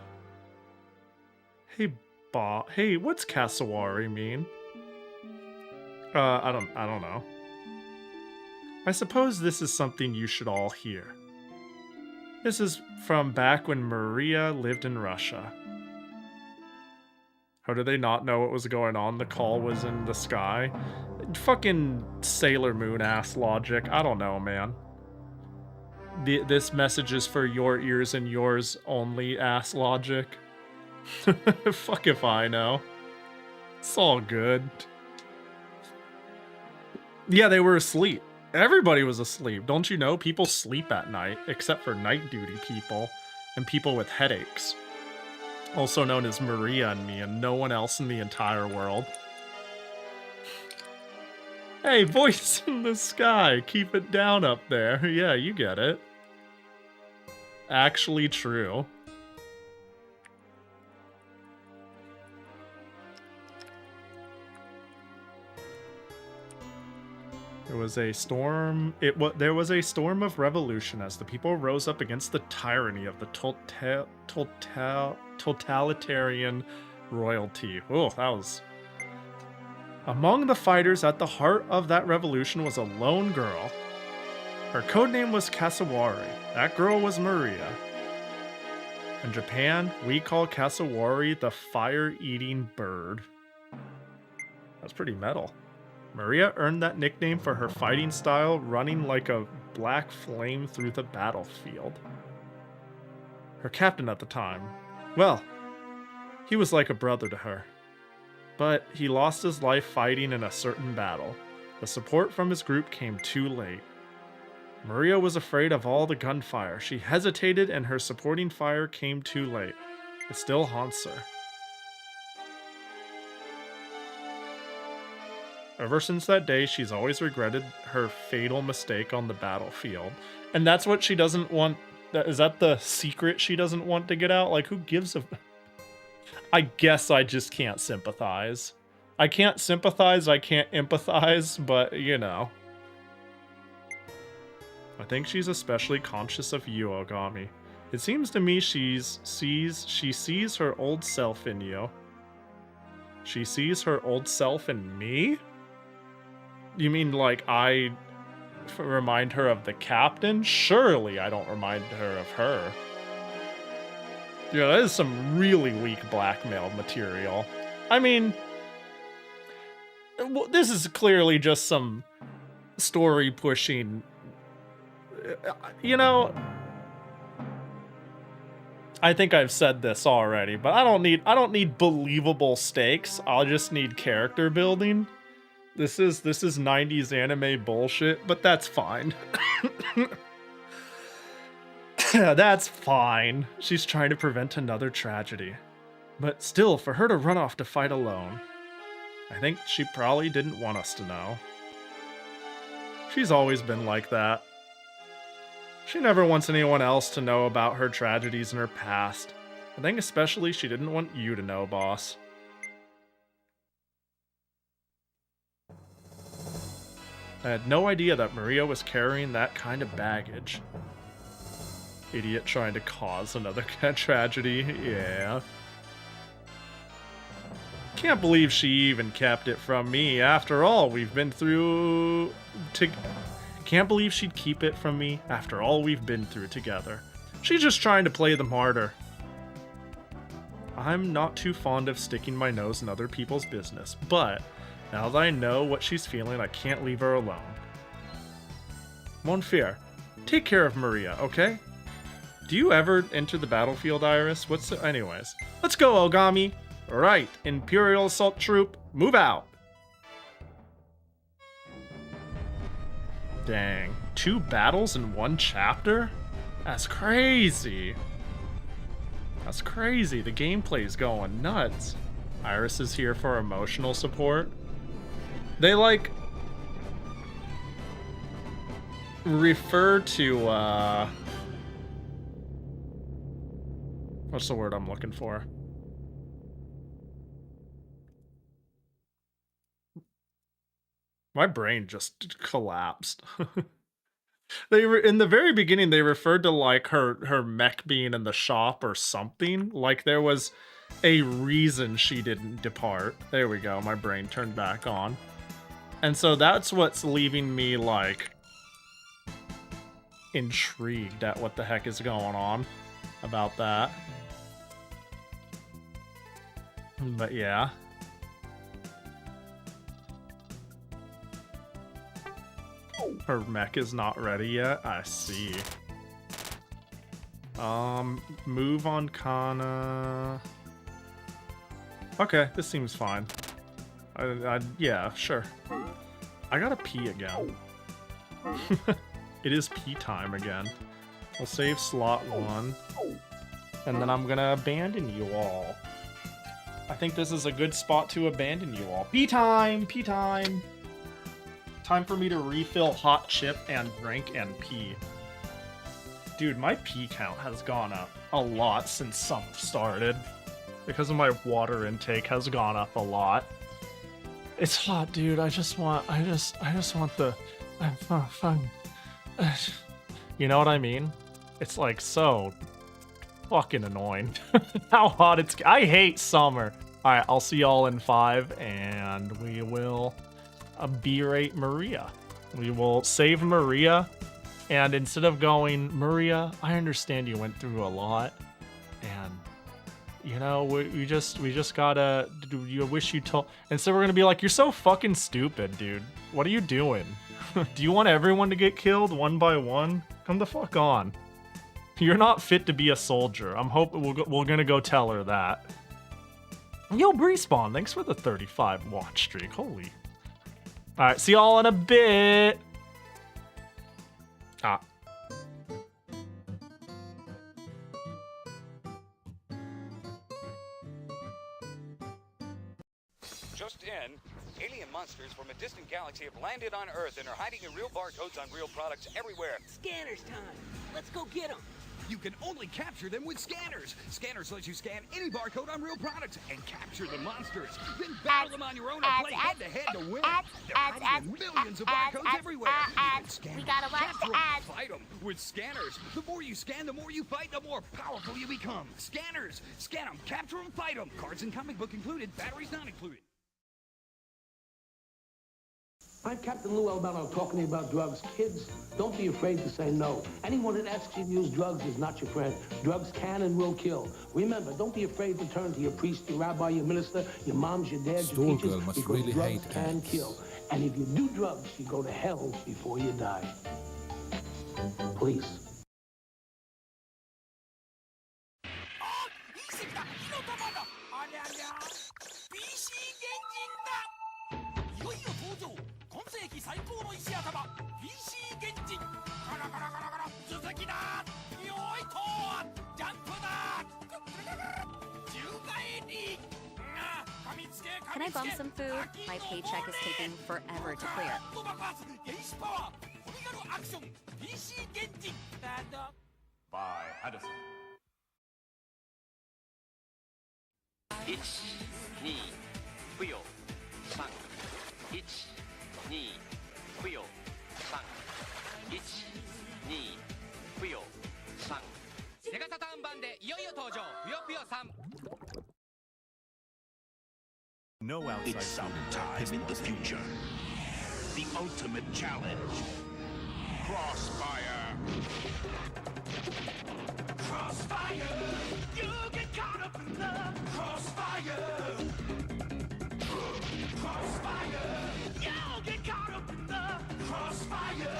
Hey, what's Kasawari mean? I don't know. I suppose this is something you should all hear. This is from back when Maria lived in Russia. How did they not know what was going on? The call was in the sky. Fucking Sailor Moon ass logic. I don't know, man. This message is for your ears and yours only ass logic. Fuck if I know. It's all good. Yeah, they were asleep. Everybody was asleep. Don't you know? People sleep at night, except for night duty people and people with headaches. Also known as Maria and me and no one else in the entire world. Hey, voice in the sky. Keep it down up there. Yeah, you get it. Actually true. There was a storm. There was a storm of revolution as the people rose up against the tyranny of the totalitarian royalty. Oh, that was. Among the fighters at the heart of that revolution was a lone girl. Her codename was Kasawari. That girl was Maria. In Japan, we call Kasawari the fire-eating bird. That's pretty metal. Maria earned that nickname for her fighting style, running like a black flame through the battlefield. Her captain at the time, well, he was like a brother to her. But he lost his life fighting in a certain battle. The support from his group came too late. Maria was afraid of all the gunfire. She hesitated and her supporting fire came too late. It still haunts her. Ever since that day, she's always regretted her fatal mistake on the battlefield. And that's what she doesn't want. Is that the secret she doesn't want to get out? Like, who gives a... I guess I just can't sympathize. I can't sympathize, I can't empathize, but, you know. I think she's especially conscious of you, Ogami. It seems to me she sees her old self in you. She sees her old self in me? You mean like I remind her of the captain? Surely I don't remind her of her. Yeah, that is some really weak blackmail material. I mean, this is clearly just some story pushing. You know, I think I've said this already, but I don't need believable stakes. I'll just need character building. This is 90s anime bullshit, but that's fine. That's fine. She's trying to prevent another tragedy. But still, for her to run off to fight alone, I think she probably didn't want us to know. She's always been like that. She never wants anyone else to know about her tragedies in her past. I think especially she didn't want you to know, boss. I had no idea that Maria was carrying that kind of baggage. Idiot trying to cause another tragedy, yeah. Can't believe she even kept it from me. After all we've been through Can't believe she'd keep it from me after all we've been through together. She's just trying to play the martyr. I'm not too fond of sticking my nose in other people's business, but now that I know what she's feeling, I can't leave her alone. Mon Fier, take care of Maria, okay? Do you ever enter the battlefield, Iris? Anyways, let's go, Ogami. Right, Imperial Assault Troop, move out. Dang, 2 battles in 1 chapter? That's crazy. That's crazy. The gameplay's going nuts. Iris is here for emotional support. They like refer to what's the word I'm looking for? My brain just collapsed. In the very beginning, they referred to like her mech being in the shop or something. Like there was a reason she didn't depart. There we go. My brain turned back on. And so that's what's leaving me like intrigued at what the heck is going on about that. But yeah. Her mech is not ready yet? I see. Move on Kana. Okay, this seems fine. Yeah, sure. I gotta pee again. It is pee time again. We'll save slot 1. And then I'm gonna abandon you all. I think this is a good spot to abandon you all. Pee time! Pee time! Time for me to refill hot chip and drink and pee. Dude, my pee count has gone up a lot since summer started. Because of my water intake has gone up a lot. It's hot, dude. I just want the fun. You know what I mean? It's like so fucking annoying. How hot it's. I hate summer. All right, I'll see y'all in 5, and we will berate Maria. We will save Maria, and instead of going, Maria, I understand you went through a lot, and you know we just gotta. You wish you told. And so we're gonna be like, you're so fucking stupid, dude. What are you doing? Do you want everyone to get killed one by one? Come the fuck on. You're not fit to be a soldier. I'm hoping we're gonna go tell her that. Yo, Breespawn, thanks for the 35 watch streak. Holy. Alright, see y'all in a bit. Just in, alien monsters from a distant galaxy have landed on Earth and are hiding in real barcodes on real products everywhere. Scanners time. Let's go get them. You can only capture them with scanners. Scanners let you scan any barcode on real products and capture the monsters. Then battle them on your own and play head-to-head to win. They're hiding in millions of barcodes everywhere. You can scan them, capture them, fight them with scanners. The more you scan, the more you fight, the more powerful you become. Scanners. Scan them, capture them, fight them. Cards and comic book included, batteries not included. I'm Captain Lou Albano talking to you about drugs. Kids, don't be afraid to say no. Anyone that asks you to use drugs is not your friend. Drugs can and will kill. Remember, don't be afraid to turn to your priest, your rabbi, your minister, your moms, your dads, your teachers, because really drugs can kill. And if you do drugs, you go to hell before you die. Please. Can I bum some food? My paycheck is taking forever to clear. 光るアクション PC 電池スタート By Addison. 1、2、不要。3、1、2、不要。3、1、2、不要。3。セガサターン版でいよいよ登場ぷよぷよさん No outside. It's sometime in the future. The ultimate challenge. Crossfire. Crossfire. You get caught up in the crossfire. Crossfire. You get caught up in the crossfire.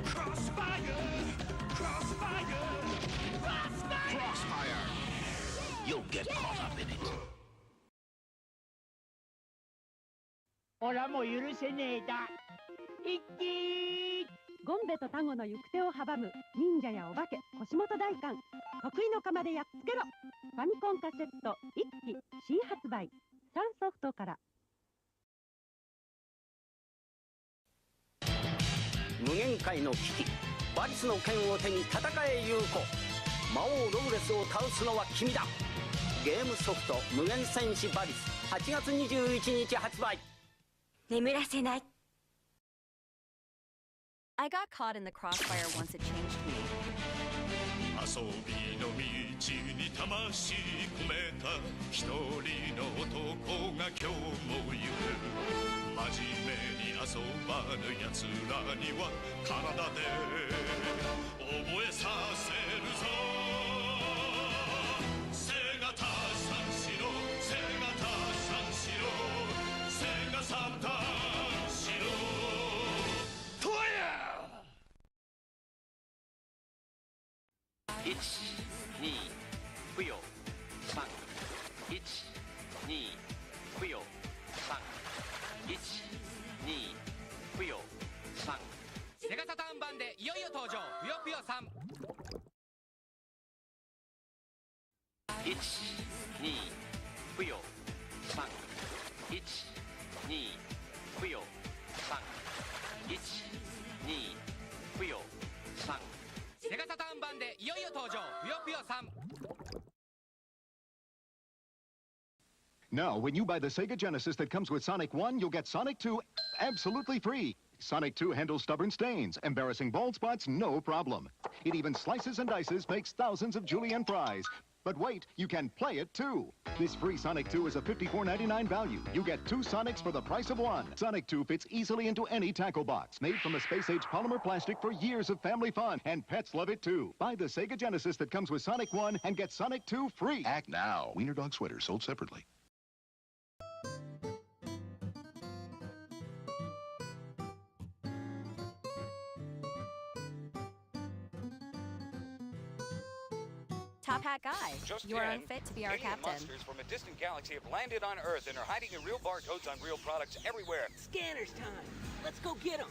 Crossfire. Crossfire. Crossfire. Crossfire. You'll get caught up in it. オラも許せねえだ。一気ゴンベとタゴの行く手を阻む忍者やお化け腰元大官得意の釜でやっつけろ。ファミコンカセット一機新発売3ソフトから。無限界の危機バリスの剣を手に戦え優子。魔王ロブレスを倒すのは君だ。ゲームソフト無限戦士バリス8月21日発売。眠らせない。 I got caught in the crossfire once it changed me. 遊びの道に魂込めた一人の男が今日も行く。真面目に遊ばぬ奴らには体で覚えさせるぞ。背がたさんしろ背がたさんしろ背がさんたんしろとや。1、2、不要。3、1、2、不要。3、1、2、不要。3。セガサターン版でいよいよ登場ぷよぷよさん 1、2、不要。3、1、2、不要。3、1、2、不要。3。セガサターン版でいよいよ登場ぷよぷよさん Now, when you buy the Sega Genesis that comes with Sonic 1, you'll get Sonic 2 absolutely free. Sonic 2 handles stubborn stains, embarrassing bald spots, no problem. It even slices and dices, makes thousands of julienne fries. But wait, you can play it too. This free Sonic 2 is a $54.99 value. You get 2 Sonics for the price of 1. Sonic 2 fits easily into any tackle box. Made from a space-age polymer plastic for years of family fun. And pets love it too. Buy the Sega Genesis that comes with Sonic 1 and get Sonic 2 free. Act now. Wiener Dog sweaters sold separately. Top Hat Guy, Just you are in, unfit to be our alien captain. monsters from a distant galaxy have landed on Earth and are hiding in real barcodes on real products everywhere. Scanners time. Let's go get them.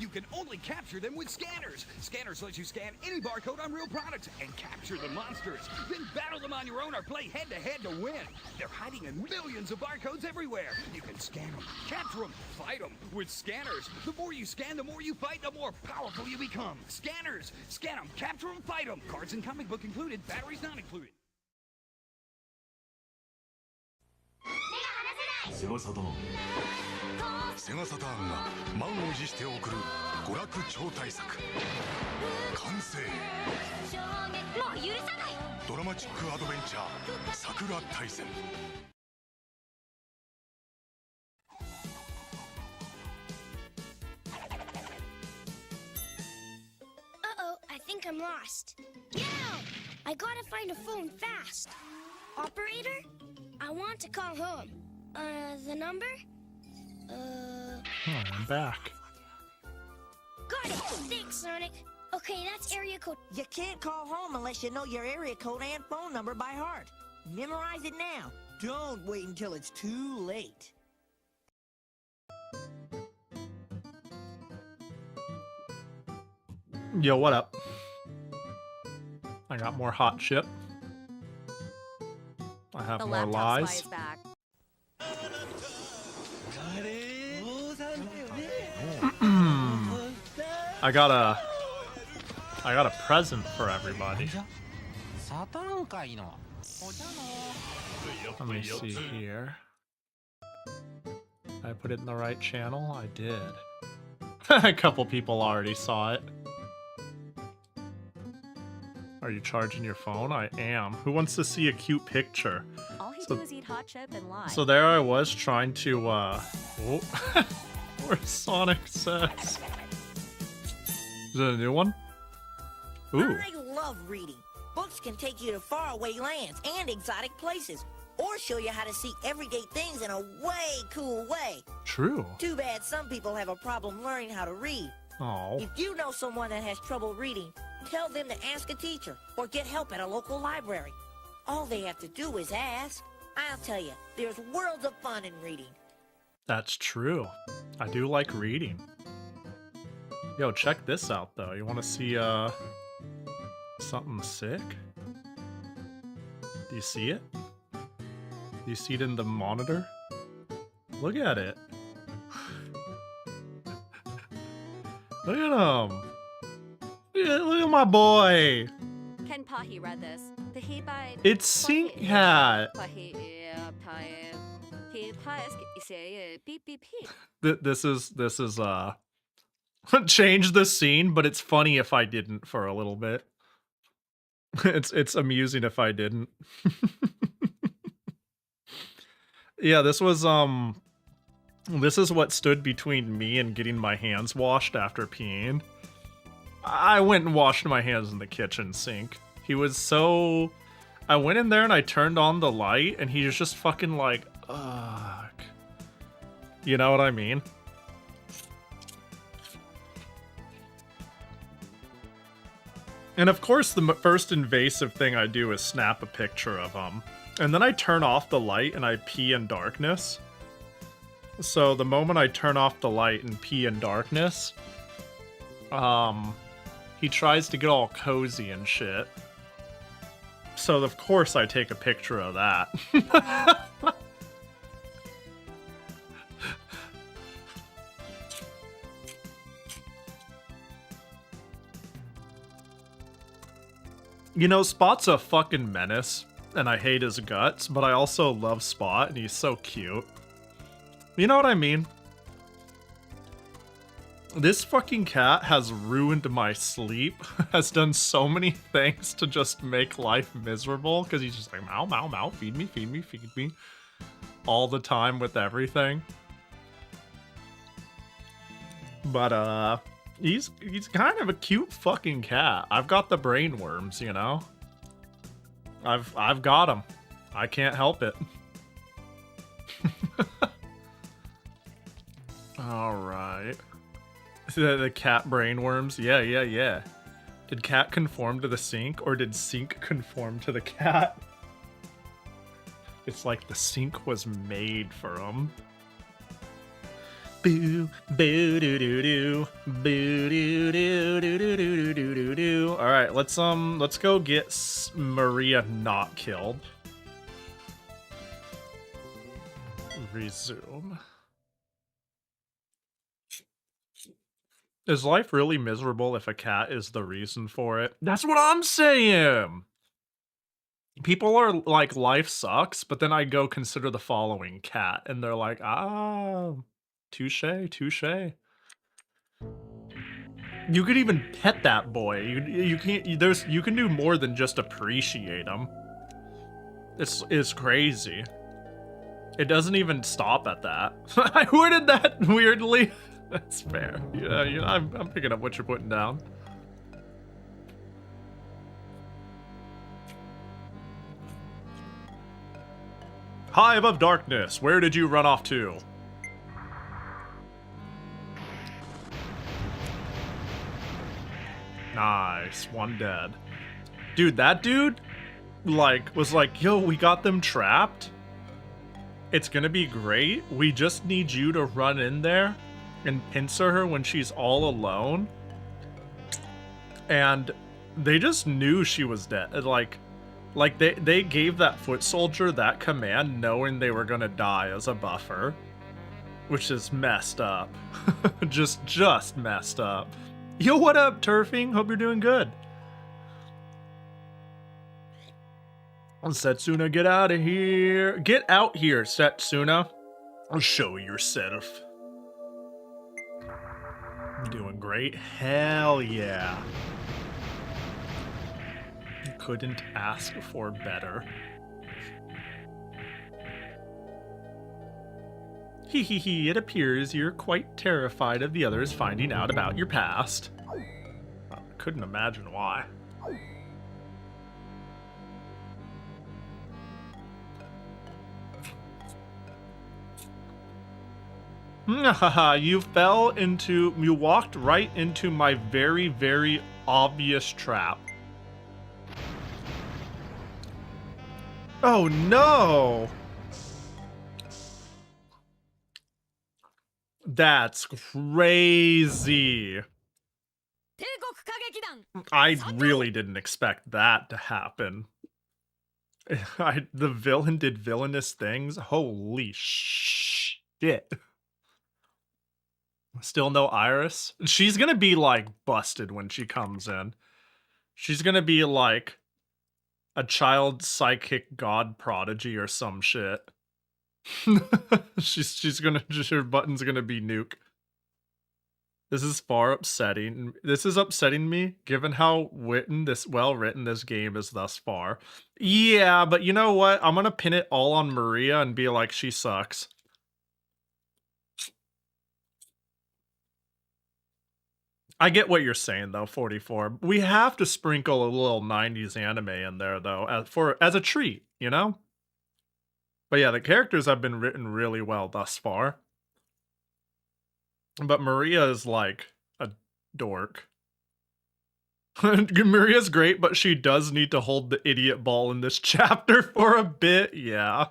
You can only capture them with scanners. Scanners let you scan any barcode on real products and capture the monsters. Then battle them on your own or play head-to-head to win. They're hiding in millions of barcodes everywhere. You can scan them, capture them, fight them with scanners. The more you scan, the more you fight, the more powerful you become. Scanners. Scan them, capture them, fight them. Cards and comic book included, batteries not included. セガサターンセガサターンが満を持して送る娯楽超大作完成もう許さない。ドラマチックアドベンチャー桜大戦 Uh-oh, I think I'm lost. Yo! I gotta find a phone fast. Operator? I want to call home. The number? I'm back. Got it! Thanks, Sonic. Okay, that's area code. You can't call home unless you know your area code and phone number by heart. Memorize it now. Don't wait until it's too late. Yo, what up? I got more hot shit. I have more lies. I got a present for everybody. Let me see here. I put it in the right channel? I did. A couple people already saw it. Are you charging your phone? I am. Who wants to see a cute picture? All he do is eat hot chip and lie. So there I was trying to, oh. Where Sonic says. Is it a new one? Ooh. I love reading. Books can take you to faraway lands and exotic places, or show you how to see everyday things in a way cool way. True. Too bad some people have a problem learning how to read. Oh. If you know someone that has trouble reading, tell them to ask a teacher or get help at a local library. All they have to do is ask. I'll tell you, there's worlds of fun in reading. That's true. I do like reading. Yo, check this out though. You want to see something sick? Do you see it? Do you see it in the monitor? Look at it. Look at him. Look at my boy. Ken Pahi read this. It's Sync Hat. This is change the scene, but it's funny if I didn't for a little bit. It's amusing if I didn't. Yeah, this is what stood between me and getting my hands washed after peeing. I went and washed my hands in the kitchen sink. He was so... I went in there and I turned on the light and he was just fucking like, ugh. You know what I mean? And of course the first invasive thing I do is snap a picture of him. And then I turn off the light and I pee in darkness. So the moment I turn off the light and pee in darkness, he tries to get all cozy and shit. So of course I take a picture of that. You know, Spot's a fucking menace, and I hate his guts, but I also love Spot, and he's so cute. You know what I mean? This fucking cat has ruined my sleep, has done so many things to just make life miserable, because he's just like, meow, meow, meow, feed me, feed me, feed me, all the time with everything. But, he's kind of a cute fucking cat. I've got the brain worms, you know? I've got them. I can't help it. Alright. The cat brain worms? Yeah. Did cat conform to the sink, or did sink conform to the cat? It's like the sink was made for him. Boo, boo, doo, doo, doo, boo, doo, doo, doo, doo, doo, doo, doo, doo. All right, let's go get Maria not killed. Resume. Is life really miserable if a cat is the reason for it? That's what I'm saying! People are like, life sucks, but then I go consider the following cat, and they're like, ah, touche, touche. You could even pet that boy. You can't, you can do more than just appreciate him. It's crazy. It doesn't even stop at that. I worded that weirdly. That's fair. Yeah, I'm picking up what you're putting down. Hive of Darkness, where did you run off to? Nice, one dead. Dude, that dude, was like, yo, we got them trapped. It's gonna be great. We just need you to run in there and pincer her when she's all alone. And they just knew she was dead. Like they gave that foot soldier that command knowing they were gonna die as a buffer, which is messed up. just messed up. Yo, what up, Turfing? Hope you're doing good. Setsuna, get out of here. Get out here, Setsuna. Show yourself. Doing great. Hell yeah. Couldn't ask for better. Hee hee hee, it appears you're quite terrified of the others finding out about your past. I couldn't imagine why. You walked right into my very, very obvious trap. Oh no! That's crazy. I really didn't expect that to happen. The villain did villainous things? Holy shit. Still no Iris? She's gonna be, like, busted when she comes in. She's gonna be, like, a child psychic god prodigy or some shit. she's gonna, her button's gonna be nuke. This is far upsetting. This is upsetting me, given how well written this game is thus far. Yeah, but you know what? I'm gonna pin it all on Maria and be like, she sucks. I get what you're saying, though, 44. We have to sprinkle a little 90s anime in there, though, as a treat, you know? But yeah, the characters have been written really well thus far. But Maria is, like, a dork. Maria's great, but she does need to hold the idiot ball in this chapter for a bit. Yeah.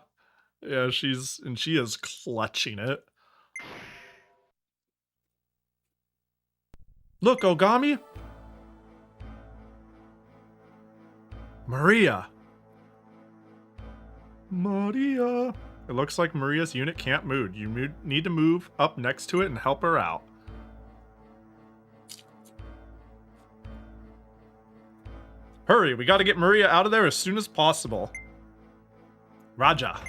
Yeah, she is clutching it. Look, Ogami! Maria! Maria! It looks like Maria's unit can't move. You need to move up next to it and help her out. Hurry, we gotta get Maria out of there as soon as possible. Raja.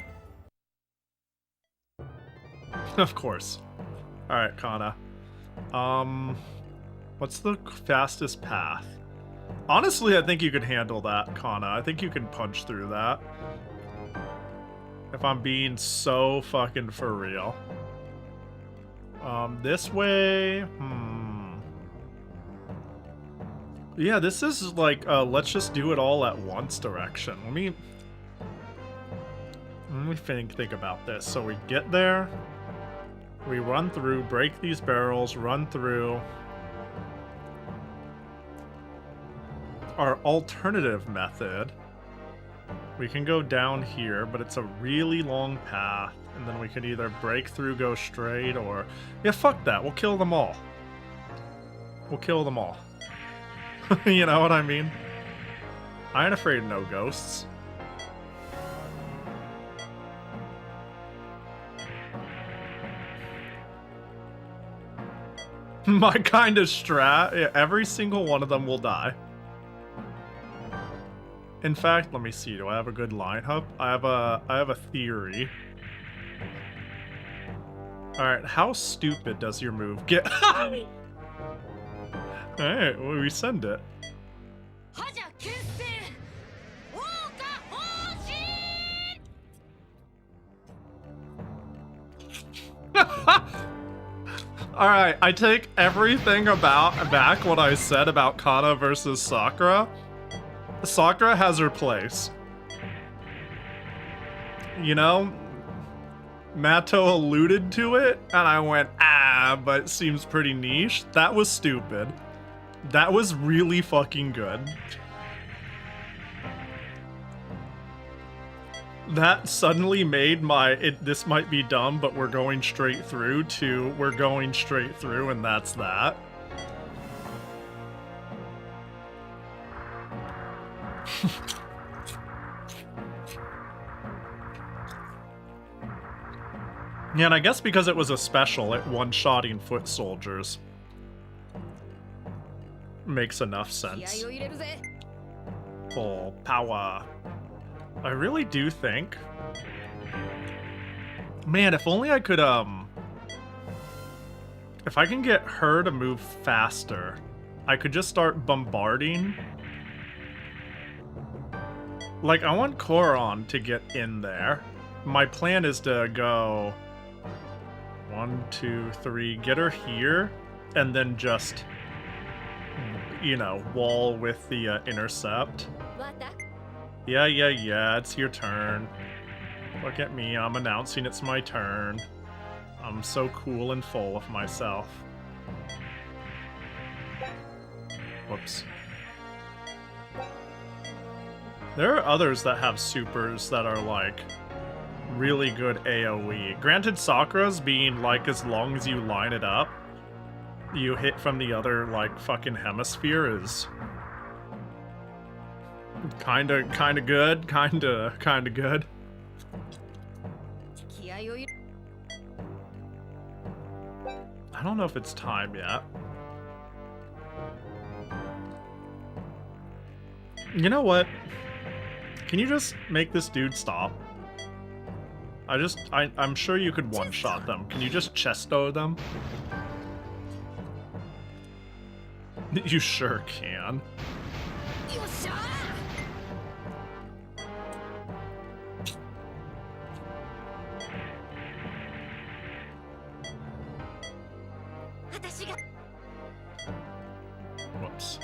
Of course. Alright, Kana. What's the fastest path? Honestly, I think you could handle that, Kana. I think you can punch through that. If I'm being so fucking for real. This way? Yeah, this is like, let's just do it all at once direction. Let me think about this. So we get there. We run through, break these barrels, run through. Our alternative method, we can go down here, but it's a really long path, and then we can either break through, go straight, or... Yeah, fuck that, we'll kill them all. We'll kill them all. You know what I mean? I ain't afraid of no ghosts. My kind of strat, yeah, every single one of them will die. In fact, let me see. Do I have a good lineup? I have a theory. All right, how stupid does your move get? All right, well, we send it. All right, I take everything back what I said about Kana versus Sakura. Sakura has her place. You know, Mato alluded to it, and I went, but it seems pretty niche. That was stupid. That was really fucking good. That suddenly made this might be dumb, but we're going straight through to we're going straight through, and that's that. Yeah, and I guess because it was a special, it one-shotting foot soldiers. makes enough sense. Full power. I really do think... Man, if only I could, if I can get her to move faster, I could just start bombarding. Like, I want Koron to get in there. My plan is to go 1, 2, 3, get her here, and then just, you know, wall with the intercept. Yeah, it's your turn. Look at me, I'm announcing it's my turn. I'm so cool and full of myself. Whoops. There are others that have supers that are, like, really good AoE. Granted, Sakura's being, like, as long as you line it up, you hit from the other, like, fucking hemisphere is... Kinda good, kinda good. I don't know if it's time yet. You know what? Can you just make this dude stop? I'm sure you could one-shot them. Can you just chesto them? You sure can. Whoops.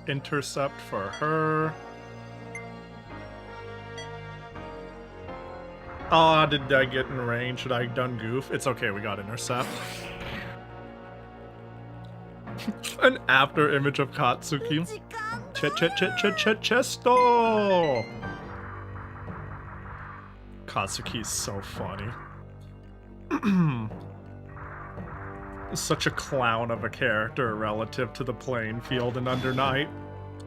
Intercept for her. Ah, did I get in range? Should I have done goof? It's okay, we got intercept. An after image of Katsuki. Chesto! Katsuki's so funny. Such a clown of a character relative to the playing field in Under Night.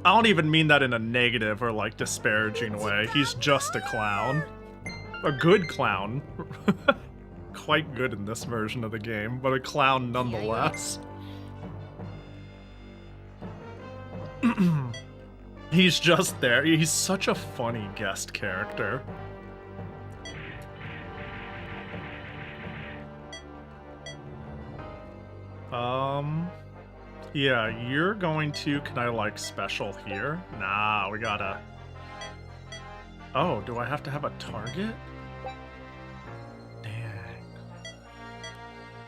I don't even mean that in a negative or, like, disparaging way. He's just a clown. A good clown. Quite good in this version of the game, but a clown nonetheless. He's just there. He's such a funny guest character. Yeah, you're going to... Can I, like, special here? Nah, we gotta... Oh, do I have to have a target? Dang.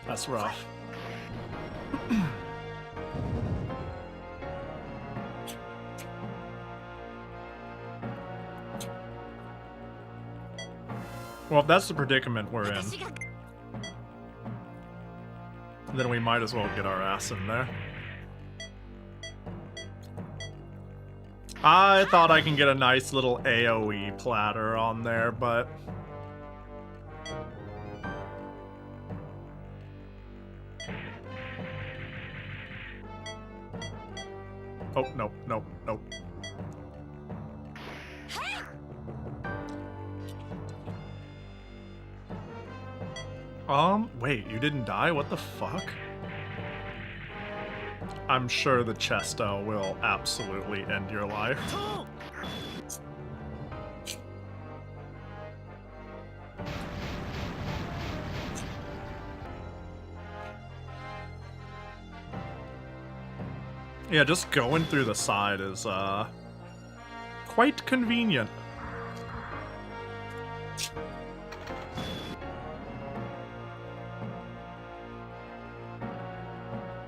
That's rough. Well, if that's the predicament we're in, then we might as well get our ass in there. I thought I can get a nice little AoE platter on there, but... Oh, nope, nope, nope. Wait, you didn't die? What the fuck? I'm sure the Chesto will absolutely end your life. Yeah, just going through the side is, quite convenient.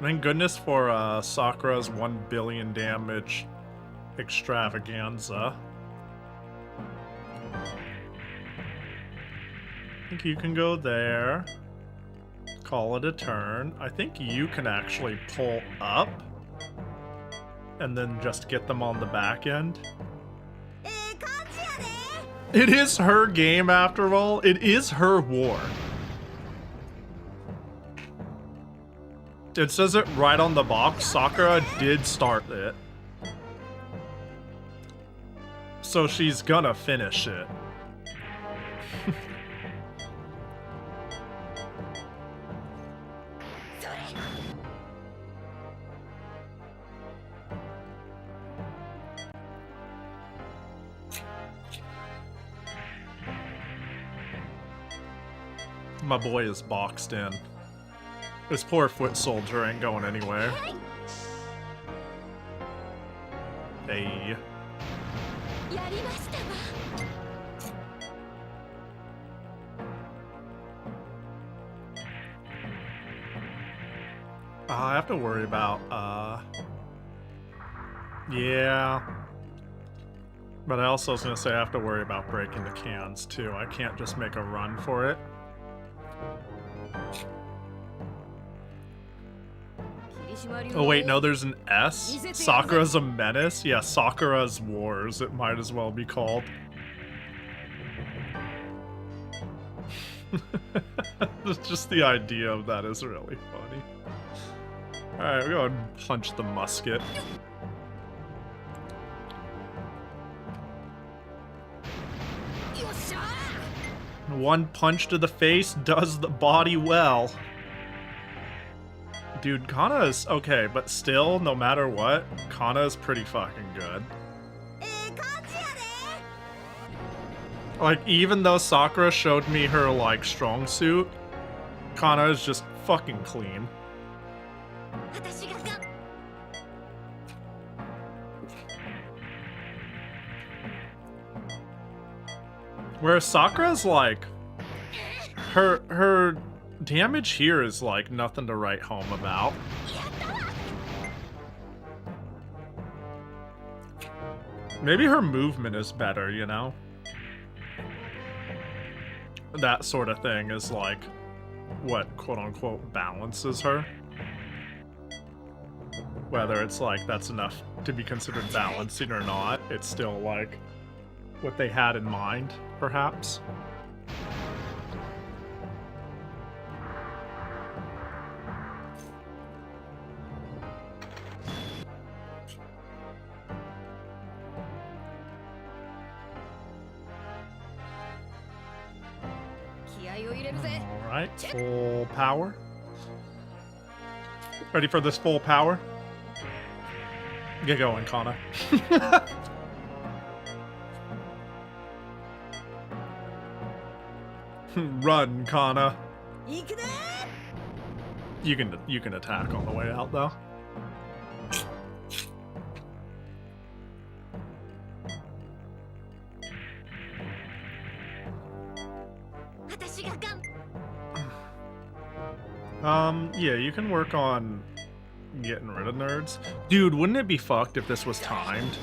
Thank goodness for Sakura's 1 billion damage extravaganza. I think you can go there. Call it a turn. I think you can actually pull up and then just get them on the back end. It is her game after all. It is her war. It says it right on the box. Sakura did start it. So she's gonna finish it. My boy is boxed in. This poor foot soldier ain't going anywhere. Hey. I have to worry about, yeah. But I also was gonna say I have to worry about breaking the cans too. I can't just make a run for it. Oh wait, no, there's an S? Sakura's a menace? Yeah, Sakura's Wars, it might as well be called. Just the idea of that is really funny. Alright, we go and punch the musket. One punch to the face does the body well. Dude, Kana is okay, but still, no matter what, Kana is pretty fucking good. Like, even though Sakura showed me her, like, strong suit, Kana is just fucking clean. Whereas Sakura's, like, her damage here is, like, nothing to write home about. Maybe her movement is better, you know? That sort of thing is, like, what, quote-unquote, balances her. Whether it's, like, that's enough to be considered balancing or not, it's still, like, what they had in mind, perhaps. Alright, full power. Ready for this full power? Get going, Kana. Run, Kana. You can attack on the way out though. Yeah, you can work on getting rid of nerds. Dude, wouldn't it be fucked if this was timed?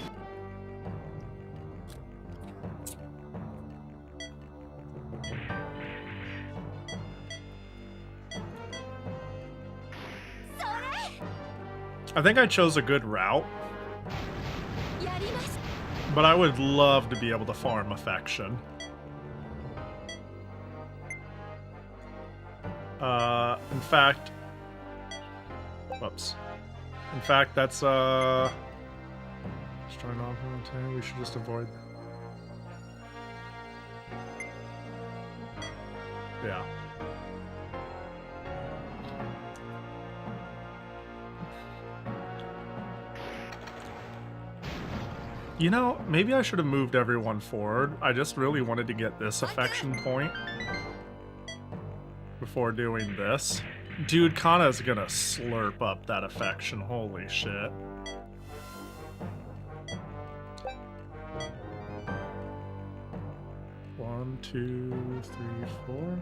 I think I chose a good route. But I would love to be able to farm affection. In fact... Whoops. In fact, that's, starting off on 10, we should just avoid... Yeah. You know, maybe I should have moved everyone forward. I just really wanted to get this affection point before doing this. Dude, Kana's gonna slurp up that affection. Holy shit. One, two, three, four.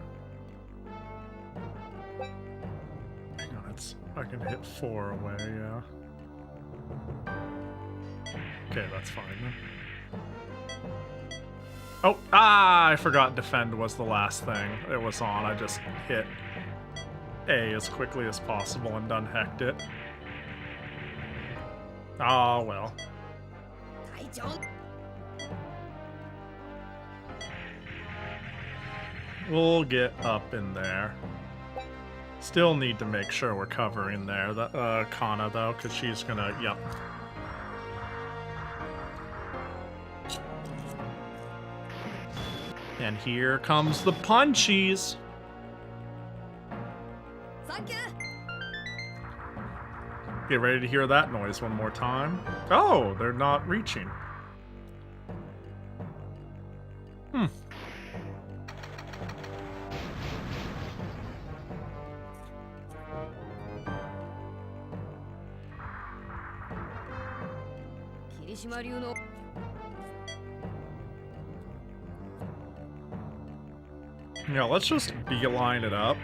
Hang on, I can hit 4 away, yeah. Okay, that's fine then. Oh, I forgot defend was the last thing it was on. I just hit A as quickly as possible and done hecked it. Oh, well. I don't... We'll get up in there. Still need to make sure we're covering there. Kana, though, because she's gonna... Yep. And here comes the punchies. Get ready to hear that noise one more time. Oh, they're not reaching. Yeah, let's just beeline it up.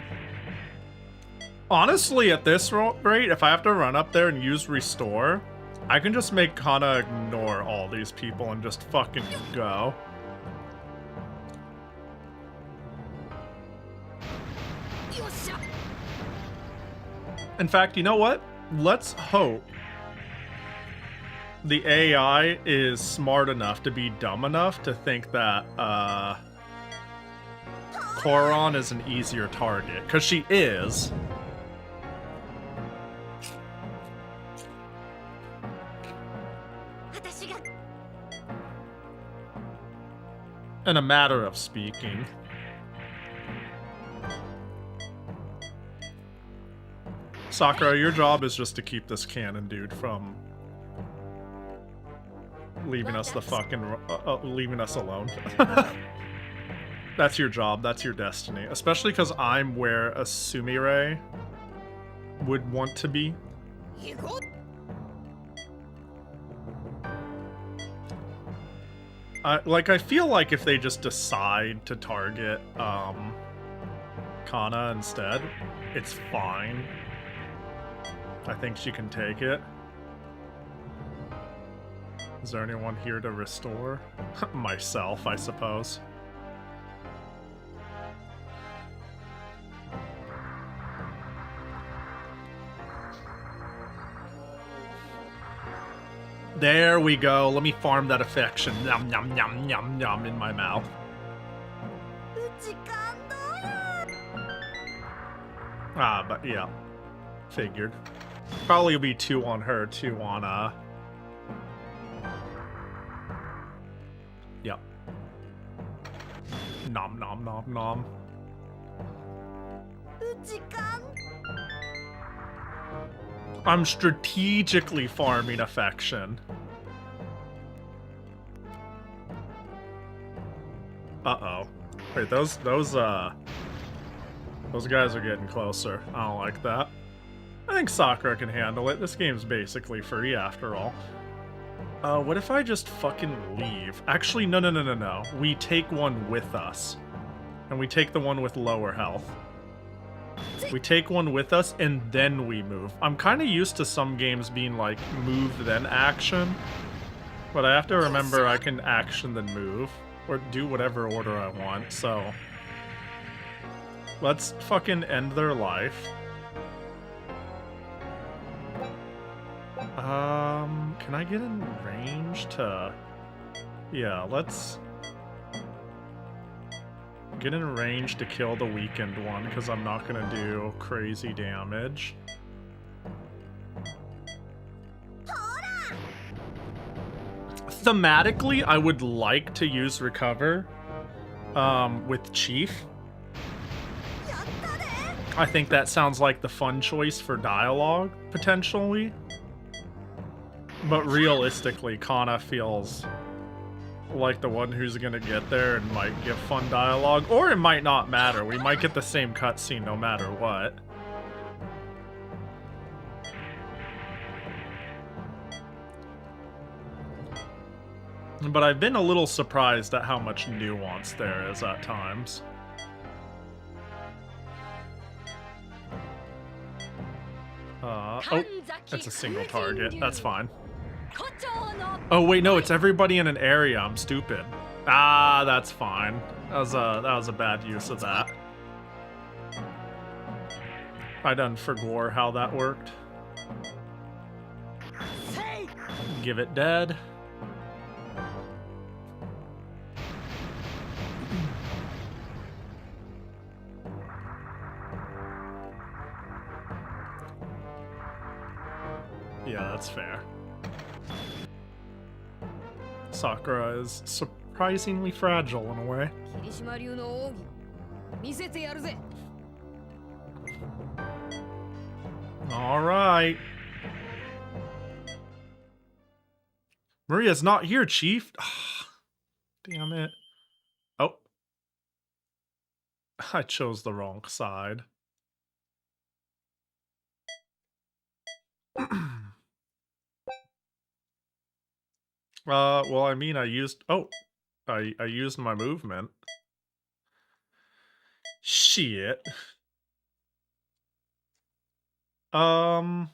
Honestly, at this rate, if I have to run up there and use restore, I can just make Kana ignore all these people and just fucking go. In fact, you know what? Let's hope the AI is smart enough to be dumb enough to think that, Koron is an easier target. Because she is. In a matter of speaking. Sakura, your job is just to keep this cannon dude from leaving us the fucking leaving us alone. That's your job. That's your destiny. Especially because I'm where a Sumire would want to be. I feel like if they just decide to target Kana instead, it's fine. I think she can take it. Is there anyone here to restore? Myself, I suppose. There we go. Let me farm that affection. Yum, yum, yum, yum, yum in my mouth. Ah, but yeah. Figured. Probably will be 2 on her, 2 on, Yep. Nom nom nom nom. I'm strategically farming affection. Uh-oh. Wait, those guys are getting closer. I don't like that. I think Sakura can handle it. This game's basically free after all. What if I just fucking leave? Actually, no. We take one with us. And we take the one with lower health. We take one with us, and then we move. I'm kind of used to some games being like, move, then action. But I have to remember I can action, then move. Or do whatever order I want, so... Let's fucking end their life. Can I get in range to... Yeah, let's... Get in range to kill the weakened one, because I'm not gonna do crazy damage. Thematically, I would like to use Recover with Chief. I think that sounds like the fun choice for dialogue, potentially. But realistically, Kana feels like the one who's gonna get there and might give fun dialogue, or it might not matter. We might get the same cutscene no matter what. But I've been a little surprised at how much nuance there is at times. Oh, it's a single target. That's fine. Oh wait, no, it's everybody in an area. I'm stupid. Ah, that's fine. That was a bad use of that. I done forgot how that worked. Give it dead. Yeah, that's fair. Sakura is surprisingly fragile in a way. Alright. Maria's not here, Chief. Damn it. Oh. I chose the wrong side. Well, I mean, I used my movement. Shit. Well,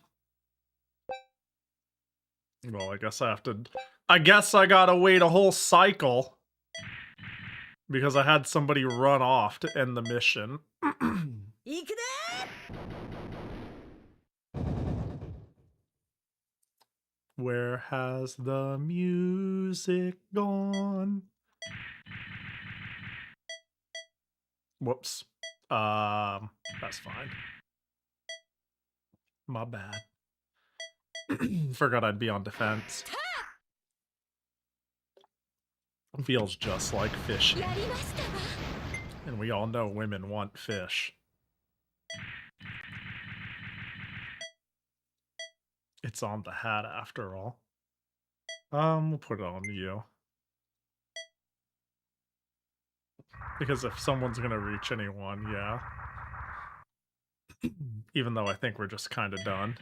I guess I gotta wait a whole cycle. Because I had somebody run off to end the mission. Where has the music gone? Whoops. That's fine. My bad. Forgot I'd be on defense. Feels just like fishing. And we all know women want fish. It's on the hat after all. We'll put it on you. Because if someone's gonna reach anyone, yeah. Even though I think we're just kind of done.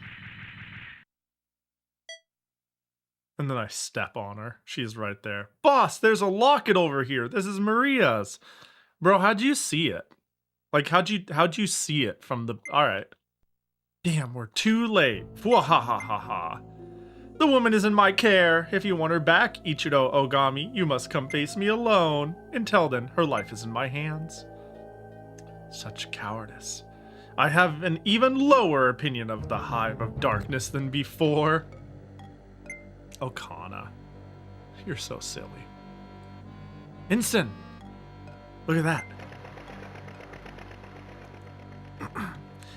And then I step on her. She's right there. Boss, there's a locket over here. This is Maria's. Bro, how'd you see it? Like, how'd you see it from the... Alright. Damn, we're too late. Fwahahaha. The woman is in my care. If you want her back, Ichiro Ogami, you must come face me alone. Until then, her life is in my hands. Such cowardice. I have an even lower opinion of the Hive of Darkness than before. Okana. You're so silly. Ensign! Look at that.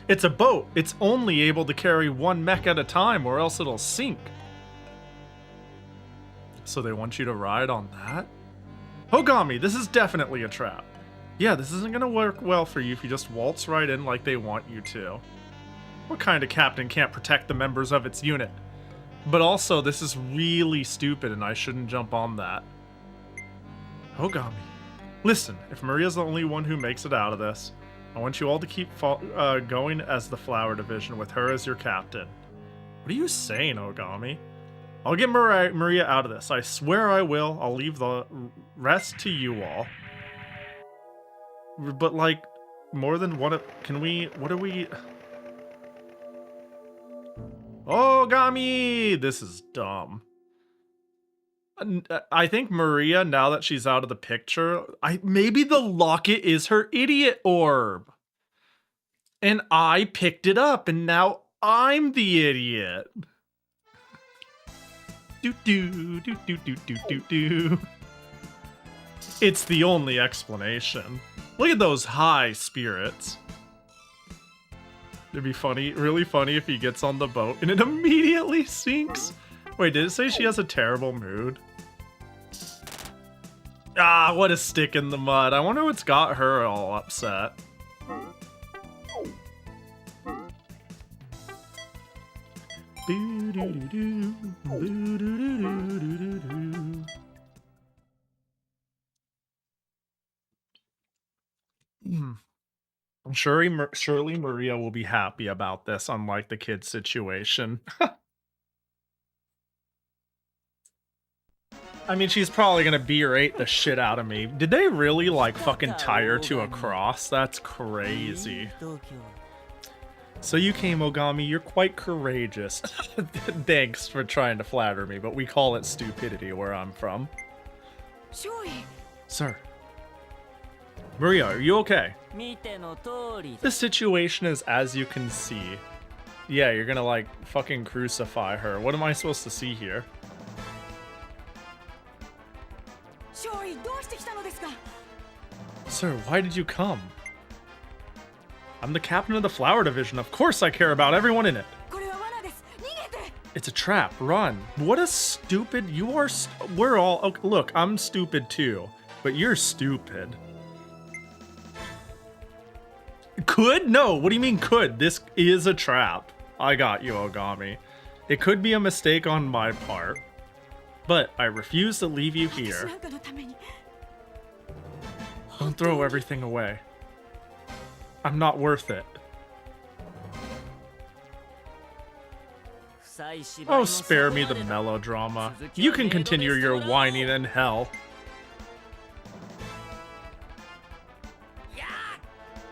It's a boat. It's only able to carry one mech at a time or else it'll sink. So they want you to ride on that? Ogami, this is definitely a trap. Yeah, this isn't gonna work well for you if you just waltz right in like they want you to. What kind of captain can't protect the members of its unit? But also, this is really stupid and I shouldn't jump on that. Ogami. Listen, if Maria's the only one who makes it out of this, I want you all to keep going as the Flower Division with her as your captain. What are you saying, Ogami? I'll get Maria out of this. I swear I will. I'll leave the rest to you all. But, like, more than one of... Can we... What are we... Ogami! This is dumb. I think Maria, now that she's out of the picture, maybe the locket is her idiot orb. And I picked it up, and now I'm the idiot. Do-do-do-do-do-do-do-do. It's the only explanation. Look at those high spirits. It'd be funny, really funny if he gets on the boat and it immediately sinks. Wait, did it say she has a terrible mood? Ah, what a stick in the mud. I wonder what's got her all upset. Surely Maria will be happy about this, unlike the kid's situation. I mean, she's probably gonna berate the shit out of me. Did they really, like, fucking tie her to a cross? That's crazy. So you came, Ogami. You're quite courageous. Thanks for trying to flatter me, but we call it stupidity where I'm from. Sir. Maria, are you okay? The situation is as you can see. Yeah, you're gonna, like, fucking crucify her. What am I supposed to see here? Sir, why did you come? I'm the captain of the Flower Division. Of course I care about everyone in it. It's a trap. Run. What a stupid... You are... We're all... Okay, look, I'm stupid too. But you're stupid. Could? No. What do you mean could? This is a trap. I got you, Ogami. It could be a mistake on my part. But I refuse to leave you here. Don't throw everything away. I'm not worth it. Oh, spare me the melodrama. You can continue your whining in hell.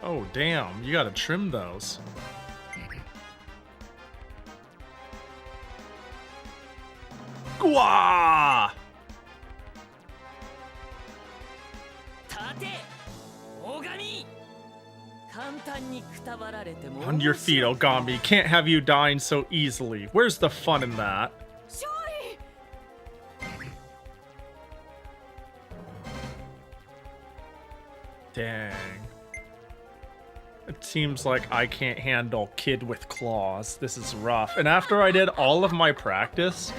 Oh, damn. You gotta trim those. Gwah! On your feet, Ogami. Can't have you dying so easily. Where's the fun in that? Dang. It seems like I can't handle kid with claws. This is rough. And after I did all of my practice,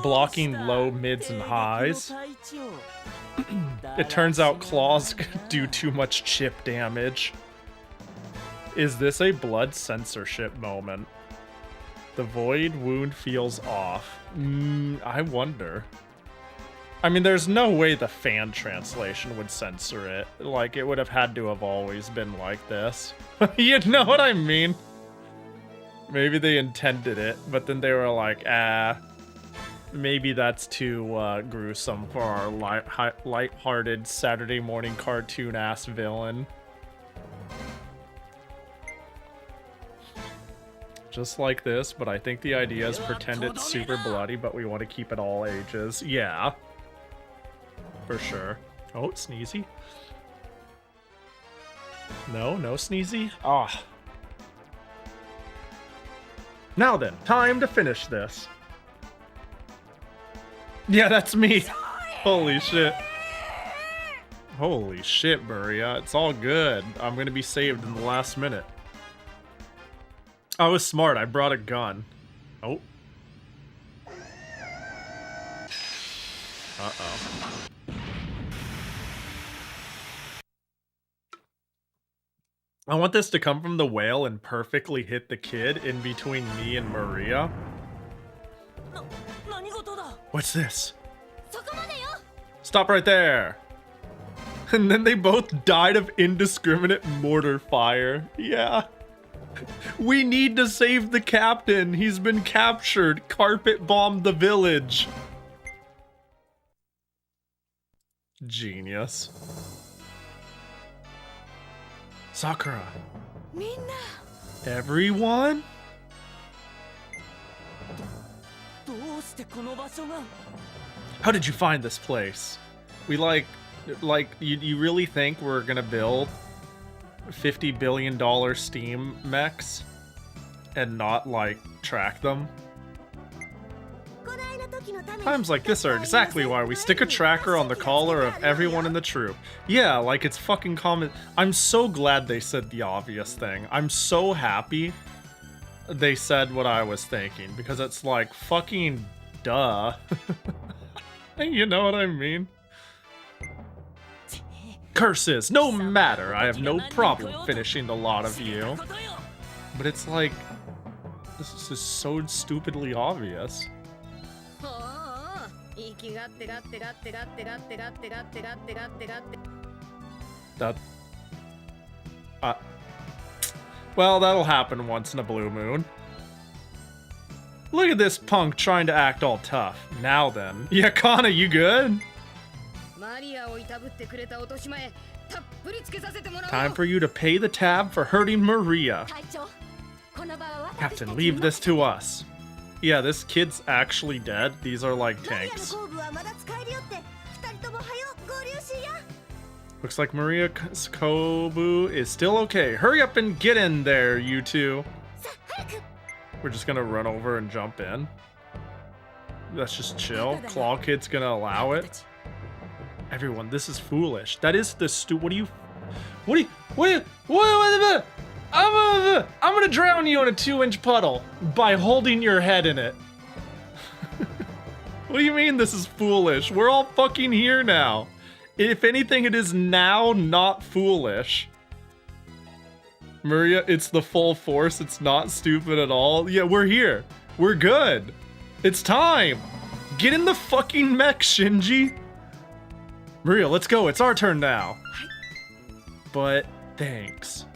blocking low, mids, and highs, it turns out claws do too much chip damage. Is this a blood censorship moment? The void wound feels off. I wonder. I mean, there's no way the fan translation would censor it. Like, it would have had to have always been like this. You know what I mean? Maybe they intended it, but then they were like, maybe that's too gruesome for our light-hearted Saturday morning cartoon-ass villain. Just like this, but I think the idea is pretend it's super bloody, but we want to keep it all ages. Yeah. For sure. Oh, sneezy. No sneezy? Ah. Now then, time to finish this. Yeah, that's me. Holy shit. Holy shit, Maria. It's all good. I'm gonna be saved in the last minute. I was smart. I brought a gun. Oh. Uh-oh. I want this to come from the whale and perfectly hit the kid in between me and Maria. What's this? Stop right there. And then they both died of indiscriminate mortar fire. Yeah. We need to save the captain. He's been captured. Carpet bombed the village. Genius. Sakura. Everyone? How did you find this place? We you really think we're gonna build $50 billion Steam mechs and not track them? Times like this are exactly why we stick a tracker on the collar of everyone in the troop. Yeah, like it's fucking common. I'm so glad they said the obvious thing. I'm so happy they said what I was thinking, because it's like fucking duh. You know what I mean? Curses! No matter! I have no problem finishing the lot of you. But it's like, this is so stupidly obvious. Well, that'll happen once in a blue moon. Look at this punk trying to act all tough. Now then. Yeah, Kana, you good? Time for you to pay the tab for hurting Maria. Captain, leave this to us. Yeah, this kid's actually dead. These are like tanks. Looks like Maria's Kobu is still okay. Hurry up and get in there, you two. We're just gonna run over and jump in. Let's just chill. Claw Kid's gonna allow it. Everyone, this is foolish. That is the I'm gonna drown you in a 2-inch puddle by holding your head in it. What do you mean this is foolish? We're all fucking here now. If anything, it is now not foolish. Maria, it's the full force. It's not stupid at all. Yeah, we're here. We're good. It's time. Get in the fucking mech, Shinji. Maria, let's go. It's our turn now. But thanks.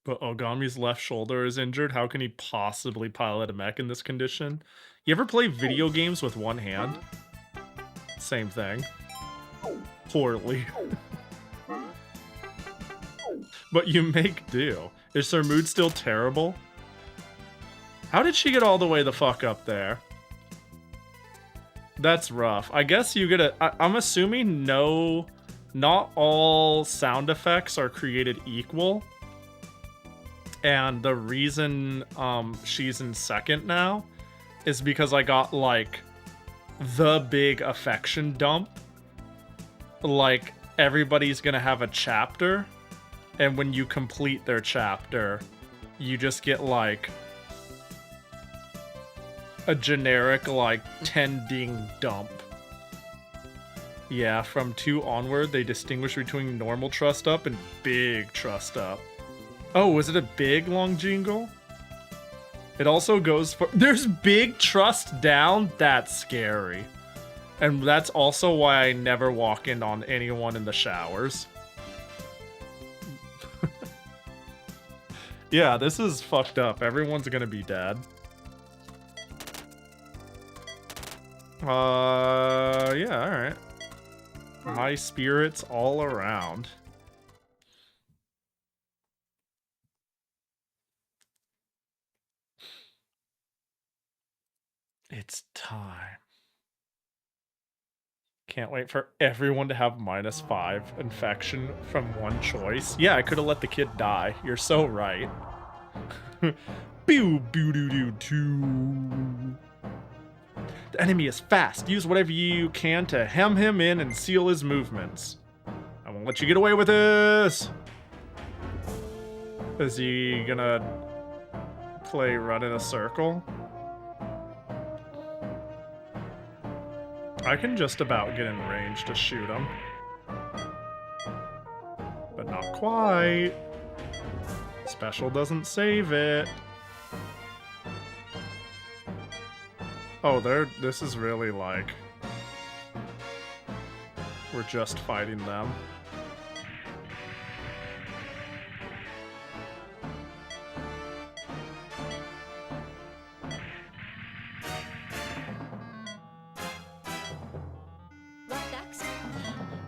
But Ogami's left shoulder is injured. How can he possibly pilot a mech in this condition? You ever play video games with one hand? Same thing. Poorly. But you make do. Is her mood still terrible? How did she get all the way the fuck up there? That's rough. I guess you get a... I'm assuming not all sound effects are created equal. And the reason she's in second now is because I got, like, the big affection dump. Like, everybody's gonna have a chapter, and when you complete their chapter, you just get, like, a generic, like, 10 ding dump. Yeah, from 2 onward, they distinguish between normal trust up and big trust up. Oh, was it a big long jingle? It also goes for... There's big trust down? That's scary. And that's also why I never walk in on anyone in the showers. Yeah, this is fucked up. Everyone's gonna be dead. Yeah, alright. High spirits all around. It's time. Can't wait for everyone to have -5 infection from one choice. Yeah, I could have let the kid die. You're so right. Pew, pew, doo, doo, doo. The enemy is fast. Use whatever you can to hem him in and seal his movements. I won't let you get away with this. Is he gonna play run in a circle? I can just about get in range to shoot him. But not quite. Special doesn't save it. Oh, this is really like... We're just fighting them.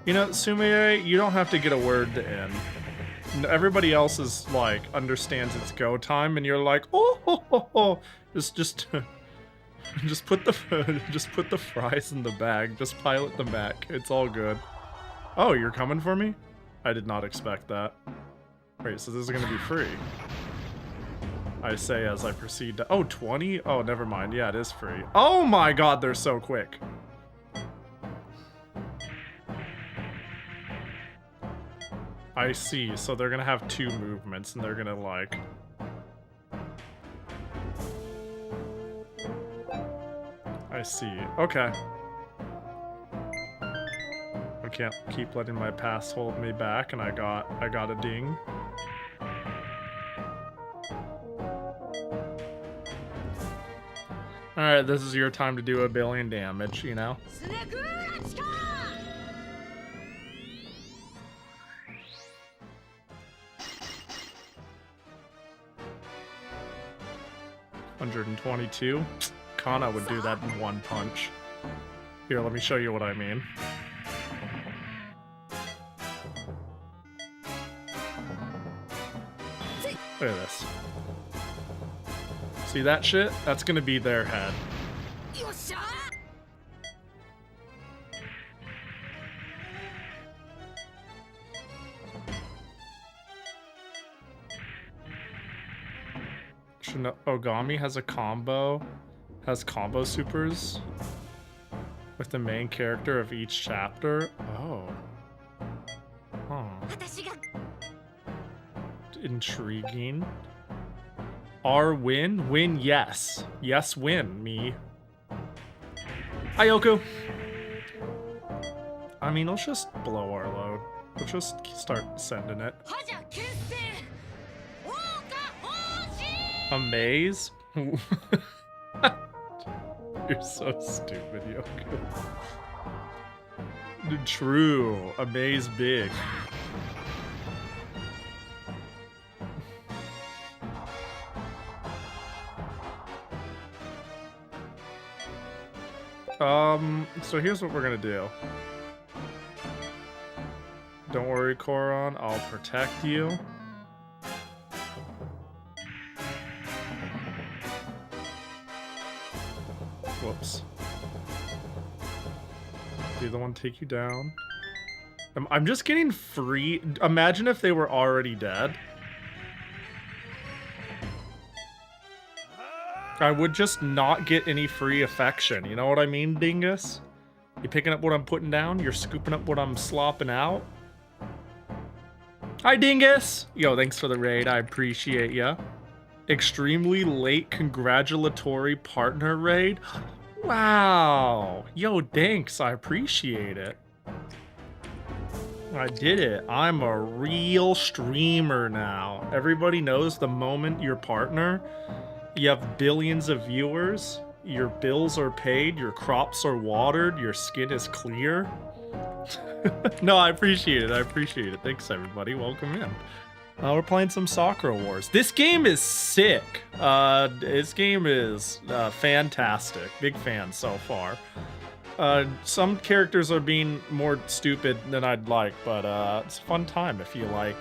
You know, Sumie, you don't have to get a word in. Everybody else is like understands it's go time, and you're like, oh, ho, ho, ho. Just put the fries in the bag. Just pilot the mech. It's all good. Oh, you're coming for me? I did not expect that. Wait, so this is gonna be free? I say as I proceed to... Oh, 20? Oh, never mind. Yeah, it is free. Oh my god, they're so quick. I see, so they're gonna have 2 movements, and they're gonna, like... I see. Okay. I can't keep letting my past hold me back, and I got a ding. Alright, this is your time to do 1 billion damage, you know? $122. Kana would do that in 1 punch. Here, let me show you what I mean. Look at this. See that shit? That's gonna be their head. Ogami has a combo, has combo supers with the main character of each chapter. Oh. Huh. Intriguing. R win? Win yes. Yes win, me. Ayoko. I mean, let's just blow our load. Let's just start sending it. Amaze? You're so stupid, Yoko. True. Amaze big. So here's what we're gonna do. Don't worry, Koron, I'll protect you. Whoops. Be the one to take you down. I'm just getting free. Imagine if they were already dead. I would just not get any free affection. You know what I mean, dingus? You picking up what I'm putting down? You're scooping up what I'm slopping out? Hi, dingus! Yo, thanks for the raid. I appreciate ya. Extremely late congratulatory partner raid. Wow. Yo, thanks. I appreciate it. I did it. I'm a real streamer now. Everybody knows the moment your partner, you have billions of viewers, your bills are paid, your crops are watered, your skin is clear. No, I appreciate it. I appreciate it. Thanks, everybody. Welcome in. We're playing some Sakura Wars. This game is sick. This game is fantastic. Big fan so far. Some characters are being more stupid than I'd like, but it's a fun time if you like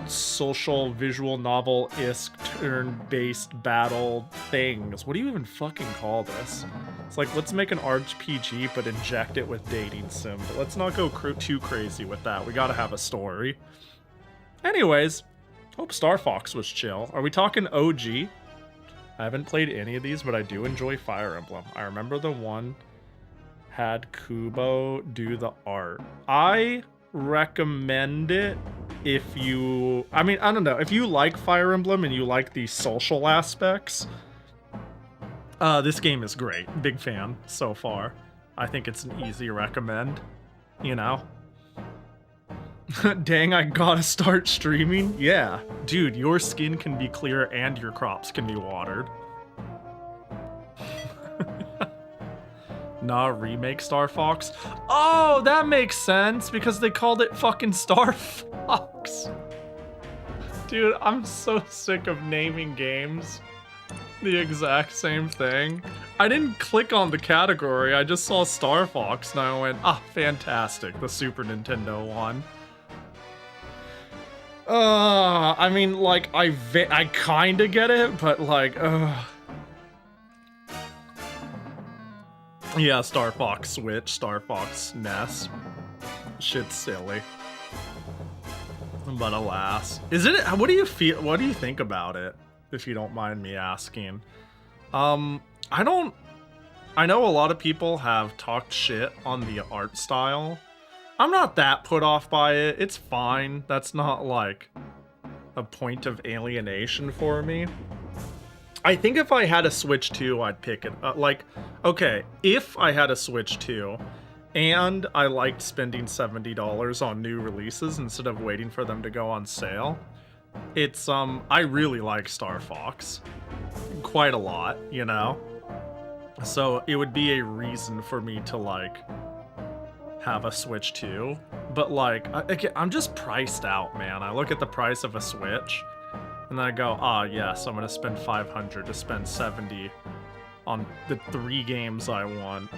social visual novel-esque turn-based battle things. What do you even fucking call this? It's like, let's make an RPG but inject it with dating sim. But let's not go too crazy with that. We gotta have a story. Anyways, hope Star Fox was chill. Are we talking OG? I haven't played any of these, but I do enjoy Fire Emblem. I remember the one had Kubo do the art. I recommend it if you... I mean, I don't know. If you like Fire Emblem and you like the social aspects, this game is great. Big fan so far. I think it's an easy recommend, you know? Dang, I gotta start streaming? Yeah. Dude, your skin can be clear and your crops can be watered. Nah, remake Star Fox? Oh, that makes sense, because they called it fucking Star Fox. Dude, I'm so sick of naming games the exact same thing. I didn't click on the category, I just saw Star Fox and I went, ah, fantastic, the Super Nintendo one. I mean, like, I kinda get it, but like, yeah, Star Fox Switch, Star Fox NES. Shit's silly. But alas. Is it, what do you feel, what do you think about it, if you don't mind me asking? I know a lot of people have talked shit on the art style. I'm not that put off by it. It's fine. That's not like a point of alienation for me. I think if I had a Switch 2, I'd pick it. Like, okay, if I had a Switch 2 and I liked spending $70 on new releases instead of waiting for them to go on sale, it's, I really like Star Fox. Quite a lot, you know? So it would be a reason for me to, like, have a Switch 2, but like, I'm just priced out, man. I look at the price of a Switch, and then I go, ah, yes, I'm gonna spend $500 to spend $70 on the 3 games I want.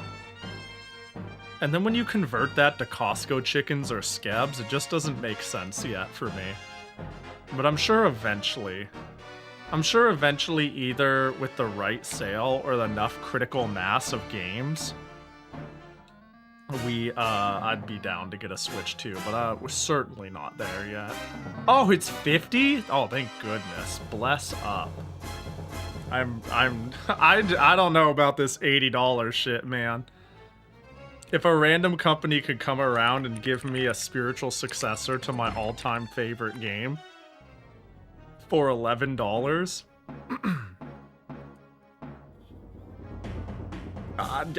And then when you convert that to Costco chickens or Skebs, it just doesn't make sense yet for me. But I'm sure eventually, either with the right sale or enough critical mass of games, I'd be down to get a Switch 2, but we're certainly not there yet. Oh, it's 50? Oh, thank goodness. Bless up. I don't know about this $80 shit, man. If a random company could come around and give me a spiritual successor to my all-time favorite game for $11,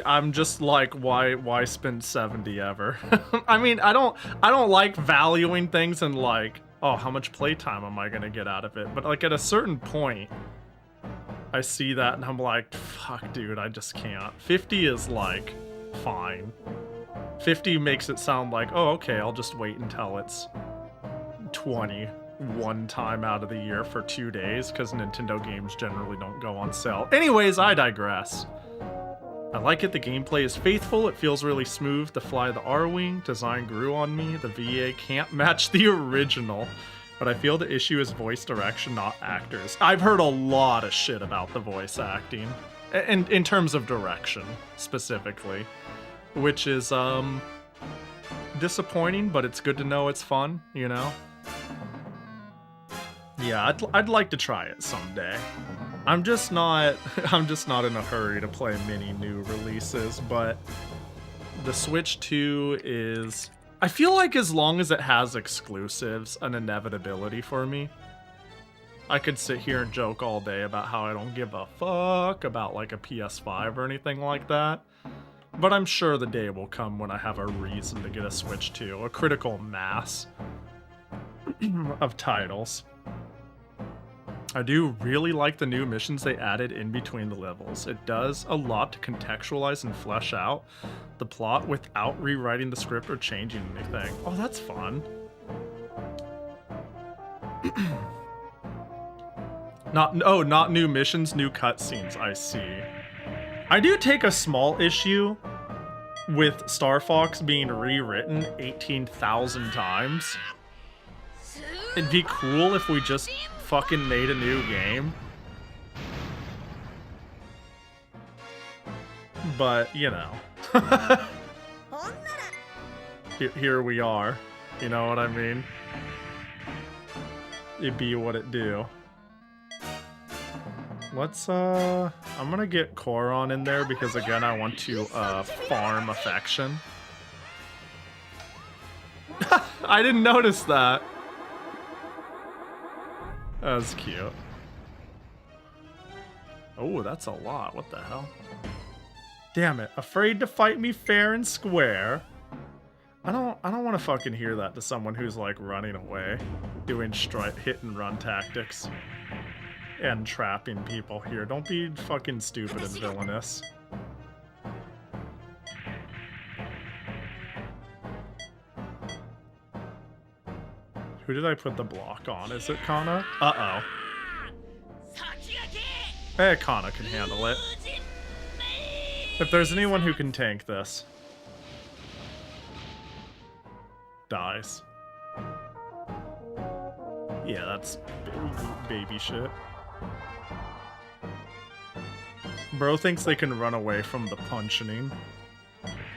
I'm just like, why spend $70 ever? I mean, I don't like valuing things and like, oh, how much playtime am I gonna get out of it? But like at a certain point, I see that and I'm like, fuck, dude, I just can't. 50 is like, fine. 50 makes it sound like, oh, okay, I'll just wait until it's 20 one time out of the year for 2 days, because Nintendo games generally don't go on sale. Anyways, I digress. I like it, the gameplay is faithful, it feels really smooth to fly the R-Wing, design grew on me, the VA can't match the original, but I feel the issue is voice direction, not actors. I've heard a lot of shit about the voice acting, in terms of direction, specifically, which is, disappointing, but it's good to know it's fun, you know? Yeah, I'd like to try it someday. I'm just not in a hurry to play many new releases, but the Switch 2 is, I feel like as long as it has exclusives, an inevitability for me. I could sit here and joke all day about how I don't give a fuck about like a PS5 or anything like that. But I'm sure the day will come when I have a reason to get a Switch 2, a critical mass of titles. I do really like the new missions they added in between the levels. It does a lot to contextualize and flesh out the plot without rewriting the script or changing anything. Oh, that's fun. Not new missions, new cutscenes, I see. I do take a small issue with Star Fox being rewritten 18,000 times. It'd be cool if we just fucking made a new game. But, you know. Here we are. You know what I mean? It'd be what it do. Let's, I'm gonna get Koron in there because, again, I want to, farm affection. I didn't notice that. That was cute. Oh, that's a lot. What the hell? Damn it. Afraid to fight me fair and square. I don't want to fucking hear that to someone who's, like, running away. Doing hit and run tactics. And trapping people here. Don't be fucking stupid and villainous. Who did I put the block on? Is it Kana? Uh-oh. Hey, Kana can handle it. If there's anyone who can tank this. Dies. Yeah, that's baby shit. Bro thinks they can run away from the punching.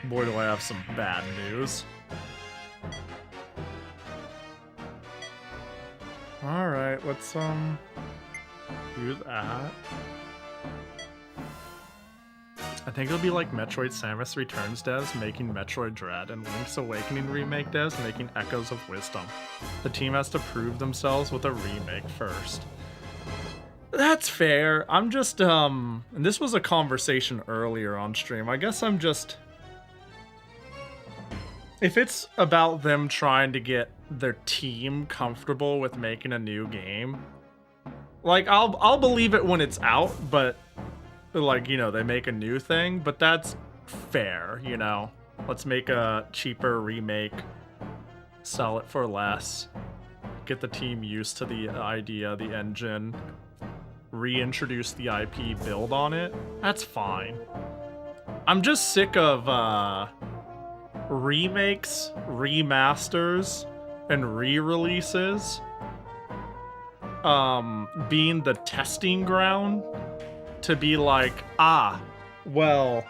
Boy, do I have some bad news. Alright, let's, do that. I think it'll be like Metroid Samus Returns devs making Metroid Dread and Link's Awakening remake devs making Echoes of Wisdom. The team has to prove themselves with a remake first. That's fair. I'm just, and this was a conversation earlier on stream. I guess I'm just... If it's about them trying to get their team comfortable with making a new game, like, I'll believe it when it's out, but, like, you know, they make a new thing, but that's fair, you know? Let's make a cheaper remake, sell it for less, get the team used to the idea, the engine, reintroduce the IP, build on it. That's fine. I'm just sick of remakes, remasters, and re-releases being the testing ground to be like, well,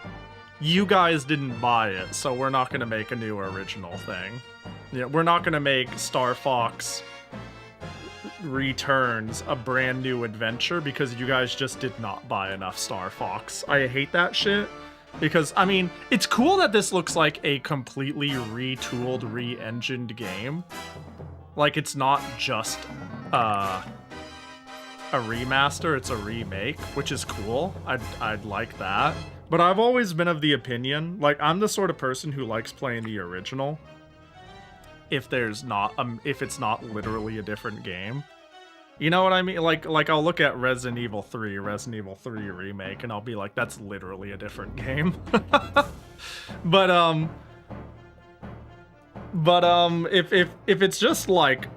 you guys didn't buy it, so we're not going to make a new original thing. You know, we're not going to make Star Fox Returns a brand new adventure because you guys just did not buy enough Star Fox. I hate that shit because, I mean, it's cool that this looks like a completely retooled, re-engined game. Like, it's not just a remaster, it's a remake, which is cool. I'd like that. But I've always been of the opinion, like, I'm the sort of person who likes playing the original. If there's not, if it's not literally a different game. You know what I mean? Like I'll look at Resident Evil 3 Remake, and I'll be like, that's literally a different game. But if it's just like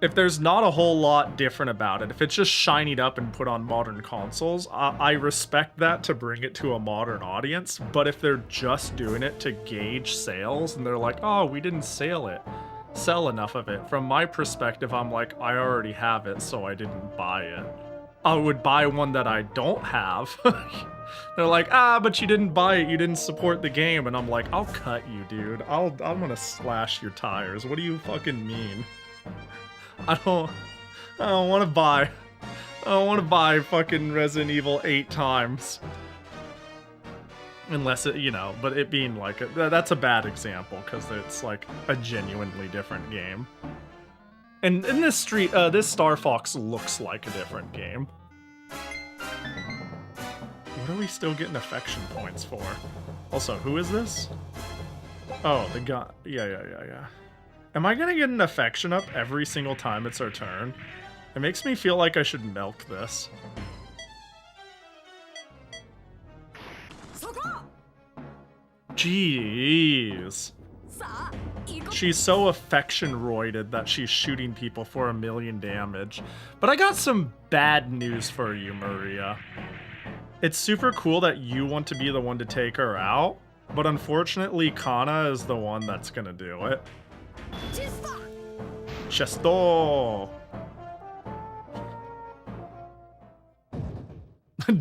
if there's not a whole lot different about it, if it's just shinied up and put on modern consoles, I respect that to bring it to a modern audience. But if they're just doing it to gauge sales and they're like, oh, we didn't sell enough of it, from my perspective, I'm like, I already have it, so I didn't buy it. I would buy one that I don't have. They're like, but you didn't buy it, you didn't support the game, and I'm like, I'll cut you, dude. I'm gonna slash your tires. What do you fucking mean? I don't want to buy. I don't want to buy fucking Resident Evil 8 times. Unless it, you know, but it being like, that's a bad example, because it's like a genuinely different game. And in this this Star Fox looks like a different game. What are we still getting affection points for? Also, who is this? Oh, the guy. Yeah. Am I gonna get an affection up every single time it's our turn? It makes me feel like I should milk this. Jeez. She's so affection-roided that she's shooting people for 1,000,000 damage. But I got some bad news for you, Maria. It's super cool that you want to be the one to take her out, but unfortunately, Kana is the one that's gonna do it. Chesto!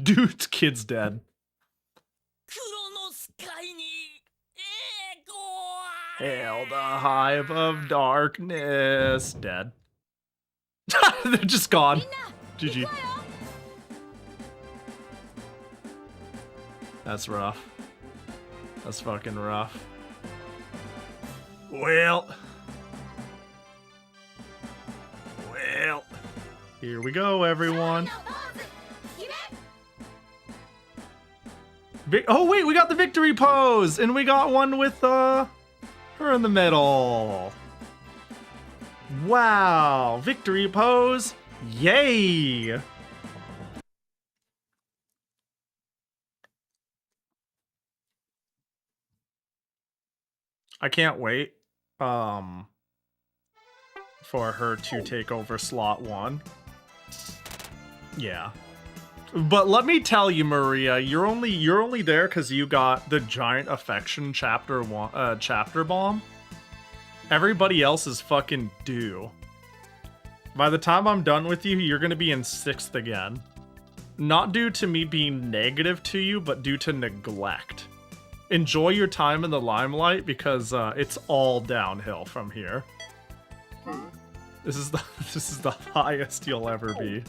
Dude's kid's dead. Hail the Hive of Darkness. Dead. They're just gone. GG. That's rough. That's fucking rough. Well, here we go, everyone. Oh wait, we got the victory pose, and we got one with her in the middle. Wow, victory pose, yay! I can't wait for her to take over slot 1. Yeah. But let me tell you, Maria, you're only there because you got the giant affection chapter bomb. Everybody else is fucking due. By the time I'm done with you, you're gonna be in 6th again. Not due to me being negative to you, but due to neglect. Enjoy your time in the limelight because it's all downhill from here. This is the highest you'll ever be.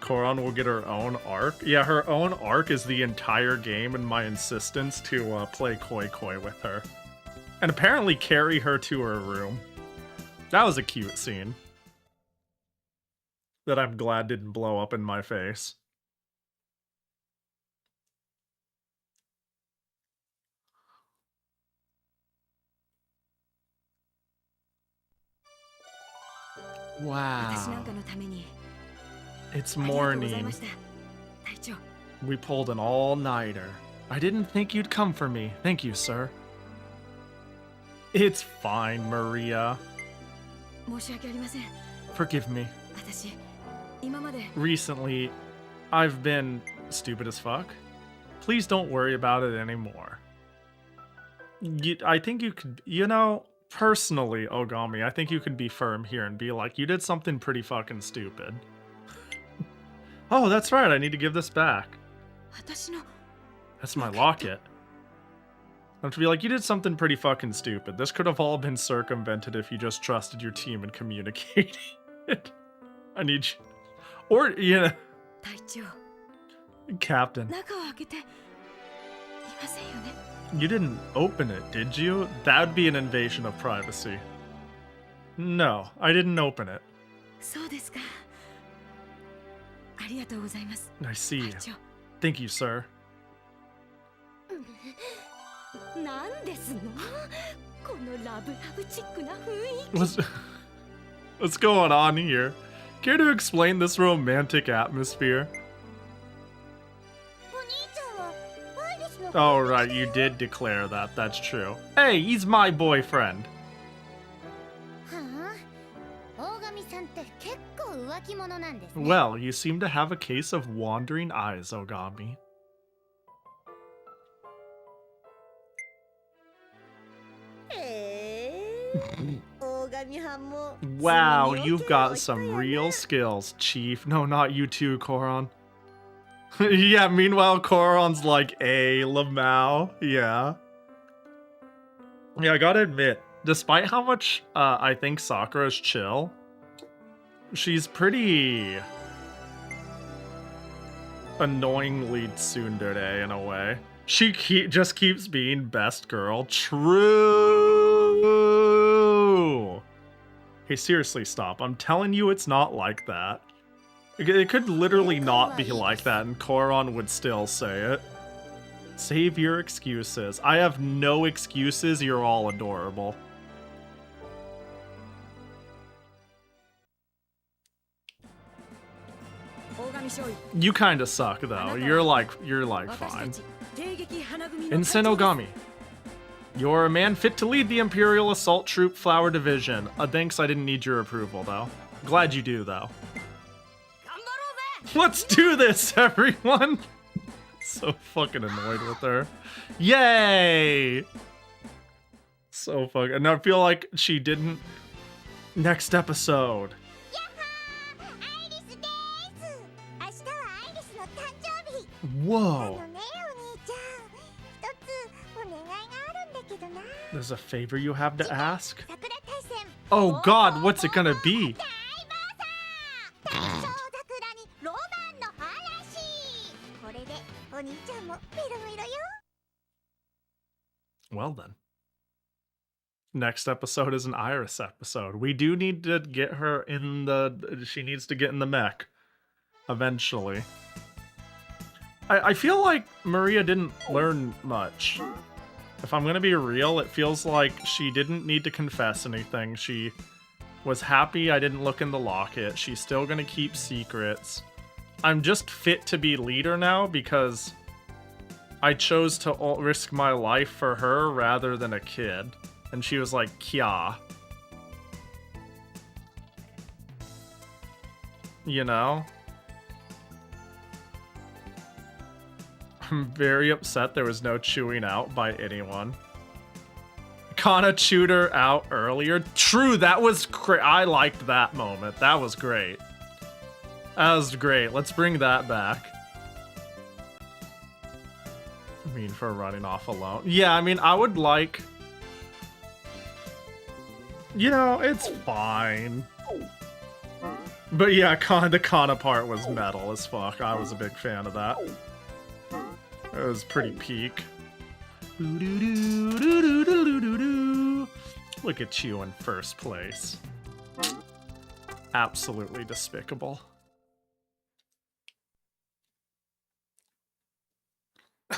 Koron will get her own arc. Yeah, her own arc is the entire game and my insistence to play Koi Koi with her. And apparently carry her to her room. That was a cute scene. That I'm glad didn't blow up in my face. Wow. It's morning. We pulled an all-nighter. I didn't think you'd come for me. Thank you, sir. It's fine, Maria. Forgive me. Recently, I've been stupid as fuck. Please don't worry about it anymore. I think you could, you know, personally, Ogami, I think you could be firm here and be like, you did something pretty fucking stupid. Oh, that's right, I need to give this back. That's my locket. I have to be like, you did something pretty fucking stupid. This could have all been circumvented if you just trusted your team and communicated. I need you. Or, you know. Captain. You didn't open it, did you? That would be an invasion of privacy. No, I didn't open it. I see. Thank you, sir. What's going on here? Care to explain this romantic atmosphere? Oh, right, you did declare that. That's true. Hey, he's my boyfriend. Well, you seem to have a case of wandering eyes, Ogami. Wow, you've got some real skills, Chief. No, not you too, Koron. Yeah, meanwhile, Koron's like, "Hey, Lamau." Yeah. Yeah, I gotta admit, despite how much I think Sakura's chill, she's pretty annoyingly tsundere in a way. She just keeps being best girl. True. Hey, seriously, stop. I'm telling you it's not like that. It could literally not be like that, and Koron would still say it. Save your excuses. I have no excuses, you're all adorable. You kinda suck, though. You're like fine. Ensign Ogami. You're a man fit to lead the Imperial Assault Troop Flower Division. Thanks, I didn't need your approval, though. Glad you do, though. Let's do this, everyone! So fucking annoyed with her. Yay! So fucking... And I feel like she didn't... Next episode. Whoa. There's a favor you have to ask? Oh god, what's it gonna be? Well then. Next episode is an Iris episode. We do need to get her in the... She needs to get in the mech. Eventually. I feel like Maria didn't learn much. If I'm gonna be real, it feels like she didn't need to confess anything. She was happy I didn't look in the locket. She's still gonna keep secrets. I'm just fit to be leader now because I chose to risk my life for her rather than a kid. And she was like, Kya. You know? I'm very upset there was no chewing out by anyone. Kana chewed her out earlier. True, that was I liked that moment. That was great. That was great. Let's bring that back. I mean, for running off alone. Yeah, I mean, I would like... You know, it's fine. But yeah, the Kana part was metal as fuck. I was a big fan of that. It was pretty peak. Look at you in first place. Absolutely despicable.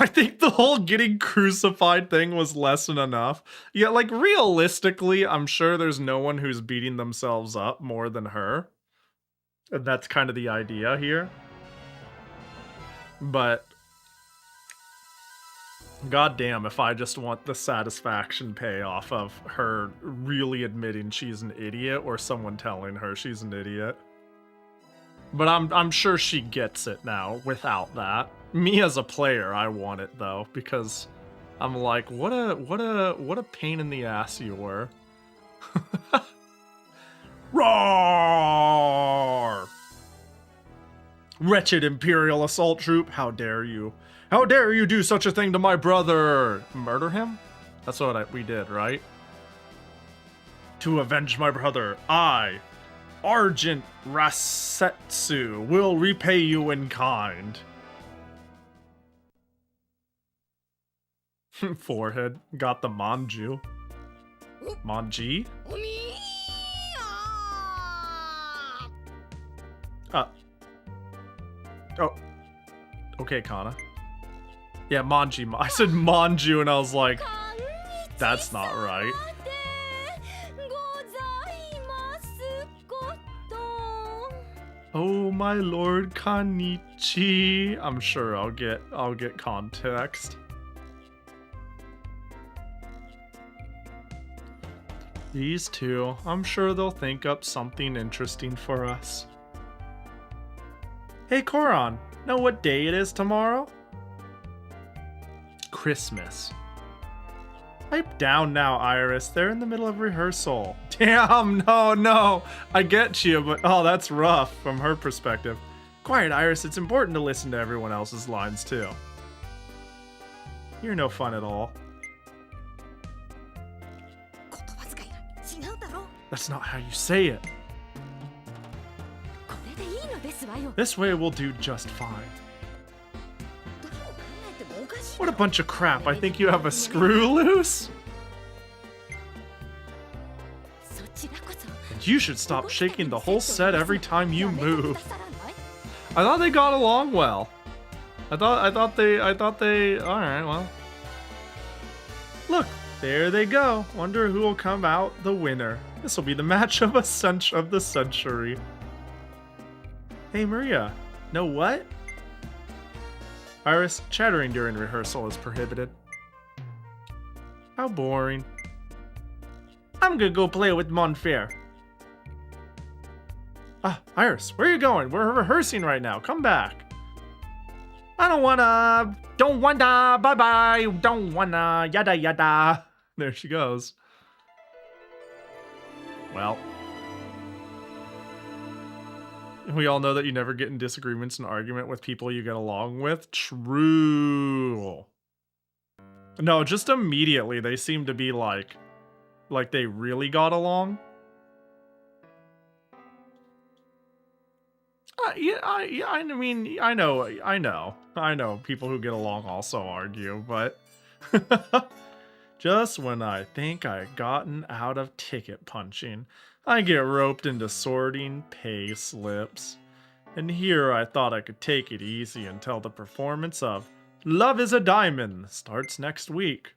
I think the whole getting crucified thing was less than enough. Yeah, like realistically, I'm sure there's no one who's beating themselves up more than her. And that's kind of the idea here. But goddamn, if I just want the satisfaction payoff of her really admitting she's an idiot or someone telling her she's an idiot. But I'm sure she gets it now without that. Me as a player, I want it though, because I'm like, what a pain in the ass you were. Roar! Wretched Imperial Assault Troop, how dare you? How dare you do such a thing to my brother? Murder him? That's what we did, right? To avenge my brother, I, Argent Rasetsu, will repay you in kind. Forehead. Got the Manju. Manji? Oh. Okay, Kana. Yeah, Manji. I said Manju and I was like, that's not right. Oh my lord, Kanichi. I'm sure I'll get context. These two. I'm sure they'll think up something interesting for us. Hey, Koron. Know what day it is tomorrow? Christmas. Pipe down now, Iris. They're in the middle of rehearsal. Damn, no. I get you, but oh, that's rough from her perspective. Quiet, Iris. It's important to listen to everyone else's lines, too. You're no fun at all. That's not how you say it. This way we'll do just fine. What a bunch of crap. I think you have a screw loose? And you should stop shaking the whole set every time you move. I thought they got along well. I thought they alright, well. Look, there they go. Wonder who will come out the winner. This will be the match of the century. Hey Maria, know what? Iris, chattering during rehearsal is prohibited. How boring. I'm gonna go play with Monfair. Ah, Iris, where are you going? We're rehearsing right now. Come back. I don't wanna, bye-bye, don't wanna, yada yada. There she goes. Well. We all know that you never get in disagreements and argument with people you get along with. True. No, just immediately they seem to be like they really got along. I mean, I know people who get along also argue, but just when I think I've gotten out of ticket punching, I get roped into sorting pay slips. And here I thought I could take it easy until the performance of Love is a Diamond starts next week.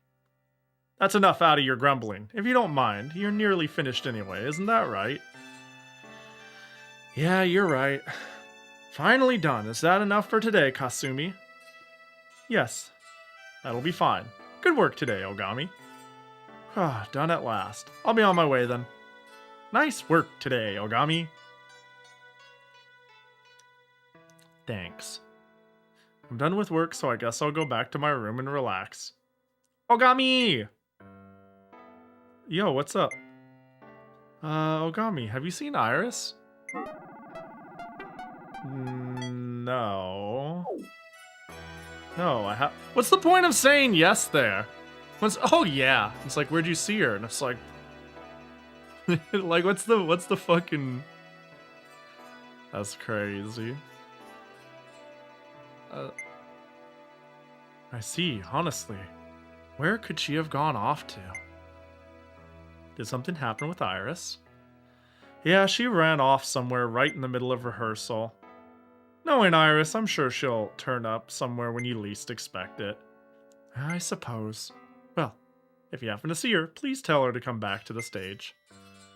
That's enough out of your grumbling. If you don't mind, you're nearly finished anyway, isn't that right? Yeah, you're right. Finally done. Is that enough for today, Kasumi? Yes, that'll be fine. Good work today, Ogami. Done at last. I'll be on my way then. Nice work today, Ogami. Thanks. I'm done with work, so I guess I'll go back to my room and relax. Ogami! Yo, what's up? Ogami, have you seen Iris? No. No, I have. What's the point of saying yes there? Oh yeah. It's like, where'd you see her? And it's like, like, what's the fucking... That's crazy. I see, honestly. Where could she have gone off to? Did something happen with Iris? Yeah, she ran off somewhere right in the middle of rehearsal. Knowing Iris, I'm sure she'll turn up somewhere when you least expect it. I suppose. Well, if you happen to see her, please tell her to come back to the stage.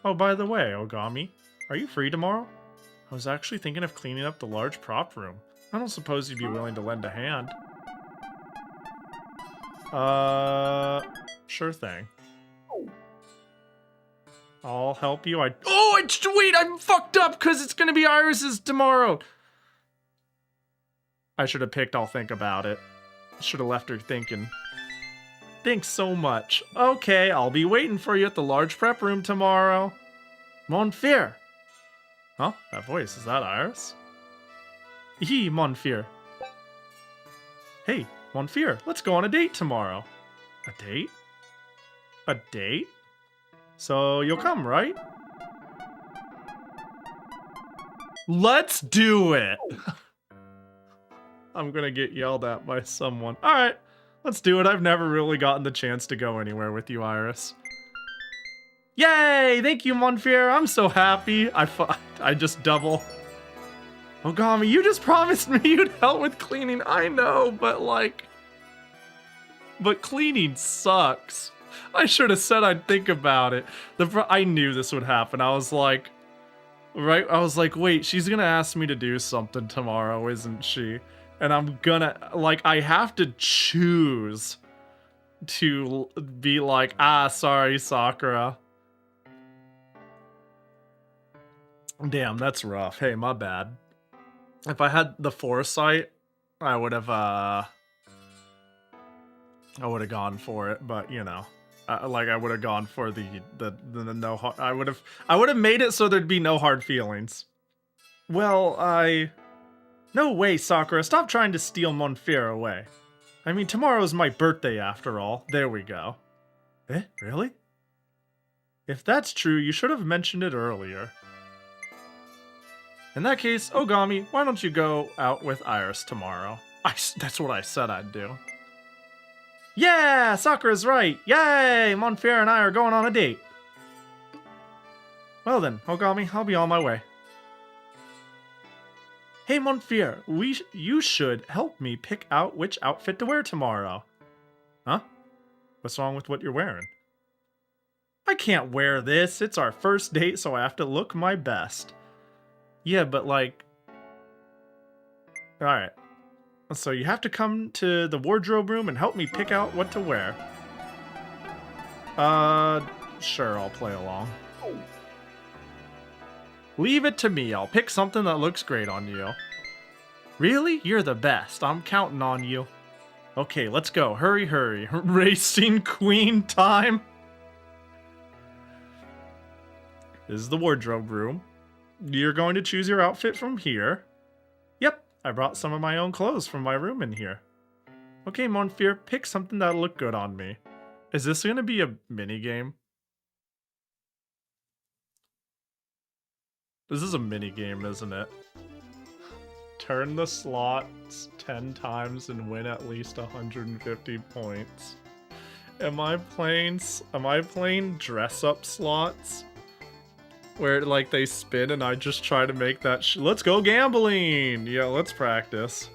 Oh, by the way, Ogami, are you free tomorrow? I was actually thinking of cleaning up the large prop room. I don't suppose you'd be willing to lend a hand. Sure thing. I'll help you. Wait, I'm fucked up because it's gonna be Iris's tomorrow. I should have picked I'll think about it. Should have left her thinking. Thanks so much. Okay, I'll be waiting for you at the large prep room tomorrow. Monfair. Huh? That voice, is that Iris? Monfair. Hey, Monfair, let's go on a date tomorrow. A date? A date? So you'll come, right? Let's do it! I'm gonna get yelled at by someone. Alright, let's do it. I've never really gotten the chance to go anywhere with you, Iris. Yay! Thank you, Monfair. I'm so happy. I just double. Ogami, you just promised me you'd help with cleaning. I know, but like... But cleaning sucks. I should have said I'd think about it. I knew this would happen. I was like... Right? I was like, wait, she's gonna ask me to do something tomorrow, isn't she? And I'm gonna... Like, I have to choose to be like, sorry, Sakura. Damn, that's rough. Hey, my bad. If I had the foresight, I would have gone for it, but you know, like I would have gone for the no hard. I would have made it so there'd be no hard feelings. Well, no way, Sakura. Stop trying to steal Monfier away. I mean, tomorrow's my birthday after all. There we go. Eh? Really? If that's true, you should have mentioned it earlier. In that case, Ogami, why don't you go out with Iris tomorrow? That's what I said I'd do. Yeah, Sakura's right. Yay, Monfier and I are going on a date. Well then, Ogami, I'll be on my way. Hey Monfier, you should help me pick out which outfit to wear tomorrow. Huh? What's wrong with what you're wearing? I can't wear this. It's our first date, so I have to look my best. Yeah, but like... Alright. So you have to come to the wardrobe room and help me pick out what to wear. Sure, I'll play along. Leave it to me. I'll pick something that looks great on you. Really? You're the best. I'm counting on you. Okay, let's go. Hurry, hurry. Racing Queen time. This is the wardrobe room. You're going to choose your outfit from here. Yep, I brought some of my own clothes from my room in here. Okay, Monfier, pick something that'll look good on me. Is this going to be a mini game? This is a mini game, isn't it? Turn the slots 10 times and win at least 150 points. Am I playing dress-up slots? Where, like, they spin and I just try to make that let's go gambling! Yeah, let's practice.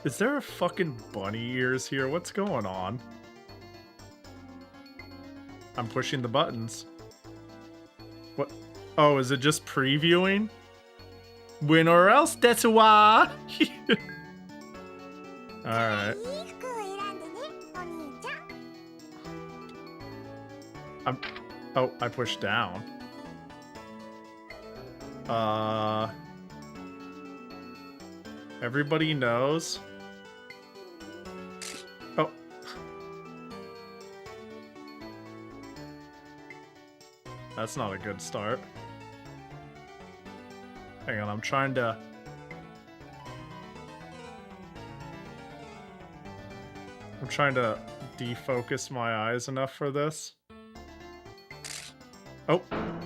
Is there a fucking bunny ears here? What's going on? I'm pushing the buttons. What? Oh, is it just previewing? Win or else, that's why! Alright. Oh, I pushed down. Everybody knows. Oh. That's not a good start. Hang on, I'm trying to defocus my eyes enough for this. Oh,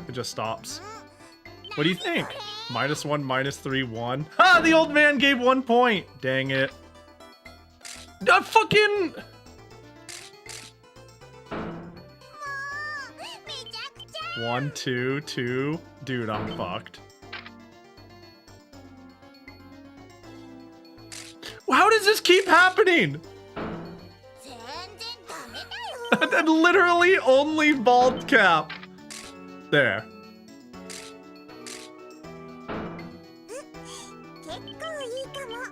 it just stops. What do you think? -1, -3, 1. Ha! The old man gave 1 point! Dang it. Fucking... One, two, two. Dude, I'm fucked. How does this keep happening? And literally only bald cap. There.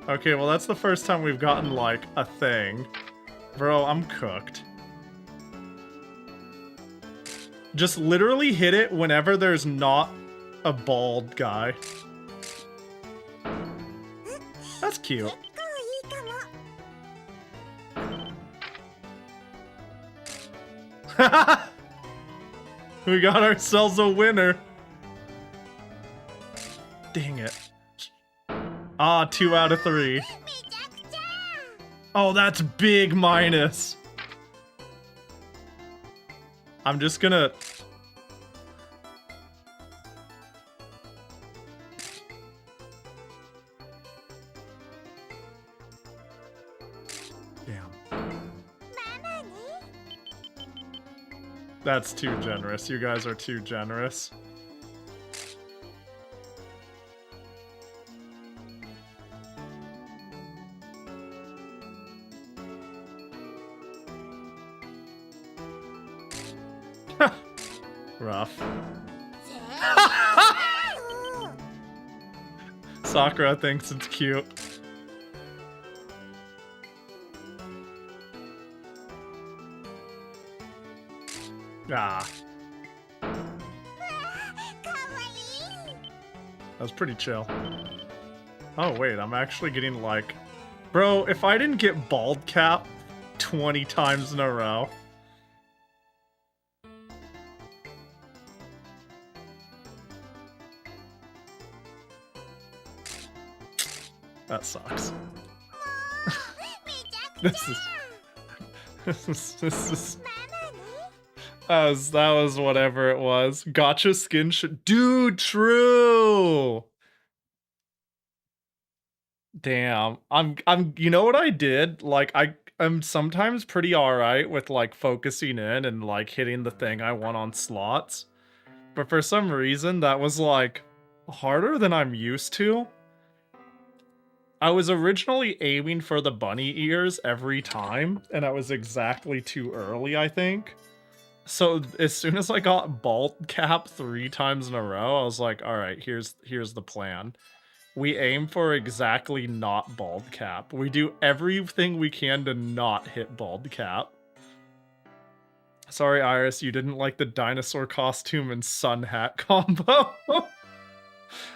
Okay, well that's the first time we've gotten, like, a thing. Bro, I'm cooked. Just literally hit it whenever there's not a bald guy. That's cute. We got ourselves a winner. Dang it. Ah, 2 out of 3. Oh, that's big minus. I'm just gonna... That's too generous. You guys are too generous. Rough. Sakura thinks it's cute. Ah. That was pretty chill. Oh wait, I'm actually getting like... Bro, if I didn't get bald cap 20 times in a row... That sucks. This is that was whatever it was. Gotcha skin dude, true. Damn. I'm you know what I did? Like I'm sometimes pretty alright with like focusing in and like hitting the thing I want on slots. But for some reason that was like harder than I'm used to. I was originally aiming for the bunny ears every time, and I was exactly too early, I think. So as soon as I got bald cap 3 times in a row, I was like, all right, here's the plan. We aim for exactly not bald cap. We do everything we can to not hit bald cap. Sorry, Iris, you didn't like the dinosaur costume and sun hat combo.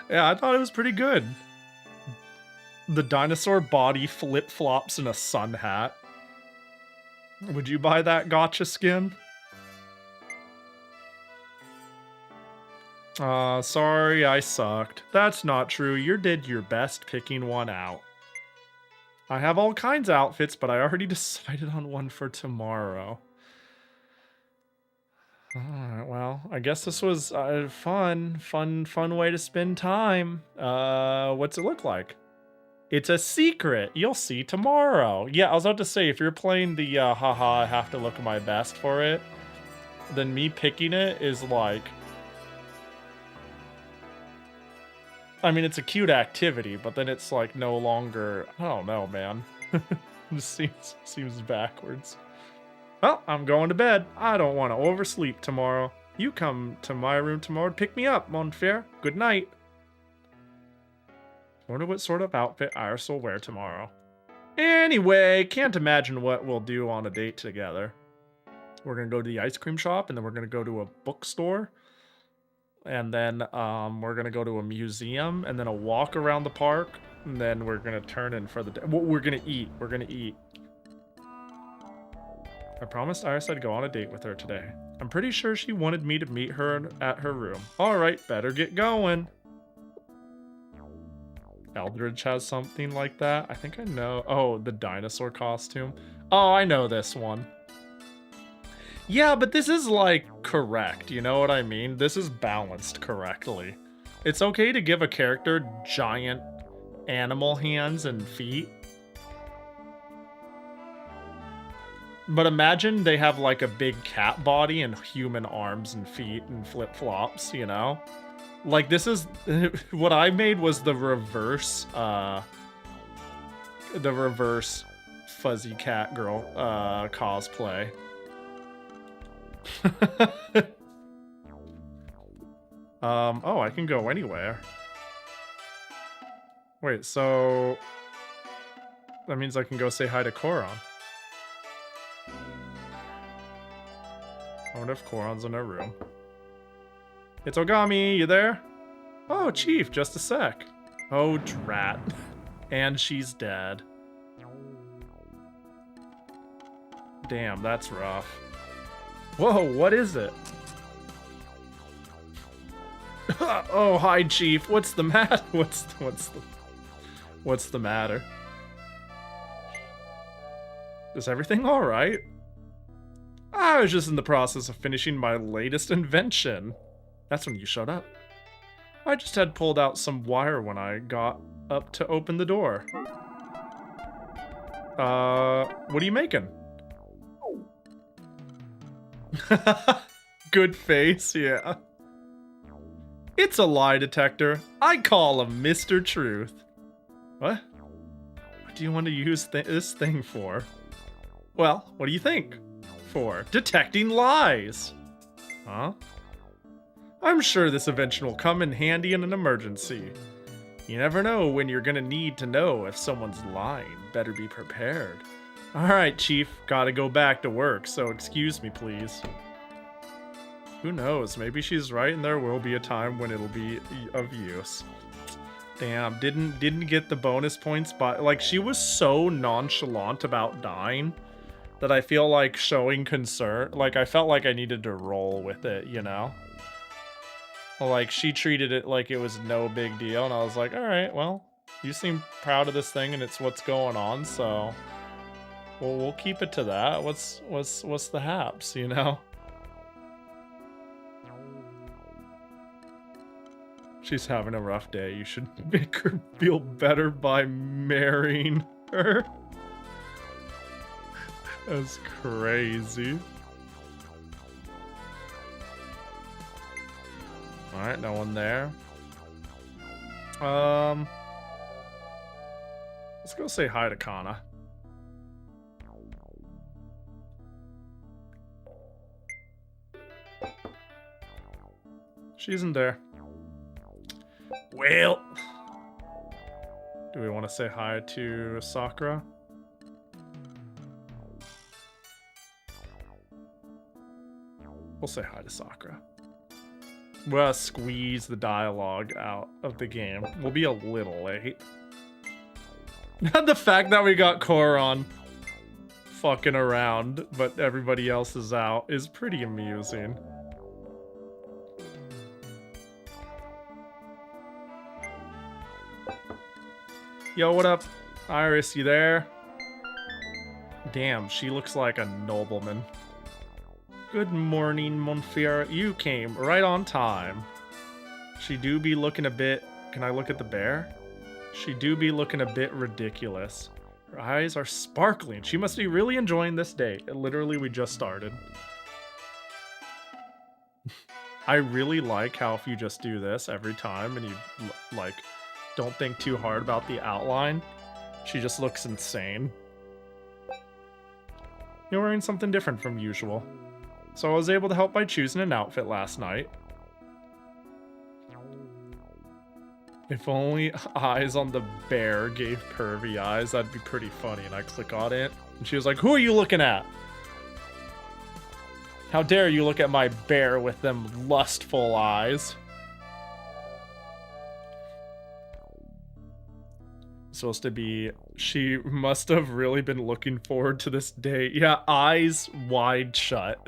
Yeah, I thought it was pretty good. The dinosaur body flip-flops in a sun hat. Would you buy that gotcha skin? Sorry, I sucked. That's not true. You did your best picking one out. I have all kinds of outfits, but I already decided on one for tomorrow. Alright, well, I guess this was a fun way to spend time. What's it look like? It's a secret. You'll see tomorrow. Yeah, I was about to say, if you're playing the haha, I have to look my best for it, then me picking it is like... I mean, it's a cute activity, but then it's like no longer... I don't know, man. This seems backwards. Well, I'm going to bed. I don't want to oversleep tomorrow. You come to my room tomorrow to pick me up, mon frere. Good night. Wonder what sort of outfit Iris will wear tomorrow. Anyway, can't imagine what we'll do on a date together. We're gonna go to the ice cream shop, and then we're gonna go to a bookstore. And then we're gonna go to a museum, and then a walk around the park, and then we're gonna turn in for the day. We're gonna eat. We're gonna eat. I promised Iris I'd go on a date with her today. I'm pretty sure she wanted me to meet her at her room. Alright, better get going. Eldridge has something like that. I think I know. Oh, the dinosaur costume. Oh, I know this one. Yeah, but this is like correct. You know what I mean? This is balanced correctly. It's okay to give a character giant animal hands and feet. But imagine they have like a big cat body and human arms and feet and flip-flops, you know? Like, this is... what I made was the reverse fuzzy cat girl cosplay. Oh, I can go anywhere. Wait, so... that means I can go say hi to Koron. I wonder if Koron's in her room. It's Ogami, you there? Oh, Chief, just a sec. Oh, drat. And she's dead. Damn, that's rough. Whoa, what is it? Oh, hi, Chief. What's the matter? What's the matter? Is everything all right? I was just in the process of finishing my latest invention. That's when you showed up. I just had pulled out some wire when I got up to open the door. What are you making? Good face, yeah. It's a lie detector. I call him Mr. Truth. What? What do you want to use this thing for? Well, what do you think? For detecting lies. Huh? I'm sure this invention will come in handy in an emergency. You never know when you're gonna need to know if someone's lying. Better be prepared. Alright, Chief. Gotta go back to work, so excuse me, please. Who knows? Maybe she's right and there will be a time when it'll be of use. Damn, didn't get the bonus points, but like she was so nonchalant about dying that I feel like showing concern, like I felt like I needed to roll with it, you know? Like she treated it like it was no big deal, and I was like, all right, well, you seem proud of this thing and it's what's going on, so we'll keep it to that. What's the haps, you know? She's having a rough day. You should make her feel better by marrying her. That's crazy. Alright, no one there. Let's go say hi to Kana. She isn't there. Well, do we want to say hi to Sakura? We'll say hi to Sakura. We'll squeeze the dialogue out of the game. We'll be a little late. The fact that we got Koron fucking around, but everybody else is out, is pretty amusing. Yo, what up? Iris, you there? Damn, she looks like a nobleman. Good morning, Monfier. You came right on time. She do be looking a bit... Can I look at the bear? She do be looking a bit ridiculous. Her eyes are sparkling. She must be really enjoying this day. Literally, we just started. I really like how if you just do this every time and you, like, don't think too hard about the outline, she just looks insane. You're wearing something different from usual. So I was able to help by choosing an outfit last night. If only eyes on the bear gave pervy eyes, that'd be pretty funny. And I click on it, and she was like, who are you looking at? How dare you look at my bear with them lustful eyes? Supposed to be, she must have really been looking forward to this day. Yeah, eyes wide shut.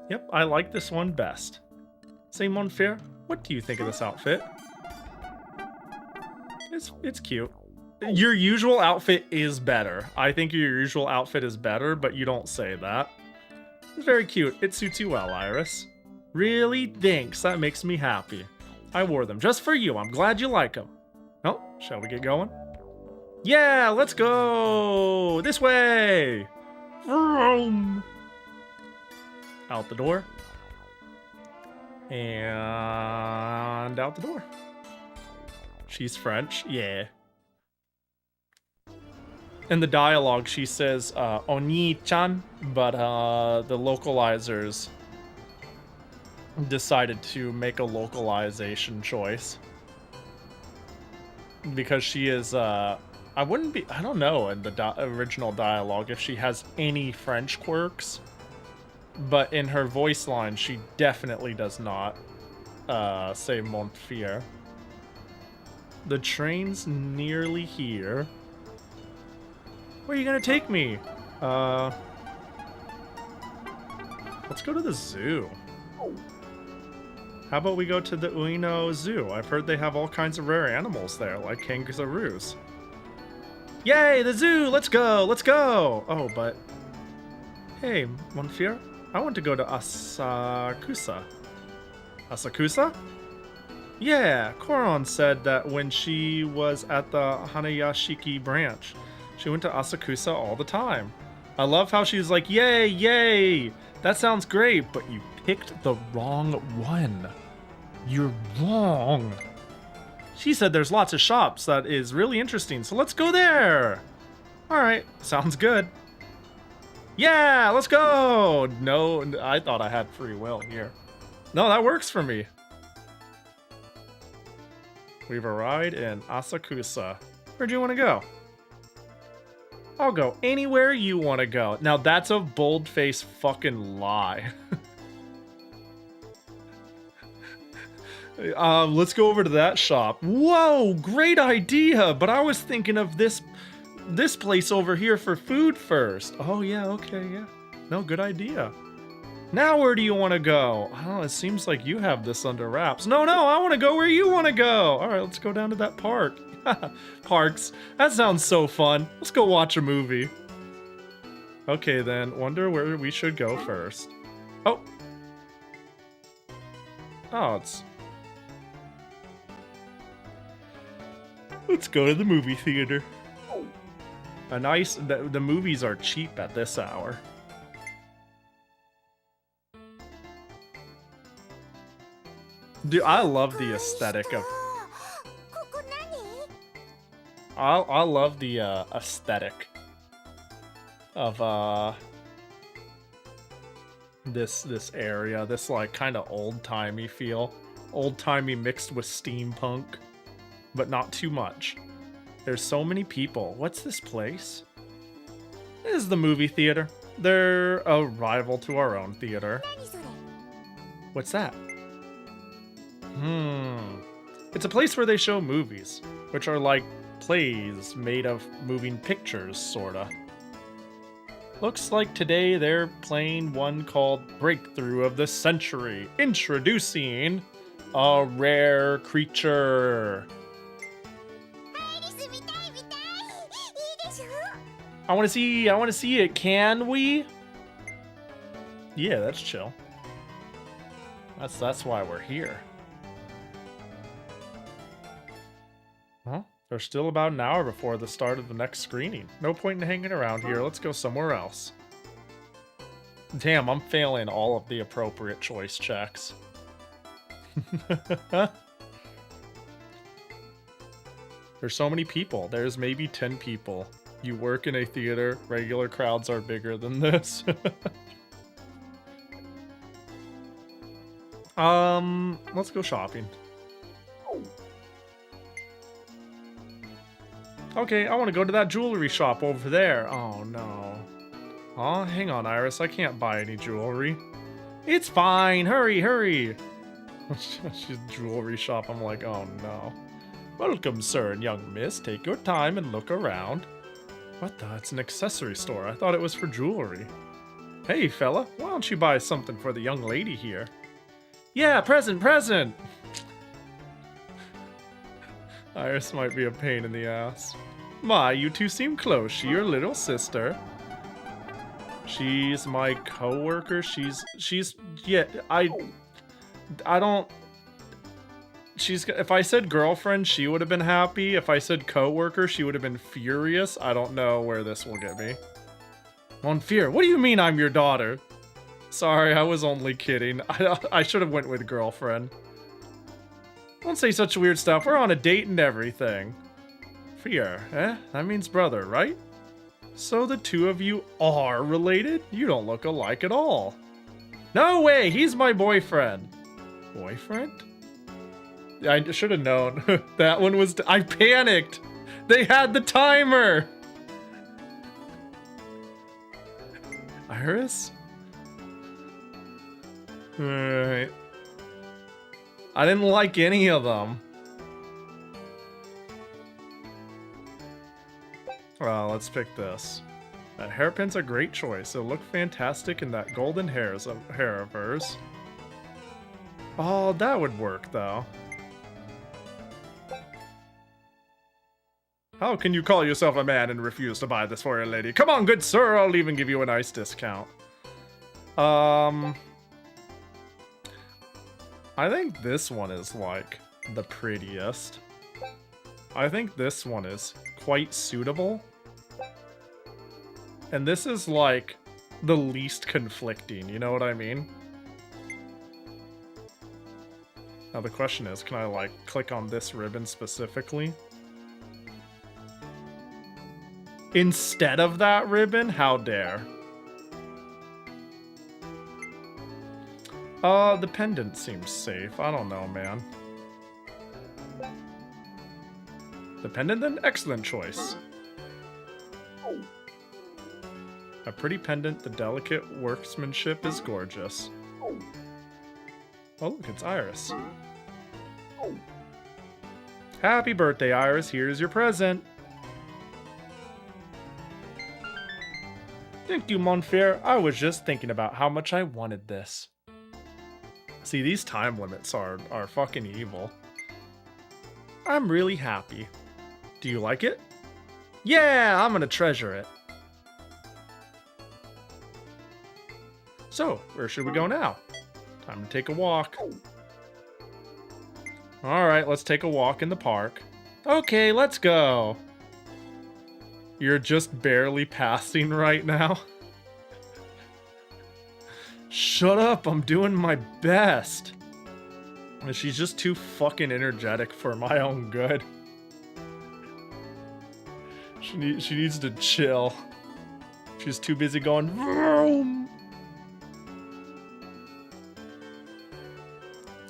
Yep, I like this one best. Say, Monfier, what do you think of this outfit? It's cute. Your usual outfit is better. I think your usual outfit is better, but you don't say that. It's very cute. It suits you well, Iris. Really? Thanks. That makes me happy. I wore them just for you. I'm glad you like them. Oh, shall we get going? Yeah, let's go! This way! Vroom! Out the door. And out the door. She's French. Yeah. In the dialogue, she says, Oni-chan, but the localizers decided to make a localization choice. Because she is, I don't know in the original dialogue if she has any French quirks. But in her voice line, she definitely does not say Monfier. The train's nearly here. Where are you gonna take me? Let's go to the zoo. How about we go to the Ueno Zoo? I've heard they have all kinds of rare animals there, like kangaroos. Yay, the zoo! Let's go! Let's go! Oh, but... Hey, Monfier, I want to go to Asakusa. Asakusa? Yeah, Koron said that when she was at the Hanayashiki branch, she went to Asakusa all the time. I love how she's like, yay, yay! That sounds great, but you picked the wrong one. You're wrong. She said there's lots of shops that is really interesting, so let's go there. Alright, sounds good. Yeah, let's go! No, I thought I had free will here. No, that works for me. We've arrived in Asakusa. Where'd you want to go? I'll go anywhere you want to go. Now that's a bold-faced fucking lie. Let's go over to that shop. Whoa, great idea! But I was thinking of this place over here for food first. Oh yeah, okay, yeah. No, good idea. Now where do you want to go? Oh, it seems like you have this under wraps. No, I want to go where you want to go. All right, let's go down to that park. Parks. That sounds so fun. Let's go watch a movie. Okay then, wonder where we should go first. Oh. Oh, it's... Let's go to the movie theater. A nice... The movies are cheap at this hour. Dude, I love the aesthetic of... I love the aesthetic of this area. This like kind of old-timey feel. Old-timey mixed with steampunk, but not too much. There's so many people. What's this place? This is the movie theater. They're a rival to our own theater. What's that? It's a place where they show movies, which are like plays made of moving pictures, sorta. Looks like today they're playing one called Breakthrough of the Century, introducing a rare creature. I want to see it. Can we? Yeah, that's chill. That's why we're here. Huh? There's still about an hour before the start of the next screening. No point in hanging around here. Let's go somewhere else. Damn, I'm failing all of the appropriate choice checks. There's so many people. There's maybe 10 people. You work in a theater. Regular crowds are bigger than this. Let's go shopping. Okay, I want to go to that jewelry shop over there. Oh, no. Oh, hang on, Iris. I can't buy any jewelry. It's fine. Hurry, hurry. She's jewelry shop. I'm like, oh, no. Welcome, sir and young miss. Take your time and look around. What the? It's an accessory store. I thought it was for jewelry. Hey, fella. Why don't you buy something for the young lady here? Yeah, present, present! Iris might be a pain in the ass. My, you two seem close. She your little sister. She's my co-worker. She's yeah, I don't... If I said girlfriend, she would have been happy. If I said co-worker, she would have been furious. I don't know where this will get me. On fear. What do you mean I'm your daughter? Sorry, I was only kidding. I should have went with girlfriend. Don't say such weird stuff. We're on a date and everything. Fear, eh? That means brother, right? So the two of you are related? You don't look alike at all. No way! He's my boyfriend. Boyfriend? I should have known. That one was... I panicked! They had the timer! Iris? Alright. I didn't like any of them. Well, let's pick this. That hairpin's a great choice. It'll look fantastic in that golden hair of hers. Oh, that would work, though. How can you call yourself a man and refuse to buy this for your lady? Come on, good sir, I'll even give you a nice discount. I think this one is, like, the prettiest. I think this one is quite suitable. And this is, like, the least conflicting, you know what I mean? Now the question is, can I, like, click on this ribbon specifically? Instead of that ribbon? How dare. The pendant seems safe. I don't know, man. The pendant then? Excellent choice. A pretty pendant, the delicate workmanship is gorgeous. Oh look, it's Iris. Happy birthday, Iris. Here's your present. Thank you, Monfair. I was just thinking about how much I wanted this. See, these time limits are fucking evil. I'm really happy. Do you like it? Yeah, I'm gonna treasure it. So, where should we go now? Time to take a walk. Alright, let's take a walk in the park. Okay, let's go. You're just barely passing right now. Shut up, I'm doing my best. She's just too fucking energetic for my own good. She needs to chill. She's too busy going vroom.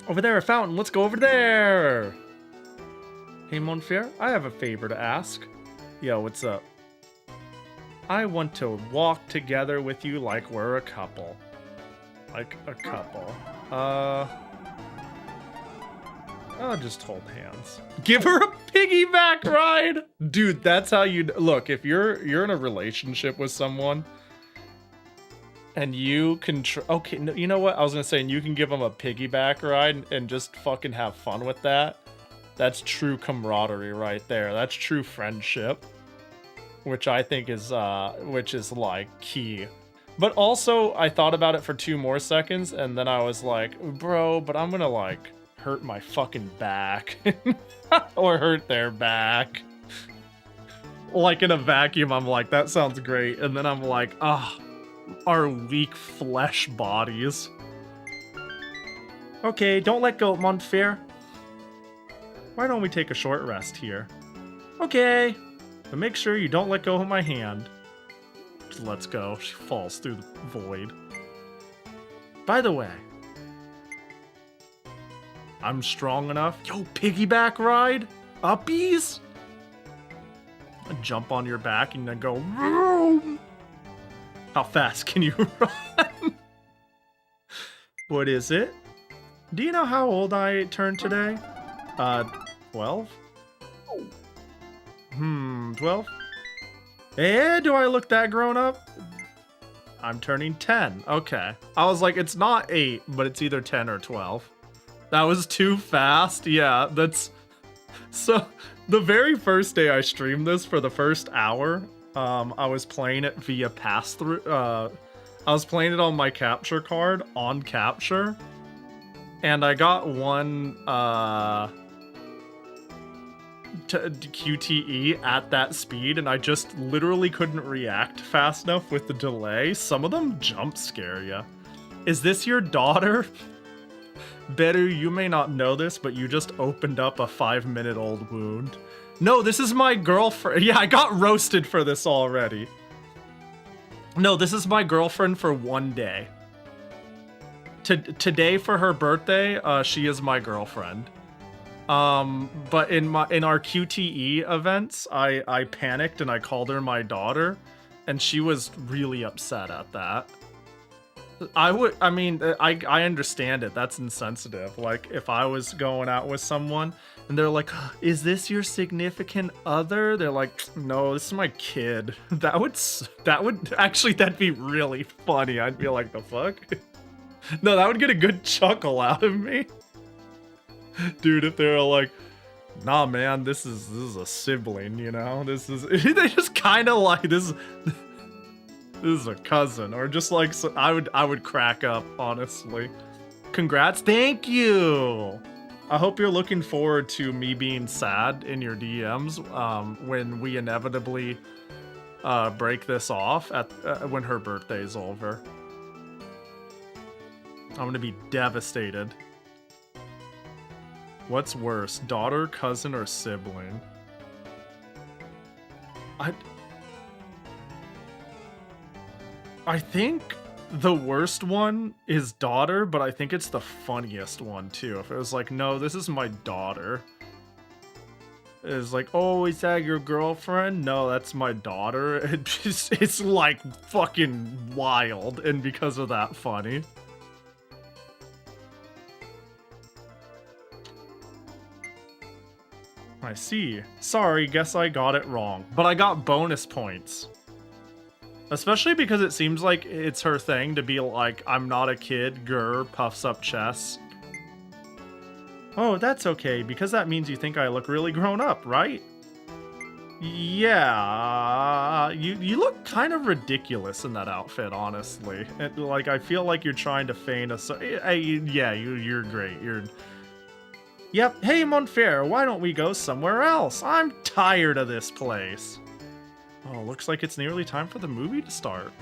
Over there, a fountain. Let's go over there. Hey, Monfair, I have a favor to ask. Yo, what's up? I want to walk together with you like we're a couple. Like a couple. I'll just hold hands. Give her a piggyback ride! Dude, that's how you... Look, if you're in a relationship with someone and you can... Okay, no, you know what? I was gonna say, and you can give them a piggyback ride and just fucking have fun with that. That's true camaraderie right there. That's true friendship. Which I think is, like, key. But also, I thought about it for 2 more seconds, and then I was like, bro, but I'm gonna, like, hurt my fucking back. Or hurt their back. Like, in a vacuum, I'm like, that sounds great. And then I'm like, our weak flesh bodies. Okay, don't let go, Monfair. Why don't we take a short rest here? Okay, but make sure you don't let go of my hand. Just lets go. She falls through the void. By the way, I'm strong enough. Yo, piggyback ride? Uppies? I jump on your back and then go. Vroom. How fast can you run? What is it? Do you know how old I turned today? 12? 12? Eh, do I look that grown up? I'm turning 10. Okay. I was like, it's not 8, but it's either 10 or 12. That was too fast. Yeah, that's... So, the very first day I streamed this for the first hour, I was playing it via pass-through. I was playing it on my capture card, on capture. And I got one, QTE at that speed, and I just literally couldn't react fast enough with the delay. Some of them jump scare ya. Is this your daughter? Beru, you may not know this, but you just opened up a 5-minute-old wound. No, this is my girlfriend. Yeah, I got roasted for this already. No, this is my girlfriend for 1 day. Today for her birthday, she is my girlfriend. But in our QTE events, I panicked and I called her my daughter, and she was really upset at that. I understand it. That's insensitive. Like, if I was going out with someone and they're like, is this your significant other? They're like, no, this is my kid. That'd be really funny. I'd be like, the fuck? No, that would get a good chuckle out of me. Dude, if they're like, nah, man, this is a sibling, you know? They just kind of like, this is a cousin, or just like, so I would crack up, honestly. Congrats, thank you. I hope you're looking forward to me being sad in your DMs when we inevitably break this off when her birthday is over. I'm gonna be devastated. What's worse, daughter, cousin, or sibling? I think the worst one is daughter, but I think it's the funniest one too. If it was like, no, this is my daughter. It's like, oh, is that your girlfriend? No, that's my daughter. It's like fucking wild, and because of that, funny. I see. Sorry, guess I got it wrong. But I got bonus points. Especially because it seems like it's her thing to be like, I'm not a kid, grr, puffs up chest. Oh, that's okay, because that means you think I look really grown up, right? Yeah, you look kind of ridiculous in that outfit, honestly. Like, I feel like you're trying to feign a... yeah, you're great. Yep, hey, Monfair, why don't we go somewhere else? I'm tired of this place. Oh, looks like it's nearly time for the movie to start.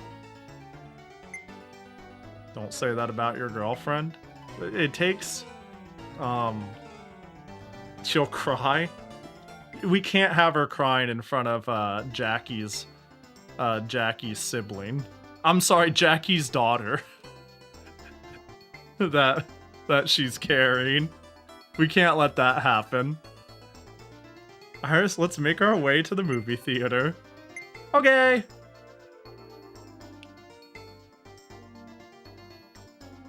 Don't say that about your girlfriend. It takes... she'll cry. We can't have her crying in front of Jackie's sibling. I'm sorry, Jackie's daughter. that she's carrying. We can't let that happen. Iris, let's make our way to the movie theater. Okay.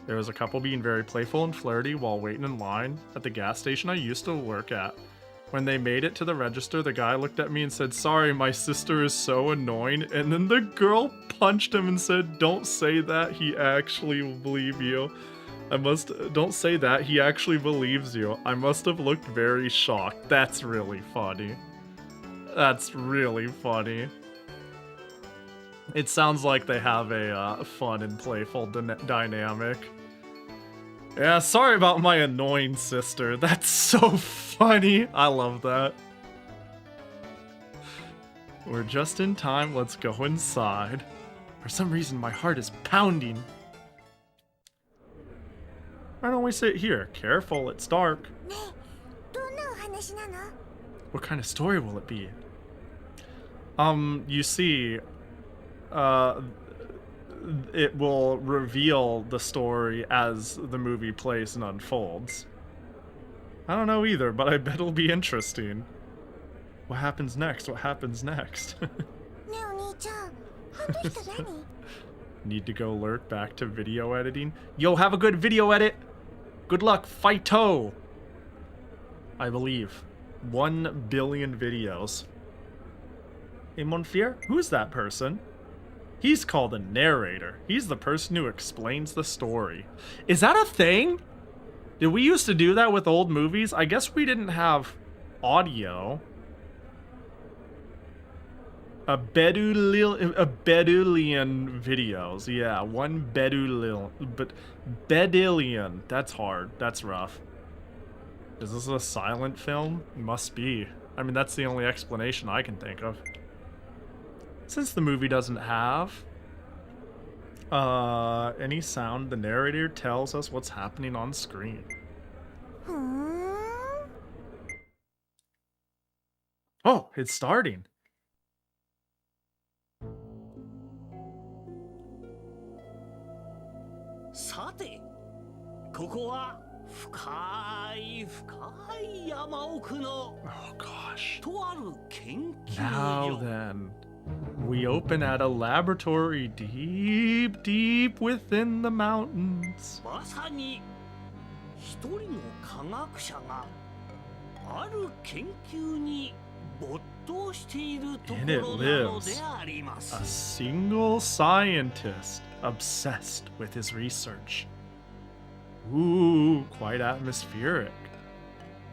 There was a couple being very playful and flirty while waiting in line at the gas station I used to work at. When they made it to the register, the guy looked at me and said, "Sorry, my sister is so annoying." And then the girl punched him and said, "Don't say that, he actually will believe you. Don't say that, he actually believes you." I must have looked very shocked. That's really funny. That's really funny. It sounds like they have a fun and playful dynamic. Yeah, sorry about my annoying sister. That's so funny. I love that. We're just in time. Let's go inside. For some reason, my heart is pounding. Why don't we sit here? Careful, it's dark. What kind of story will it be? You see, it will reveal the story as the movie plays and unfolds. I don't know either, but I bet it'll be interesting. What happens next? What happens next? Need to go lurk back to video editing. Yo, have a good video edit. Good luck, fighto. I believe 1 billion videos. Hey, Monfier, who's that person? He's called a narrator. He's the person who explains the story. Is that a thing? Did we used to do that with old movies? I guess we didn't have audio. A bedulian videos. Yeah, 1 bedulian. But bedillion. That's hard. That's rough. Is this a silent film? Must be. I mean, that's the only explanation I can think of. Since the movie doesn't have any sound, the narrator tells us what's happening on screen. Oh, it's starting. Sate, ここは深い深い山奥の Oh gosh. とある研究所 Now then, we open at a laboratory deep, deep within the mountains. まさに一人の科学者がある研究に没頭しているとこ In it ろなの lives であります a single scientist obsessed with his research. Ooh, quite atmospheric.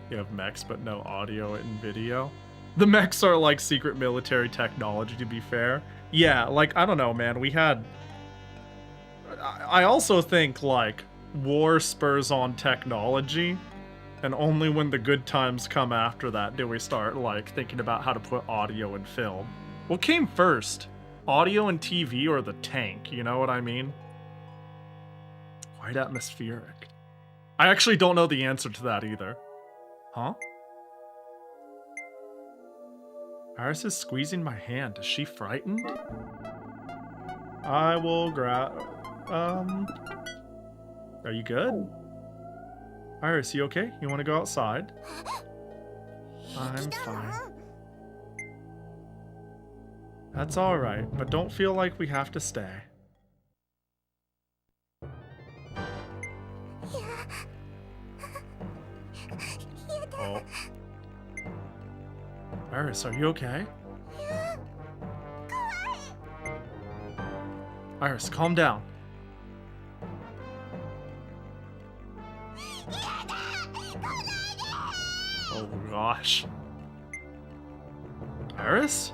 You have mechs but no audio and video. The mechs are like secret military technology, to be fair. Yeah, like, I don't know, man. We had... I also think, like, war spurs on technology, and only when the good times come after that do we start, like, thinking about how to put audio in film. What came first? Audio and TV or the tank, you know what I mean? Quite atmospheric. I actually don't know the answer to that either. Huh? Iris is squeezing my hand. Is she frightened? I will grab... Are you good? Iris, you okay? You want to go outside? I'm fine. That's alright, but don't feel like we have to stay. Oh. Iris, are you okay? Iris, calm down. Oh gosh. Iris?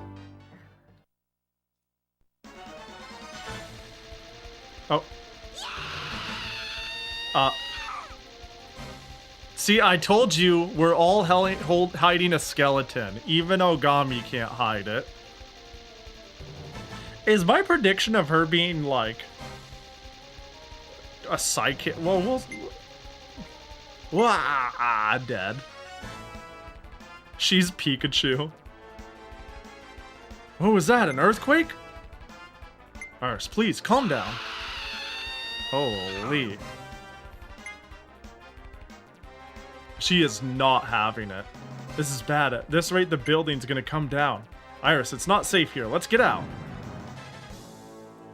Oh. See, I told you we're all hiding a skeleton. Even Ogami can't hide it. Is my prediction of her being like a psychic? Well, dead. She's Pikachu. What was that? An earthquake? Iris, please calm down. Holy. She is not having it. This is bad. At this rate, the building's gonna come down. Iris, it's not safe here. Let's get out.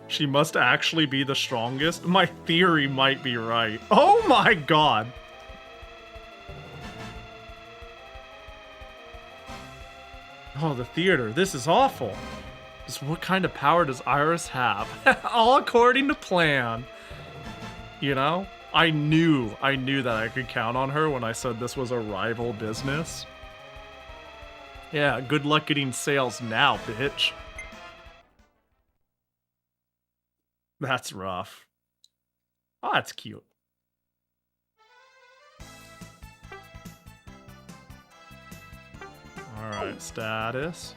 She must actually be the strongest. My theory might be right. Oh my god. Oh, the theater. This is awful. Just what kind of power does Iris have? All according to plan. You know? I knew that I could count on her when I said this was a rival business. Yeah, good luck getting sales now, bitch. That's rough. Oh, that's cute. Alright, status.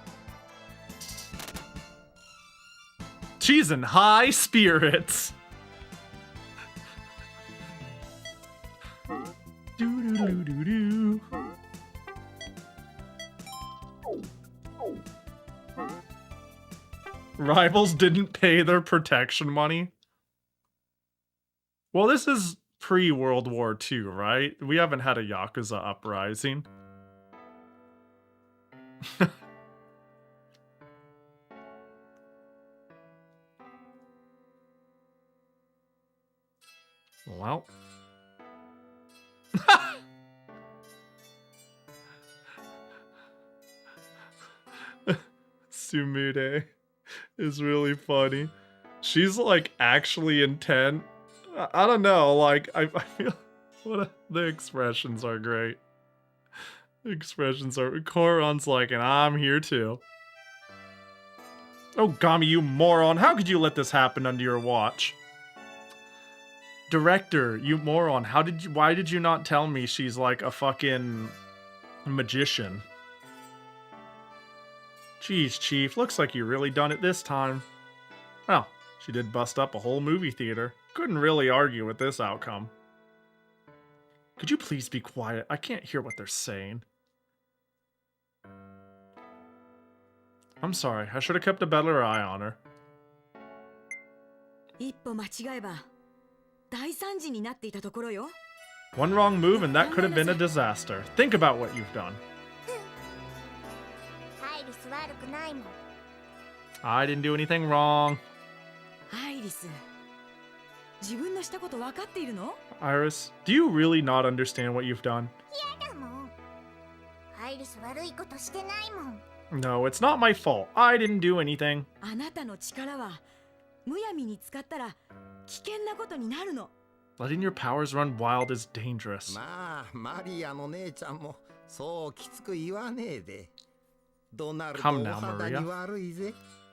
She's in high spirits. Do-do-do-do-do. Rivals didn't pay their protection money. Well, this is pre-World War II, right? We haven't had a Yakuza uprising. Well. Sumire is really funny. She's like actually intent. I don't know, like I feel the expressions are great. The expressions are Koron's like, and I'm here too. Oh Gami, you moron, how could you let this happen under your watch? Director, you moron, why did you not tell me she's like a fucking magician? Jeez, Chief, looks like you really done it this time. Well, she did bust up a whole movie theater. Couldn't really argue with this outcome. Could you please be quiet? I can't hear what they're saying. I'm sorry, I should have kept a better eye on her. One wrong move and that could have been a disaster. Think about what you've done. I didn't do anything wrong. Iris, do you really not understand what you've done? No, it's not my fault. I didn't do anything. Letting your powers run wild is dangerous. Come now, Maria.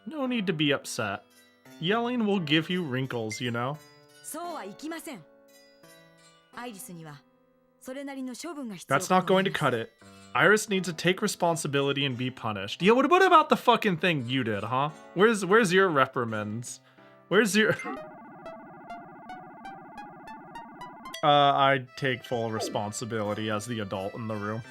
No need to be upset. Yelling will give you wrinkles, you know? That's not going to cut it. Iris needs to take responsibility and be punished. Yeah, what about the fucking thing you did, huh? Where's your reprimands? Where's your... I take full responsibility as the adult in the room.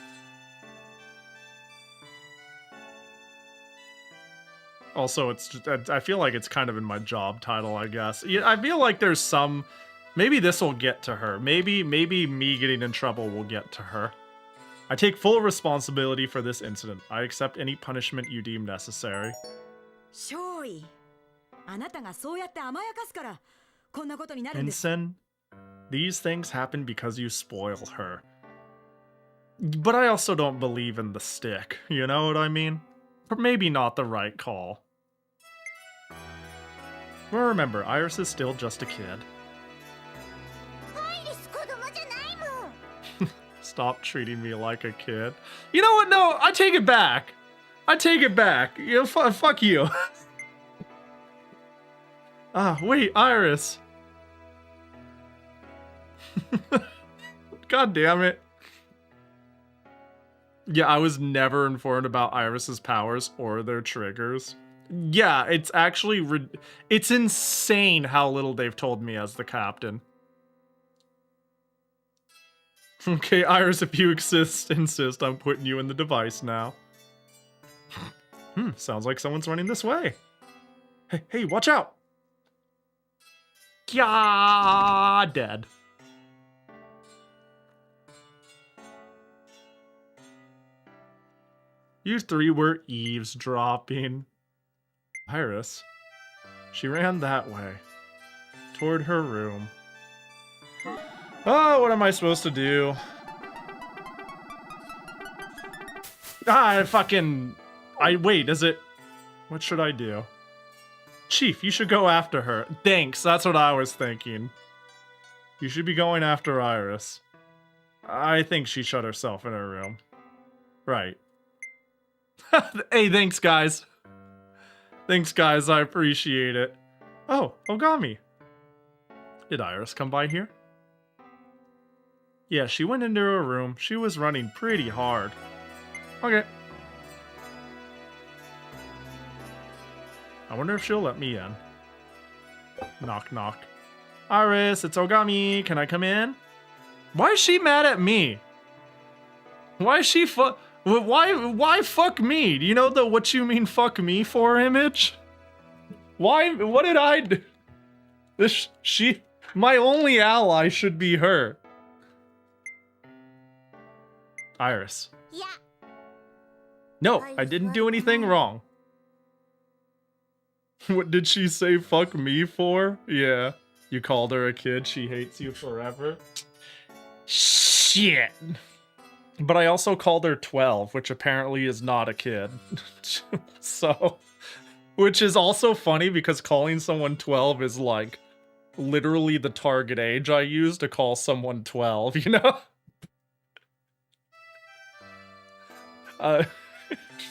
Also, it's just, I feel like it's kind of in my job title, I guess. Yeah, I feel like there's some... Maybe this will get to her. Maybe me getting in trouble will get to her. I take full responsibility for this incident. I accept any punishment you deem necessary. Ensign, these things happen because you spoil her. But I also don't believe in the stick, you know what I mean? Or maybe not the right call. But remember, Iris is still just a kid. Stop treating me like a kid. You know what? No, I take it back. I take it back. You know, fuck you. Ah, wait, Iris. God damn it. Yeah, I was never informed about Iris's powers or their triggers. Yeah, it's actually it's insane how little they've told me as the captain. Okay, Iris, if you insist, I'm putting you in the device now. Sounds like someone's running this way. Hey, watch out! Yeah, dead. You three were eavesdropping. Iris. She ran that way. Toward her room. Oh, what am I supposed to do? Wait, is it... What should I do? Chief, you should go after her. Thanks, that's what I was thinking. You should be going after Iris. I think she shut herself in her room. Right. Hey, thanks, guys. Thanks, guys, I appreciate it. Oh, Ogami. Did Iris come by here? Yeah, she went into her room. She was running pretty hard. Okay. I wonder if she'll let me in. Knock, knock. Iris, it's Ogami. Can I come in? Why is she mad at me? Why is she why fuck me? Do you know the what you mean fuck me for image? Why? What did I do? My only ally should be her. Iris. Yeah. No, I didn't do anything wrong. What did she say fuck me for? Yeah. You called her a kid, she hates you forever. Shit. But I also called her 12, which apparently is not a kid. So, which is also funny because calling someone 12 is like literally the target age I use to call someone 12, you know?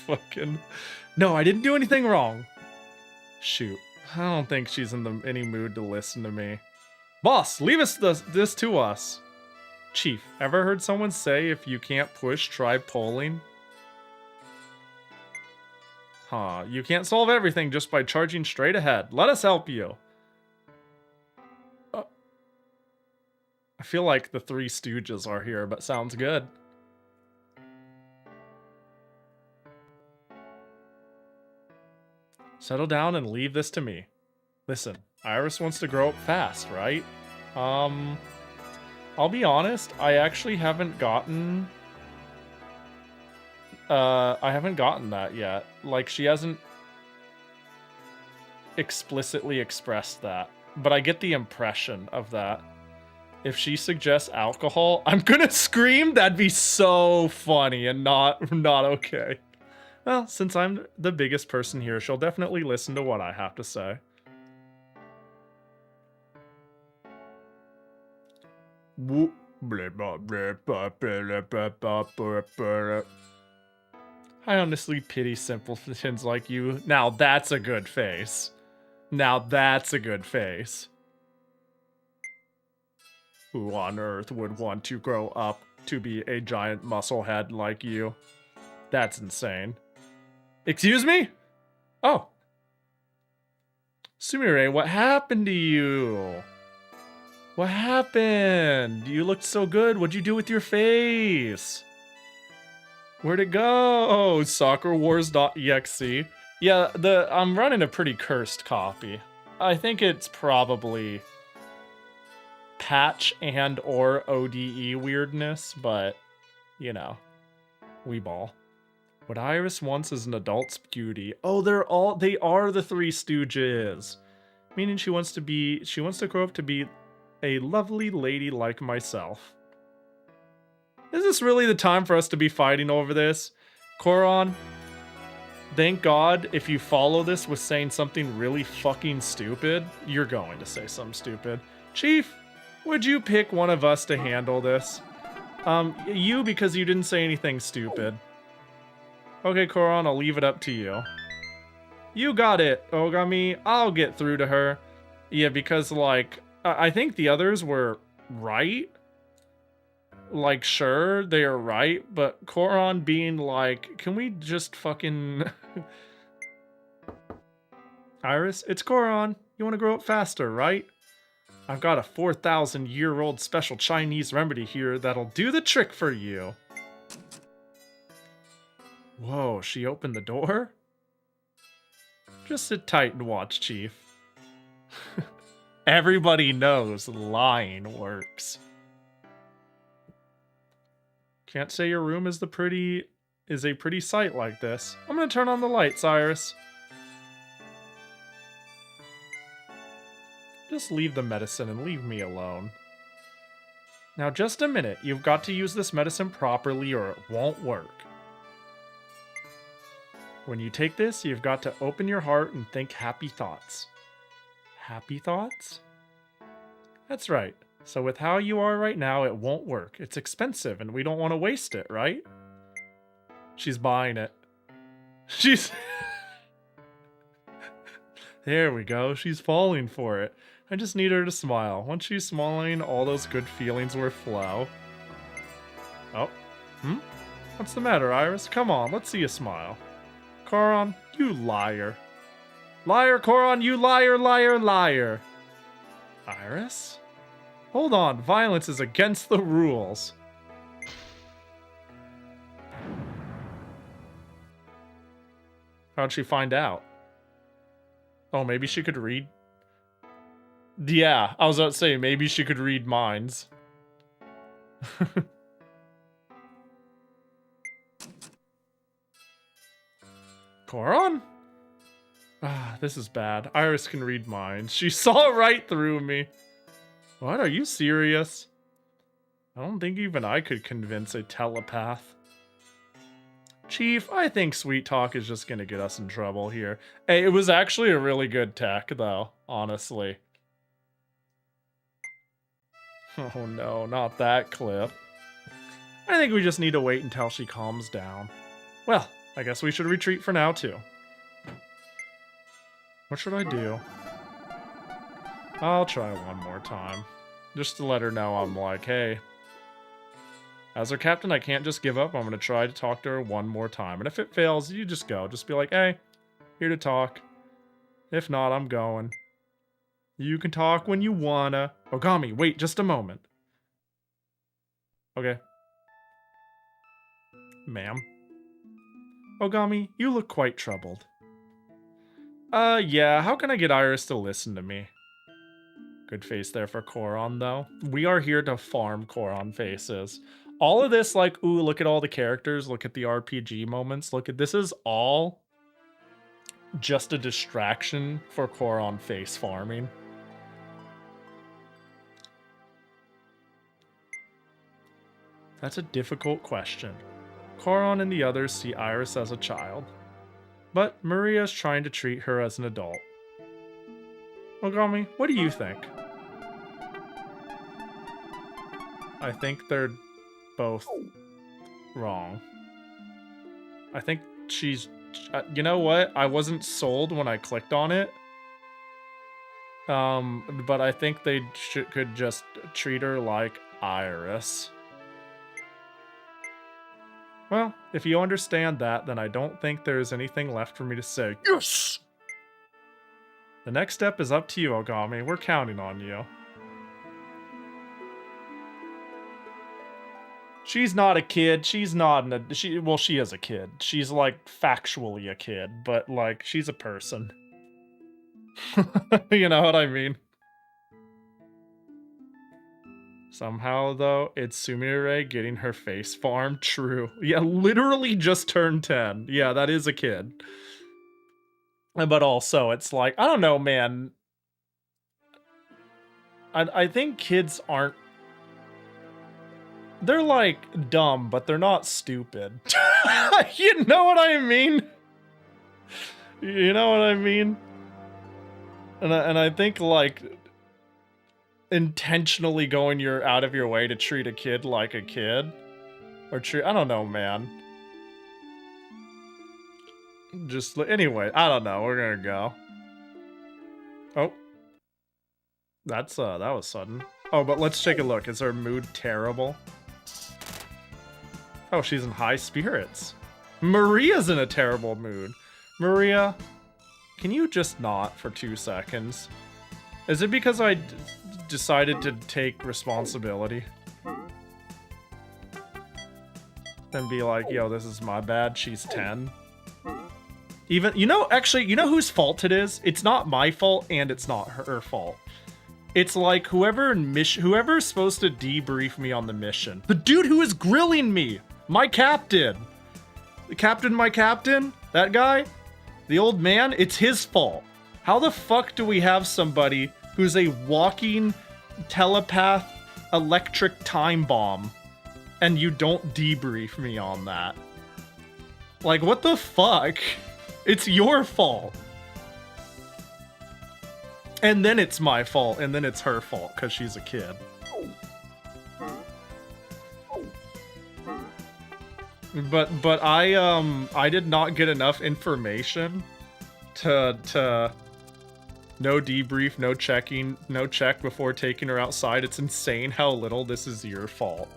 Fucking... No, I didn't do anything wrong. Shoot. I don't think she's in any mood to listen to me. Boss, leave this to us. Chief, ever heard someone say if you can't push, try pulling? Huh, you can't solve everything just by charging straight ahead. Let us help you. I feel like the Three Stooges are here, but sounds good. Settle down and leave this to me. Listen, Iris wants to grow up fast, right? I'll be honest, I actually haven't gotten... I haven't gotten that yet. Like, she hasn't explicitly expressed that. But I get the impression of that. If she suggests alcohol, I'm gonna scream! That'd be so funny and not okay. Well, since I'm the biggest person here, she'll definitely listen to what I have to say. I honestly pity simpletons like you. Now that's a good face. Now that's a good face. Who on earth would want to grow up to be a giant muscle head like you? That's insane. Excuse me? Oh. Sumire, what happened to you? What happened? You looked so good. What'd you do with your face? Where'd it go? Sakura Wars.exe. Yeah, I'm running a pretty cursed copy. I think it's probably patch and or ODE weirdness, but you know, we ball. What Iris wants is an adult's beauty. Oh, they are the Three Stooges. Meaning she wants to grow up to be a lovely lady like myself. Is this really the time for us to be fighting over this? Koron, thank God if you follow this with saying something really fucking stupid, you're going to say something stupid. Chief, would you pick one of us to handle this? You, because you didn't say anything stupid. Okay, Koron, I'll leave it up to you. You got it, Ogami. I'll get through to her. Yeah, because, like, I think the others were right. Like, sure, they are right, but Koron being like, can we just fucking... Iris, it's Koron. You want to grow up faster, right? I've got a 4,000-year-old special Chinese remedy here that'll do the trick for you. Whoa, she opened the door? Just sit tight and watch, Chief. Everybody knows lying works. Can't say your room is a pretty sight like this. I'm gonna turn on the lights, Iris. Just leave the medicine and leave me alone. Now just a minute, you've got to use this medicine properly or it won't work. When you take this, you've got to open your heart and think happy thoughts. Happy thoughts? That's right. So with how you are right now, it won't work. It's expensive and we don't want to waste it, right? She's buying it. She's... There we go. She's falling for it. I just need her to smile. Once she's smiling, all those good feelings will flow. Oh. What's the matter, Iris? Come on, let's see you smile. Koron, you liar. Liar, Koron, you liar, liar, liar. Iris? Hold on, violence is against the rules. How'd she find out? Oh, maybe she could read? Yeah, I was about to say, maybe she could read minds. Koron? Ah, this is bad. Iris can read minds. She saw right through me. What? Are you serious? I don't think even I could convince a telepath. Chief, I think sweet talk is just gonna get us in trouble here. Hey, it was actually a really good tech, though, honestly. Oh no, not that clip. I think we just need to wait until she calms down. Well, I guess we should retreat for now, too. What should I do? I'll try one more time. Just to let her know I'm like, hey, as her captain, I can't just give up. I'm going to try to talk to her one more time. And if it fails, you just go. Just be like, hey, here to talk. If not, I'm going. You can talk when you wanna. Ogami, wait just a moment. Okay. Ma'am. Ogami, you look quite troubled. Yeah, how can I get Iris to listen to me? Good face there for Koron, though. We are here to farm Koron faces. All of this, like, ooh, look at all the characters, look at the RPG moments, look at this is all just a distraction for Koron face farming. That's a difficult question. Koron and the others see Iris as a child, but Maria is trying to treat her as an adult. Ogami, what do you think? I think they're both wrong. I think she's... you know what? I wasn't sold when I clicked on it. But I think they could just treat her like Iris. Well, if you understand that, then I don't think there's anything left for me to say. Yes! The next step is up to you, Ogami. We're counting on you. She's not a kid. She's not well, she is a kid. She's, like, factually a kid, but, like, she's a person. You know what I mean? Somehow, though, it's Sumire getting her face farmed. True. Yeah, literally just turned 10. Yeah, that is a kid. But also, it's like, I don't know, man. I think kids aren't they're like dumb, but they're not stupid. You know what I mean? You know what I mean? And I think like intentionally going out of your way to treat a kid like a kid, or I don't know, man. Just anyway, I don't know. We're gonna go. Oh, that was sudden. Oh, but let's take a look. Is her mood terrible? Oh, she's in high spirits. Maria's in a terrible mood. Maria, can you just not for 2 seconds? Is it because I decided to take responsibility? And be like, yo, this is my bad, she's 10. Even, you know, actually, you know whose fault it is? It's not my fault and it's not her fault. It's like whoever's supposed to debrief me on the mission. The dude who is grilling me! My captain! My captain? That guy? The old man? It's his fault. How the fuck do we have somebody who's a walking telepath electric time bomb and you don't debrief me on that? Like, what the fuck? It's your fault. And then it's my fault, and then it's her fault, because she's a kid. But I did not get enough information to no debrief, no checking, no check before taking her outside. It's insane how little this is your fault.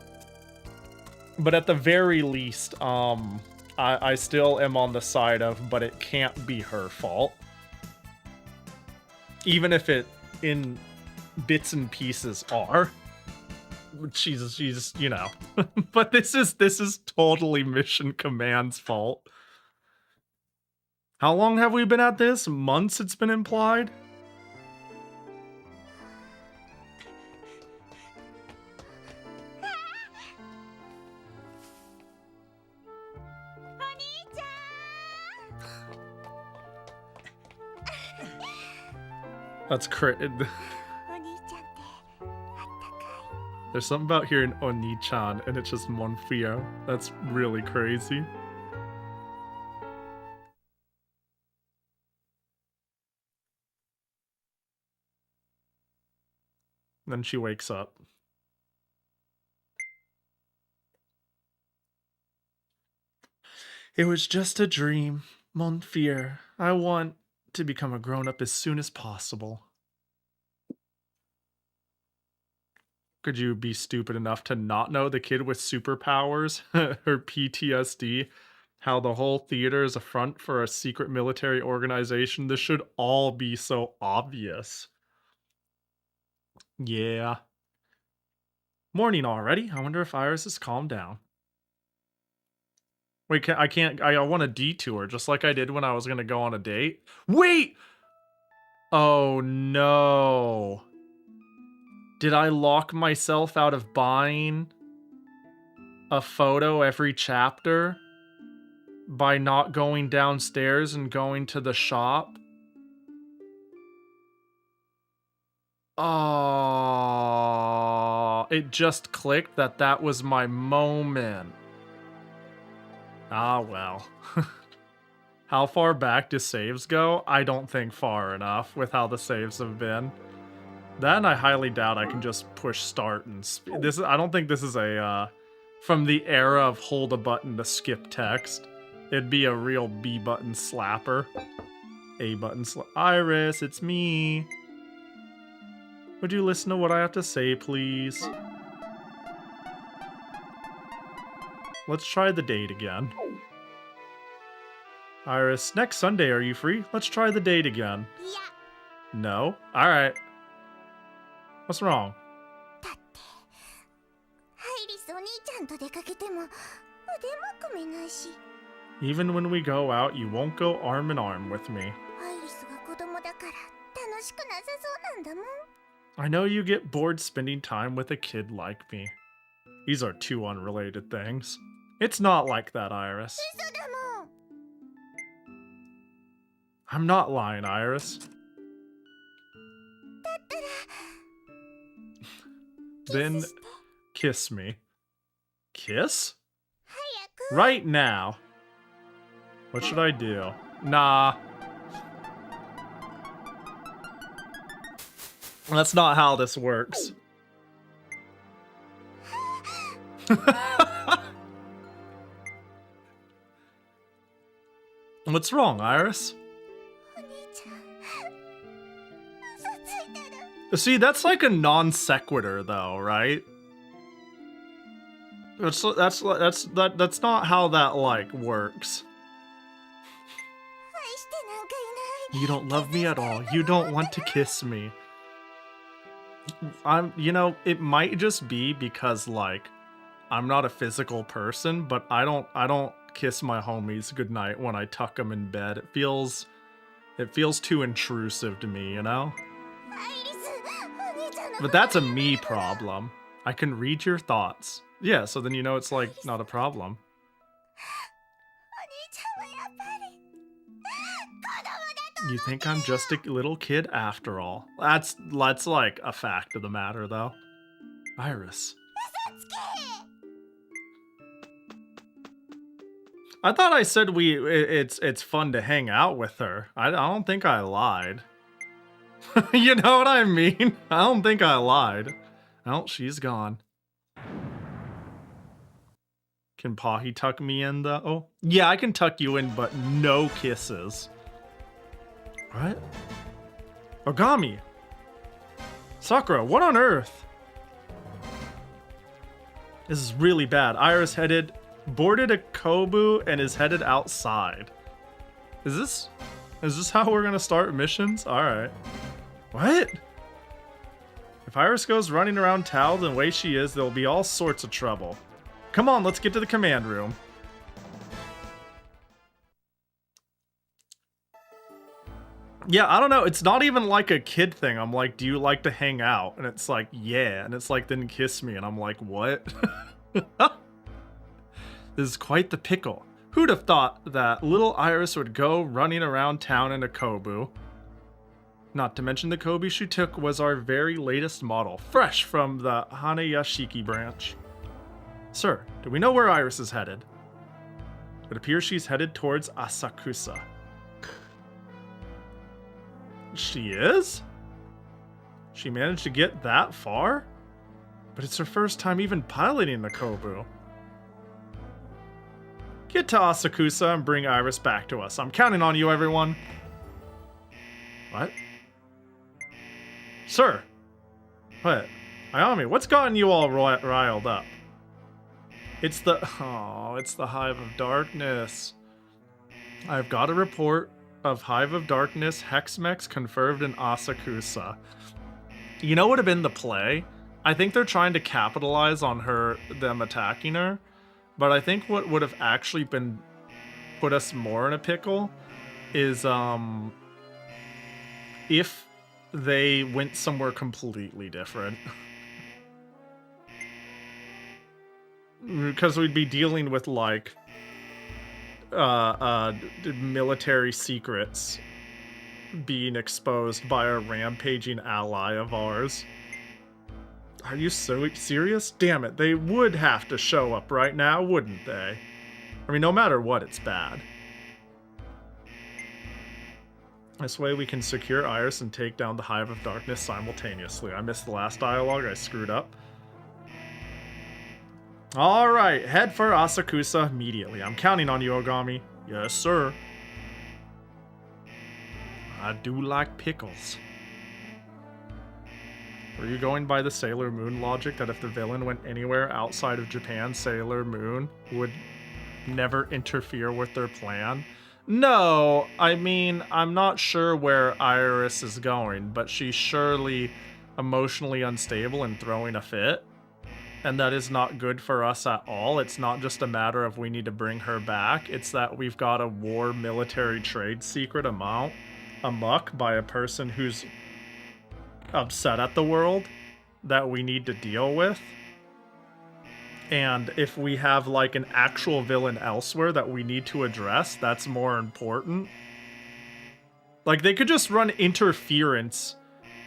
But at the very least, I still am on the side of, but it can't be her fault. Even if it, in bits and pieces, are. She's you know. But this is totally Mission Command's fault. How long have we been at this? Months, it's been implied? That's crazy. There's something about hearing Oni-chan and it's just Monfio. That's really crazy. Then she wakes up. It was just a dream, Monfier. I want to become a grown-up as soon as possible. Could you be stupid enough to not know the kid with superpowers, her PTSD, how the whole theater is a front for a secret military organization? This should all be so obvious. Yeah. Morning already? I wonder if Iris has calmed down. Wait, I want a detour, just like I did when I was gonna go on a date. Wait! Oh no. Did I lock myself out of buying a photo every chapter by not going downstairs and going to the shop? Oh, it just clicked that was my moment. Ah, well. How far back do saves go? I don't think far enough with how the saves have been. Then I highly doubt I can just push start and I don't think this is a from the era of hold a button to skip text. It'd be a real B button slapper. A button Iris, it's me. Would you listen to what I have to say, please? Let's try the date again. Iris, next Sunday, are you free? Let's try the date again. Yeah. No? Alright. What's wrong? Even when we go out, you won't go arm in arm with me. I know you get bored spending time with a kid like me. These are two unrelated things. It's not like that, Iris. I'm not lying, Iris. Then kiss me. Kiss? Right now. What should I do? Nah. That's not how this works. What's wrong, Iris? See, that's like a non sequitur, though, right? That's not how that like works. You don't love me at all. You don't want to kiss me. You know, it might just be because like I'm not a physical person, but I don't kiss my homies goodnight when I tuck them in bed. It feels too intrusive to me, you know? But that's a me problem. I can read your thoughts. Yeah, so then you know it's like not a problem. You think I'm just a little kid after all. That's like a fact of the matter, though. Iris. I thought I said it's fun to hang out with her. I don't think I lied. You know what I mean? I don't think I lied. Oh, she's gone. Can Pahi tuck me in, though? Oh, yeah, I can tuck you in, but no kisses. What? Ogami! Sakura, what on earth? This is really bad. Iris boarded a Kobu and is headed outside. Is this how we're gonna start missions? Alright. What? If Iris goes running around town the way she is, there'll be all sorts of trouble. Come on, let's get to the command room. Yeah, I don't know. It's not even like a kid thing. I'm like, do you like to hang out? And it's like, yeah. And it's like, then kiss me. And I'm like, what? This is quite the pickle. Who'd have thought that little Iris would go running around town in a Kobu? Not to mention the Kobe she took was our very latest model, fresh from the Hanayashiki branch. Sir, do we know where Iris is headed? It appears she's headed towards Asakusa. She is? She managed to get that far? But it's her first time even piloting the Kobu. Get to Asakusa and bring Iris back to us. I'm counting on you, everyone. What? Sir. What? Ayami, what's gotten you all riled up? It's the Hive of Darkness. I've got a report of Hive of Darkness Hexmex confirmed in Asakusa. You know what would have been the play? I think they're trying to capitalize on them attacking her, but I think what would have actually put us more in a pickle is if they went somewhere completely different. Because we'd be dealing with like military secrets being exposed by a rampaging ally of ours. Are you so serious? Damn it, they would have to show up right now, wouldn't they? I mean, no matter what, it's bad. This way we can secure Iris and take down the Hive of Darkness simultaneously. I missed the last dialogue, I screwed up. Alright, head for Asakusa immediately. I'm counting on you, Ogami. Yes, sir. I do like pickles. Were you going by the Sailor Moon logic that if the villain went anywhere outside of Japan, Sailor Moon would never interfere with their plan? No, I mean, I'm not sure where Iris is going, but she's surely emotionally unstable and throwing a fit. And that is not good for us at all. It's not just a matter of we need to bring her back. It's that we've got a war military trade secret amok by a person who's upset at the world that we need to deal with. And if we have like an actual villain elsewhere that we need to address, that's more important. Like they could just run interference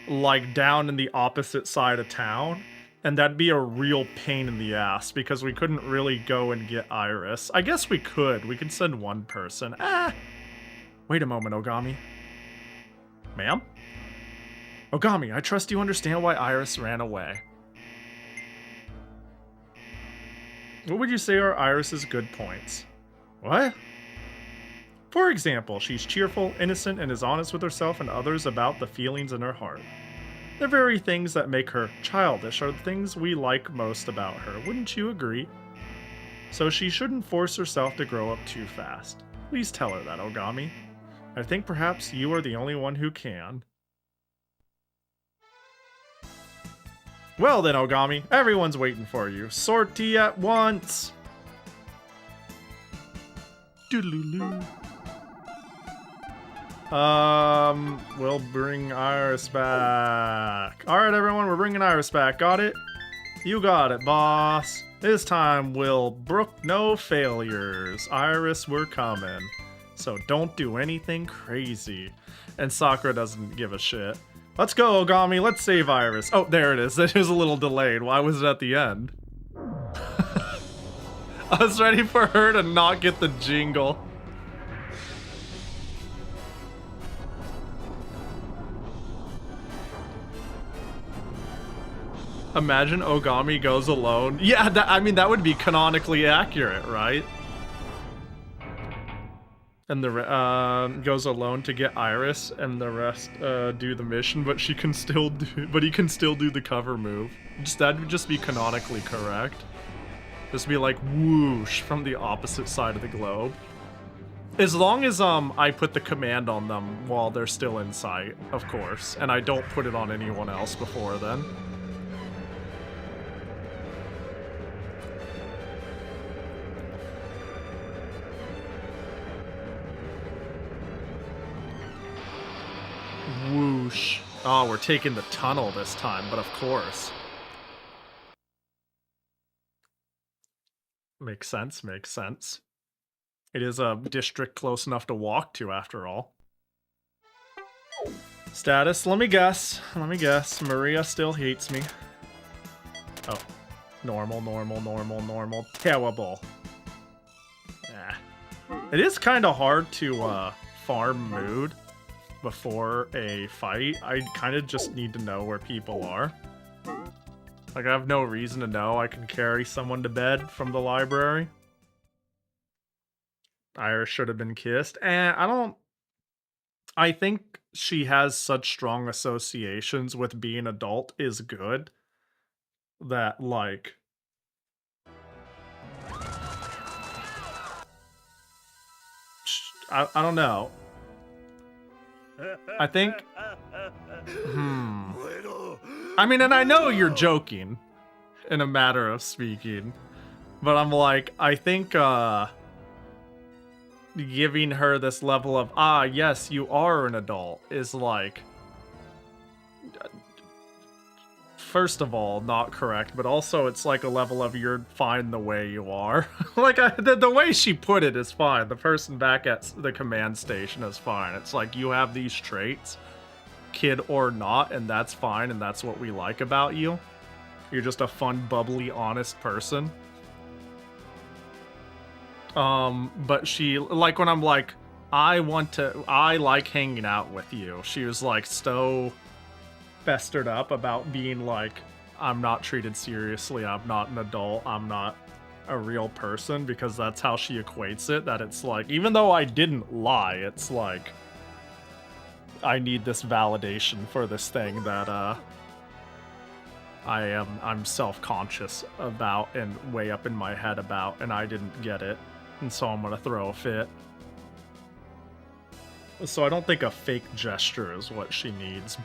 like down in the opposite side of town And that'd be a real pain in the ass because we couldn't really go and get Iris. I guess we could. We could send one person. Wait a moment, Ogami. Ma'am? Ogami, I trust you understand why Iris ran away. What would you say are Iris's good points? What? For example, she's cheerful, innocent, and is honest with herself and others about the feelings in her heart. The very things that make her childish are the things we like most about her, wouldn't you agree? So she shouldn't force herself to grow up too fast. Please tell her that, Ogami. I think perhaps you are the only one who can. Well then, Ogami, everyone's waiting for you. Sortie at once! Doodaloo. We'll bring Iris back. Alright, everyone, we're bringing Iris back. Got it? You got it, boss. This time we'll brook no failures. Iris, we're coming. So don't do anything crazy. And Sakura doesn't give a shit. Let's go, Ogami. Let's save Iris. Oh, there it is. It was a little delayed. Why was it at the end? I was ready for her to not get the jingle. Imagine Ogami goes alone. Yeah, I mean, that would be canonically accurate, right? And the goes alone to get Iris, and the rest do the mission, but he can still do the cover move. That would just be canonically correct. Just be like whoosh from the opposite side of the globe. As long as I put the command on them while they're still in sight, of course, and I don't put it on anyone else before then. Whoosh. Oh, we're taking the tunnel this time, but of course. Makes sense, makes sense. It is a district close enough to walk to, after all. Status, let me guess. Maria still hates me. Oh. Normal. Terrible. Yeah. It is kind of hard to farm mood before a fight. I kind of just need to know where people are. Like, I have no reason to know I can carry someone to bed from the library. Iris should have been kissed. And I think she has such strong associations with being adult is good. That, like... I don't know. I think... I mean, and I know you're joking, in a matter of speaking, but I'm like, I think, giving her this level of, yes, you are an adult, is like, first of all, not correct, but also it's like a level of you're fine the way you are. Like, the way she put it is fine. The person back at the command station is fine. It's like, you have these traits, kid or not, and that's fine, and that's what we like about you. You're just a fun, bubbly, honest person. But she, like, when I'm like, I like hanging out with you, she was like so festered up about being like, I'm not treated seriously, I'm not an adult, I'm not a real person, because that's how she equates it, that it's like, even though I didn't lie, it's like, I need this validation for this thing that, I'm self-conscious about and way up in my head about, and I didn't get it, and so I'm gonna throw a fit. So I don't think a fake gesture is what she needs.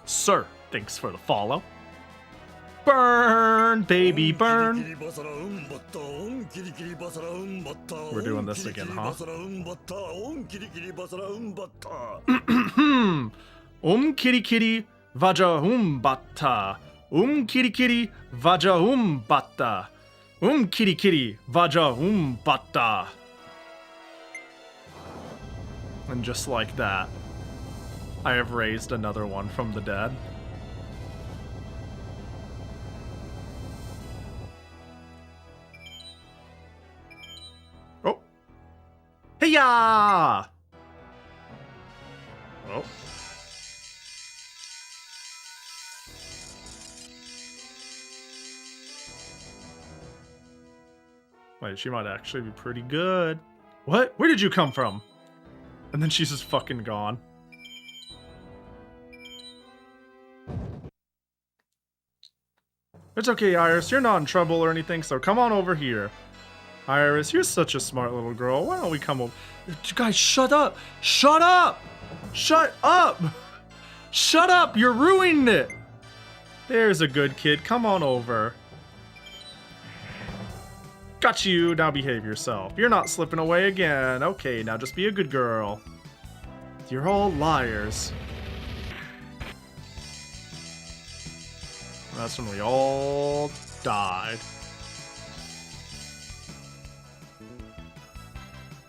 Sir, thanks for the follow. Burn, baby, burn. We're doing this again, huh? Kitty kitty, vaja batta. Kitty kitty, vaja batta. Kitty kitty, vaja batta. And just like that, I have raised another one from the dead. Hiya! Oh. Wait, she might actually be pretty good. What? Where did you come from? And then she's just fucking gone. It's okay, Iris. You're not in trouble or anything, so come on over here. Iris, you're such a smart little girl. Why don't we come over? Guys, shut up! Shut up! Shut up! Shut up! You're ruining it! There's a good kid. Come on over. Got you. Now behave yourself. You're not slipping away again. Okay, now just be a good girl. You're all liars. That's when we all died.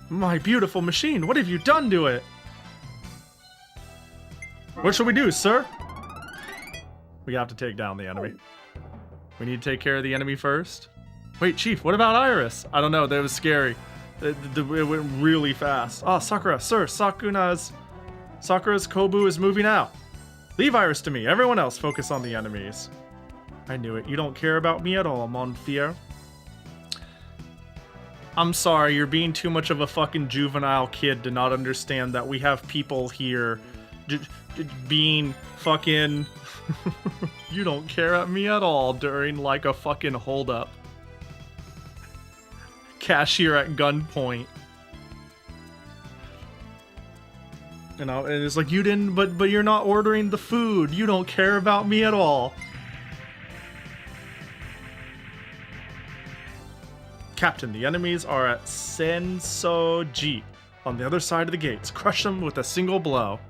My beautiful machine, what have you done to it? What should we do, sir? We have to take down the enemy. We need to take care of the enemy first. Wait, Chief, what about Iris? I don't know, that was scary. It went really fast. Oh, Sakura, sir, Sakura's Kobu is moving out. Leave Iris to me. Everyone else focus on the enemies. I knew it. You don't care about me at all, mon fier. I'm sorry, you're being too much of a fucking juvenile kid to not understand that we have people here being fucking... You don't care at me at all during like a fucking holdup. Cashier at gunpoint. You know, and it's like, you didn't, but you're not ordering the food. You don't care about me at all. Captain, the enemies are at Zensei-kun on the other side of the gates. Crush them with a single blow.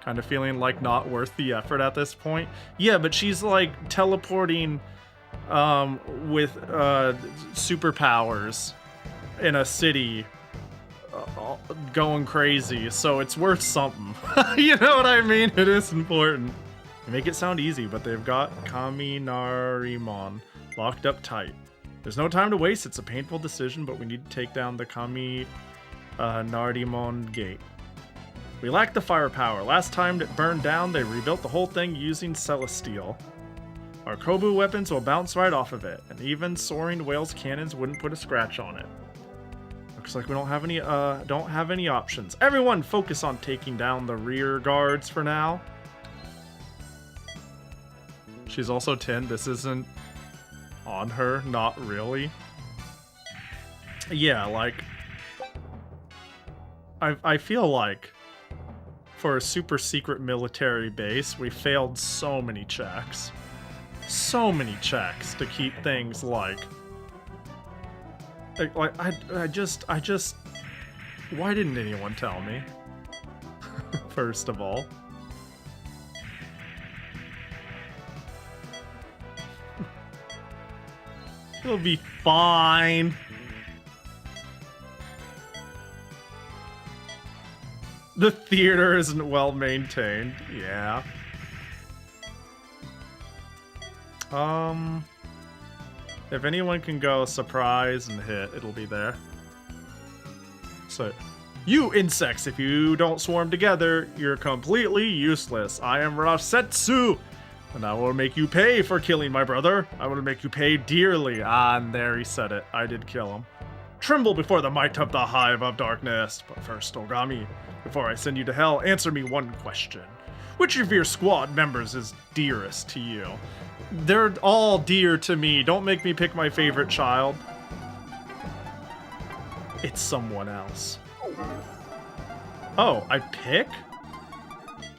Kind of feeling like not worth the effort at this point. Yeah, but she's like teleporting with superpowers in a city going crazy, so it's worth something. You know what I mean? It is important. They make it sound easy, but they've got Kaminarimon locked up tight. There's no time to waste. It's a painful decision, but we need to take down the Kaminarimon gate. We lack the firepower. Last time it burned down, they rebuilt the whole thing using Celestial. Our Kobu weapons will bounce right off of it, and even soaring whale's cannons wouldn't put a scratch on it. Looks like we don't have any options. Everyone focus on taking down the rear guards for now. She's also 10. This isn't on her, not really. Yeah, like I feel like for a super secret military base, we failed so many checks. So many checks to keep things like I just why didn't anyone tell me? First of all. It'll be fine. The theater isn't well maintained. Yeah. If anyone can go surprise and hit, it'll be there. So, you insects, if you don't swarm together, you're completely useless. I am Rasetsu, and I will make you pay for killing my brother. I will make you pay dearly. Ah, and there he said it. I did kill him. Tremble before the might of the Hive of Darkness. But first, Ogami, before I send you to hell, answer me one question. Which of your squad members is dearest to you? They're all dear to me. Don't make me pick my favorite child. It's someone else. Oh, I pick?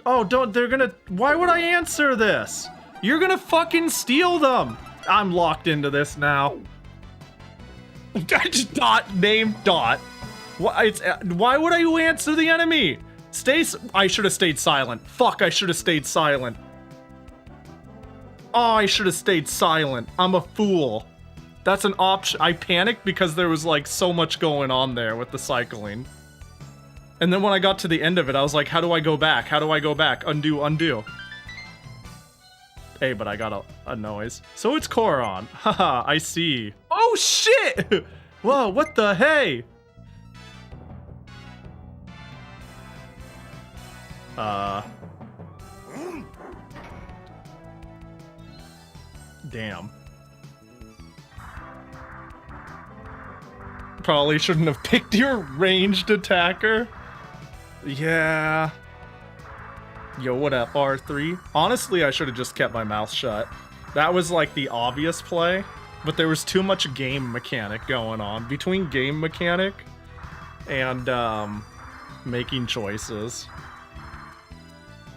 Oh, they're gonna, why would I answer this? You're gonna fucking steal them. I'm locked into this now. Name Dot. Why would I answer the enemy? I should have stayed silent. Fuck, I should have stayed silent. Oh, I should have stayed silent. I'm a fool. That's an option. I panicked because there was like so much going on there with the cycling. And then when I got to the end of it, I was like, how do I go back? How do I go back? Undo, undo. Hey, but I got a noise. So it's Koron. Haha, I see. Oh shit! Whoa, what the hey? Damn. Probably shouldn't have picked your ranged attacker. Yeah. Yo, what up, R3? Honestly, I should have just kept my mouth shut. That was like the obvious play, but there was too much game mechanic going on. Between game mechanic and making choices.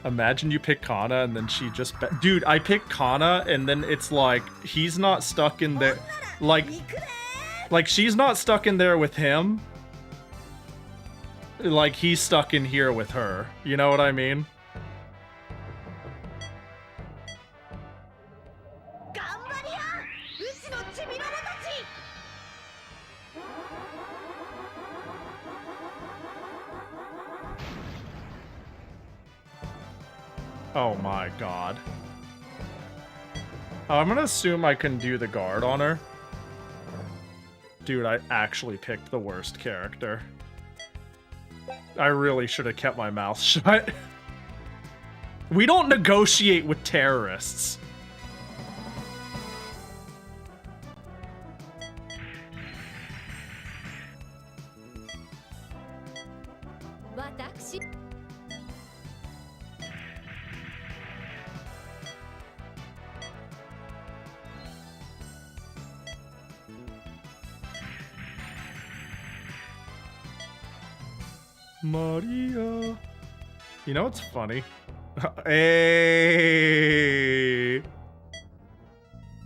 Imagine you pick Kana and then she just... Dude, I picked Kana and then it's like, he's not stuck in there. Like she's not stuck in there with him. Like, he's stuck in here with her. You know what I mean? Oh my god. Oh, I'm gonna assume I can do the guard on her. Dude, I actually picked the worst character. I really should have kept my mouth shut. We don't negotiate with terrorists. Maria. You know what's funny? Hey.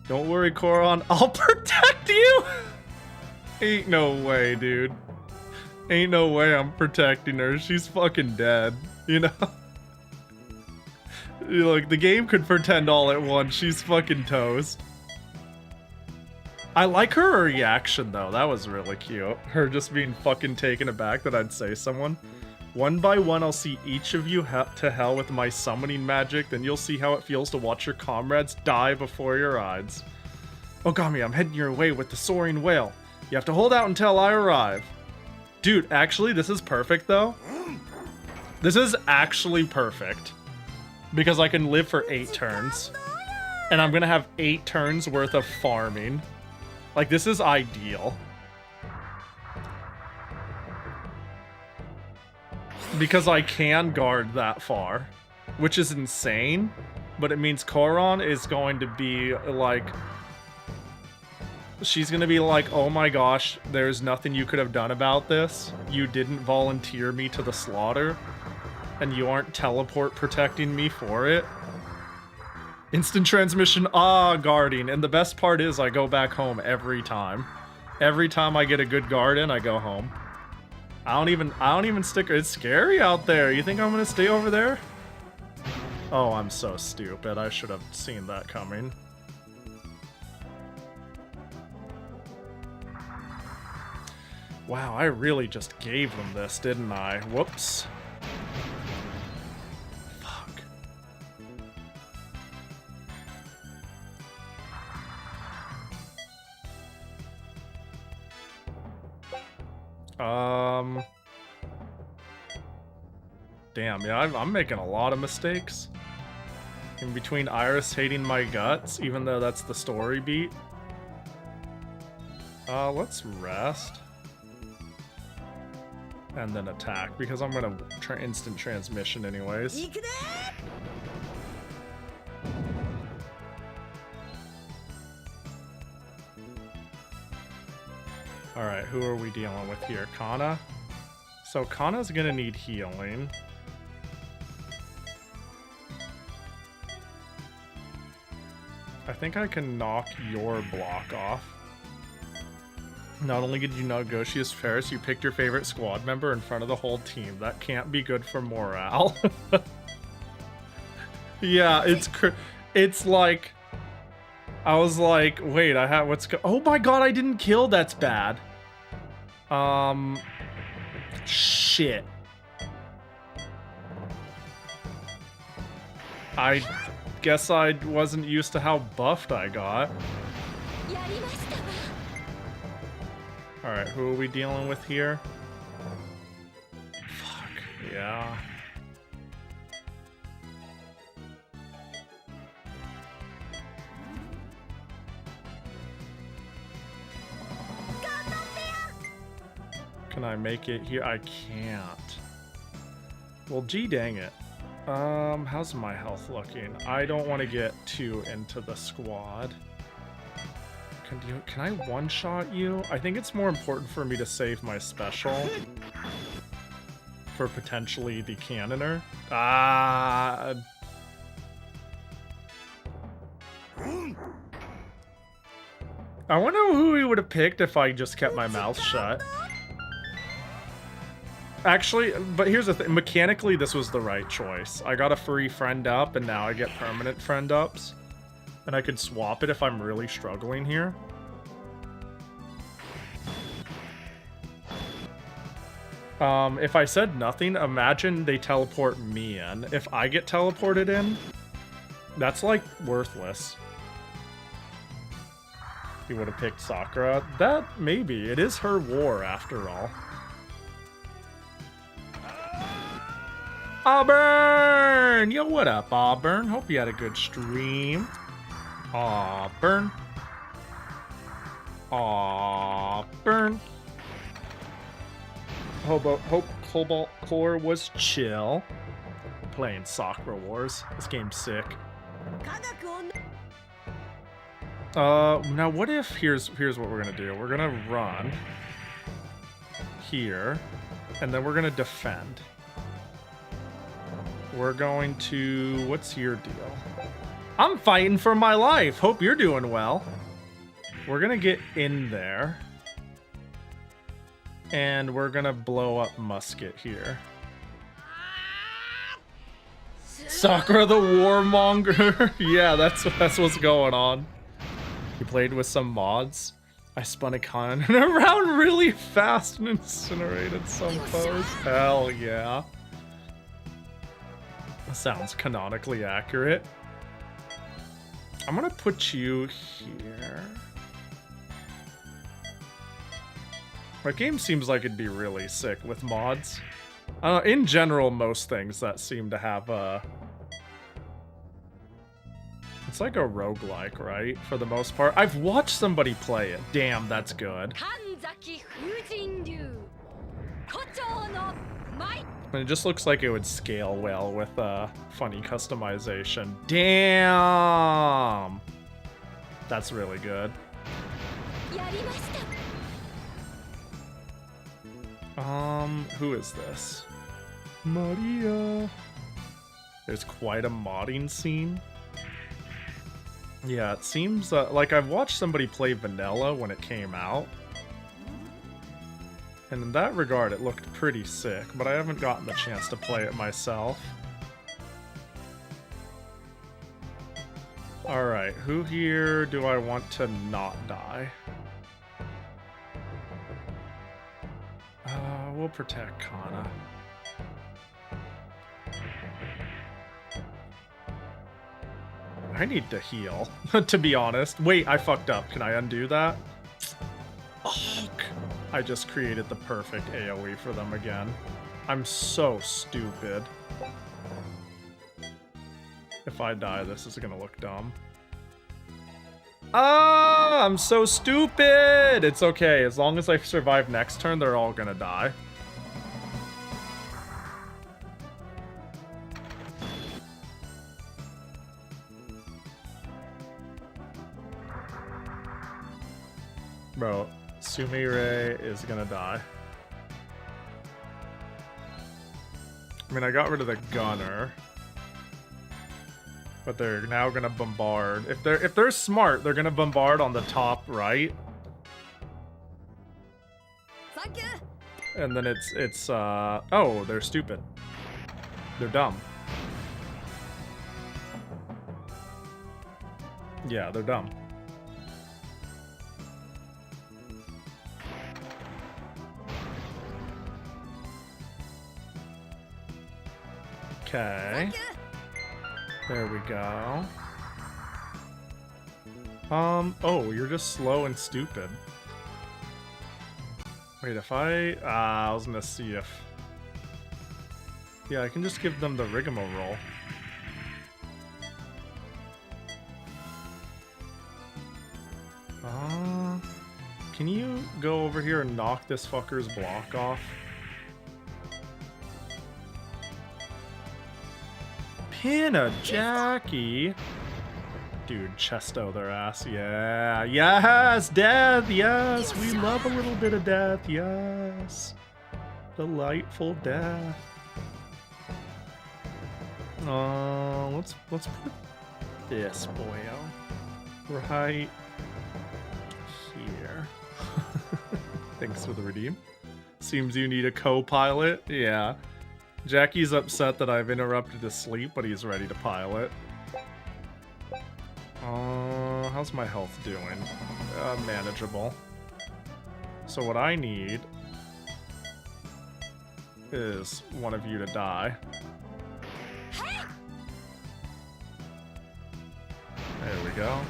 Don't worry, Koron. I'll protect you. Ain't no way, dude. Ain't no way I'm protecting her. She's fucking dead. You know? Look, the game could pretend all at once. She's fucking toast. I like her reaction, though. That was really cute. Her just being fucking taken aback that I'd say someone. One by one, I'll see each of you to hell with my summoning magic. Then you'll see how it feels to watch your comrades die before your eyes. Ogami, I'm heading your way with the soaring whale. You have to hold out until I arrive. Dude, actually, this is perfect, though. This is actually perfect. Because I can live for 8 turns. And I'm gonna have 8 turns worth of farming. Like, this is ideal. Because I can guard that far. Which is insane. But it means Koron is going to be, like... She's gonna be like, oh my gosh, there's nothing you could have done about this. You didn't volunteer me to the slaughter. And you aren't teleport protecting me for it. Instant transmission, guarding. And the best part is I go back home every time. Every time I get a good guard in, I go home. I don't even stick. It's scary out there. You think I'm gonna stay over there? Oh, I'm so stupid. I should have seen that coming. Wow, I really just gave them this, didn't I? Whoops. Damn, yeah, I'm making a lot of mistakes. In between Iris hating my guts, even though that's the story beat. Let's rest. And then attack, because I'm gonna instant transmission anyways. Alright, who are we dealing with here? Kana? So Kana's gonna need healing. I think I can knock your block off. Not only did you negotiate as Ferris, you picked your favorite squad member in front of the whole team. That can't be good for morale. Yeah, it's like... I was like, wait, I have oh my god, I didn't kill, that's bad. Shit. I guess I wasn't used to how buffed I got. Alright, who are we dealing with here? Fuck, yeah. Can I make it here? I can't. Well, gee dang it. How's my health looking? I don't want to get too into the squad. Can I one-shot you? I think it's more important for me to save my special for potentially the cannoner. I wonder who he would have picked if I just kept my mouth shut. Actually, but here's the thing. Mechanically, this was the right choice. I got a free friend up, and now I get permanent friend ups. And I could swap it if I'm really struggling here. If I said nothing, imagine they teleport me in. If I get teleported in, that's like worthless. He would have picked Sakura. That, maybe. It is her war after all. Auburn! Yo, what up, Auburn? Hope you had a good stream. Auburn. Auburn. Hope Cobalt Core was chill. Playing Sakura Wars. This game's sick. Now what if, here's what we're gonna do. We're gonna run here, and then we're gonna defend. We're going to, what's your deal? I'm fighting for my life. Hope you're doing well. We're gonna get in there. And we're gonna blow up Musket here. Sakura the Warmonger. Yeah, that's what's going on. You played with some mods. I spun a cannon around really fast and incinerated some foes. Hell yeah. That sounds canonically accurate. I'm gonna put you here. My game seems like it'd be really sick with mods. In general, most things that seem to have a... It's like a roguelike, right? For the most part. I've watched somebody play it. Damn, that's good. And it just looks like it would scale well with funny customization. Damn! That's really good. Who is this? Maria. There's quite a modding scene. Yeah, it seems like I've watched somebody play vanilla when it came out. And in that regard, it looked pretty sick, but I haven't gotten the chance to play it myself. Alright, who here do I want to not die? We'll protect Kana. I need to heal, to be honest. Wait, I fucked up. Can I undo that? Fuck. I just created the perfect AoE for them again. I'm so stupid. If I die, this is gonna look dumb. Ah, I'm so stupid! It's okay. As long as I survive next turn, they're all gonna die. Bro, Sumire is gonna die. I mean, I got rid of the gunner. But they're now gonna bombard. If they're smart, they're gonna bombard on the top right. And then it's oh, they're stupid. They're dumb. Yeah, they're dumb. Okay. There we go. Oh, you're just slow and stupid. Wait, if I was gonna see if... Yeah, I can just give them the rigmarole. can you go over here and knock this fucker's block off? Pin a Jackie. Dude, chesto their ass. Yeah. Yes, death. Yes. We love a little bit of death. Yes. Delightful death. Let's put this boyo right here. Thanks for the redeem. Seems you need a co-pilot. Yeah. Jackie's upset that I've interrupted his sleep, but he's ready to pilot. How's my health doing? Manageable. So what I need is one of you to die. There we go.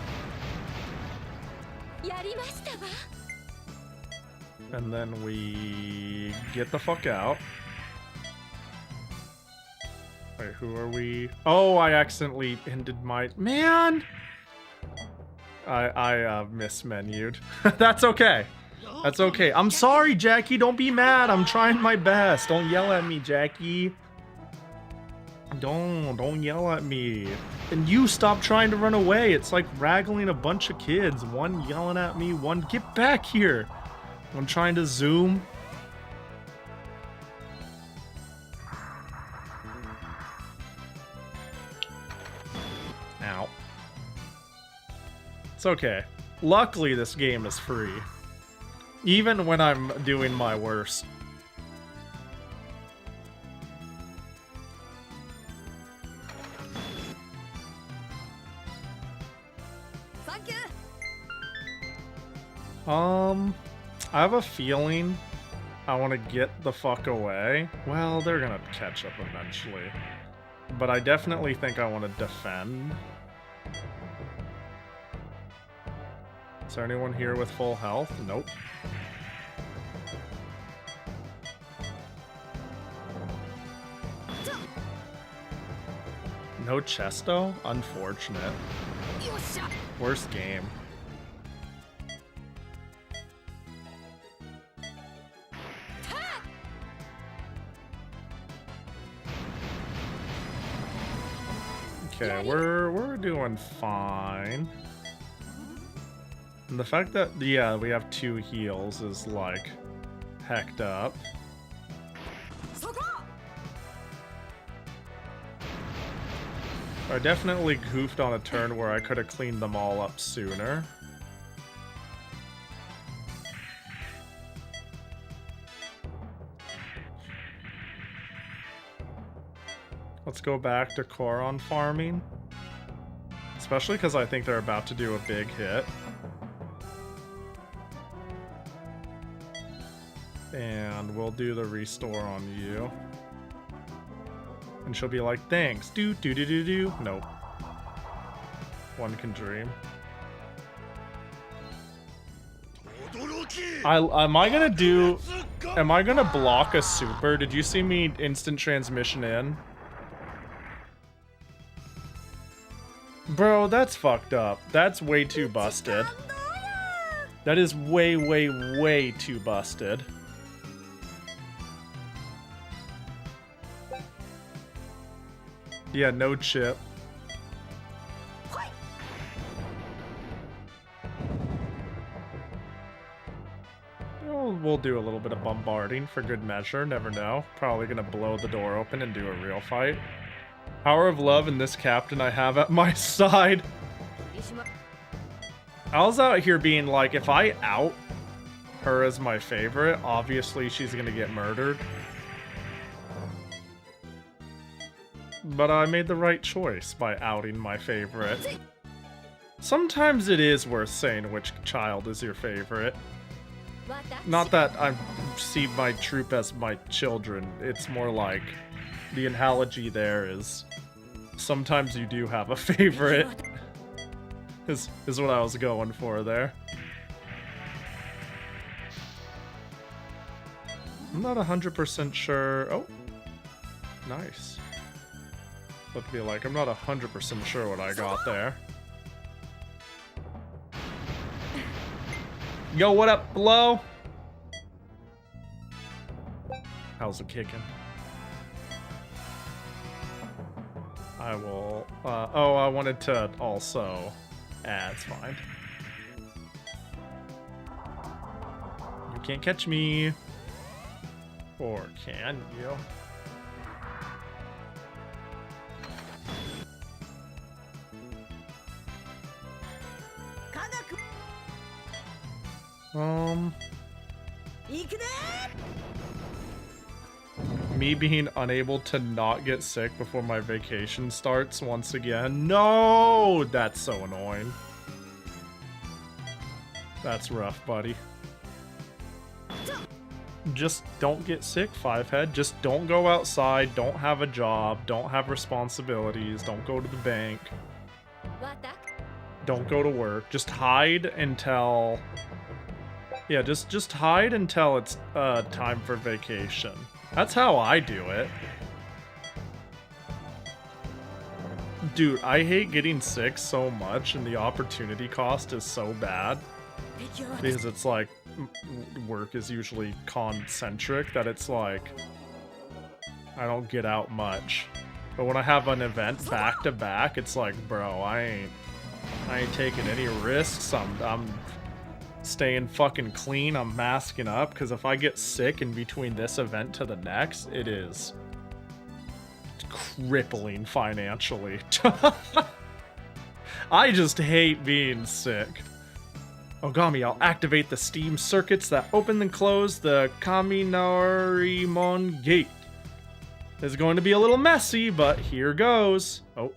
And then we get the fuck out. Wait, who are we? Oh, I accidentally ended my... Man! I mismenued. That's okay. That's okay. I'm sorry, Jackie. Don't be mad. I'm trying my best. Don't yell at me, Jackie. Don't yell at me. And you stop trying to run away. It's like wrangling a bunch of kids. One yelling at me, one... Get back here. I'm trying to zoom. Ow. It's okay. Luckily, this game is free. Even when I'm doing my worst. I have a feeling I want to get the fuck away. Well, they're gonna catch up eventually. But I definitely think I want to defend. Is there anyone here with full health? Nope. No chesto? Unfortunate. Worst game. Okay, we're doing fine. And the fact that, yeah, we have 2 heals is, like, hecked up. I definitely goofed on a turn where I could have cleaned them all up sooner. Let's go back to Koron farming. Especially because I think they're about to do a big hit. And we'll do the restore on you. And she'll be like, thanks. Do. Nope. One can dream. Am I gonna block a super? Did you see me instant transmission in? Bro, that's fucked up. That's way too busted. That is way too busted. Yeah, no chip. We'll do a little bit of bombarding for good measure. Never know. Probably gonna blow the door open and do a real fight. Power of love and this captain I have at my side. Al's out here being like, if I out her as my favorite, obviously she's gonna get murdered. But I made the right choice by outing my favorite. Sometimes it is worth saying which child is your favorite. Not that I see my troop as my children. It's more like the analogy there is sometimes you do have a favorite. is what I was going for there. I'm not 100% sure. Oh, nice. But be like, I'm not 100% sure what I got there. Yo, what up, Blow? How's it kicking? I will, oh, I wanted to also, it's fine. You can't catch me. Or can you? Me being unable to not get sick before my vacation starts once again. No! That's so annoying. That's rough, buddy. Just don't get sick, Fivehead. Just don't go outside, don't have a job, don't have responsibilities, don't go to the bank. Don't go to work. Just hide until... Yeah, just hide until it's time for vacation. That's how I do it. Dude, I hate getting sick so much, and the opportunity cost is so bad. Because it's like, work is usually con-centric, that it's like, I don't get out much. But when I have an event back to back, it's like, bro, I ain't taking any risks. I'm staying fucking clean. I'm masking up, because if I get sick in between this event to the next, it's crippling financially. I just hate being sick. Ogami, I'll activate the steam circuits that open and close the Kaminarimon gate. It's going to be a little messy, but here goes. Oh.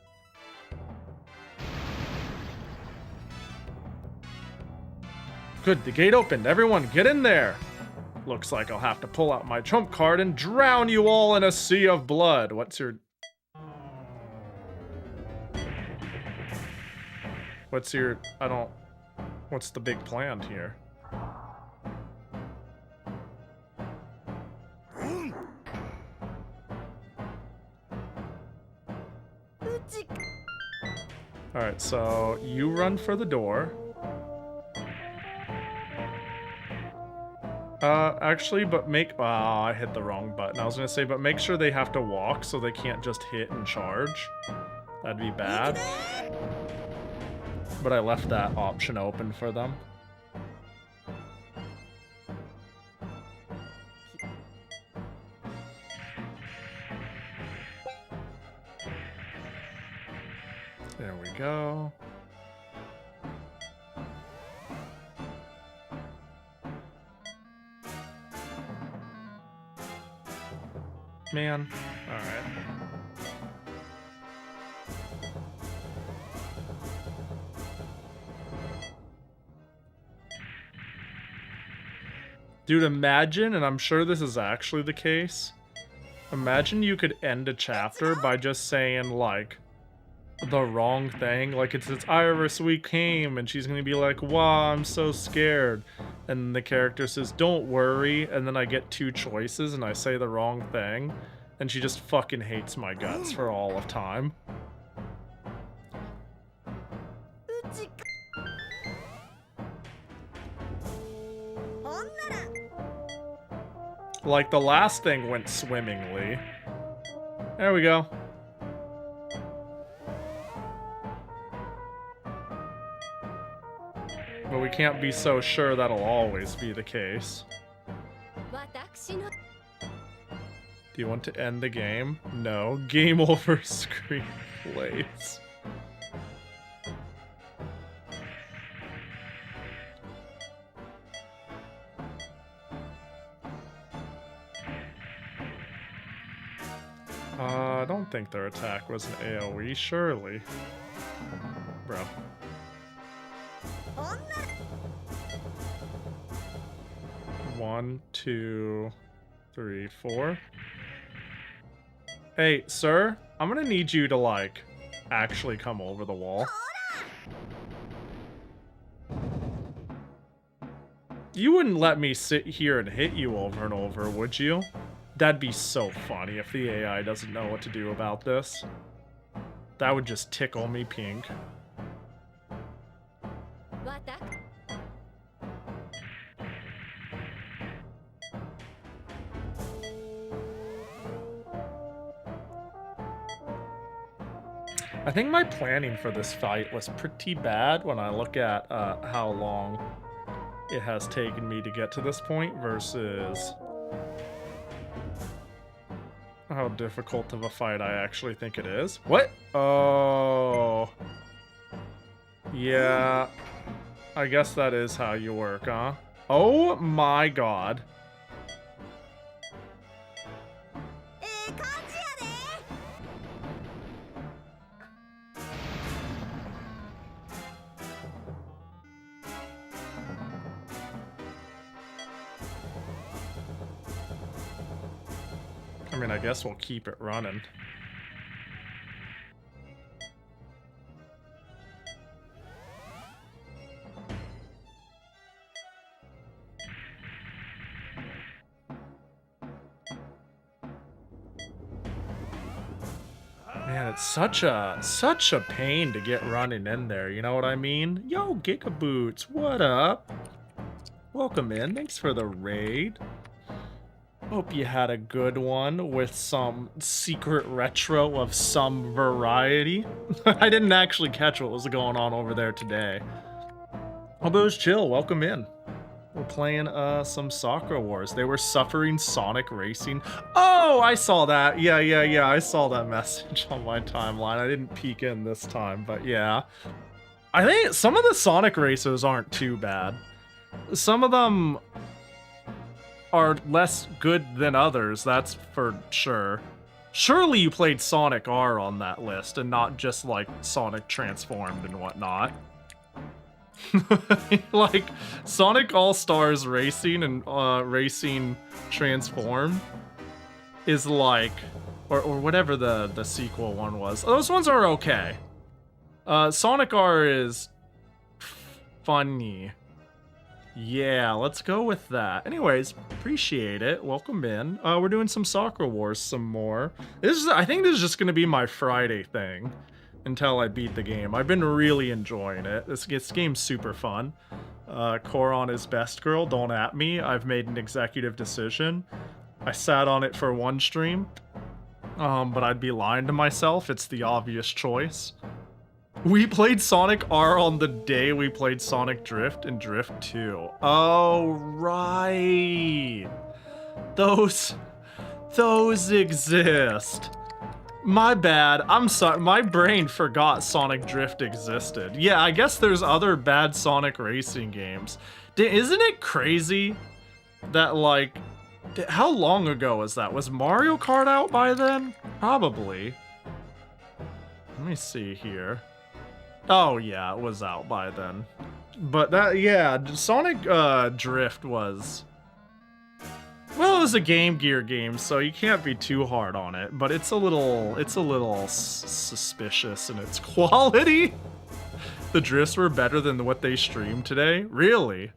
Good, the gate opened. Everyone, get in there. Looks like I'll have to pull out my trump card and drown you all in a sea of blood. What's your... I don't... What's the big plan here? Alright, so you run for the door. Actually, but make... Oh, I hit the wrong button. I was gonna say, but make sure they have to walk so they can't just hit and charge. That'd be bad. But I left that option open for them. There we go. Man, alright. Dude, imagine, and I'm sure this is actually the case, imagine you could end a chapter by just saying, like, the wrong thing. Like, it's Iris, we came, and she's gonna be like, wow, I'm so scared. And the character says, don't worry, and then I get two choices, and I say the wrong thing, and she just fucking hates my guts for all of time. Like, the last thing went swimmingly. There we go. But we can't be so sure that'll always be the case. Do you want to end the game? No. Game over screen plays. I don't think their attack was an AoE, surely. Bro. 1, 2, 3, 4. Hey, sir, I'm gonna need you to, like, actually come over the wall. You wouldn't let me sit here and hit you over and over, would you? That'd be so funny if the AI doesn't know what to do about this. That would just tickle me pink. I think my planning for this fight was pretty bad when I look at how long it has taken me to get to this point versus how difficult of a fight I actually think it is. What? Oh. Yeah. I guess that is how you work, huh? Oh my god. I mean, I guess we'll keep it running. Man, it's such a pain to get running in there, you know what I mean? Yo, Gigaboots, what up? Welcome in, thanks for the raid. Hope you had a good one with some secret retro of some variety. I didn't actually catch what was going on over there today. Hope it was chill, welcome in. We're playing some Sakura Wars. They were suffering Sonic Racing. Oh, I saw that. Yeah, I saw that message on my timeline. I didn't peek in this time, but yeah. I think some of the Sonic races aren't too bad. Some of them are less good than others, that's for sure. Surely you played Sonic R on that list and not just like Sonic Transformed and whatnot. Like Sonic All-Stars Racing and Racing Transformed is like, or whatever the sequel one was. Those ones are okay. Sonic R is funny. Yeah, let's go with that. Anyways, appreciate it. Welcome in. We're doing some Sakura Wars some more. I think this is just gonna be my Friday thing until I beat the game. I've been really enjoying it. This game's super fun. Koron is best girl, don't at me. I've made an executive decision. I sat on it for one stream, but I'd be lying to myself. It's the obvious choice. We played Sonic R on the day we played Sonic Drift and Drift 2. Oh, right. Those exist. My bad. I'm sorry. My brain forgot Sonic Drift existed. Yeah, I guess there's other bad Sonic racing games. Isn't it crazy that, like, how long ago was that? Was Mario Kart out by then? Probably. Let me see here. Oh yeah, it was out by then. But that, yeah, Sonic Drift was... Well, it was a Game Gear game, so you can't be too hard on it, but it's a little suspicious in its quality. The drifts were better than what they streamed today? Really?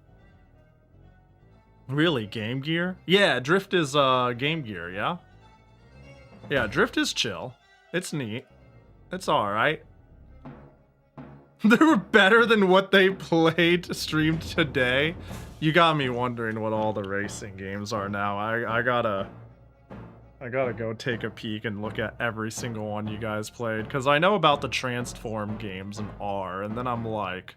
Really, Game Gear? Yeah, Drift is Game Gear, yeah? Yeah, Drift is chill. It's neat. It's alright. They were better than what they streamed today. You got me wondering what all the racing games are now. I gotta go take a peek and look at every single one you guys played, because I know about the Transform games in R, and then I'm like,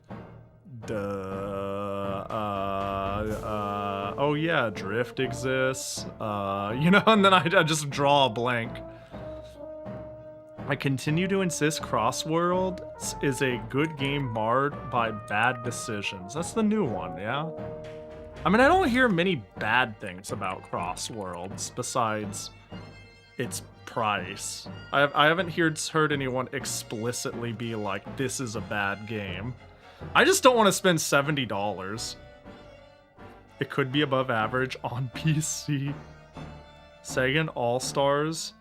oh yeah, Drift exists, you know, and then I just draw a blank. I continue to insist Crossworld is a good game marred by bad decisions. That's the new one, yeah? I mean, I don't hear many bad things about Crossworlds besides its price. I haven't heard anyone explicitly be like, this is a bad game. I just don't want to spend $70. It could be above average on PC. Sega All-Stars.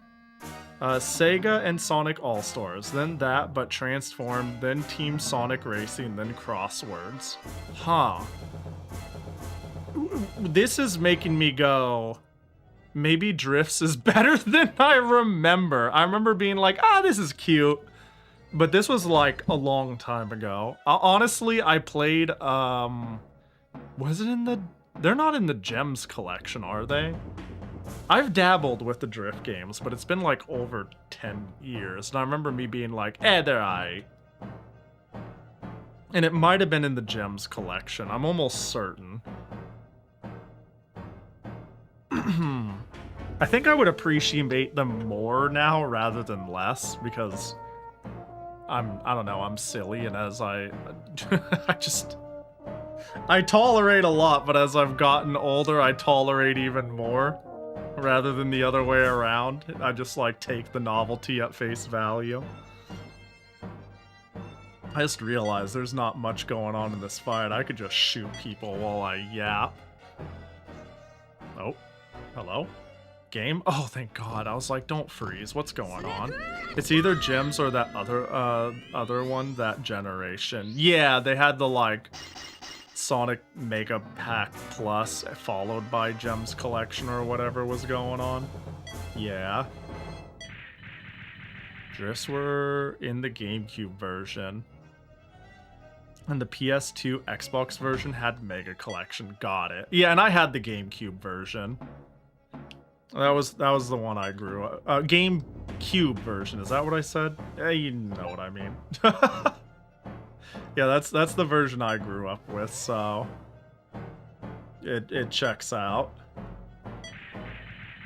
Sega and Sonic All-Stars, then that, but Transformed, then Team Sonic Racing, then Crosswords. Huh. This is making me go, maybe Drifts is better than I remember. I remember being like, this is cute. But this was like a long time ago. Honestly, I played, was it in the... They're not in the Gems collection, are they? I've dabbled with the drift games, but it's been like over 10 years. And I remember me being like, they're aight. And it might have been in the Gems collection. I'm almost certain. I think I would appreciate them more now rather than less because I don't know, I'm silly, and as I tolerate a lot, but as I've gotten older, I tolerate even more rather than the other way around. I just like take the novelty at face value. I just realized there's not much going on in this fight. I could just shoot people while I yap. Oh, hello? Game? Oh, thank God. I was like, don't freeze. What's going on? It's either Gems or that other one, that generation. Yeah, they had the, like, Sonic Mega Pack Plus followed by Gems Collection or whatever was going on. Yeah. Drifts were in the GameCube version. And the PS2 Xbox version had Mega Collection. Got it. Yeah, and I had the GameCube version. That was the one I grew up. GameCube version. Is that what I said? Yeah, you know what I mean. Yeah, that's the version I grew up with, so it checks out.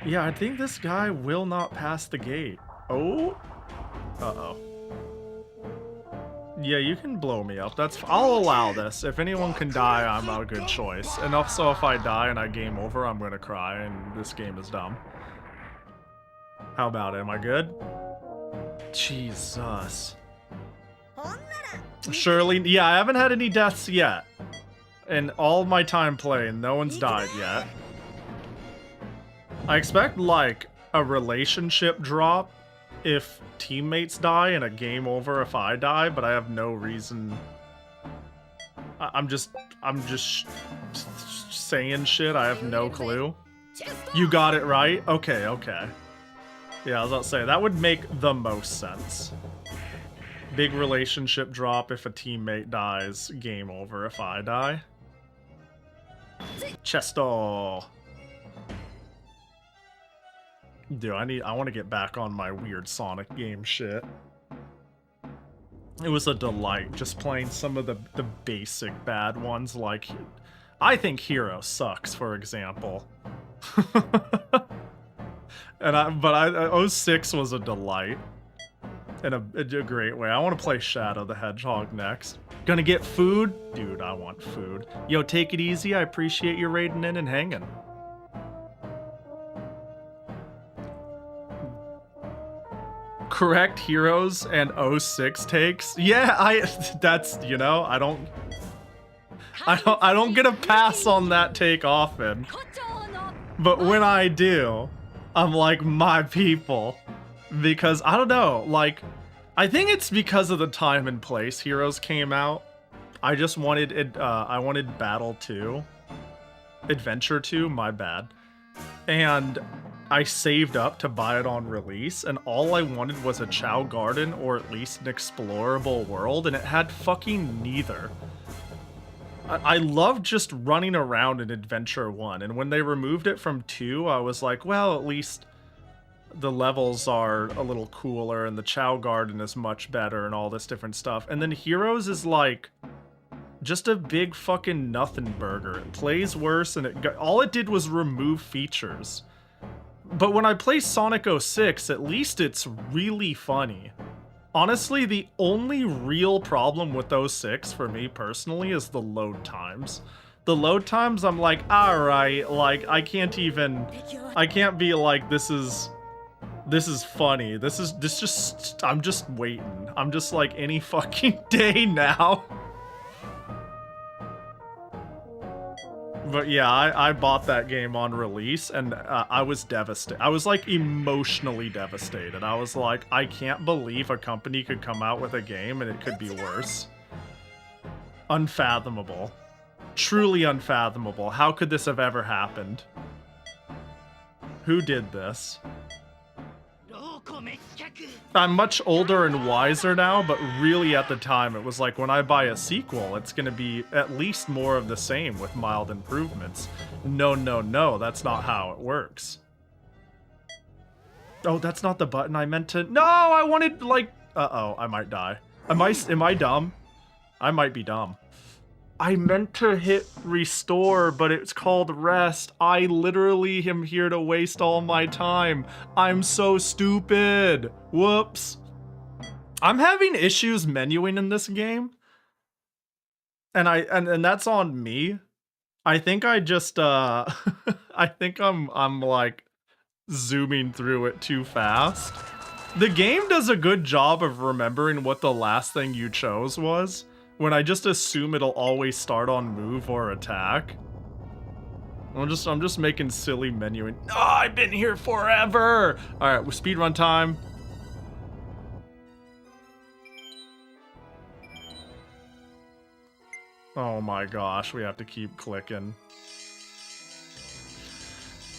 Yeah, I think this guy will not pass the gate. Oh. Uh-oh. Yeah, you can blow me up. I'll allow this. If anyone can die, I'm a good choice. And also, if I die and I game over, I'm gonna cry, and this game is dumb. How about it? Am I good? Jesus. Surely, yeah, I haven't had any deaths yet. In all my time playing, no one's died yet. I expect, like, a relationship drop if teammates die and a game over if I die, but I have no reason. I'm just saying shit. I have no clue. You got it right? Okay, okay. Yeah, I was about to say, that would make the most sense. Big relationship drop if a teammate dies, game over if I die. Chesto. Dude, I want to get back on my weird Sonic game shit. It was a delight just playing some of the basic bad ones, like I think Hero sucks, for example. And 06 was a delight in a great way. I want to play Shadow the Hedgehog next. Gonna get food? Dude, I want food. Yo, take it easy. I appreciate you raiding in and hanging. Correct Heroes and 06 takes. Yeah, that's, you know, I don't get a pass on that take often. But when I do, I'm like, my people. Because I don't know, like, I think it's because of the time and place Heroes came out. I just wanted it, I wanted Battle 2. Adventure 2, my bad. And I saved up to buy it on release, and all I wanted was a Chow Garden or at least an explorable world, and it had fucking neither. I loved just running around in Adventure 1, and when they removed it from 2, I was like, well, at least the levels are a little cooler, and the Chow Garden is much better, and all this different stuff. And then Heroes is like just a big fucking nothing burger. It plays worse, and all it did was remove features. But when I play Sonic 06, at least it's really funny. Honestly, the only real problem with 06 for me personally is the load times. The load times, I'm like, alright, like, I can't be like, this is funny. I'm just waiting. I'm just like, any fucking day now. But yeah, I bought that game on release, and I was devastated. I was, like, emotionally devastated. I was like, I can't believe a company could come out with a game and it could be worse. Unfathomable. Truly unfathomable. How could this have ever happened? Who did this? I'm much older and wiser now, but really at the time it was like, when I buy a sequel, it's gonna be at least more of the same with mild improvements. No, no, no, that's not how it works. Oh, that's not the button I meant to... No, I wanted, like... Uh-oh, I might die. Am I dumb? I might be dumb. I meant to hit restore, but it's called rest. I literally am here to waste all my time. I'm so stupid. Whoops. I'm having issues menuing in this game. And that's on me. I think I just I think I'm like zooming through it too fast. The game does a good job of remembering what the last thing you chose was, when I just assume it'll always start on move or attack. I'm just making silly menuing. Oh, I've been here forever. All right, with speedrun time. Oh my gosh, we have to keep clicking.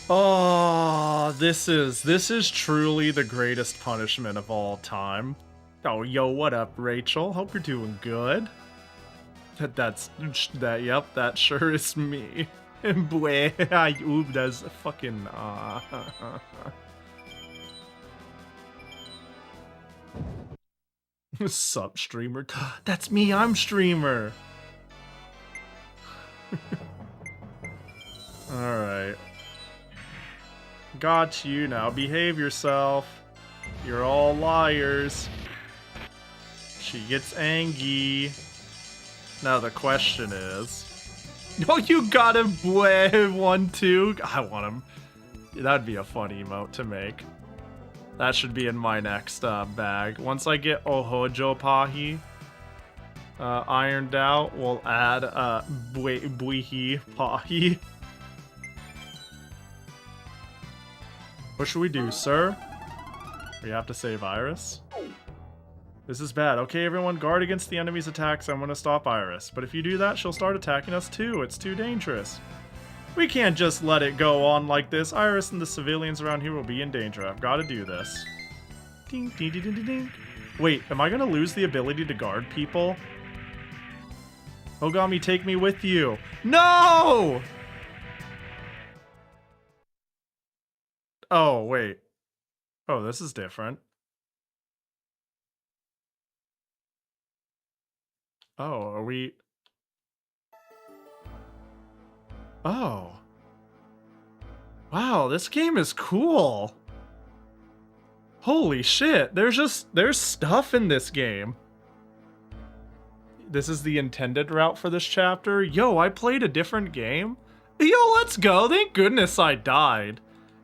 Oh, this is truly the greatest punishment of all time. Oh, yo, what up, Rachel? Hope you're doing good. Yep, that sure is me. Boy, that's fucking Sup, streamer? That's me, I'm streamer. Alright. Got you now. Behave yourself. You're all liars. She gets angry. Now the question is... Oh, you got him, boy. 1-2. I want him. That'd be a fun emote to make. That should be in my next bag. Once I get Ohojo Pahi ironed out, we'll add Buihi Pahi. What should we do, sir? We have to save Iris. This is bad. Okay, everyone, guard against the enemy's attacks. I'm gonna stop Iris. But if you do that, she'll start attacking us too. It's too dangerous. We can't just let it go on like this. Iris and the civilians around here will be in danger. I've got to do this. Ding, ding, ding, ding, ding. Wait, am I gonna lose the ability to guard people? Ogami, take me with you. No! Oh, wait. Oh, this is different. Oh, are we... Oh. Wow, this game is cool. Holy shit, there's stuff in this game. This is the intended route for this chapter. Yo, I played a different game. Yo, let's go. Thank goodness I died.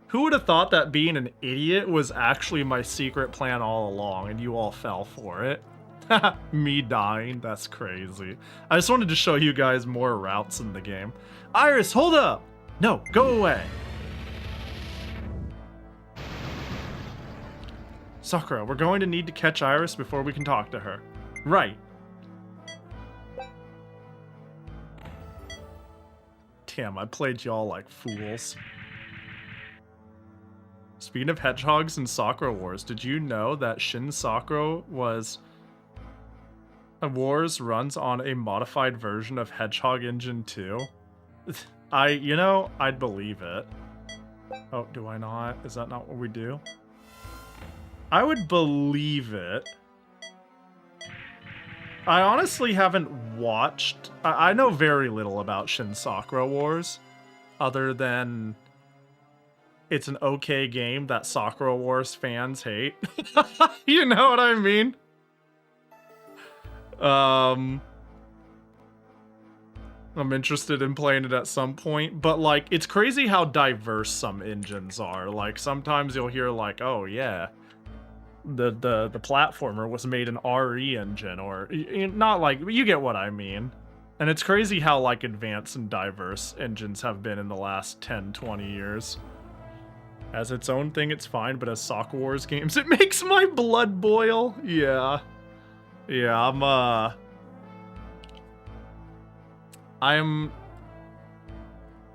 Who would have thought that being an idiot was actually my secret plan all along and you all fell for it? Me dying, that's crazy. I just wanted to show you guys more routes in the game. Iris, hold up! No, go away. Sakura, we're going to need to catch Iris before we can talk to her. Right. Damn, I played y'all like fools. Speaking of hedgehogs and Sakura Wars, did you know that Shin Sakura Wars runs on a modified version of Hedgehog Engine 2? I'd believe it. Oh, do I not? Is that not what we do? I would believe it. I honestly haven't watched... I know very little about Shin Sakura Wars, other than it's an okay game that Sakura Wars fans hate. You know what I mean? I'm interested in playing it at some point, but like, it's crazy how diverse some engines are. Like, sometimes you'll hear like, oh yeah, the platformer was made in RE engine, or not, like, you get what I mean. And it's crazy how like advanced and diverse engines have been in the last 10-20 years. As its own thing, it's fine, but as Sakura Wars games, it makes my blood boil. Yeah. Yeah, I'm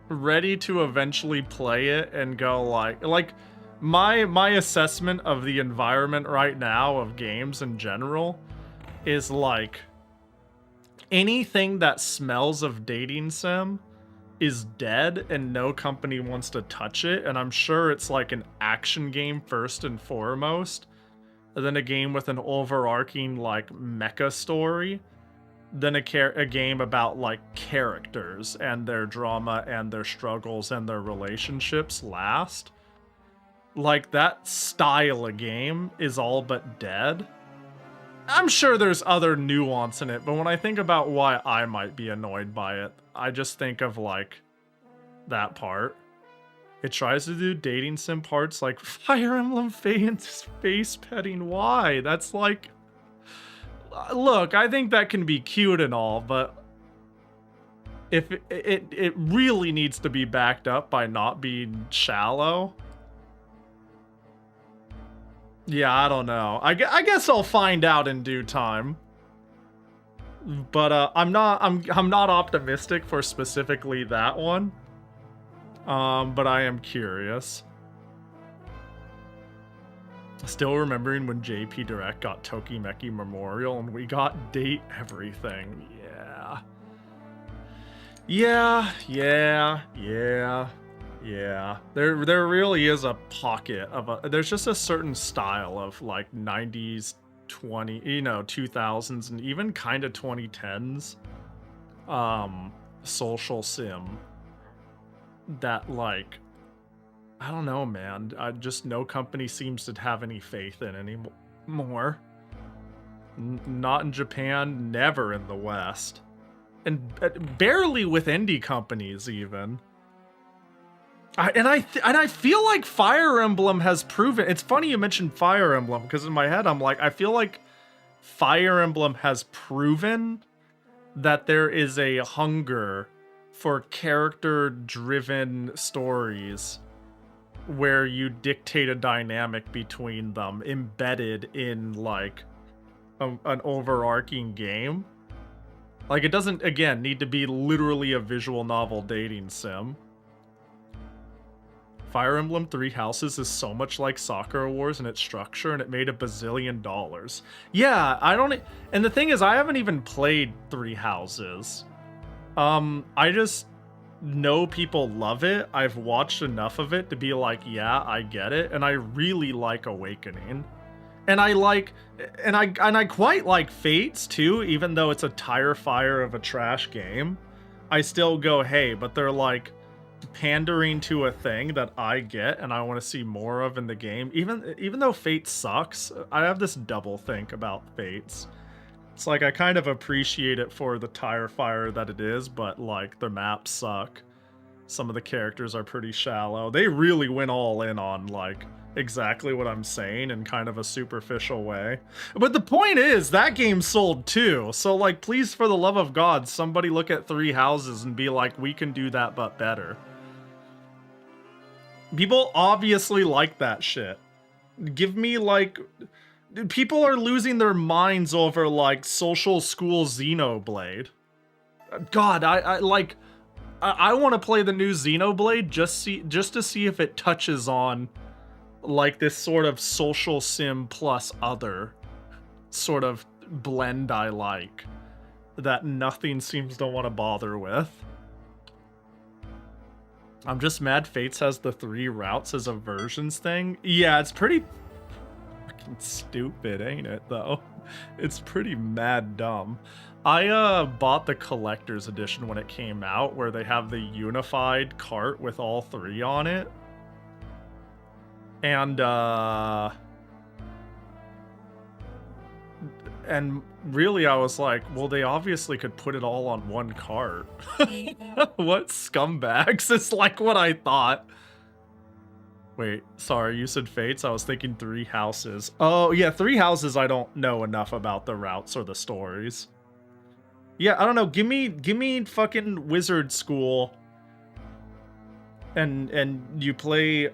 ready to eventually play it and go like my assessment of the environment right now of games in general is like anything that smells of dating sim is dead and no company wants to touch it, and I'm sure it's like an action game first and foremost, and then a game with an overarching like mecha story, then a game about like characters and their drama and their struggles and their relationships last. Like, that style of game is all but dead. I'm sure there's other nuance in it, but when I think about why I might be annoyed by it, I just think of like that part. It tries to do dating sim parts like Fire Emblem Fate's face petting. Why? That's like, look, I think that can be cute and all, but if it really needs to be backed up by not being shallow. Yeah, I don't know. I guess I'll find out in due time. But I'm not optimistic for specifically that one. But I am curious. Still remembering when JP Direct got Tokimeki Memorial and we got date everything. Yeah. There really is a pocket of there's just a certain style of like 90s, 2000s, and even kind of 2010s social sim that, like, I don't know, man. Just no company seems to have any faith in anymore. Not in Japan, never in the West. And barely with indie companies even. I feel like Fire Emblem has proven. It's funny you mentioned Fire Emblem, because in my head I'm like, I feel like Fire Emblem has proven that there is a hunger for character-driven stories where you dictate a dynamic between them embedded in like an overarching game. Like, it doesn't, again, need to be literally a visual novel dating sim. Fire Emblem Three Houses is so much like Sakura Wars in its structure, and it made $1 bazillion. Yeah, and the thing is, I haven't even played Three Houses. I just know people love it. I've watched enough of it to be like, yeah, I get it, and I really like Awakening. And I quite like Fates too, even though it's a tire fire of a trash game. I still go, hey, but they're like pandering to a thing that I get and I want to see more of in the game. Even though Fate sucks, I have this double think about Fates. It's like I kind of appreciate it for the tire fire that it is, but like the maps suck. Some of the characters are pretty shallow. They really went all in on like exactly what I'm saying in kind of a superficial way. But the point is, that game sold too. So like, please, for the love of God, somebody look at Three Houses and be like, we can do that but better. People obviously like that shit. Give me like... People are losing their minds over like Social School Xenoblade. God, I want to play the new Xenoblade just to see if it touches on like this sort of social sim plus other sort of blend I like that nothing seems to want to bother with. I'm just mad Fates has the 3 routes as a versions thing. Yeah, it's pretty fucking stupid, ain't it, though? It's pretty mad dumb. I bought the collector's edition when it came out, where they have the unified cart with all 3 on it. And really I was like, well, they obviously could put it all on one cart. What scumbags? It's like what I thought. Wait, sorry, you said Fates? I was thinking Three Houses. Oh, yeah, Three Houses I don't know enough about the routes or the stories. Yeah, I don't know, give me fucking Wizard School. And you play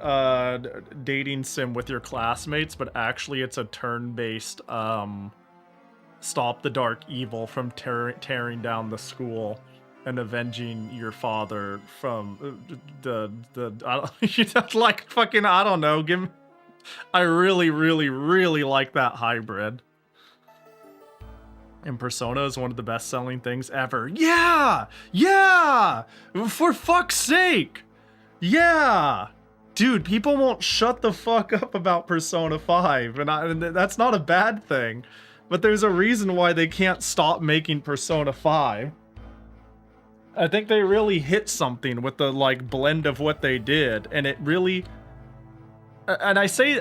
dating sim with your classmates, but actually it's a turn-based stop the dark evil from tearing down the school and avenging your father from the like fucking, I don't know, I really like that hybrid. And Persona is one of the best-selling things ever. Yeah! Yeah! For fuck's sake! Yeah! Dude, people won't shut the fuck up about Persona 5, and that's not a bad thing. But there's a reason why they can't stop making Persona 5. I think they really hit something with the, like, blend of what they did, and it really... And I say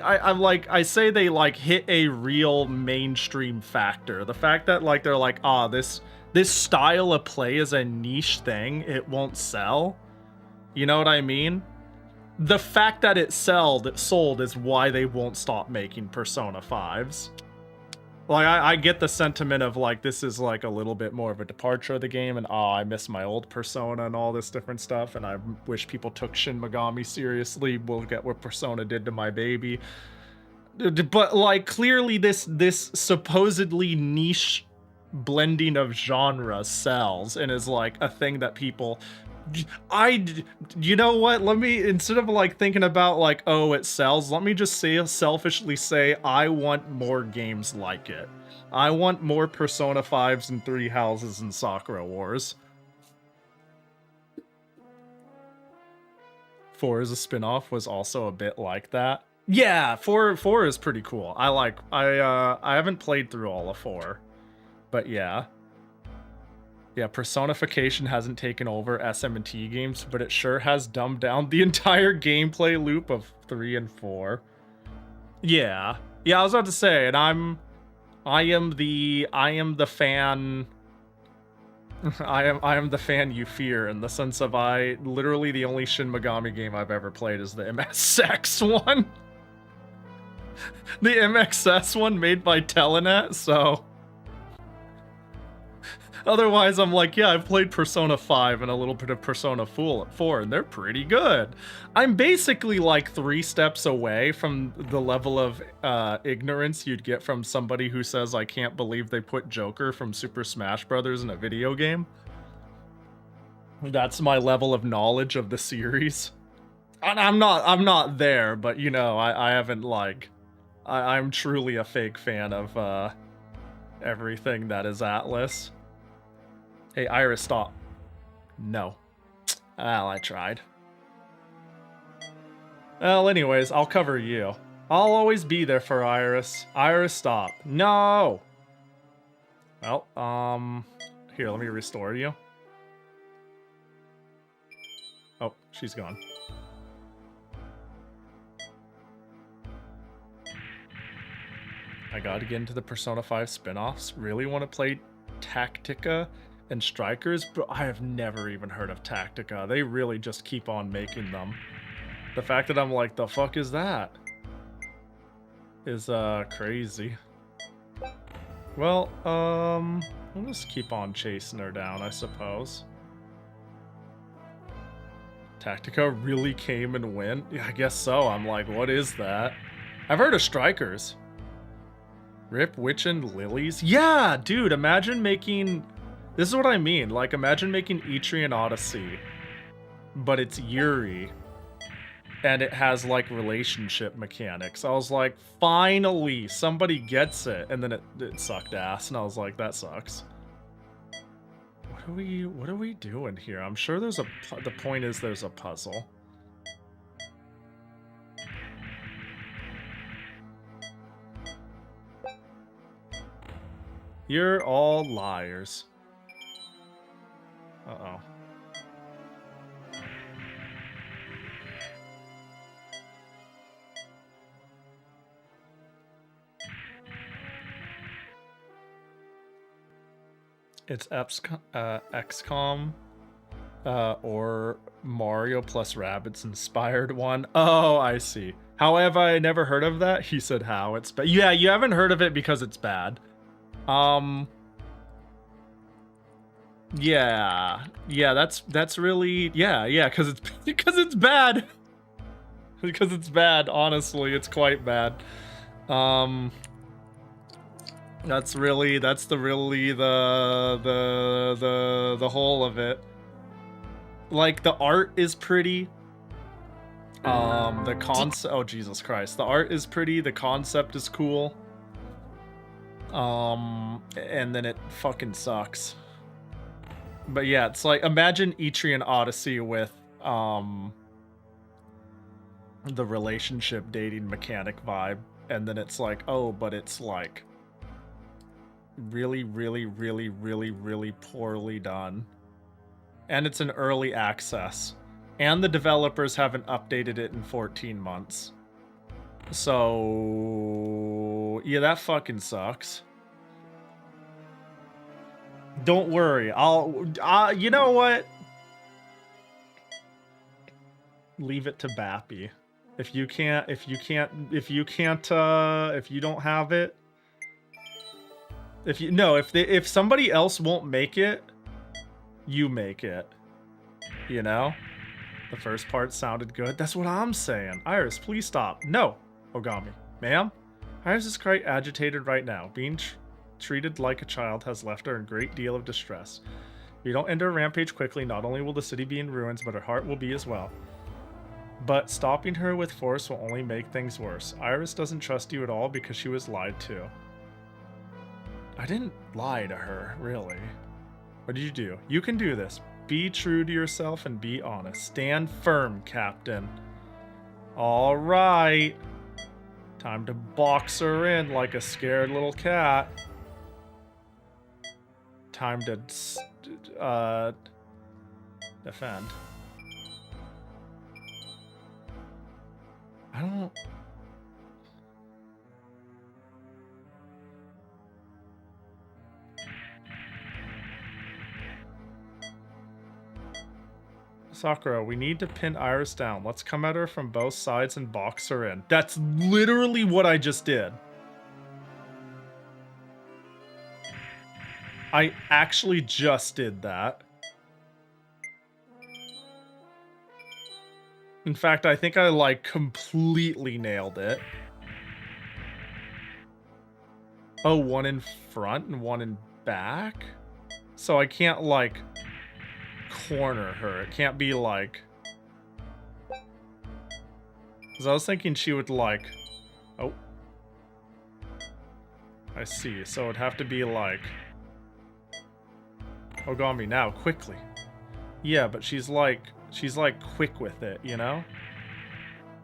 they like hit a real mainstream factor. The fact that like they're like, this style of play is a niche thing, it won't sell. You know what I mean? The fact that it sold is why they won't stop making Persona 5s. Like, I get the sentiment of, like, this is, like, a little bit more of a departure of the game, and, I miss my old Persona and all this different stuff, and I wish people took Shin Megami seriously. We'll get what Persona did to my baby. But, like, clearly this supposedly niche blending of genres sells, and is, like, a thing that people... you know what, let me, instead of like thinking about like, oh, it sells, let me just selfishly say I want more games like it. I want more Persona 5s and 3 Houses and Sakura Wars. 4 as a spin-off was also a bit like that. Yeah, 4 is pretty cool. I haven't played through all of 4, but yeah. Yeah, personification hasn't taken over SM&T games, but it sure has dumbed down the entire gameplay loop of 3 and 4. Yeah. Yeah, I was about to say, and I am the fan I am the fan you fear, in the sense of literally the only Shin Megami game I've ever played is the MSX one. The MXS one made by Telenet, so... Otherwise, I'm like, yeah, I've played Persona 5 and a little bit of Persona 4, and they're pretty good. I'm basically like 3 steps away from the level of ignorance you'd get from somebody who says, I can't believe they put Joker from Super Smash Bros. In a video game. That's my level of knowledge of the series. And I'm not there, but you know, I haven't like... I'm truly a fake fan of everything that is Atlas. Hey, Iris, stop. No. Well, I tried. Well, anyways, I'll cover you. I'll always be there for Iris. Iris, stop. No! Well, here, let me restore you. Oh, she's gone. I gotta get into the Persona 5 spin-offs. Really want to play Tactica and Strikers, but I have never even heard of Tactica. They really just keep on making them. The fact that I'm like, the fuck is that? Is crazy. Well, we'll just keep on chasing her down, I suppose. Tactica really came and went? Yeah, I guess so. I'm like, what is that? I've heard of Strikers. Rip, Witch, and Lilies? Yeah, dude, imagine making... This is what I mean, like, imagine making Etrian Odyssey, but it's Yuri, and it has, like, relationship mechanics. I was like, finally, somebody gets it, and then it sucked ass, and I was like, that sucks. What are we doing here? I'm sure there's the point is there's a puzzle. You're all liars. Uh-oh. It's XCOM or Mario plus Rabbids inspired one. Oh, I see. How have I never heard of that? He said how. It's bad. Yeah, you haven't heard of it because it's bad. Yeah, that's really, yeah, because it's bad. Because it's bad, honestly, it's quite bad. That's the whole of it. Like, the art is pretty. The concept, oh Jesus Christ, the art is pretty, the concept is cool. And then it fucking sucks. But yeah, it's like, imagine Etrian Odyssey with, the relationship dating mechanic vibe, and then it's like, oh, but it's like really, really, really, really, really poorly done. And it's an early access. And the developers haven't updated it in 14 months. So, yeah, that fucking sucks. Don't worry, you know what? Leave it to Bappy. If you don't have it, if somebody else won't make it, you make it. You know? The first part sounded good. That's what I'm saying. Iris, please stop. No, Ogami. Ma'am? Iris is quite agitated right now. Being treated like a child has left her in a great deal of distress. If you don't end her rampage quickly, not only will the city be in ruins, but her heart will be as well. But stopping her with force will only make things worse. Iris doesn't trust you at all because she was lied to. I didn't lie to her, really. What did you do? You can do this. Be true to yourself and be honest. Stand firm, Captain. All right. Time to box her in like a scared little cat. Time to defend. I don't... Sakura, we need to pin Iris down. Let's come at her from both sides and box her in. That's literally what I just did. I actually just did that. In fact, I think I, like, completely nailed it. Oh, one in front and one in back? So I can't, like, corner her. It can't be, like... Because I was thinking she would, like... Oh. I see. So it'd have to be, like... Ogami, now, quickly. Yeah, but she's like quick with it, you know?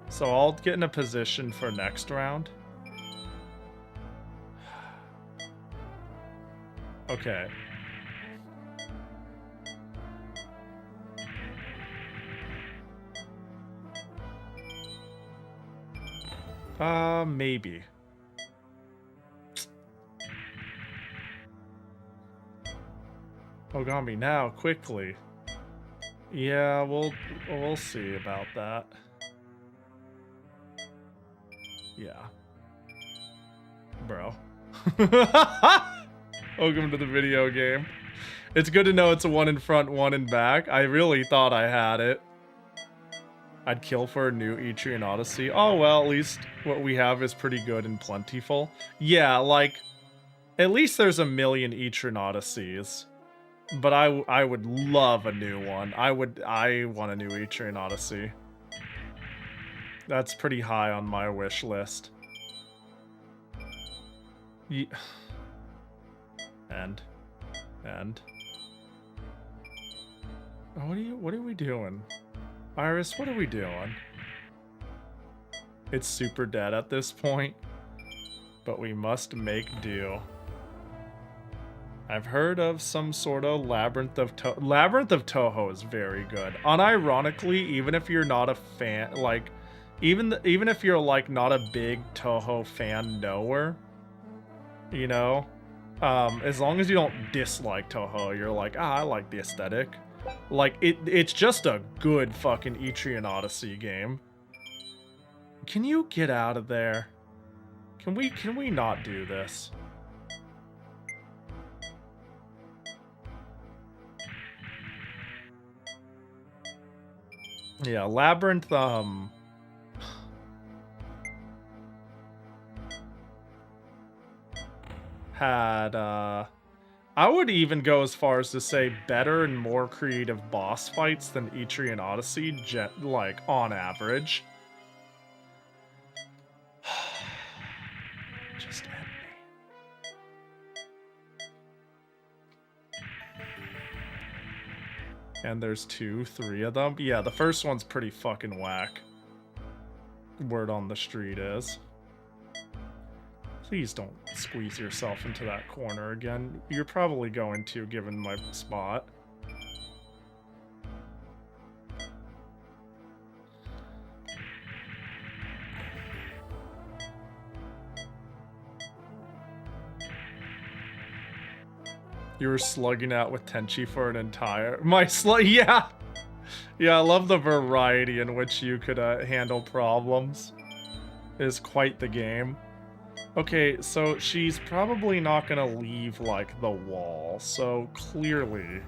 So I'll get in a position for next round. Okay. Maybe. Ogami, now, quickly. Yeah, we'll see about that. Yeah. Bro. Welcome to the video game. It's good to know it's a one in front, one in back. I really thought I had it. I'd kill for a new Etrian Odyssey. Oh well, at least what we have is pretty good and plentiful. Yeah, like, at least there's a million Etrian Odysseys. But I would love a new one. I want a new Etrian Odyssey. That's pretty high on my wish list. Yeah. And. Oh, what are we doing? Iris, what are we doing? It's super dead at this point, but we must make do. I've heard of some sort of Labyrinth of Toho. Labyrinth of Toho is very good. Unironically, even if you're not a fan, like, even if you're like not a big Toho fan knower, you know, as long as you don't dislike Toho, you're like, I like the aesthetic. Like, it's just a good fucking Etrian Odyssey game. Can you get out of there? Can we not do this? Yeah, Labyrinth, had, I would even go as far as to say better and more creative boss fights than Etrian Odyssey, like, on average. Just end me. And there's 2, 3 of them. Yeah, the first one's pretty fucking whack. Word on the street is. Please don't squeeze yourself into that corner again. You're probably going to, given my spot. You were slugging out with Tenchi for an entire... Yeah! Yeah, I love the variety in which you could handle problems. It is quite the game. Okay, so she's probably not gonna leave, like, the wall. So, clearly,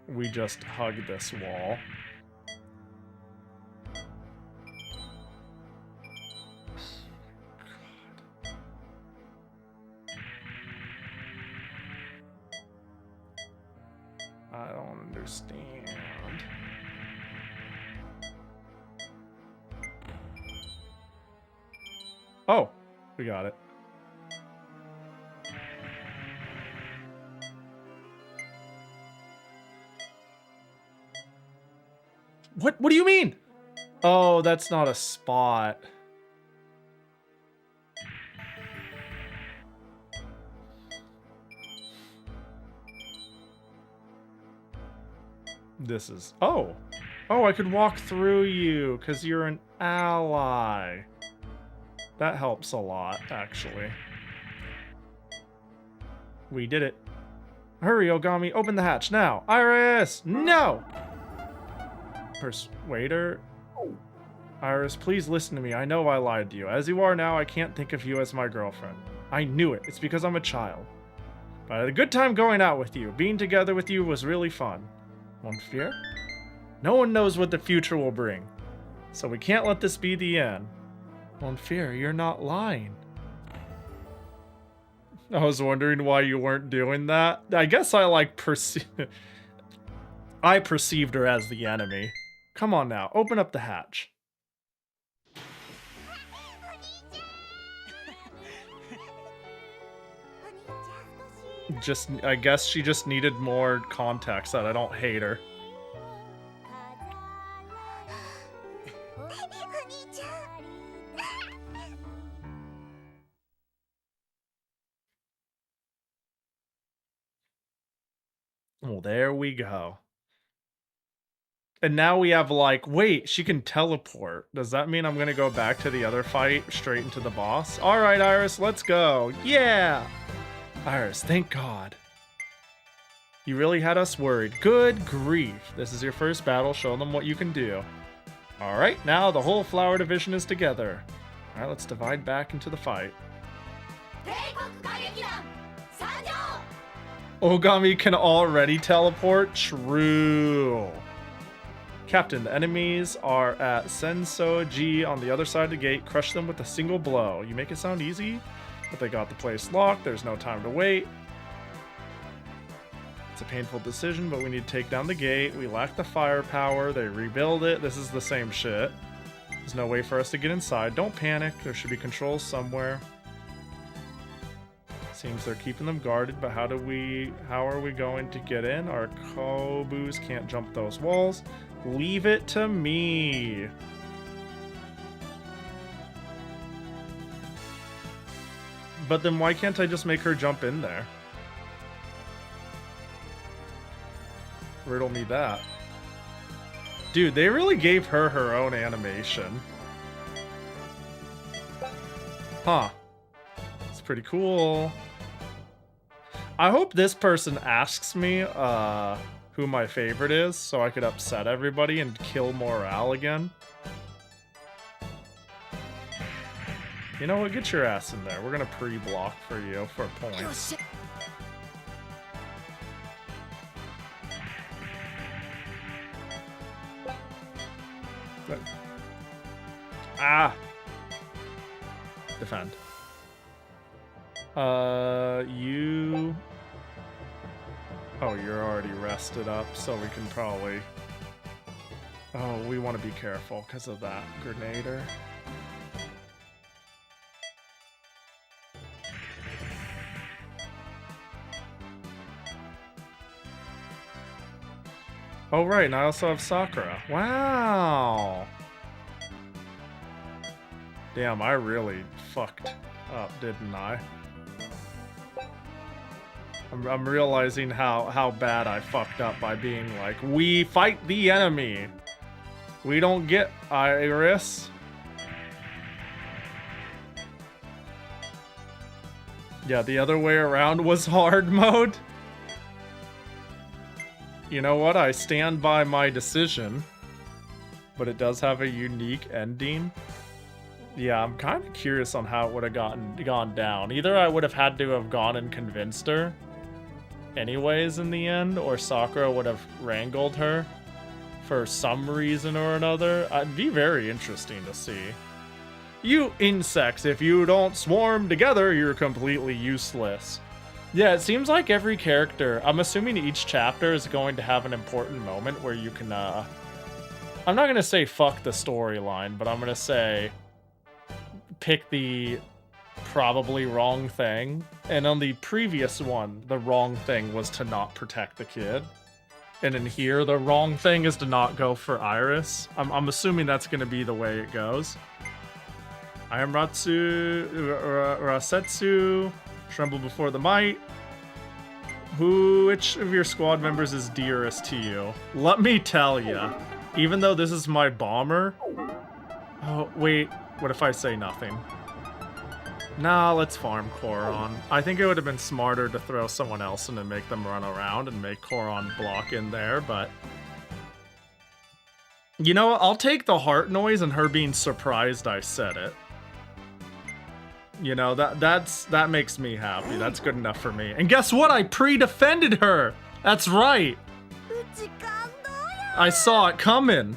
we just hug this wall. I don't understand. Oh, we got it. What do you mean? Oh, that's not a spot. This is... Oh! Oh, I could walk through you, because you're an ally. That helps a lot, actually. We did it. Hurry, Ogami, open the hatch, now! Iris! No! Persuader? Iris, please listen to me. I know I lied to you. As you are now, I can't think of you as my girlfriend. I knew it. It's because I'm a child. But I had a good time going out with you. Being together with you was really fun. One fear? No one knows what the future will bring. So we can't let this be the end. One fear, you're not lying. I was wondering why you weren't doing that. I guess I I perceived her as the enemy. Come on now, open up the hatch. I guess she just needed more context that I don't hate her. Well, there we go. And now we have like, wait, she can teleport. Does that mean I'm gonna go back to the other fight straight into the boss? All right, Iris, let's go. Yeah! Iris, thank God. You really had us worried. Good grief. This is your first battle. Show them what you can do. All right, now the whole flower division is together. All right, let's divide back into the fight. Ogami can already teleport? True. Captain, the enemies are at Zensei-kun on the other side of the gate. Crush them with a single blow. You make it sound easy, but they got the place locked. There's no time to wait. It's a painful decision, but we need to take down the gate. We lack the firepower. They rebuild it. This is the same shit. There's no way for us to get inside. Don't panic. There should be controls somewhere. Seems they're keeping them guarded, but how are we going to get in? Our Kobus can't jump those walls. Leave it to me. But then why can't I just make her jump in there? Riddle me that. Dude, they really gave her her own animation. Huh. It's pretty cool. I hope this person asks me who my favorite is so I could upset everybody and kill morale again. You know what? Get your ass in there. We're gonna pre-block for you for points. Good. Ah! Defend. You... Oh, you're already rested up, so we can probably... Oh, we want to be careful because of that grenader. Oh, right, and I also have Sakura. Wow. Damn, I really fucked up, didn't I? I'm realizing how bad I fucked up by being like, we fight the enemy. We don't get Iris. Yeah, the other way around was hard mode. You know what? I stand by my decision. But it does have a unique ending. Yeah, I'm kind of curious on how it would have gone down. Either I would have had to have gone and convinced her anyways in the end, or Sakura would have wrangled her for some reason or another. It'd be very interesting to see. You insects, if you don't swarm together, you're completely useless. Yeah, it seems like every character, I'm assuming each chapter is going to have an important moment where you can, I'm not gonna say fuck the storyline, but I'm gonna say pick the probably wrong thing. And on the previous one, the wrong thing was to not protect the kid. And in here, the wrong thing is to not go for Iris. I'm assuming that's gonna be the way it goes. I am Rasetsu, tremble before the might. Which of your squad members is dearest to you? Let me tell ya, even though this is my bomber... Oh, wait, what if I say nothing? Nah, let's farm Koron. I think it would have been smarter to throw someone else in and make them run around and make Koron block in there, but... You know what? I'll take the heart noise and her being surprised I said it. You know, that makes me happy. That's good enough for me. And guess what? I pre-defended her! That's right! I saw it coming!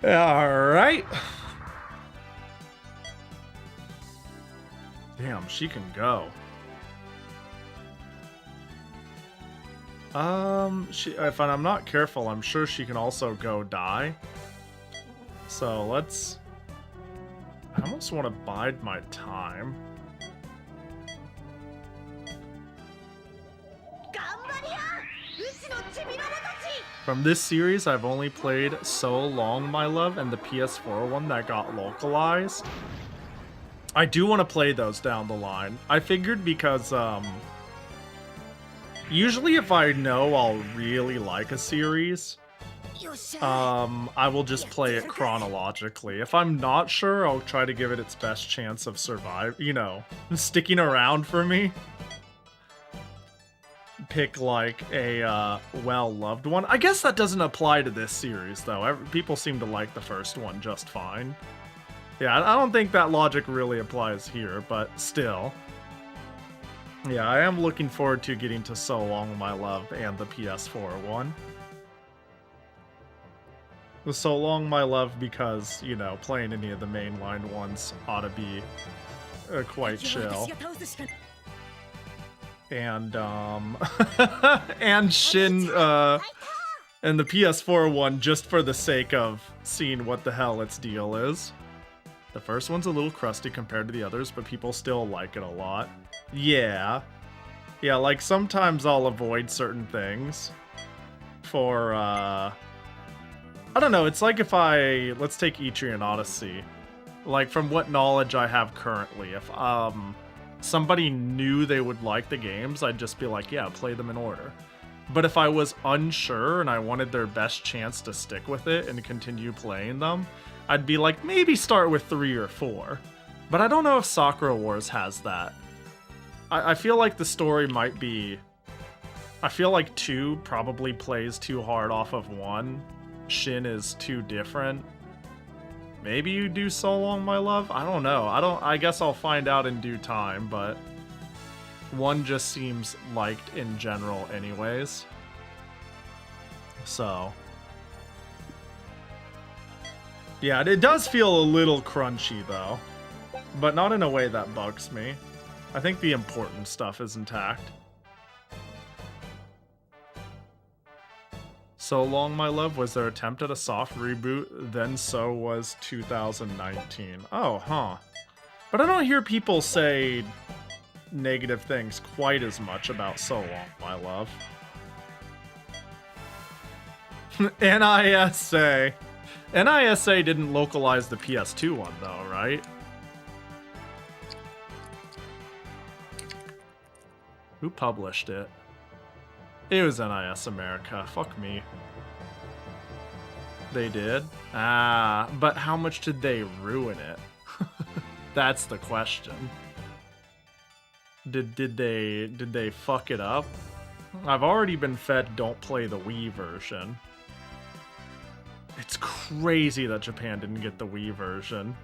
Alright. Damn, she can go. If I'm not careful, I'm sure she can also go die. So let's... I almost want to bide my time. From this series, I've only played So Long, My Love, and the PS4 one that got localized. I do want to play those down the line. I figured because, usually if I know I'll really like a series, I will just play it chronologically. If I'm not sure, I'll try to give it its best chance of sticking around for me. Pick like a well-loved one. I guess that doesn't apply to this series though. People seem to like the first one just fine. Yeah, I don't think that logic really applies here, but still. Yeah, I am looking forward to getting to So Long, My Love and the PS4 one. The So Long, My Love because, you know, playing any of the mainline ones ought to be quite chill. And, and Shin, and the PS4 one just for the sake of seeing what the hell its deal is. The first one's a little crusty compared to the others, but people still like it a lot. Yeah. Yeah, like sometimes I'll avoid certain things for, I don't know, it's like if let's take Etrian Odyssey. Like from what knowledge I have currently, if, somebody knew they would like the games, I'd just be like, yeah, play them in order. But if I was unsure and I wanted their best chance to stick with it and continue playing them, I'd be like, maybe start with 3 or 4. But I don't know if Sakura Wars has that. I feel like the story might be... I feel like 2 probably plays too hard off of 1. Shin is too different. Maybe you do So Long, My Love? I don't know. I guess I'll find out in due time, but 1 just seems liked in general anyways. So... yeah, it does feel a little crunchy, though. But not in a way that bugs me. I think the important stuff is intact. So Long My Love was their attempt at a soft reboot, then so was 2019. Oh, huh. But I don't hear people say negative things quite as much about So Long My Love. NISA. NISA didn't localize the PS2 one though, right? Who published it? It was NIS America. Fuck me. They did? Ah, but how much did they ruin it? That's the question. Did they fuck it up? I've already been fed don't play the Wii version. It's crazy that Japan didn't get the Wii version.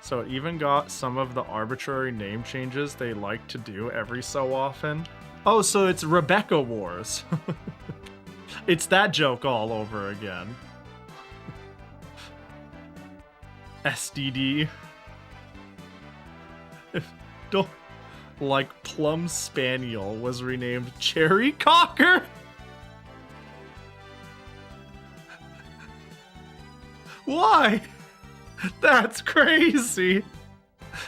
So it even got some of the arbitrary name changes they like to do every so often. Oh, so it's Rebecca Wars. It's that joke all over again. SDD. Don't like Plum Spaniel was renamed Cherry Cocker. Why? That's crazy.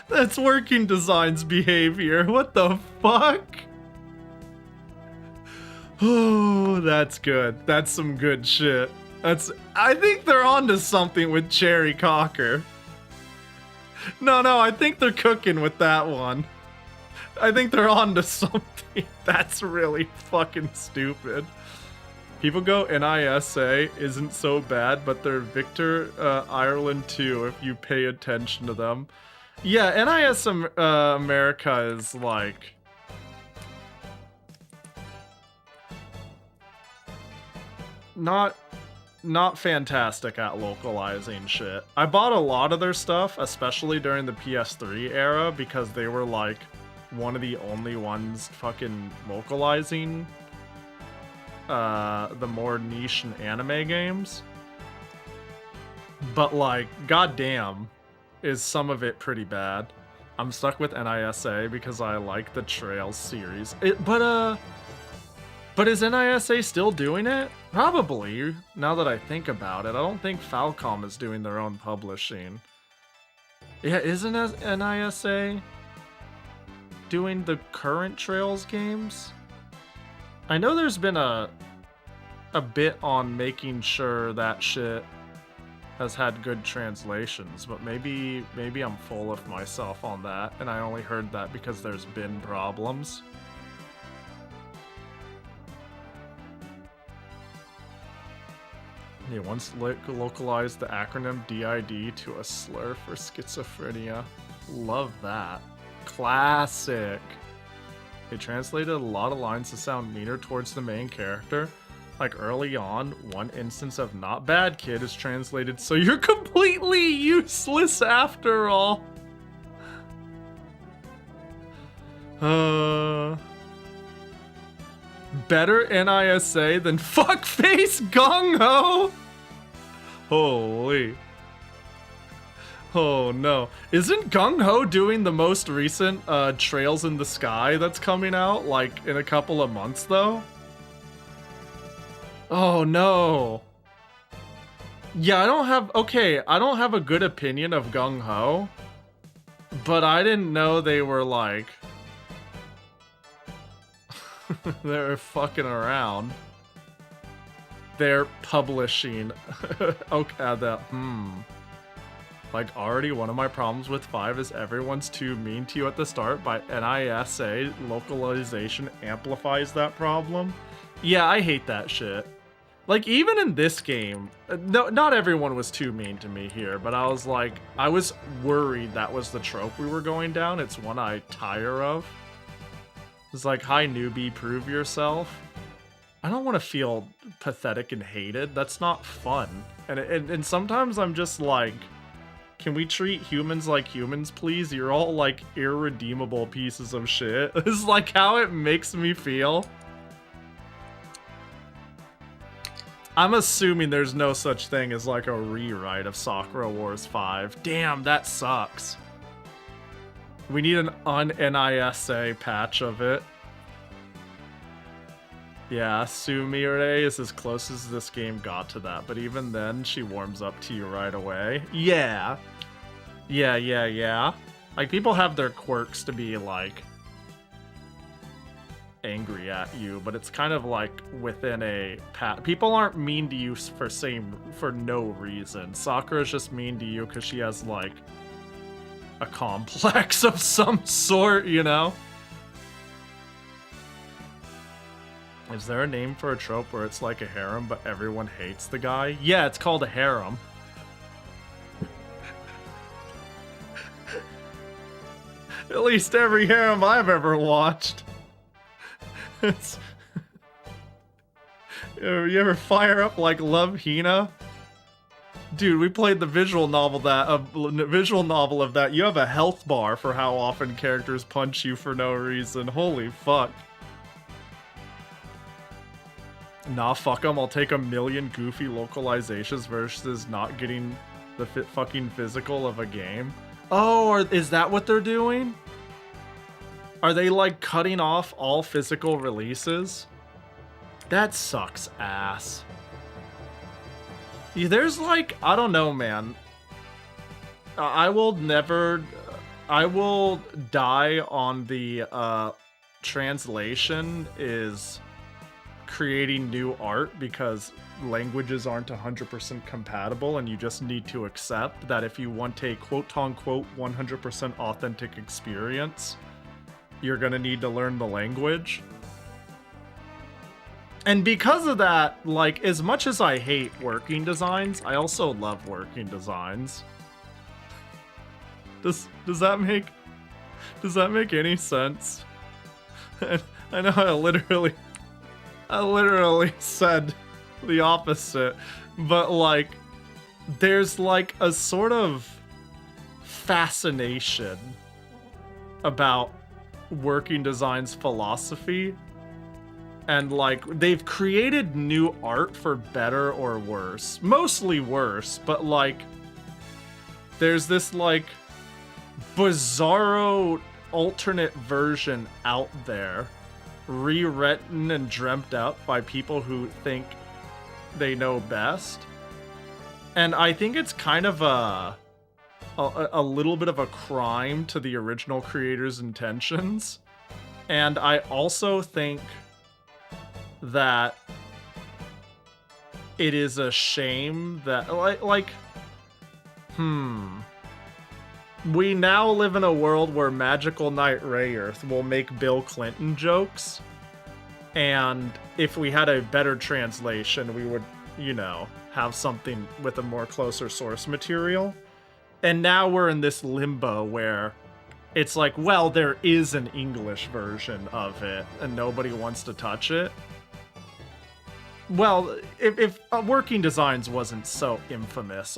That's Working Design's behavior. What the fuck? Oh, that's good. That's some good shit. I think they're onto something with Cherry Cocker. No, I think they're cooking with that one. I think they're onto something. That's really fucking stupid. People go NISA isn't so bad, but they're Victor Ireland too if you pay attention to them. Yeah, NIS America is like... Not fantastic at localizing shit. I bought a lot of their stuff, especially during the PS3 era, because they were like one of the only ones fucking localizing the more niche and anime games. But like, goddamn, is some of it pretty bad. I'm stuck with NISA because I like the Trails series. But is NISA still doing it? Probably, now that I think about it. I don't think Falcom is doing their own publishing. Yeah, isn't NISA doing the current Trails games? I know there's been a bit on making sure that shit has had good translations, but maybe I'm full of myself on that, and I only heard that because there's been problems. They once localized the acronym DID to a slur for schizophrenia. Love that. Classic. They translated a lot of lines to sound meaner towards the main character. Like early on, one instance of not bad kid is translated, so you're completely useless after all. Better NISA than fuckface gung-ho? Holy. Oh no. Isn't gung-ho doing the most recent Trails in the Sky that's coming out, like, in a couple of months, though? Oh no. Yeah, I don't have a good opinion of gung-ho, but I didn't know they were, like... they're fucking around. They're publishing. Okay, Like, already one of my problems with 5 is everyone's too mean to you at the start, but NISA localization amplifies that problem. Yeah, I hate that shit. Like, even in this game, no, not everyone was too mean to me here, but I was worried that was the trope we were going down. It's one I tire of. It's like, hi newbie, prove yourself. I don't want to feel pathetic and hated. That's not fun. And sometimes I'm just like, can we treat humans like humans, please? You're all like irredeemable pieces of shit. It's like how it makes me feel. I'm assuming there's no such thing as like a rewrite of Sakura Wars 5. Damn, that sucks. We need an un-NISA patch of it. Yeah, Sumire is as close as this game got to that, but even then, she warms up to you right away. Yeah. Yeah. Like, people have their quirks to be, like, angry at you, but it's kind of like within a people aren't mean to you for no reason. Sakura's just mean to you because she has like a complex of some sort, you know? Is there a name for a trope where it's like a harem but everyone hates the guy? Yeah, it's called a harem. At least every harem I've ever watched. It's... You ever fire up like Love Hina? Dude, we played the visual novel of that. You have a health bar for how often characters punch you for no reason. Holy fuck. Nah, fuck them. I'll take 1,000,000 goofy localizations versus not getting the fucking physical of a game. Oh, is that what they're doing? Are they like cutting off all physical releases? That sucks ass. Yeah, there's like, I don't know, man. I will die on the translation is creating new art because languages aren't 100% compatible, and you just need to accept that if you want a quote-unquote 100% authentic experience, you're gonna need to learn the language. And because of that, like, as much as I hate working designs, I also love working designs. Does that make any sense? I know I literally said the opposite, but like, there's like a sort of fascination about working design's philosophy, and like, they've created new art for better or worse, mostly worse, but like, there's this like bizarro alternate version out there, rewritten and dreamt up by people who think they know best, and I think it's kind of a little bit of a crime to the original creator's intentions. And I also think that it is a shame that we now live in a world where Magical Knight Rayearth will make Bill Clinton jokes, and if we had a better translation, we would, you know, have something with a more closer source material. And now we're in this limbo where it's like, well, there is an English version of it, and nobody wants to touch it. Well, if Working Designs wasn't so infamous,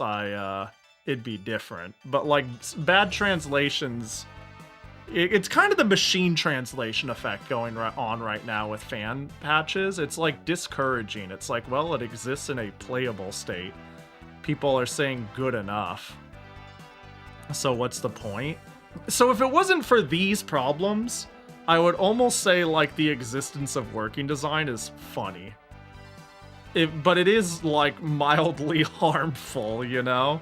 it'd be different. But like, bad translations, it's kind of the machine translation effect going on right now with fan patches. It's like discouraging. It's like, well, it exists in a playable state. People are saying good enough. So what's the point? So if it wasn't for these problems, I would almost say like the existence of Working Design is funny. But it is like mildly harmful, you know?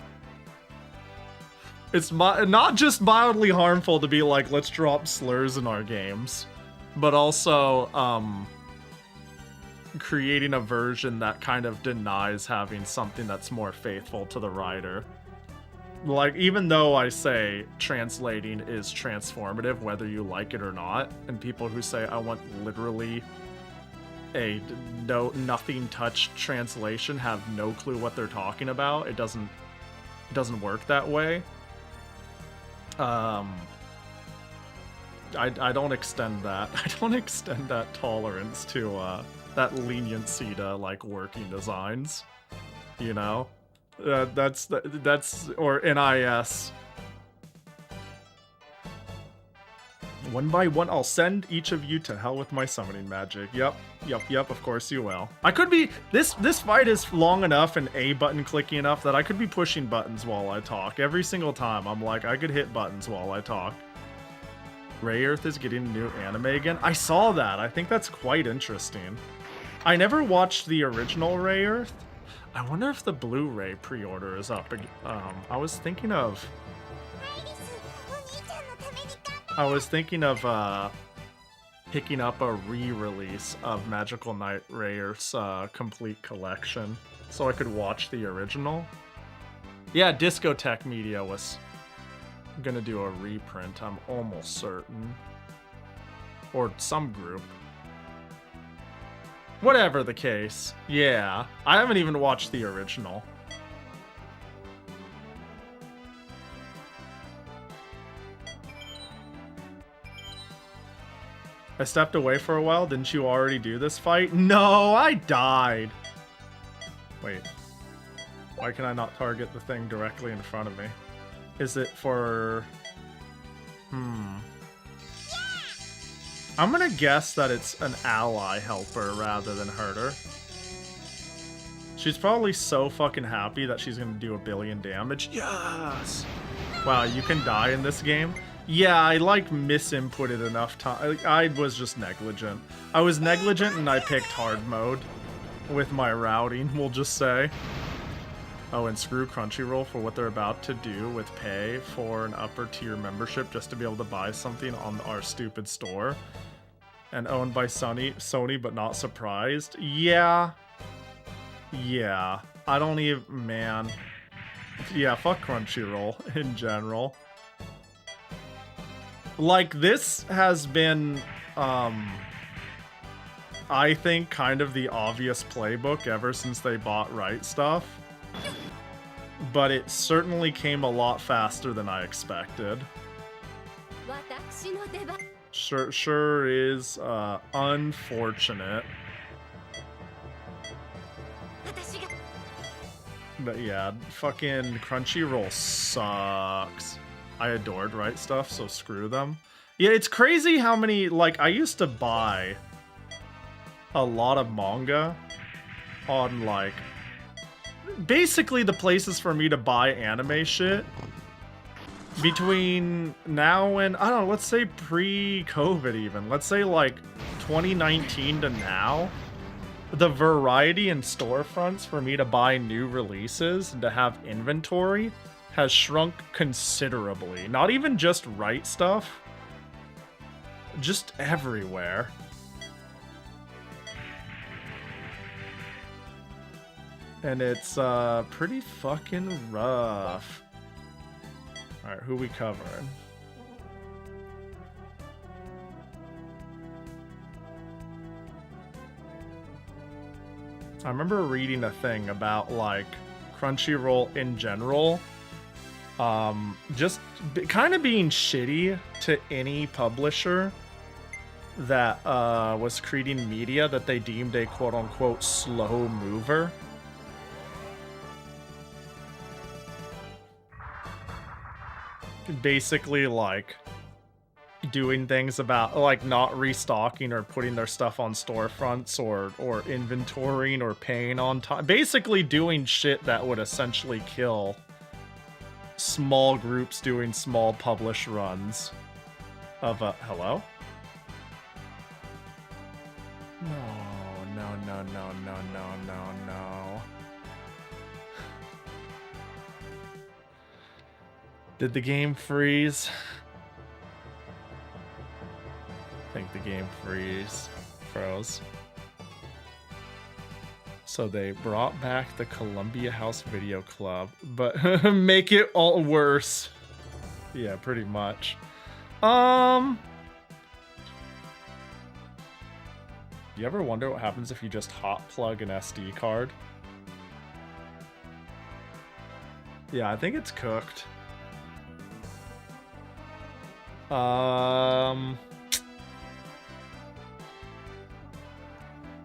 It's not just mildly harmful to be like, let's drop slurs in our games, but also creating a version that kind of denies having something that's more faithful to the writer. Like, even though I say translating is transformative, whether you like it or not, and people who say I want literally a nothing touch translation have no clue what they're talking about, it doesn't work that way. I don't extend that. I don't extend that tolerance to that leniency to like Working Designs, you know. That's or NIS. One by one, I'll send each of you to hell with my summoning magic. Yep, of course you will. I could be, this fight is long enough and A button clicky enough that I could be pushing buttons while I talk. Every single time, I'm like, I could hit buttons while I talk. Rayearth is getting a new anime again? I saw that. I think that's quite interesting. I never watched the original Ray Earth. I wonder if the Blu-ray pre-order is up. I was thinking of picking up a re-release of Magical Knight Ray Earth's complete collection so I could watch the original. Yeah, Discotech Media was gonna do a reprint, I'm almost certain. Or some group. Whatever the case. Yeah, I haven't even watched the original. I stepped away for a while. Didn't you already do this fight? No, I died. Wait. Why can I not target the thing directly in front of me? Is it for... I'm gonna guess that it's an ally helper rather than herder. She's probably so fucking happy that she's gonna do 1 billion damage. Yes! Wow, you can die in this game? Yeah, I like misinputted enough time. I was just negligent. I was negligent and I picked hard mode with my routing, we'll just say. Oh, and screw Crunchyroll for what they're about to do with pay for an upper tier membership just to be able to buy something on our stupid store. And owned by Sony, but not surprised. Yeah. Yeah. I don't even... Man. Yeah, fuck Crunchyroll in general. Like, this has been, I think, kind of the obvious playbook ever since they bought Right Stuff. But it certainly came a lot faster than I expected. Sure is unfortunate. But yeah, fucking Crunchyroll sucks. I adored Right Stuff, so screw them. Yeah, it's crazy how many, like, I used to buy a lot of manga on, like, basically the places for me to buy anime shit. Between now and, I don't know, let's say pre-COVID even. Let's say, like, 2019 to now. The variety in storefronts for me to buy new releases and to have inventory has shrunk considerably. Not even just Right Stuff. Just everywhere. And it's pretty fucking rough. Alright, who we covering? I remember reading a thing about, like, Crunchyroll in general. Just kind of being shitty to any publisher that was creating media that they deemed a quote-unquote slow mover. Basically, like, doing things about, like, not restocking or putting their stuff on storefronts or inventorying or paying on time. Basically doing shit that would essentially kill small groups doing small publish runs of a... Hello? No. Did the game freeze? I think the game froze. So they brought back the Columbia House Video Club, but make it all worse. Yeah, pretty much. You ever wonder what happens if you just hot plug an SD card? Yeah, I think it's cooked.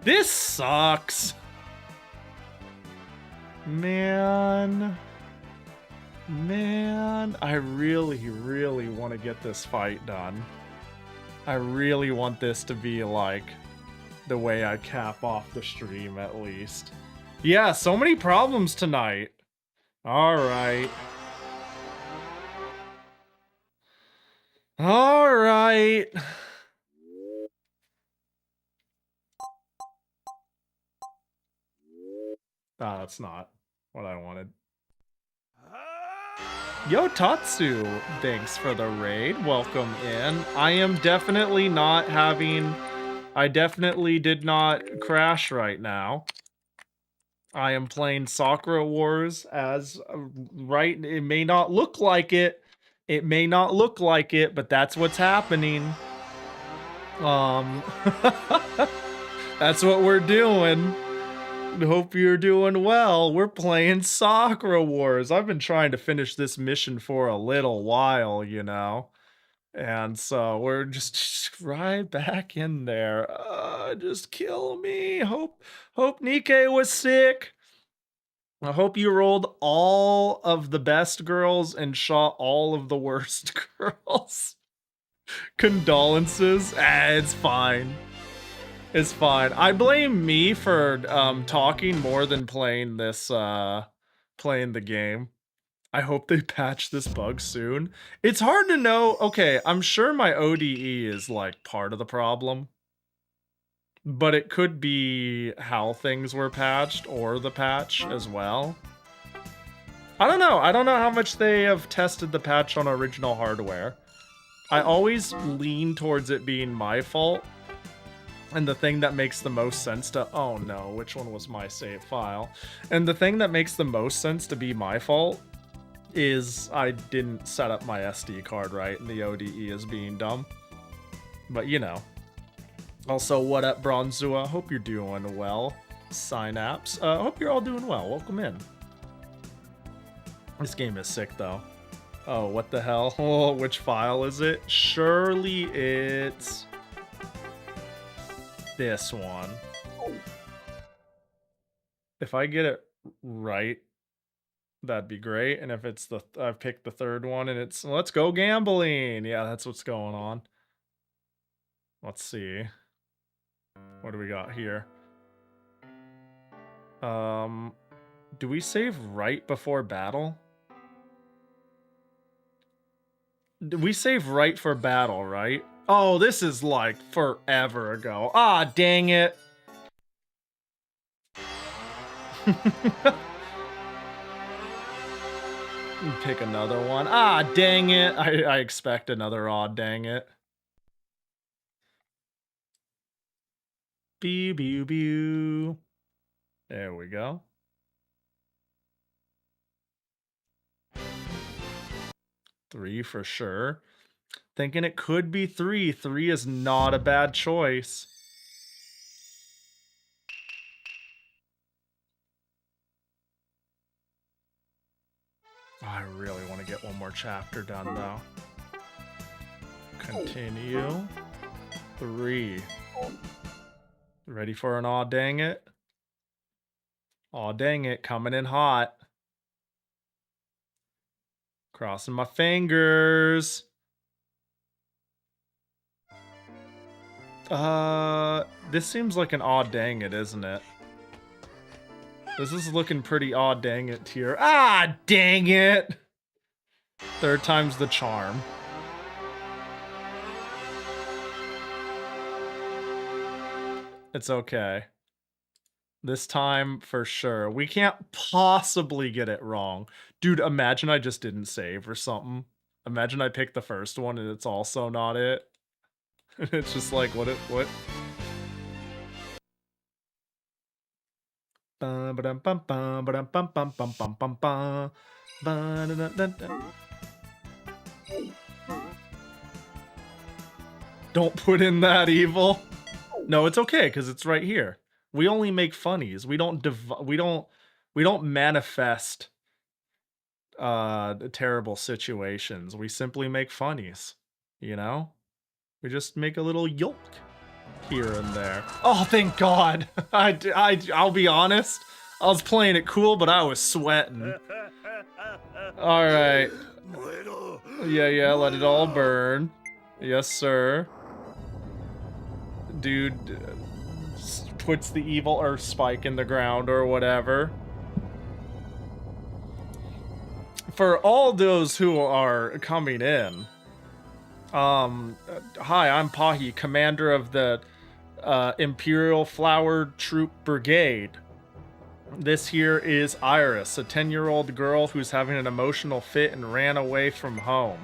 This sucks. Man, I really want to get this fight done. I really want this to be, like, the way I cap off the stream, at least. Yeah, so many problems tonight. Alright. Ah, that's not what I wanted. Yo, Tatsu, thanks for the raid. Welcome in. I am definitely not having... I definitely did not crash right now. I am playing Sakura Wars as... right, it may not look like it. It may not look like it, but that's what's happening. That's what we're doing. Hope you're doing well. We're playing Sakura Wars. I've been trying to finish this mission for a little while, you know. And so we're just right back in there. Just kill me. Hope Nikkei was sick. I hope you rolled all of the best girls and shot all of the worst girls. Condolences. It's fine. It's fine. I blame me for talking more than playing this playing the game. I hope they patch this bug soon. It's hard to know. Okay, I'm sure my ODE is like part of the problem. But it could be how things were patched or the patch as well. I don't know. I don't know how much they have tested the patch on original hardware. I always lean towards it being my fault. And the thing that makes the most sense to... Oh no, which one was my save file? And the thing that makes the most sense to be my fault is I didn't set up my SD card right and the ODE is being dumb. But you know. Also, what up, Bronzua? Hope you're doing well. Synapse. Hope you're all doing well. Welcome in. This game is sick, though. Oh, what the hell? Oh, which file is it? Surely it's... this one. If I get it right, that'd be great. And if it's the... I've picked the third one and it's... Let's go gambling! Yeah, that's what's going on. Let's see. What do we got here? Do we save right before battle? We save right for battle, right? Oh, this is like forever ago. Ah, dang it. Pick another one. Ah, dang it. I expect another odd dang it. Beep, beep, beep. There we go. Three for sure. Thinking it could be three. Three is not a bad choice. I really want to get one more chapter done, though. Continue. 3. Ready for an aw dang it? Aw dang it, coming in hot. Crossing my fingers. This seems like an odd dang it, isn't it? This is looking pretty odd dang it here. Ah, dang it! Third time's the charm. It's okay. This time, for sure. We can't possibly get it wrong. Dude, imagine I just didn't save or something. Imagine I picked the first one and it's also not it. It's just like, what? Don't put in that evil. No, it's okay because it's right here. We only make funnies. We don't manifest terrible situations. We simply make funnies, you know? We just make a little yolk here and there. Oh, thank God. I'll be honest. I was playing it cool, but I was sweating. All right. Yeah, let it all burn. Yes, sir. Dude puts the evil earth spike in the ground or whatever. For all those who are coming in, hi, I'm Pahi, commander of the Imperial Flower Troop Brigade. This here is Iris, a 10-year-old girl who's having an emotional fit and ran away from home.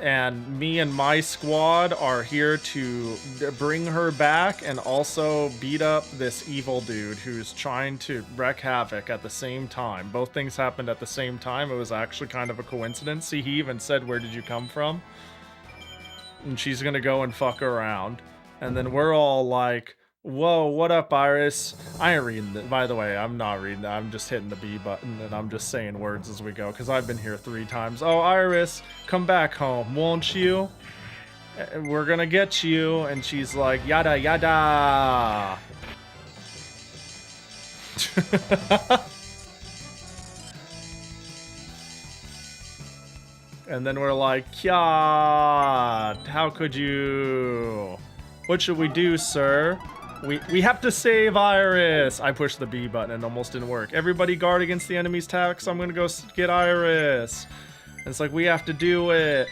And me and my squad are here to bring her back and also beat up this evil dude who's trying to wreak havoc at the same time. Both things happened at the same time. It was actually kind of a coincidence. See, he even said, "Where did you come from?" And she's gonna go and fuck around. And then we're all like, "Whoa, what up, Iris?" I ain't reading that. By the way, I'm not reading that. I'm just hitting the B button and I'm just saying words as we go because I've been here 3 times. "Oh, Iris, come back home, won't you? We're gonna get you." And she's like, "Yada, yada." And then we're like, "Kya, how could you? What should we do, sir? We have to save Iris." I pushed the B button and almost didn't work. "Everybody guard against the enemy's attacks. I'm gonna go get Iris." And it's like, we have to do it.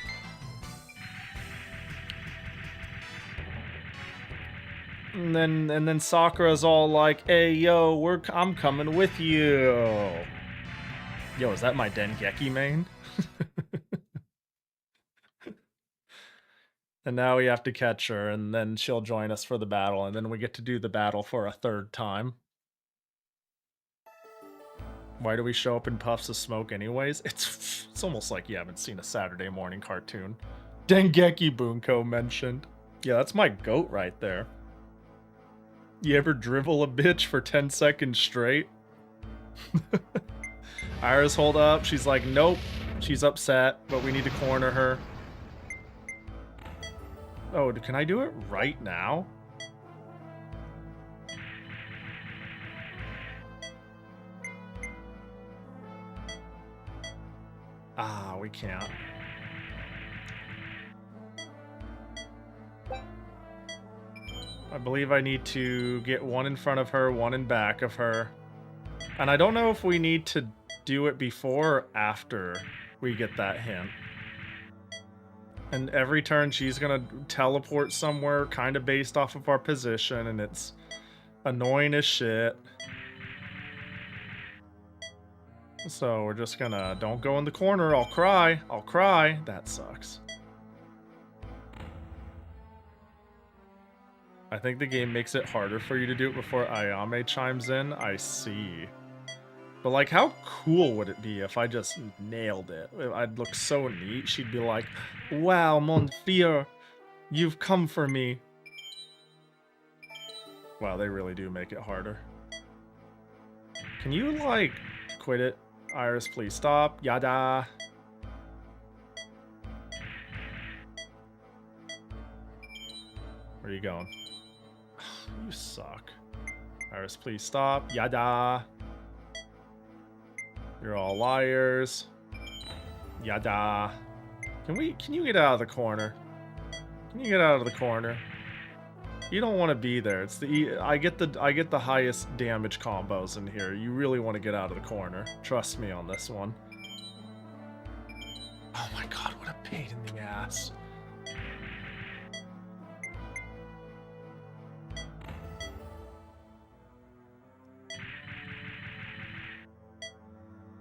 And then Sakura's all like, "Hey, yo, I'm coming with you." Yo, is that my Dengeki main? And now we have to catch her, and then she'll join us for the battle, and then we get to do the battle for a 3rd time. Why do we show up in puffs of smoke anyways? It's almost like you haven't seen a Saturday morning cartoon. Dengeki Bunko mentioned. Yeah, that's my goat right there. You ever drivel a bitch for 10 seconds straight? Iris, hold up. She's like, nope. She's upset, but we need to corner her. Oh, can I do it right now? Ah, we can't. I believe I need to get one in front of her, one in back of her. And I don't know if we need to do it before or after we get that hint. And every turn she's gonna teleport somewhere kind of based off of our position, and it's annoying as shit. So we're just gonna, don't go in the corner, I'll cry, I'll cry. That sucks. I think the game makes it harder for you to do it before Ayame chimes in. I see. But like, how cool would it be if I just nailed it? I'd look so neat. She'd be like, "Wow, mon fier, you've come for me." Wow, they really do make it harder. Can you, like, quit it? Iris, please stop. Yada. Where are you going? You suck. Iris, please stop. Yada. You're all liars. Yada. Can you get out of the corner? Can you get out of the corner? You don't want to be there. It's I get the highest damage combos in here. You really want to get out of the corner. Trust me on this one. Oh my god, what a pain in the ass.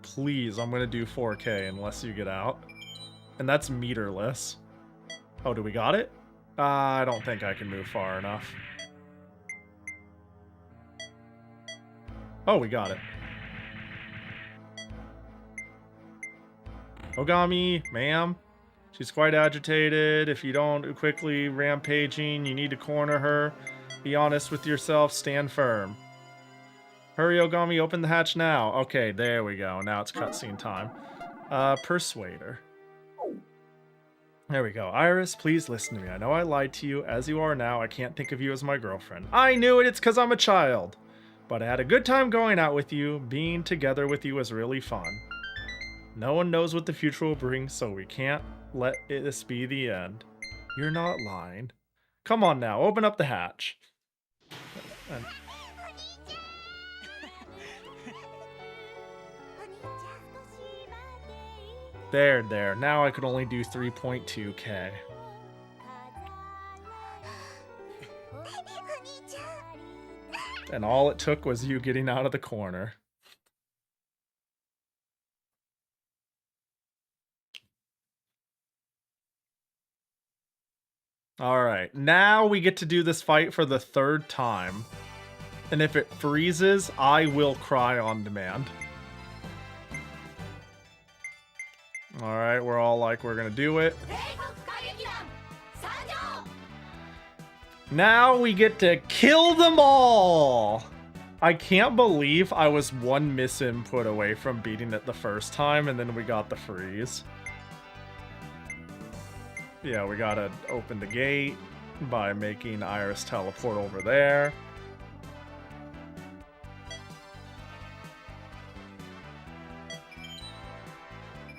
Please, I'm gonna do 4K unless you get out. And that's meterless. Oh, do we got it? I don't think I can move far enough. Oh, we got it. Ogami, ma'am. She's quite agitated. If you don't quickly rampaging, you need to corner her. Be honest with yourself. Stand firm. Hurry, Ogami, open the hatch now. Okay, there we go. Now it's cutscene time. Persuader. There we go. Iris, please listen to me. I know I lied to you. As you are now, I can't think of you as my girlfriend. I knew it. It's because I'm a child. But I had a good time going out with you. Being together with you was really fun. No one knows what the future will bring, so we can't let this be the end. You're not lying. Come on now, open up the hatch. There. Now I could only do 3.2K. And all it took was you getting out of the corner. Alright, now we get to do this fight for the 3rd time. And if it freezes, I will cry on demand. Alright, we're all like, we're gonna do it. Now we get to kill them all! I can't believe I was one misinput away from beating it the first time, and then we got the freeze. Yeah, we gotta open the gate by making Iris teleport over there.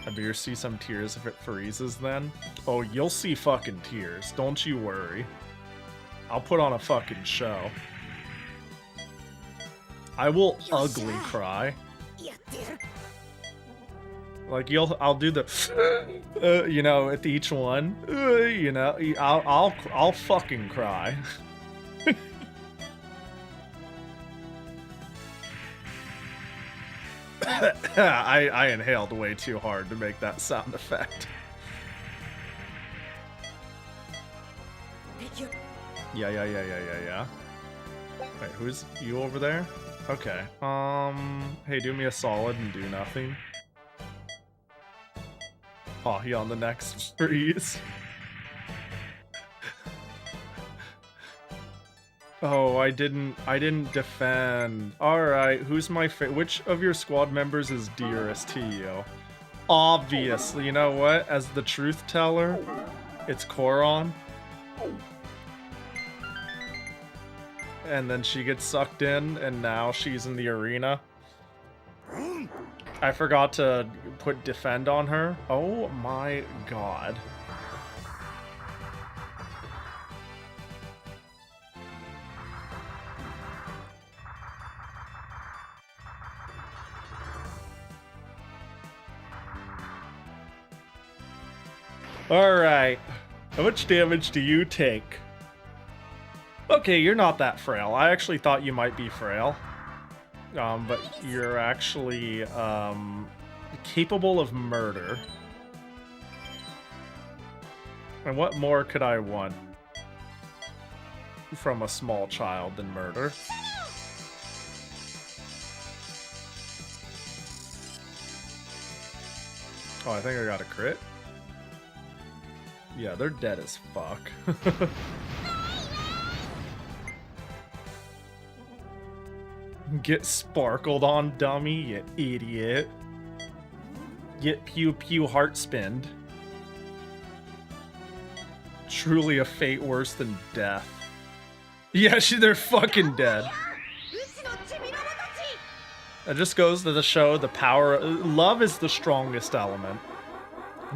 I better see some tears if it freezes then. Oh, you'll see fucking tears. Don't you worry. I'll put on a fucking show. I will ugly cry. Like I'll do the, you know, at each one, you know, I'll fucking cry. I inhaled way too hard to make that sound effect. Yeah. Wait, who's you over there? Okay. Hey, do me a solid and do nothing. Pahi on the next freeze. Oh, I didn't defend. Alright, who's my which of your squad members is dearest to you? Obviously, you know what? As the truth teller, it's Koron. And then she gets sucked in, and now she's in the arena. I forgot to put defend on her. Oh my god. Alright. How much damage do you take? Okay, you're not that frail. I actually thought you might be frail. But you're actually, capable of murder. And what more could I want from a small child than murder? Oh, I think I got a crit. Yeah, they're dead as fuck. Get sparkled on, dummy, you idiot. Get pew pew heart spinned. Truly a fate worse than death. Yeah, they're fucking dead. That just goes to show the power. Love is the strongest element.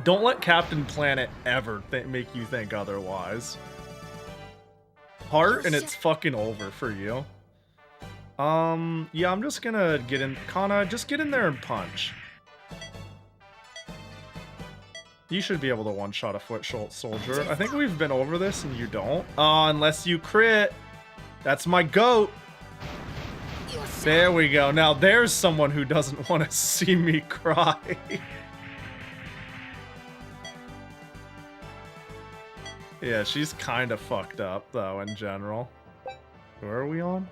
Don't let Captain Planet ever make you think otherwise. Heart and it's fucking over for you. Yeah, I'm just gonna get in. Kana, just get in there and punch. You should be able to one-shot a foot soldier. I think we've been over this and you don't. Unless you crit. That's my goat. There we go. Now there's someone who doesn't want to see me cry. Yeah, she's kind of fucked up, though, in general. Who are we on?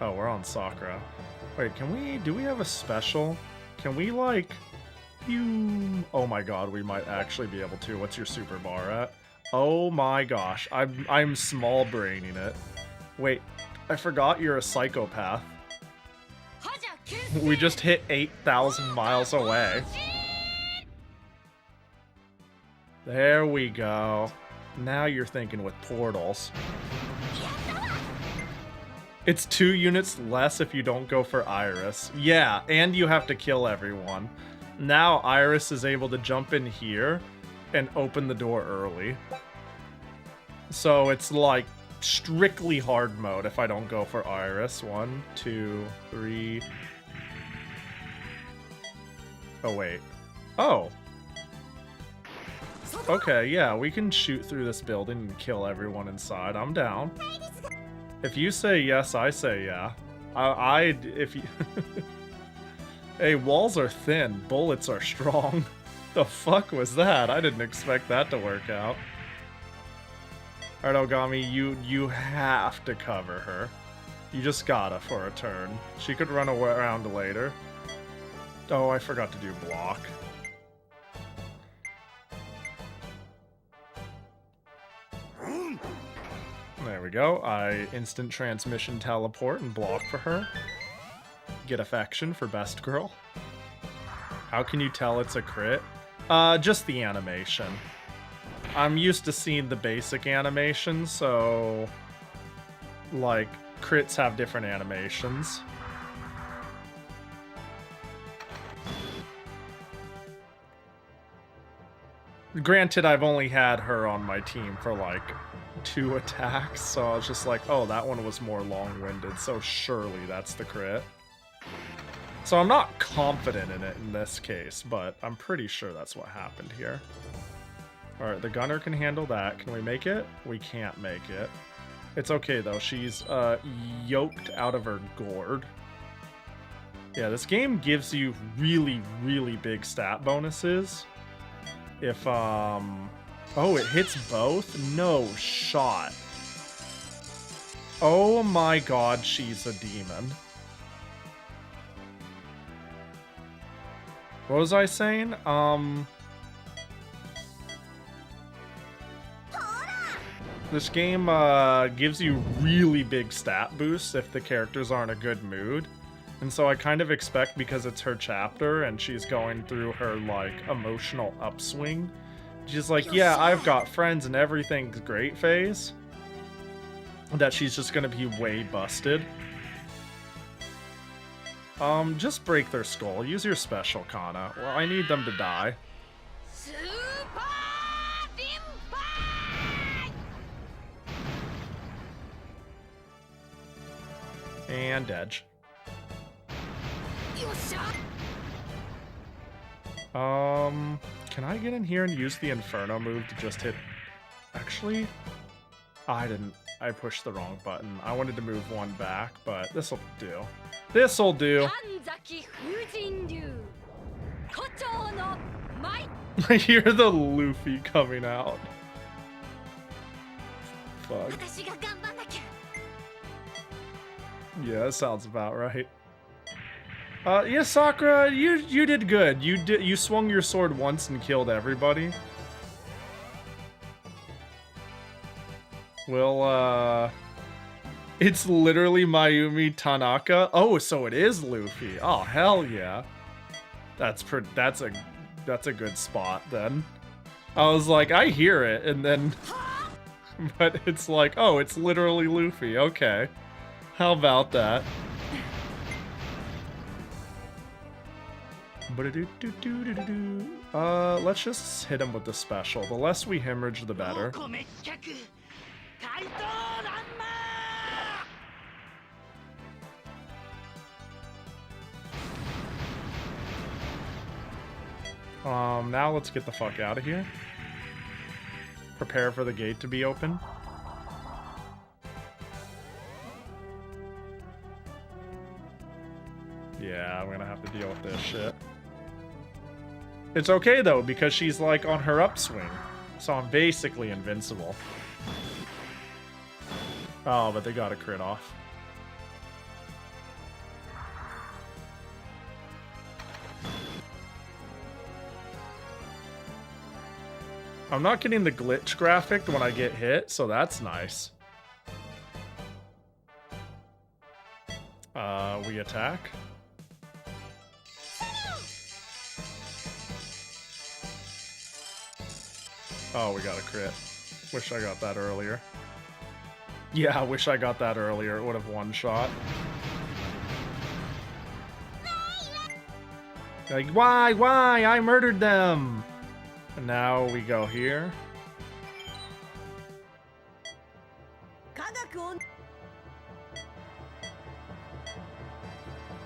Oh, we're on Sakura. Wait, do we have a special? Can we, like, oh my god, we might actually be able to. What's your super bar at? Oh my gosh, I'm small braining it. Wait, I forgot you're a psychopath. We just hit 8,000 miles away. There we go. Now you're thinking with portals. It's 2 units less if you don't go for Iris. Yeah, and you have to kill everyone. Now Iris is able to jump in here and open the door early. So it's like strictly hard mode if I don't go for Iris. 1, 2, 3. Oh, wait. Oh. Okay, yeah, we can shoot through this building and kill everyone inside. I'm down. If you say yes, I say yeah. If you... Hey, walls are thin, bullets are strong. The fuck was that? I didn't expect that to work out. Alright, Ogami, you have to cover her. You just gotta for a turn. She could run around later. Oh, I forgot to do block. There we go. I instant transmission teleport and block for her. Get affection for best girl. How can you tell it's a crit? Just the animation. I'm used to seeing the basic animation, so like crits have different animations. Granted, I've only had her on my team for like 2 attacks, so I was just like, oh, that one was more long-winded, so surely that's the crit. So I'm not confident in it in this case, but I'm pretty sure that's what happened here. Alright, the gunner can handle that. Can we make it? We can't make it. It's okay though, she's yoked out of her gourd. Yeah, this game gives you really, really big stat bonuses. If, oh, it hits both? No shot. Oh my god, she's a demon. What was I saying? This game gives you really big stat boosts if the characters are in a good mood. And so I kind of expect, because it's her chapter and she's going through her, like, emotional upswing, she's like, yeah, I've got friends and everything's great phase, that she's just gonna be way busted. Just break their skull. Use your special, Kana. Well, I need them to die. And edge. Can I get in here and use the Inferno move to just hit... Actually, I didn't. I pushed the wrong button. I wanted to move one back, but this'll do. This'll do. I hear the Luffy coming out. Fuck. Yeah, that sounds about right. Yeah, Sakura, you did good. You swung your sword once and killed everybody. Well, it's literally Mayumi Tanaka. Oh, so it is Luffy. Oh, hell yeah. That's a good spot then. I was like, I hear it, and then but it's like, oh, it's literally Luffy. Okay. How about that? Let's just hit him with the special. The less we hemorrhage, the better. Now let's get the fuck out of here. Prepare for the gate to be open. Yeah, I'm gonna have to deal with this shit. It's okay though, because she's like on her upswing. So I'm basically invincible. Oh, but they got a crit off. I'm not getting the glitch graphic when I get hit, so that's nice. We attack. Oh, we got a crit. Wish I got that earlier. Yeah, I wish I got that earlier. It would have one shot. Like, why? I murdered them! And now we go here.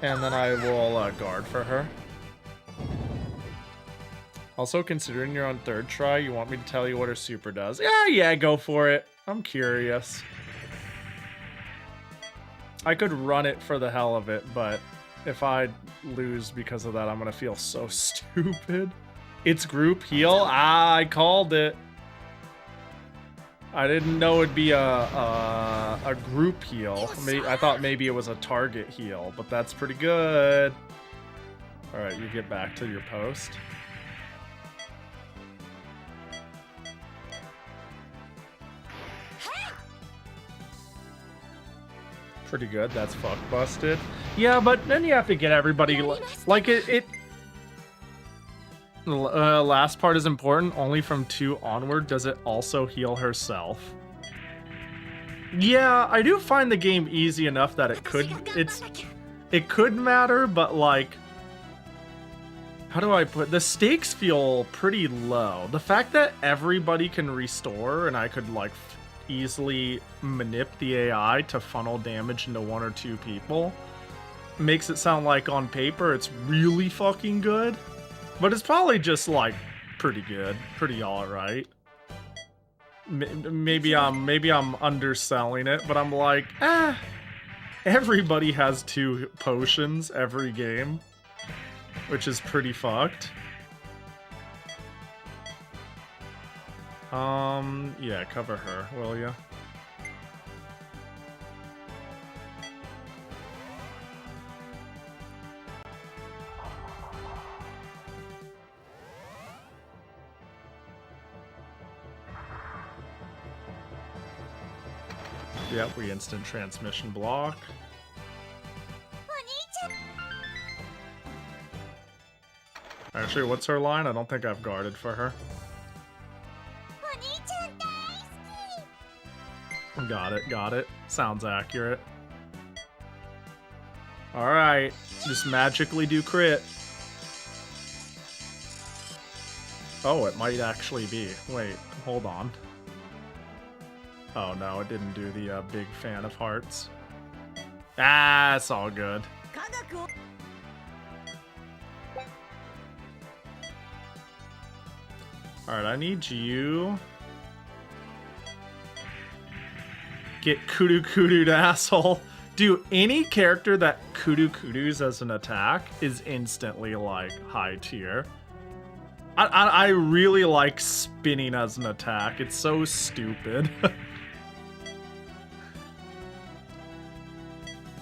And then I will guard for her. Also, considering you're on third try, you want me to tell you what her super does? Yeah, go for it. I'm curious. I could run it for the hell of it, but if I lose because of that, I'm gonna feel so stupid. It's group heal? Ah, I called it. I didn't know it'd be a group heal. I thought maybe it was a target heal, but that's pretty good. All right, you get back to your post. Pretty good. That's fuck busted. Yeah, but then you have to get everybody like it. Last part is important. Only from 2 onward does it also heal herself. Yeah, I do find the game easy enough that it could matter, but like, how do I put the stakes feel pretty low. The fact that everybody can restore and I could like easily manip the AI to funnel damage into 1 or 2 people makes it sound like on paper it's really fucking good. But it's probably just like pretty good, pretty alright. Maybe I'm underselling it, but I'm like, everybody has 2 potions every game, which is pretty fucked. Yeah, cover her, will ya? Yep, we instant transmission block. Actually, what's her line? I don't think I've guarded for her. Got it. Sounds accurate. Alright, just magically do crit. Oh, it might actually be. Wait, hold on. Oh no, it didn't do the big fan of hearts. Ah, it's all good. Alright, I need you. Get kudu-kudu'd, asshole. Dude, any character that kudu-kudu's as an attack is instantly, like, high tier. I really like spinning as an attack. It's so stupid.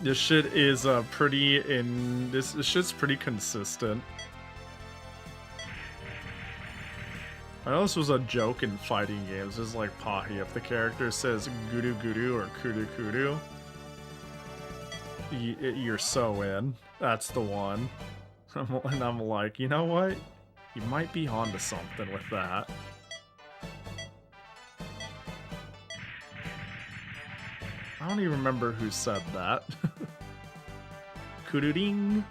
This shit is this shit's pretty consistent. I know this was a joke in fighting games. This is like Pahi. If the character says gudu gudu or kudu kudu, you're so in. That's the one. And I'm like, you know what? You might be onto something with that. I don't even remember who said that. Kudu-ding.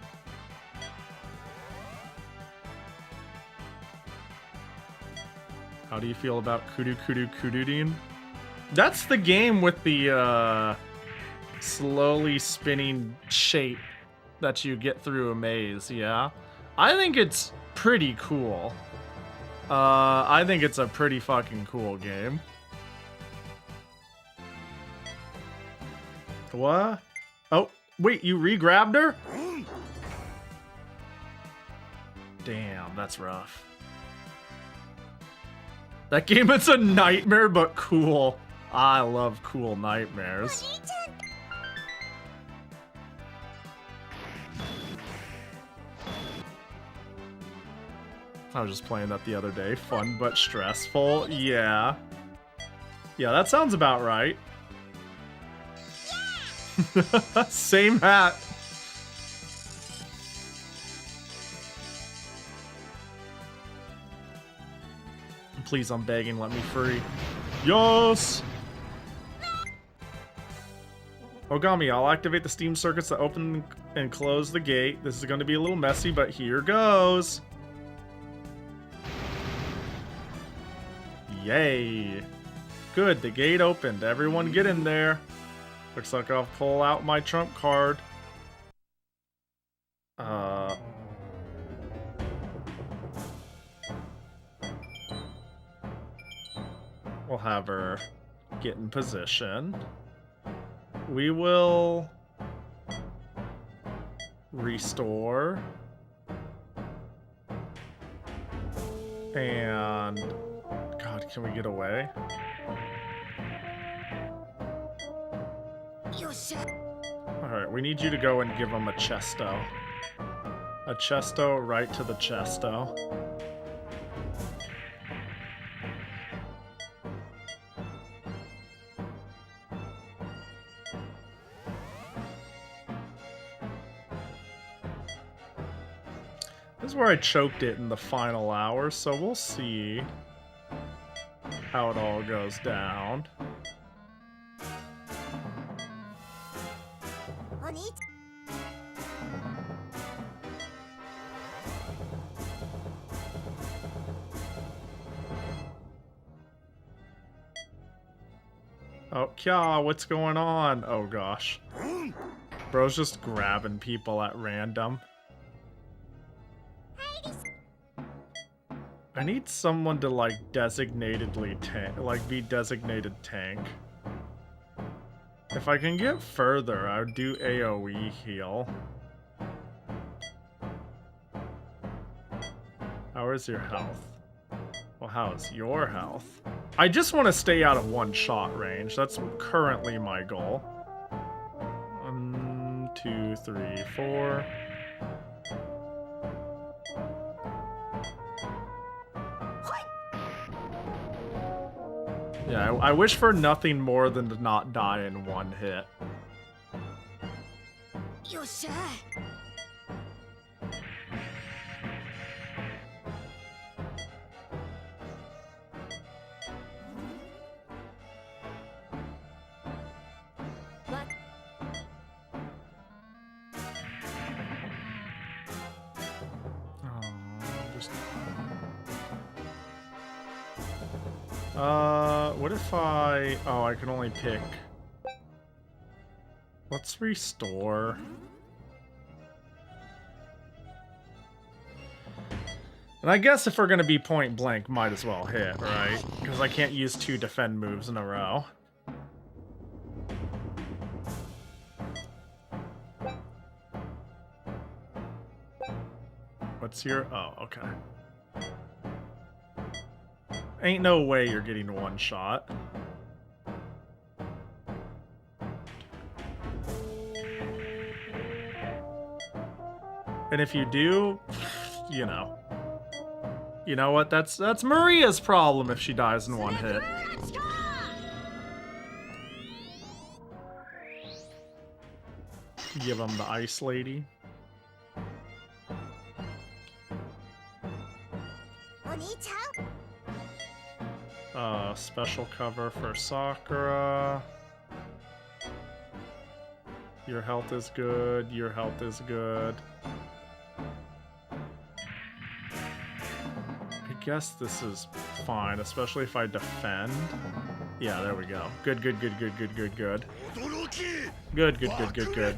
How do you feel about Kudu Kudu Kududin? That's the game with the slowly spinning shape that you get through a maze, yeah? I think it's pretty cool. I think it's a pretty fucking cool game. What? Oh, wait, you re-grabbed her? Damn, that's rough. That game is a nightmare, but cool. I love cool nightmares. I was just playing that the other day. Fun but stressful. Yeah. Yeah, that sounds about right. Same hat. Please, I'm begging, let me free. Yes! Ogami, I'll activate the steam circuits that open and close the gate. This is going to be a little messy, but here goes. Yay. Good, the gate opened. Everyone get in there. Looks like I'll pull out my trump card. We'll have her get in position. We will Restore. And... God, can we get away? Alright, we need you to go and give him a chesto. A chesto right to the chesto. This is where I choked it in the final hour, so we'll see how it all goes down. Oh, Kya, what's going on? Oh gosh. Bro's just grabbing people at random. I need someone to like designatedly tank, like be designated tank. If I can get further, I would do AoE heal. How is your health? Well, how is your health? I just want to stay out of one-shot range. That's currently my goal. 1, 2, 3, 4. Yeah, I wish for nothing more than to not die in one hit. What if I... Oh, I can only pick... Let's restore. And I guess if we're gonna be point blank, might as well hit, right? Because I can't use 2 defend moves in a row. What's your... Oh, okay. Ain't no way you're getting one shot. And if you do, you know. You know what? That's Maria's problem if she dies in one hit. Give him the ice lady. Special cover for Sakura. Your health is good. Your health is good. I guess this is fine, especially if I defend. Yeah, there we go. Good, good, good, good, good, good, good. Good, good, good, good, good.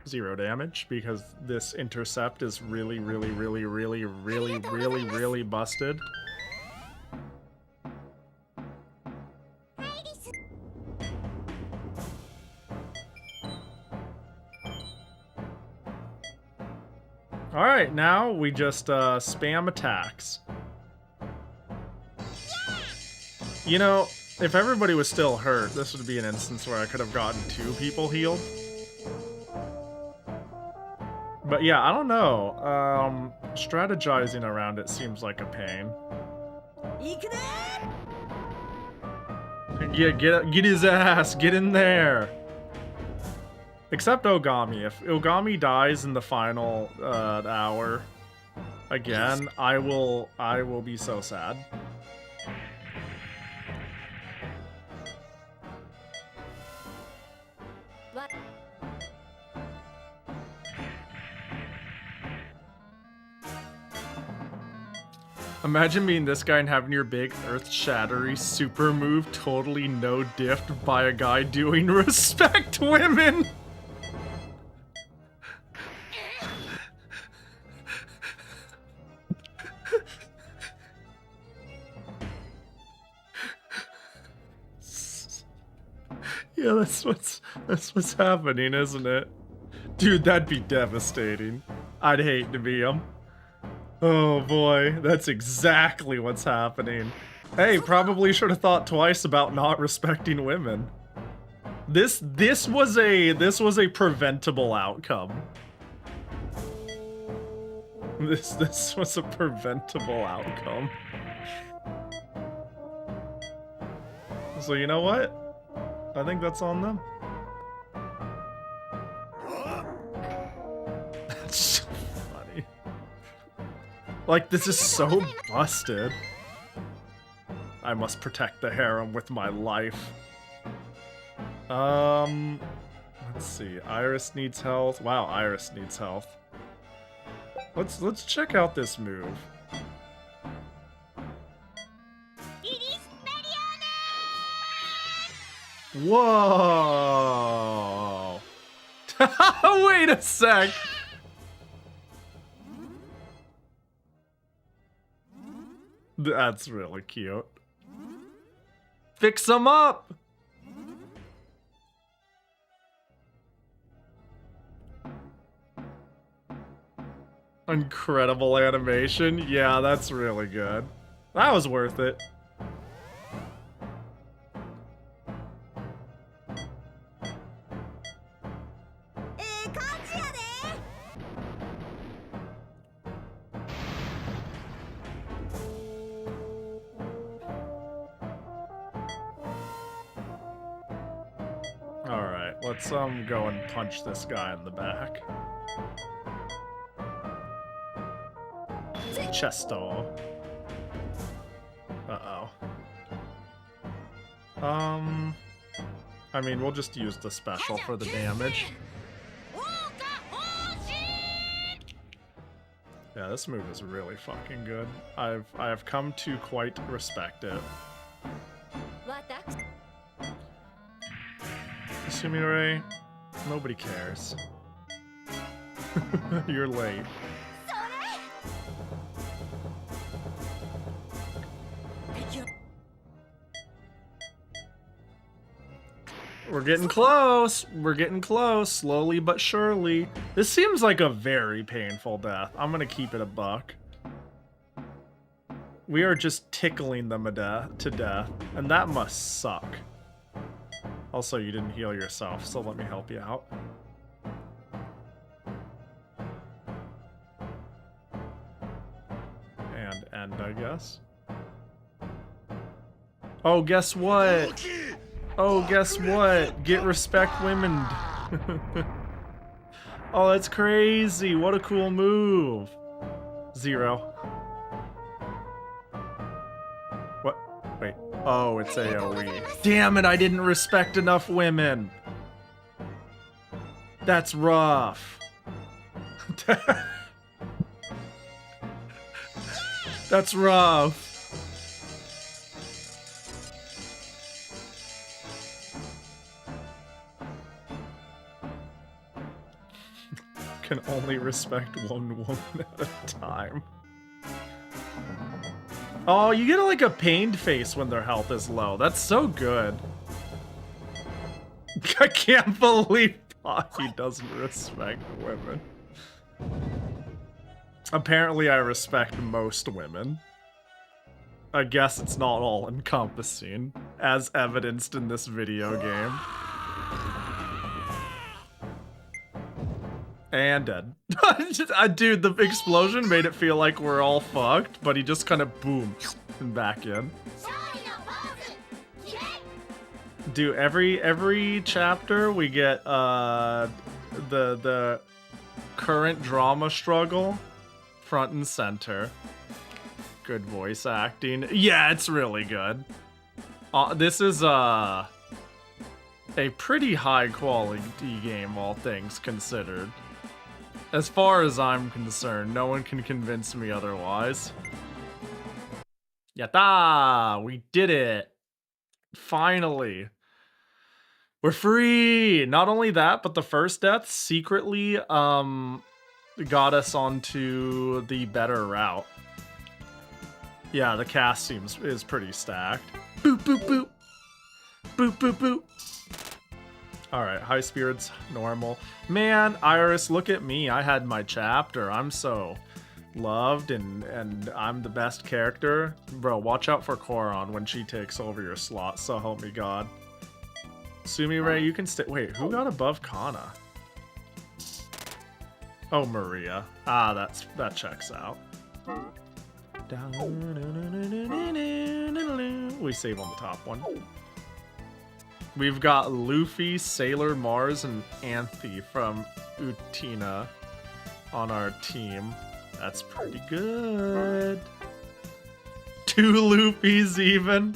Zero damage because this intercept is really, really, really, really, really, really, really busted. Alright, now we just spam attacks. You know, if everybody was still hurt, this would be an instance where I could have gotten 2 people healed. But yeah, I don't know. Strategizing around it seems like a pain. Yeah, get his ass! Get in there! Except Ogami. If Ogami dies in the final hour again, I will be so sad. Imagine being this guy and having your big earth-shattery super move totally no-diffed by a guy doing respect women! Yeah, that's what's happening, isn't it? Dude, that'd be devastating. I'd hate to be him. Oh boy, that's exactly what's happening. Hey, probably should have thought twice about not respecting women. This was a preventable outcome. This was a preventable outcome. So you know what? I think that's on them. That's so funny. Like, this is so busted. I must protect the harem with my life. Let's see. Iris needs health. Wow, Iris needs health. Let's check out this move. Whoa! Wait a sec! That's really cute. Fix them up! Incredible animation. Yeah, that's really good. That was worth it. Alright, let's go and punch this guy in the back. Chesto. Uh-oh. I mean, we'll just use the special for the damage. Yeah, this move is really fucking good. I've come to quite respect it. Sumire, nobody cares. You're late. We're getting close. We're getting close, slowly but surely. This seems like a very painful death. I'm gonna keep it a buck. We are just tickling them to death, and that must suck. Also, you didn't heal yourself, so let me help you out. And end, I guess. Oh, guess what? Oh, guess what? Get respect women. Oh, that's crazy. What a cool move. 0. What? Wait. Oh, it's AoE. Damn it, I didn't respect enough women. That's rough. That's rough. Can only respect one woman at a time. Oh, you get like a pained face when their health is low. That's so good. I can't believe he doesn't respect women. Apparently I respect most women. I guess it's not all encompassing, as evidenced in this video game. And dead. Dude, the explosion made it feel like we're all fucked, but he just kind of boom and back in. Dude, every chapter we get the current drama struggle front and center. Good voice acting. Yeah, it's really good. This is a pretty high quality game, all things considered. As far as I'm concerned, no one can convince me otherwise. Yatta! We did it! Finally! We're free! Not only that, but the first death secretly got us onto the better route. Yeah, the cast is pretty stacked. Boop, boop, boop! Boop, boop, boop! Alright, high spirits, normal. Man, Iris, look at me. I had my chapter. I'm so loved and I'm the best character. Bro, watch out for Koron when she takes over your slot, so help me God. Sumire, you can stay. Wait, who got above Kana? Oh, Maria. Ah, that checks out. We save on the top one. We've got Luffy, Sailor Mars, and Anthe from Utina on our team. That's pretty good. 2 Luffys even.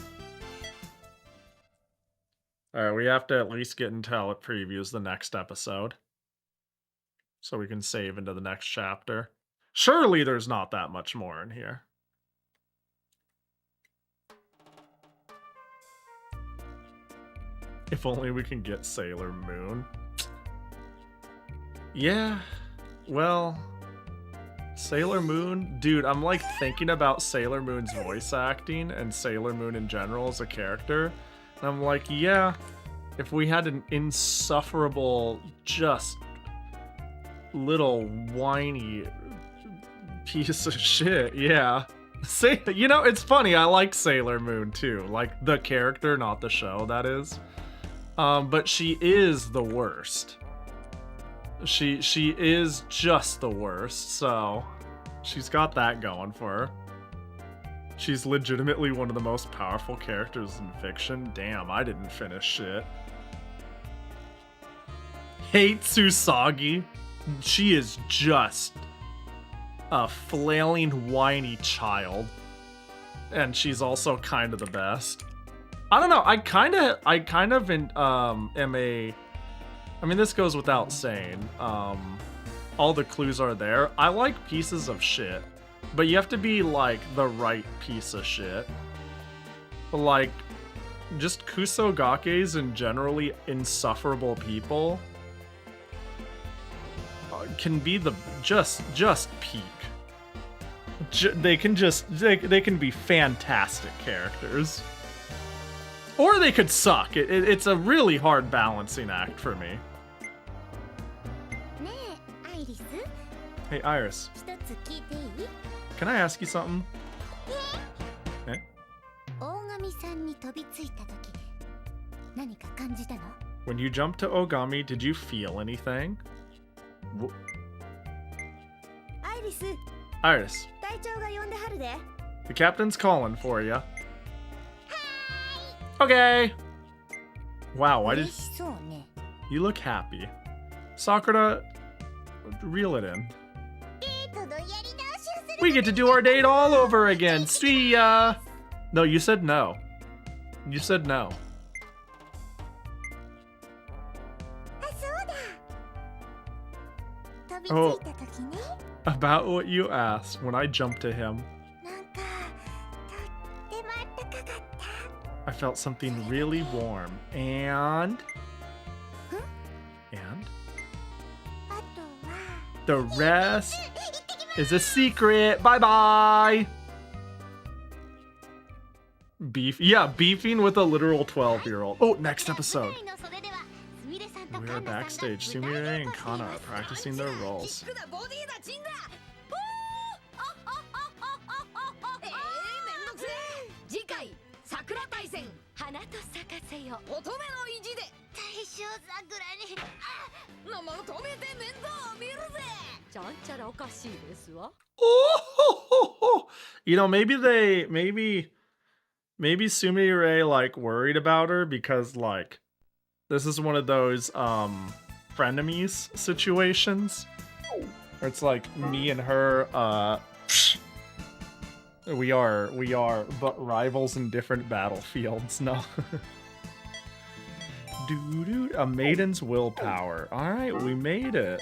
Alright, we have to at least get until it previews the next episode. So we can save into the next chapter. Surely there's not that much more in here. If only we can get Sailor Moon. Yeah, well, Sailor Moon, dude, I'm like thinking about Sailor Moon's voice acting and Sailor Moon in general as a character. And I'm like, yeah, if we had an insufferable, just little whiny piece of shit, yeah. You know, it's funny, I like Sailor Moon too. Like the character, not the show, that is. But she is the worst. She is just the worst, so she's got that going for her. She's legitimately one of the most powerful characters in fiction. Damn, I didn't finish shit. Hate Tsusagi. She is just a flailing, whiny child. And she's also kind of the best. I don't know, I kind of am a... I mean, this goes without saying. All the clues are there. I like pieces of shit, but you have to be, like, the right piece of shit. Like, just Kusogakes and generally insufferable people can be the... just peak. They can be fantastic characters. Or they could suck. It's a really hard balancing act for me. Hey, Iris. Can I ask you something? Eh? When you jumped to Ogami, did you feel anything? Iris. The captain's calling for you. Okay. Wow, why did... You look happy. Sakura, reel it in. We get to do our date all over again. See ya. No, you said no. You said no. Oh, about what you asked when I jumped to him. I felt something really warm, and the rest is a secret. Bye-bye. Beefing with a literal 12-year-old. Oh, next episode. We are backstage. Sumire and Kana are practicing their roles. You know, maybe Sumire like worried about her because like this is one of those frenemies situations where it's like me and her we are but rivals in different battlefields. No. A maiden's willpower. Alright, we made it.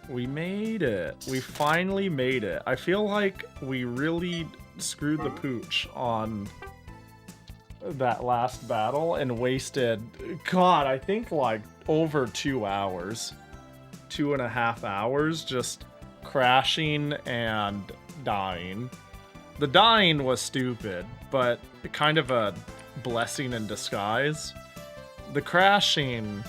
We made it. We finally made it. I feel like we really screwed the pooch on that last battle and wasted, God, I think like over 2 hours. 2.5 hours just crashing and dying. The dying was stupid, but kind of a blessing in disguise. The crashing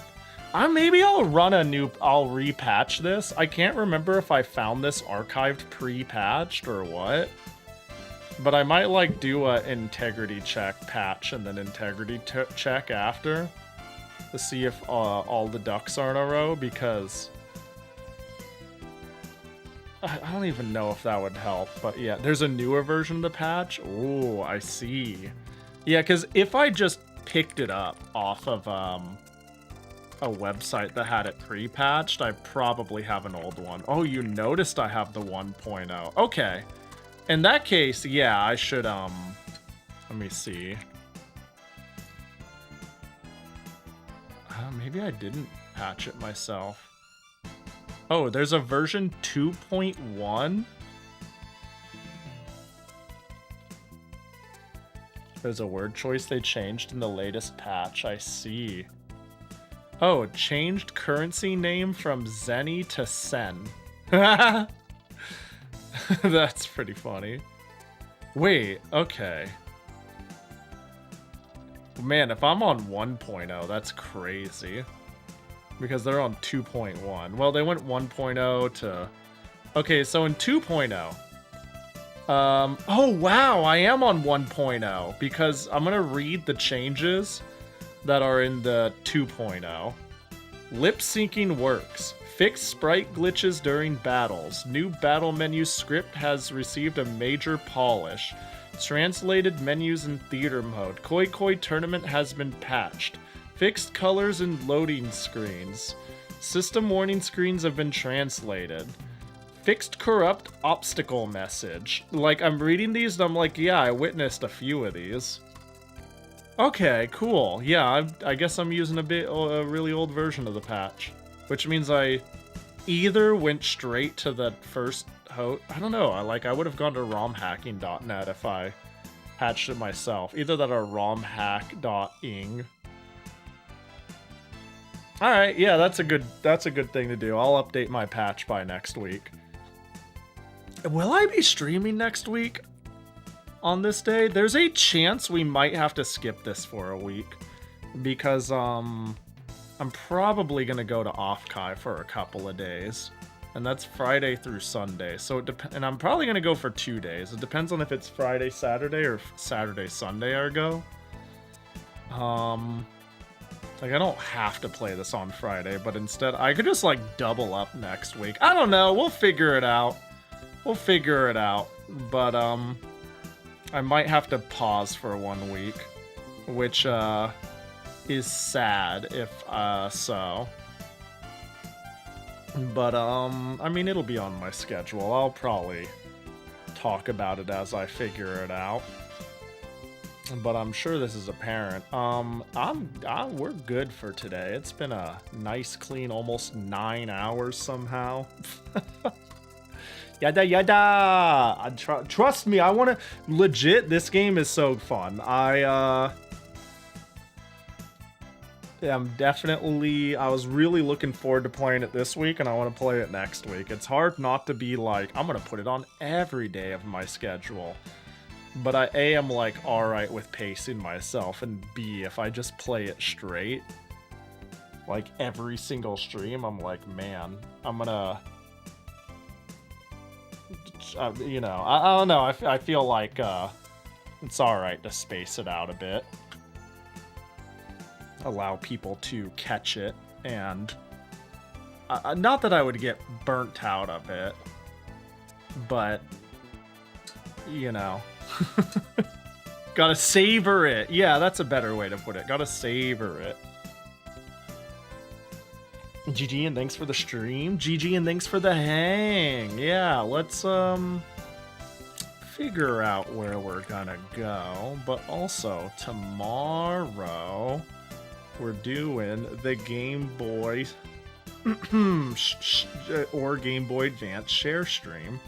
Maybe I'll I'll repatch this. I can't remember if I found this archived pre-patched or what. But I might like do a integrity check patch and then integrity check after to see if all the ducks are in a row, because I don't even know if that would help. But yeah, there's a newer version of the patch. Oh, I see. Yeah, because if I just picked it up off of a website that had it pre-patched, I probably have an old one. Oh, you noticed I have the 1.0. Okay. In that case, yeah, I should, let me see. Maybe I didn't patch it myself. Oh, there's a version 2.1? There's a word choice they changed in the latest patch, I see. Oh, changed currency name from Zenny to Sen. That's pretty funny. Wait, okay. Man, if I'm on 1.0, that's crazy. Because they're on 2.1. Well, they went 1.0 to... Okay, so in 2.0... oh, wow, I am on 1.0. Because I'm gonna read the changes that are in the 2.0. Lip syncing works. Fixed sprite glitches during battles. New battle menu script has received a major polish. Translated menus in theater mode. Koi Koi tournament has been patched. Fixed colors and loading screens. System warning screens have been translated. Fixed corrupt obstacle message. Like, I'm reading these and I'm like, yeah, I witnessed a few of these. Okay, cool. Yeah, I guess I'm using a really old version of the patch. Which means I either went straight to the first host. I don't know. I would have gone to romhacking.net if I patched it myself. Either that or romhack.ing. Alright, yeah, that's a good thing to do. I'll update my patch by next week. Will I be streaming next week? On this day? There's a chance we might have to skip this for a week. Because, I'm probably gonna go to Offkai for a couple of days. And that's Friday through Sunday. So and I'm probably gonna go for 2 days. It depends on if it's Friday, Saturday, or Saturday, Sunday I go. Like, I don't have to play this on Friday, but instead, I could just, like, double up next week. I don't know. We'll figure it out. We'll figure it out. But, I might have to pause for 1 week, which, is sad if, so. But, I mean, it'll be on my schedule. I'll probably talk about it as I figure it out. But I'm sure this is apparent. We're good for today. It's been a nice, clean, almost 9 hours somehow. Yada yada! Trust me, I want to... Legit, this game is so fun. I was really looking forward to playing it this week, and I want to play it next week. It's hard not to be like, I'm going to put it on every day of my schedule. But I A, am like alright with pacing myself, and B, if I just play it straight, like every single stream, I'm like, man, I'm gonna, you know, I don't know, I feel like it's alright to space it out a bit. Allow people to catch it, and not that I would get burnt out of it, but, you know. Gotta savor it. Yeah, that's a better way to put it. Gotta savor it. GG and thanks for the stream. GG and thanks for the hang. Yeah, let's figure out where we're gonna go. But also tomorrow we're doing the Game Boy or Game Boy Advance share stream.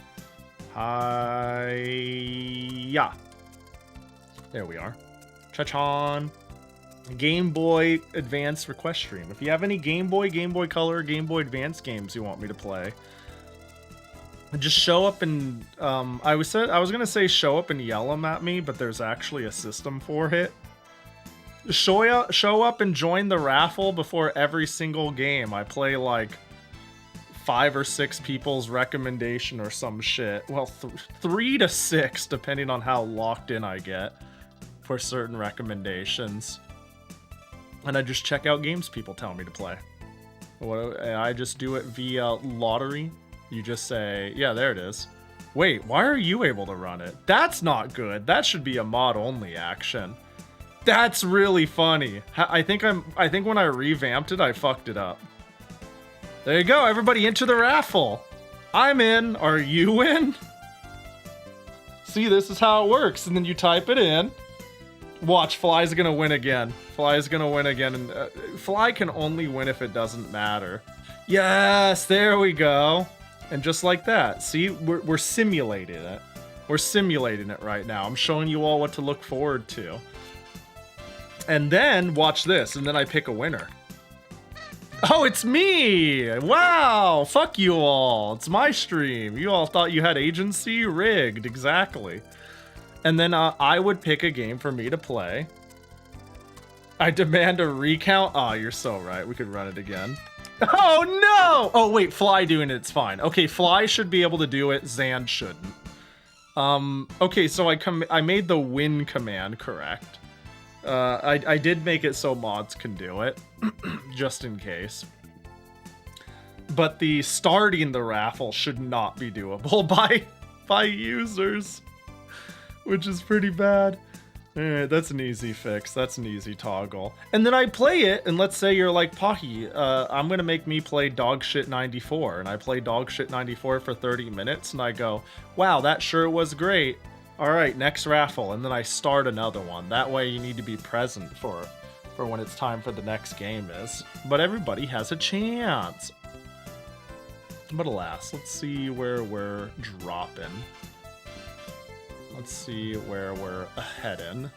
Yeah. There we are. Cha-chan. Game Boy Advance request stream. If you have any Game Boy, Game Boy Color, Game Boy Advance games you want me to play, just show up and I was gonna say show up and yell them at me, but there's actually a system for it. Show up and join the raffle before every single game. I play like 5 or 6 people's recommendation or some shit. Well, 3 to 6, depending on how locked in I get for certain recommendations. And I just check out games people tell me to play. I just do it via lottery. You just say, yeah, there it is. Wait, why are you able to run it? That's not good. That should be a mod-only action. That's really funny. I think when I revamped it, I fucked it up. There you go. Everybody enter the raffle. I'm in. Are you in? See, this is how it works. And then you type it in. Watch, Fly's gonna win again. Fly's gonna win again. And Fly can only win if it doesn't matter. Yes, there we go. And just like that. See, we're simulating it. We're simulating it right now. I'm showing you all what to look forward to. And then, watch this, and then I pick a winner. Oh, it's me! Wow! Fuck you all. It's my stream. You all thought you had agency? Rigged, exactly. And then I would pick a game for me to play. I demand a recount. Oh, you're so right. We could run it again. Oh, no! Oh, wait, Fly doing it's fine. Okay, Fly should be able to do it. Zan shouldn't. Okay, so I made the win command correct. I did make it so mods can do it, just in case. But the starting the raffle should not be doable by users, which is pretty bad. That's an easy fix. That's an easy toggle. And then I play it, and let's say you're like, Pahi, I'm gonna make me play Dogshit 94, and I play Dogshit 94 for 30 minutes, and I go, wow, that sure was great. All right, next raffle, and then I start another one. That way you need to be present for when it's time for the next game is. But everybody has a chance. But alas, let's see where we're dropping. Let's see where we're heading.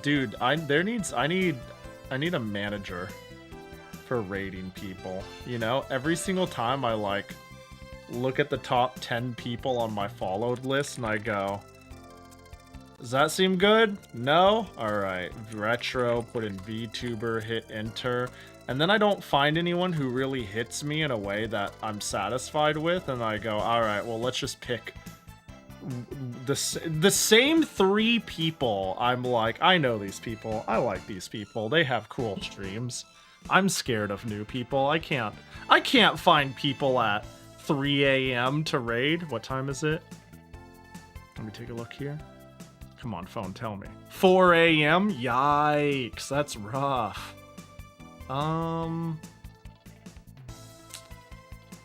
Dude, I need a manager for rating people. You know, every single time I like look at the top 10 people on my followed list and I go, does that seem good? No? Alright, retro, put in VTuber, hit enter, and then I don't find anyone who really hits me in a way that I'm satisfied with, and I go, alright, well, let's just pick the same 3 people. I'm like, I know these people, I like these people, they have cool streams. I'm scared of new people. I can't find people at 3 a.m. to raid. What time is it? Let me take a look here. Come on, phone, tell me. 4 a.m.? Yikes, that's rough.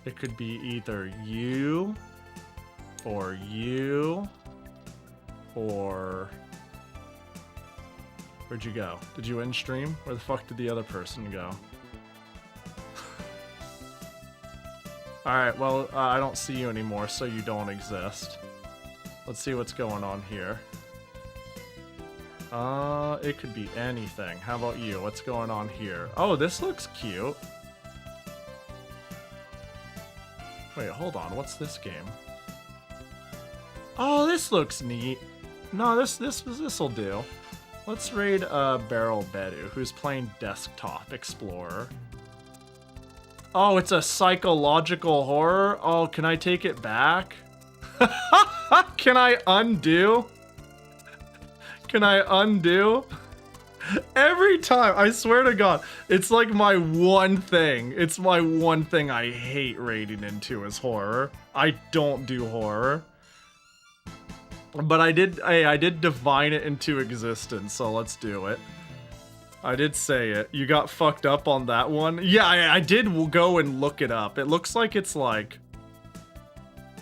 It could be either you, or where'd you go? Did you end stream? Where the fuck did the other person go? Alright, well, I don't see you anymore, so you don't exist. Let's see what's going on here. It could be anything. How about you? What's going on here? Oh, this looks cute. Wait, hold on. What's this game? Oh, this looks neat. No, this'll do. Let's raid Barrel Bedu, who's playing Desktop Explorer. Oh, it's a psychological horror? Oh, can I take it back? Can I undo? Can I undo? Every time, I swear to God, it's like my one thing. It's my one thing I hate raiding into is horror. I don't do horror. But I did divine it into existence, so let's do it. I did say it. You got fucked up on that one? Yeah, I did go and look it up. It looks like it's like...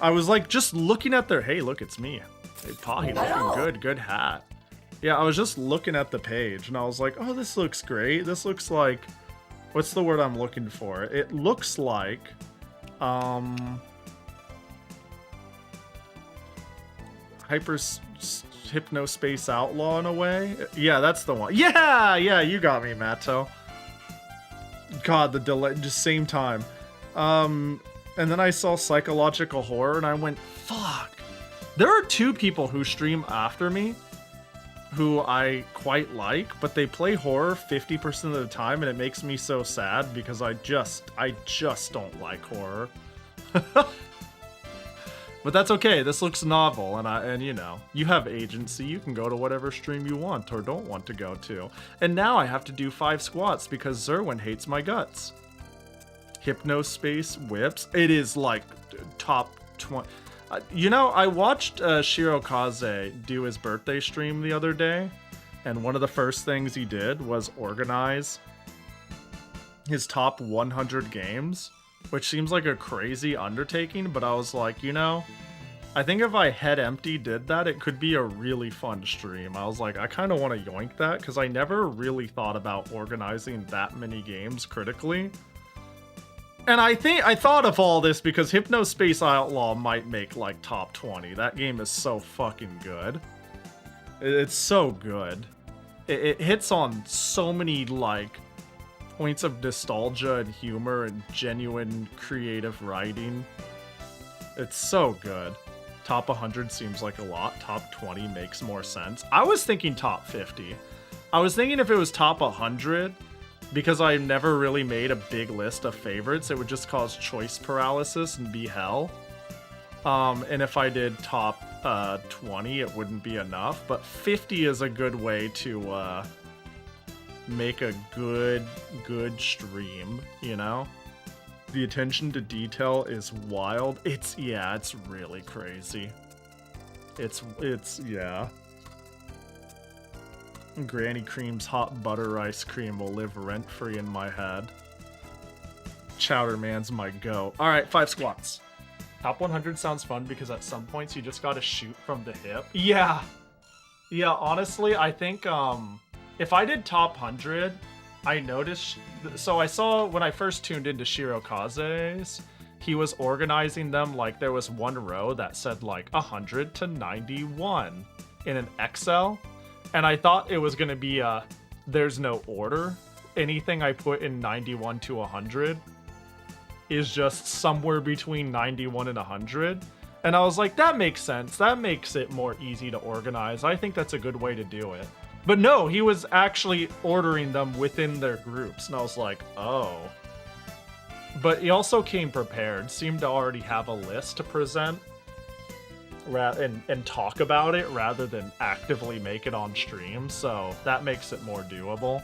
I was like just looking at their... Hey, look, it's me. Hey, Pahi, looking good hat. Yeah, I was just looking at the page and I was like, oh, this looks great. This looks like... What's the word I'm looking for? It looks like... Hypnospace Outlaw in a way? Yeah, that's the one. Yeah, you got me, Matto. God, the delay, just same time. And then I saw Psychological Horror and I went, fuck. There are two people who stream after me who I quite like, but they play horror 50% of the time, and it makes me so sad because I just don't like horror. But that's okay. This looks novel, and you know, you have agency. You can go to whatever stream you want or don't want to go to. And now I have to do 5 squats because Zerwin hates my guts. Hypnospace whips. It is like top 20. You know, I watched Shirokaze do his birthday stream the other day, and one of the first things he did was organize his top 100 games, which seems like a crazy undertaking, but I was like, you know, I think if I head empty did that, it could be a really fun stream. I was like, I kind of want to yoink that, because I never really thought about organizing that many games critically. And I thought of all this because Hypnospace Outlaw might make like top 20. That game is so fucking good. It's so good. It hits on so many like points of nostalgia and humor and genuine creative writing. It's so good. Top 100 seems like a lot. Top 20 makes more sense. I was thinking top 50. I was thinking if it was top 100, because I never really made a big list of favorites, it would just cause choice paralysis and be hell. And if I did top 20, it wouldn't be enough. But 50 is a good way to make a good stream, you know? The attention to detail is wild. It's really crazy. It's yeah. Granny Cream's hot butter ice cream will live rent-free in my head. Chowder Man's my go. Alright, 5 squats. Top 100 sounds fun because at some points you just gotta shoot from the hip. Yeah, honestly, I think if I did top 100, I noticed... So I saw when I first tuned into Shirokaze's, he was organizing them like there was one row that said like 100 to 91 in an Excel. And I thought it was going to be there's no order. Anything I put in 91 to 100 is just somewhere between 91 and 100. And I was like, that makes sense. That makes it more easy to organize. I think that's a good way to do it. But no, he was actually ordering them within their groups. And I was like, oh. But he also came prepared. Seemed to already have a list to present. And talk about it rather than actively make it on stream, so that makes it more doable.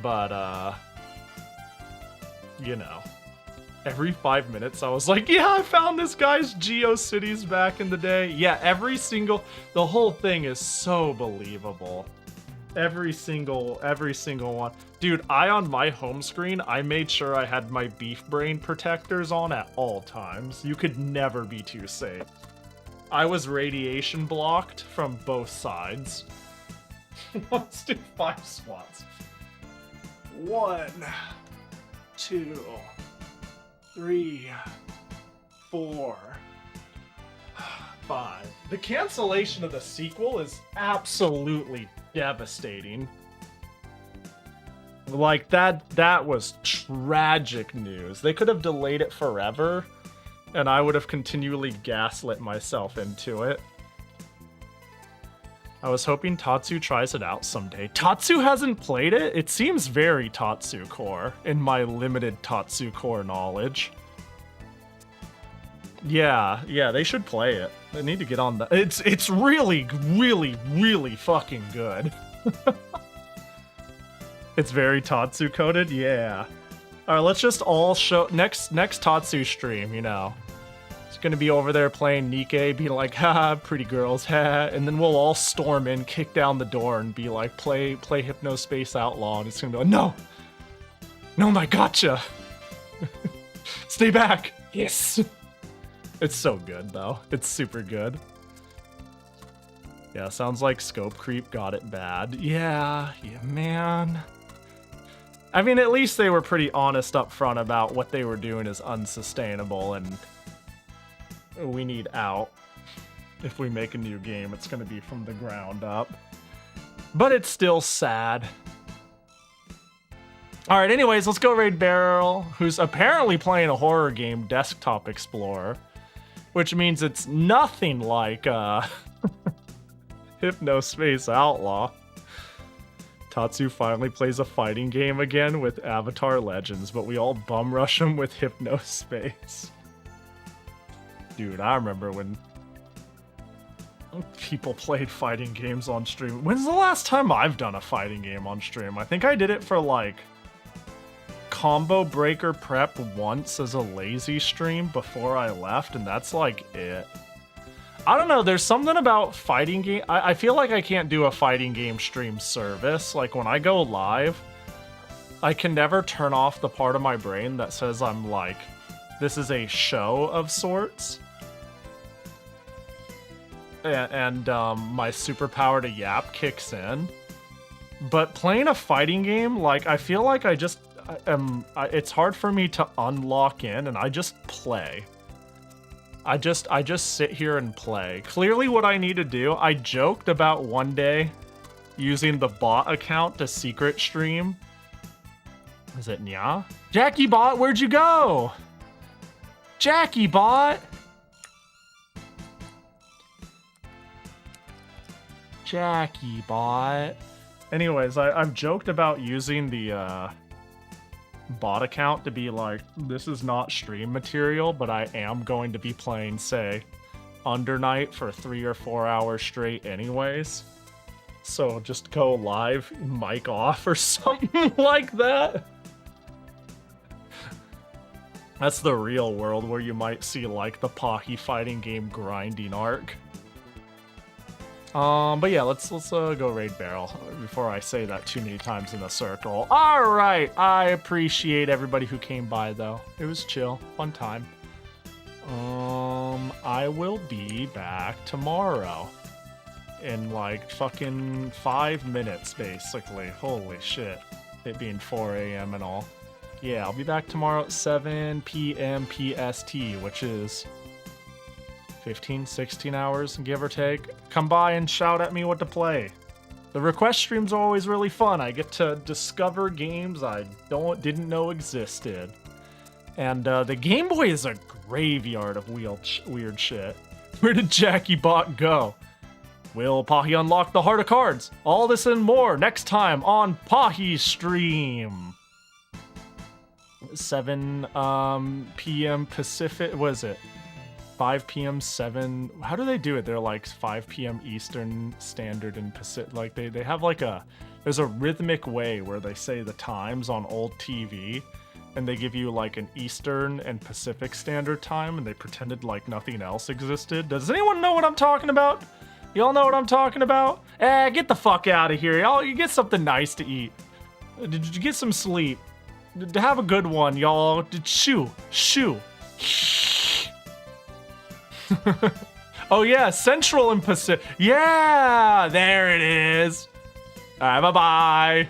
But you know, every 5 minutes I was like, yeah, I found this guy's GeoCities back in the day. Yeah, the whole thing is so believable. Every single one. Dude, on my home screen, I made sure I had my beef brain protectors on at all times. You could never be too safe. I was radiation blocked from both sides. Let's do 5 squats. 1, 2, 3, 4, 5. The cancellation of the sequel is absolutely devastating. Like, that was tragic news. They could have delayed it forever, and I would have continually gaslit myself into it. I was hoping Tatsu tries it out someday. Tatsu hasn't played it? It seems very Tatsu core, in my limited Tatsu core knowledge. Yeah, they should play it. They need to get on the... It's really, really, really fucking good. It's very Tatsu coded? Yeah. Alright, let's just all show... Next Tatsu stream, you know. It's gonna be over there playing Nikke, be like, haha, pretty girls, ha. And then we'll all storm in, kick down the door, and be like, play Hypnospace Outlaw. And it's gonna be like, no! No, my gotcha! Stay back! Yes! It's so good, though. It's super good. Yeah, sounds like Scope Creep got it bad. Yeah, man. I mean, at least they were pretty honest up front about what they were doing is unsustainable, and we need out. If we make a new game, it's going to be from the ground up. But it's still sad. Alright, anyways, let's go raid Beryl, who's apparently playing a horror game, Desktop Explorer. which means it's nothing like Hypnospace Outlaw. Tatsu finally plays a fighting game again with Avatar Legends, but we all bum rush him with Hypnospace. Dude, I remember when people played fighting games on stream. When's the last time I've done a fighting game on stream? I think I did it for like Combo Breaker Prep once as a lazy stream before I left, and that's like it. I don't know, there's something about fighting game. I feel like I can't do a fighting game stream service. Like when I go live, I can never turn off the part of my brain that says I'm like, this is a show of sorts. And my superpower to yap kicks in. But playing a fighting game, like, I feel like I just it's hard for me to unlock in, and I just play. I just sit here and play. Clearly what I need to do, I joked about one day using the bot account to secret stream. Is it Nya? Jackie Bot, where'd you go? Jackie Bot! Jackie Bot. Anyways, I've joked about using the bot account to be like, this is not stream material, but I am going to be playing, say, Undernight for 3 or 4 hours straight anyways. So just go live, mic off or something like that. That's the real world where you might see like the Pahi fighting game grinding arc. But yeah, let's go raid Barrel before I say that too many times in a circle. All right, I appreciate everybody who came by though. It was chill, fun time. I will be back tomorrow in like fucking 5 minutes basically. Holy shit, it being 4 a.m. and all. Yeah, I'll be back tomorrow at 7 p.m. PST, which is 15, 16 hours, give or take. Come by and shout at me what to play. The request streams are always really fun. I get to discover games I didn't know existed. And the Game Boy is a graveyard of weird shit. Where did Jackie Bot go? Will Pahi unlock the Heart of Cards? All this and more next time on Pahi Stream. 7 p.m. Pacific, what is it? 5 p.m. 7, how do they do it? They're like 5 p.m. Eastern Standard and Pacific, like they have like there's a rhythmic way where they say the times on old TV, and they give you like an Eastern and Pacific Standard Time, and they pretended like nothing else existed. Does anyone know what I'm talking about? Y'all know what I'm talking about? Get the fuck out of here. Y'all, you get something nice to eat. Did you get some sleep? Have a good one, y'all. Shoo. Oh yeah, Central and Pacific. Yeah, there it is. All right, bye-bye.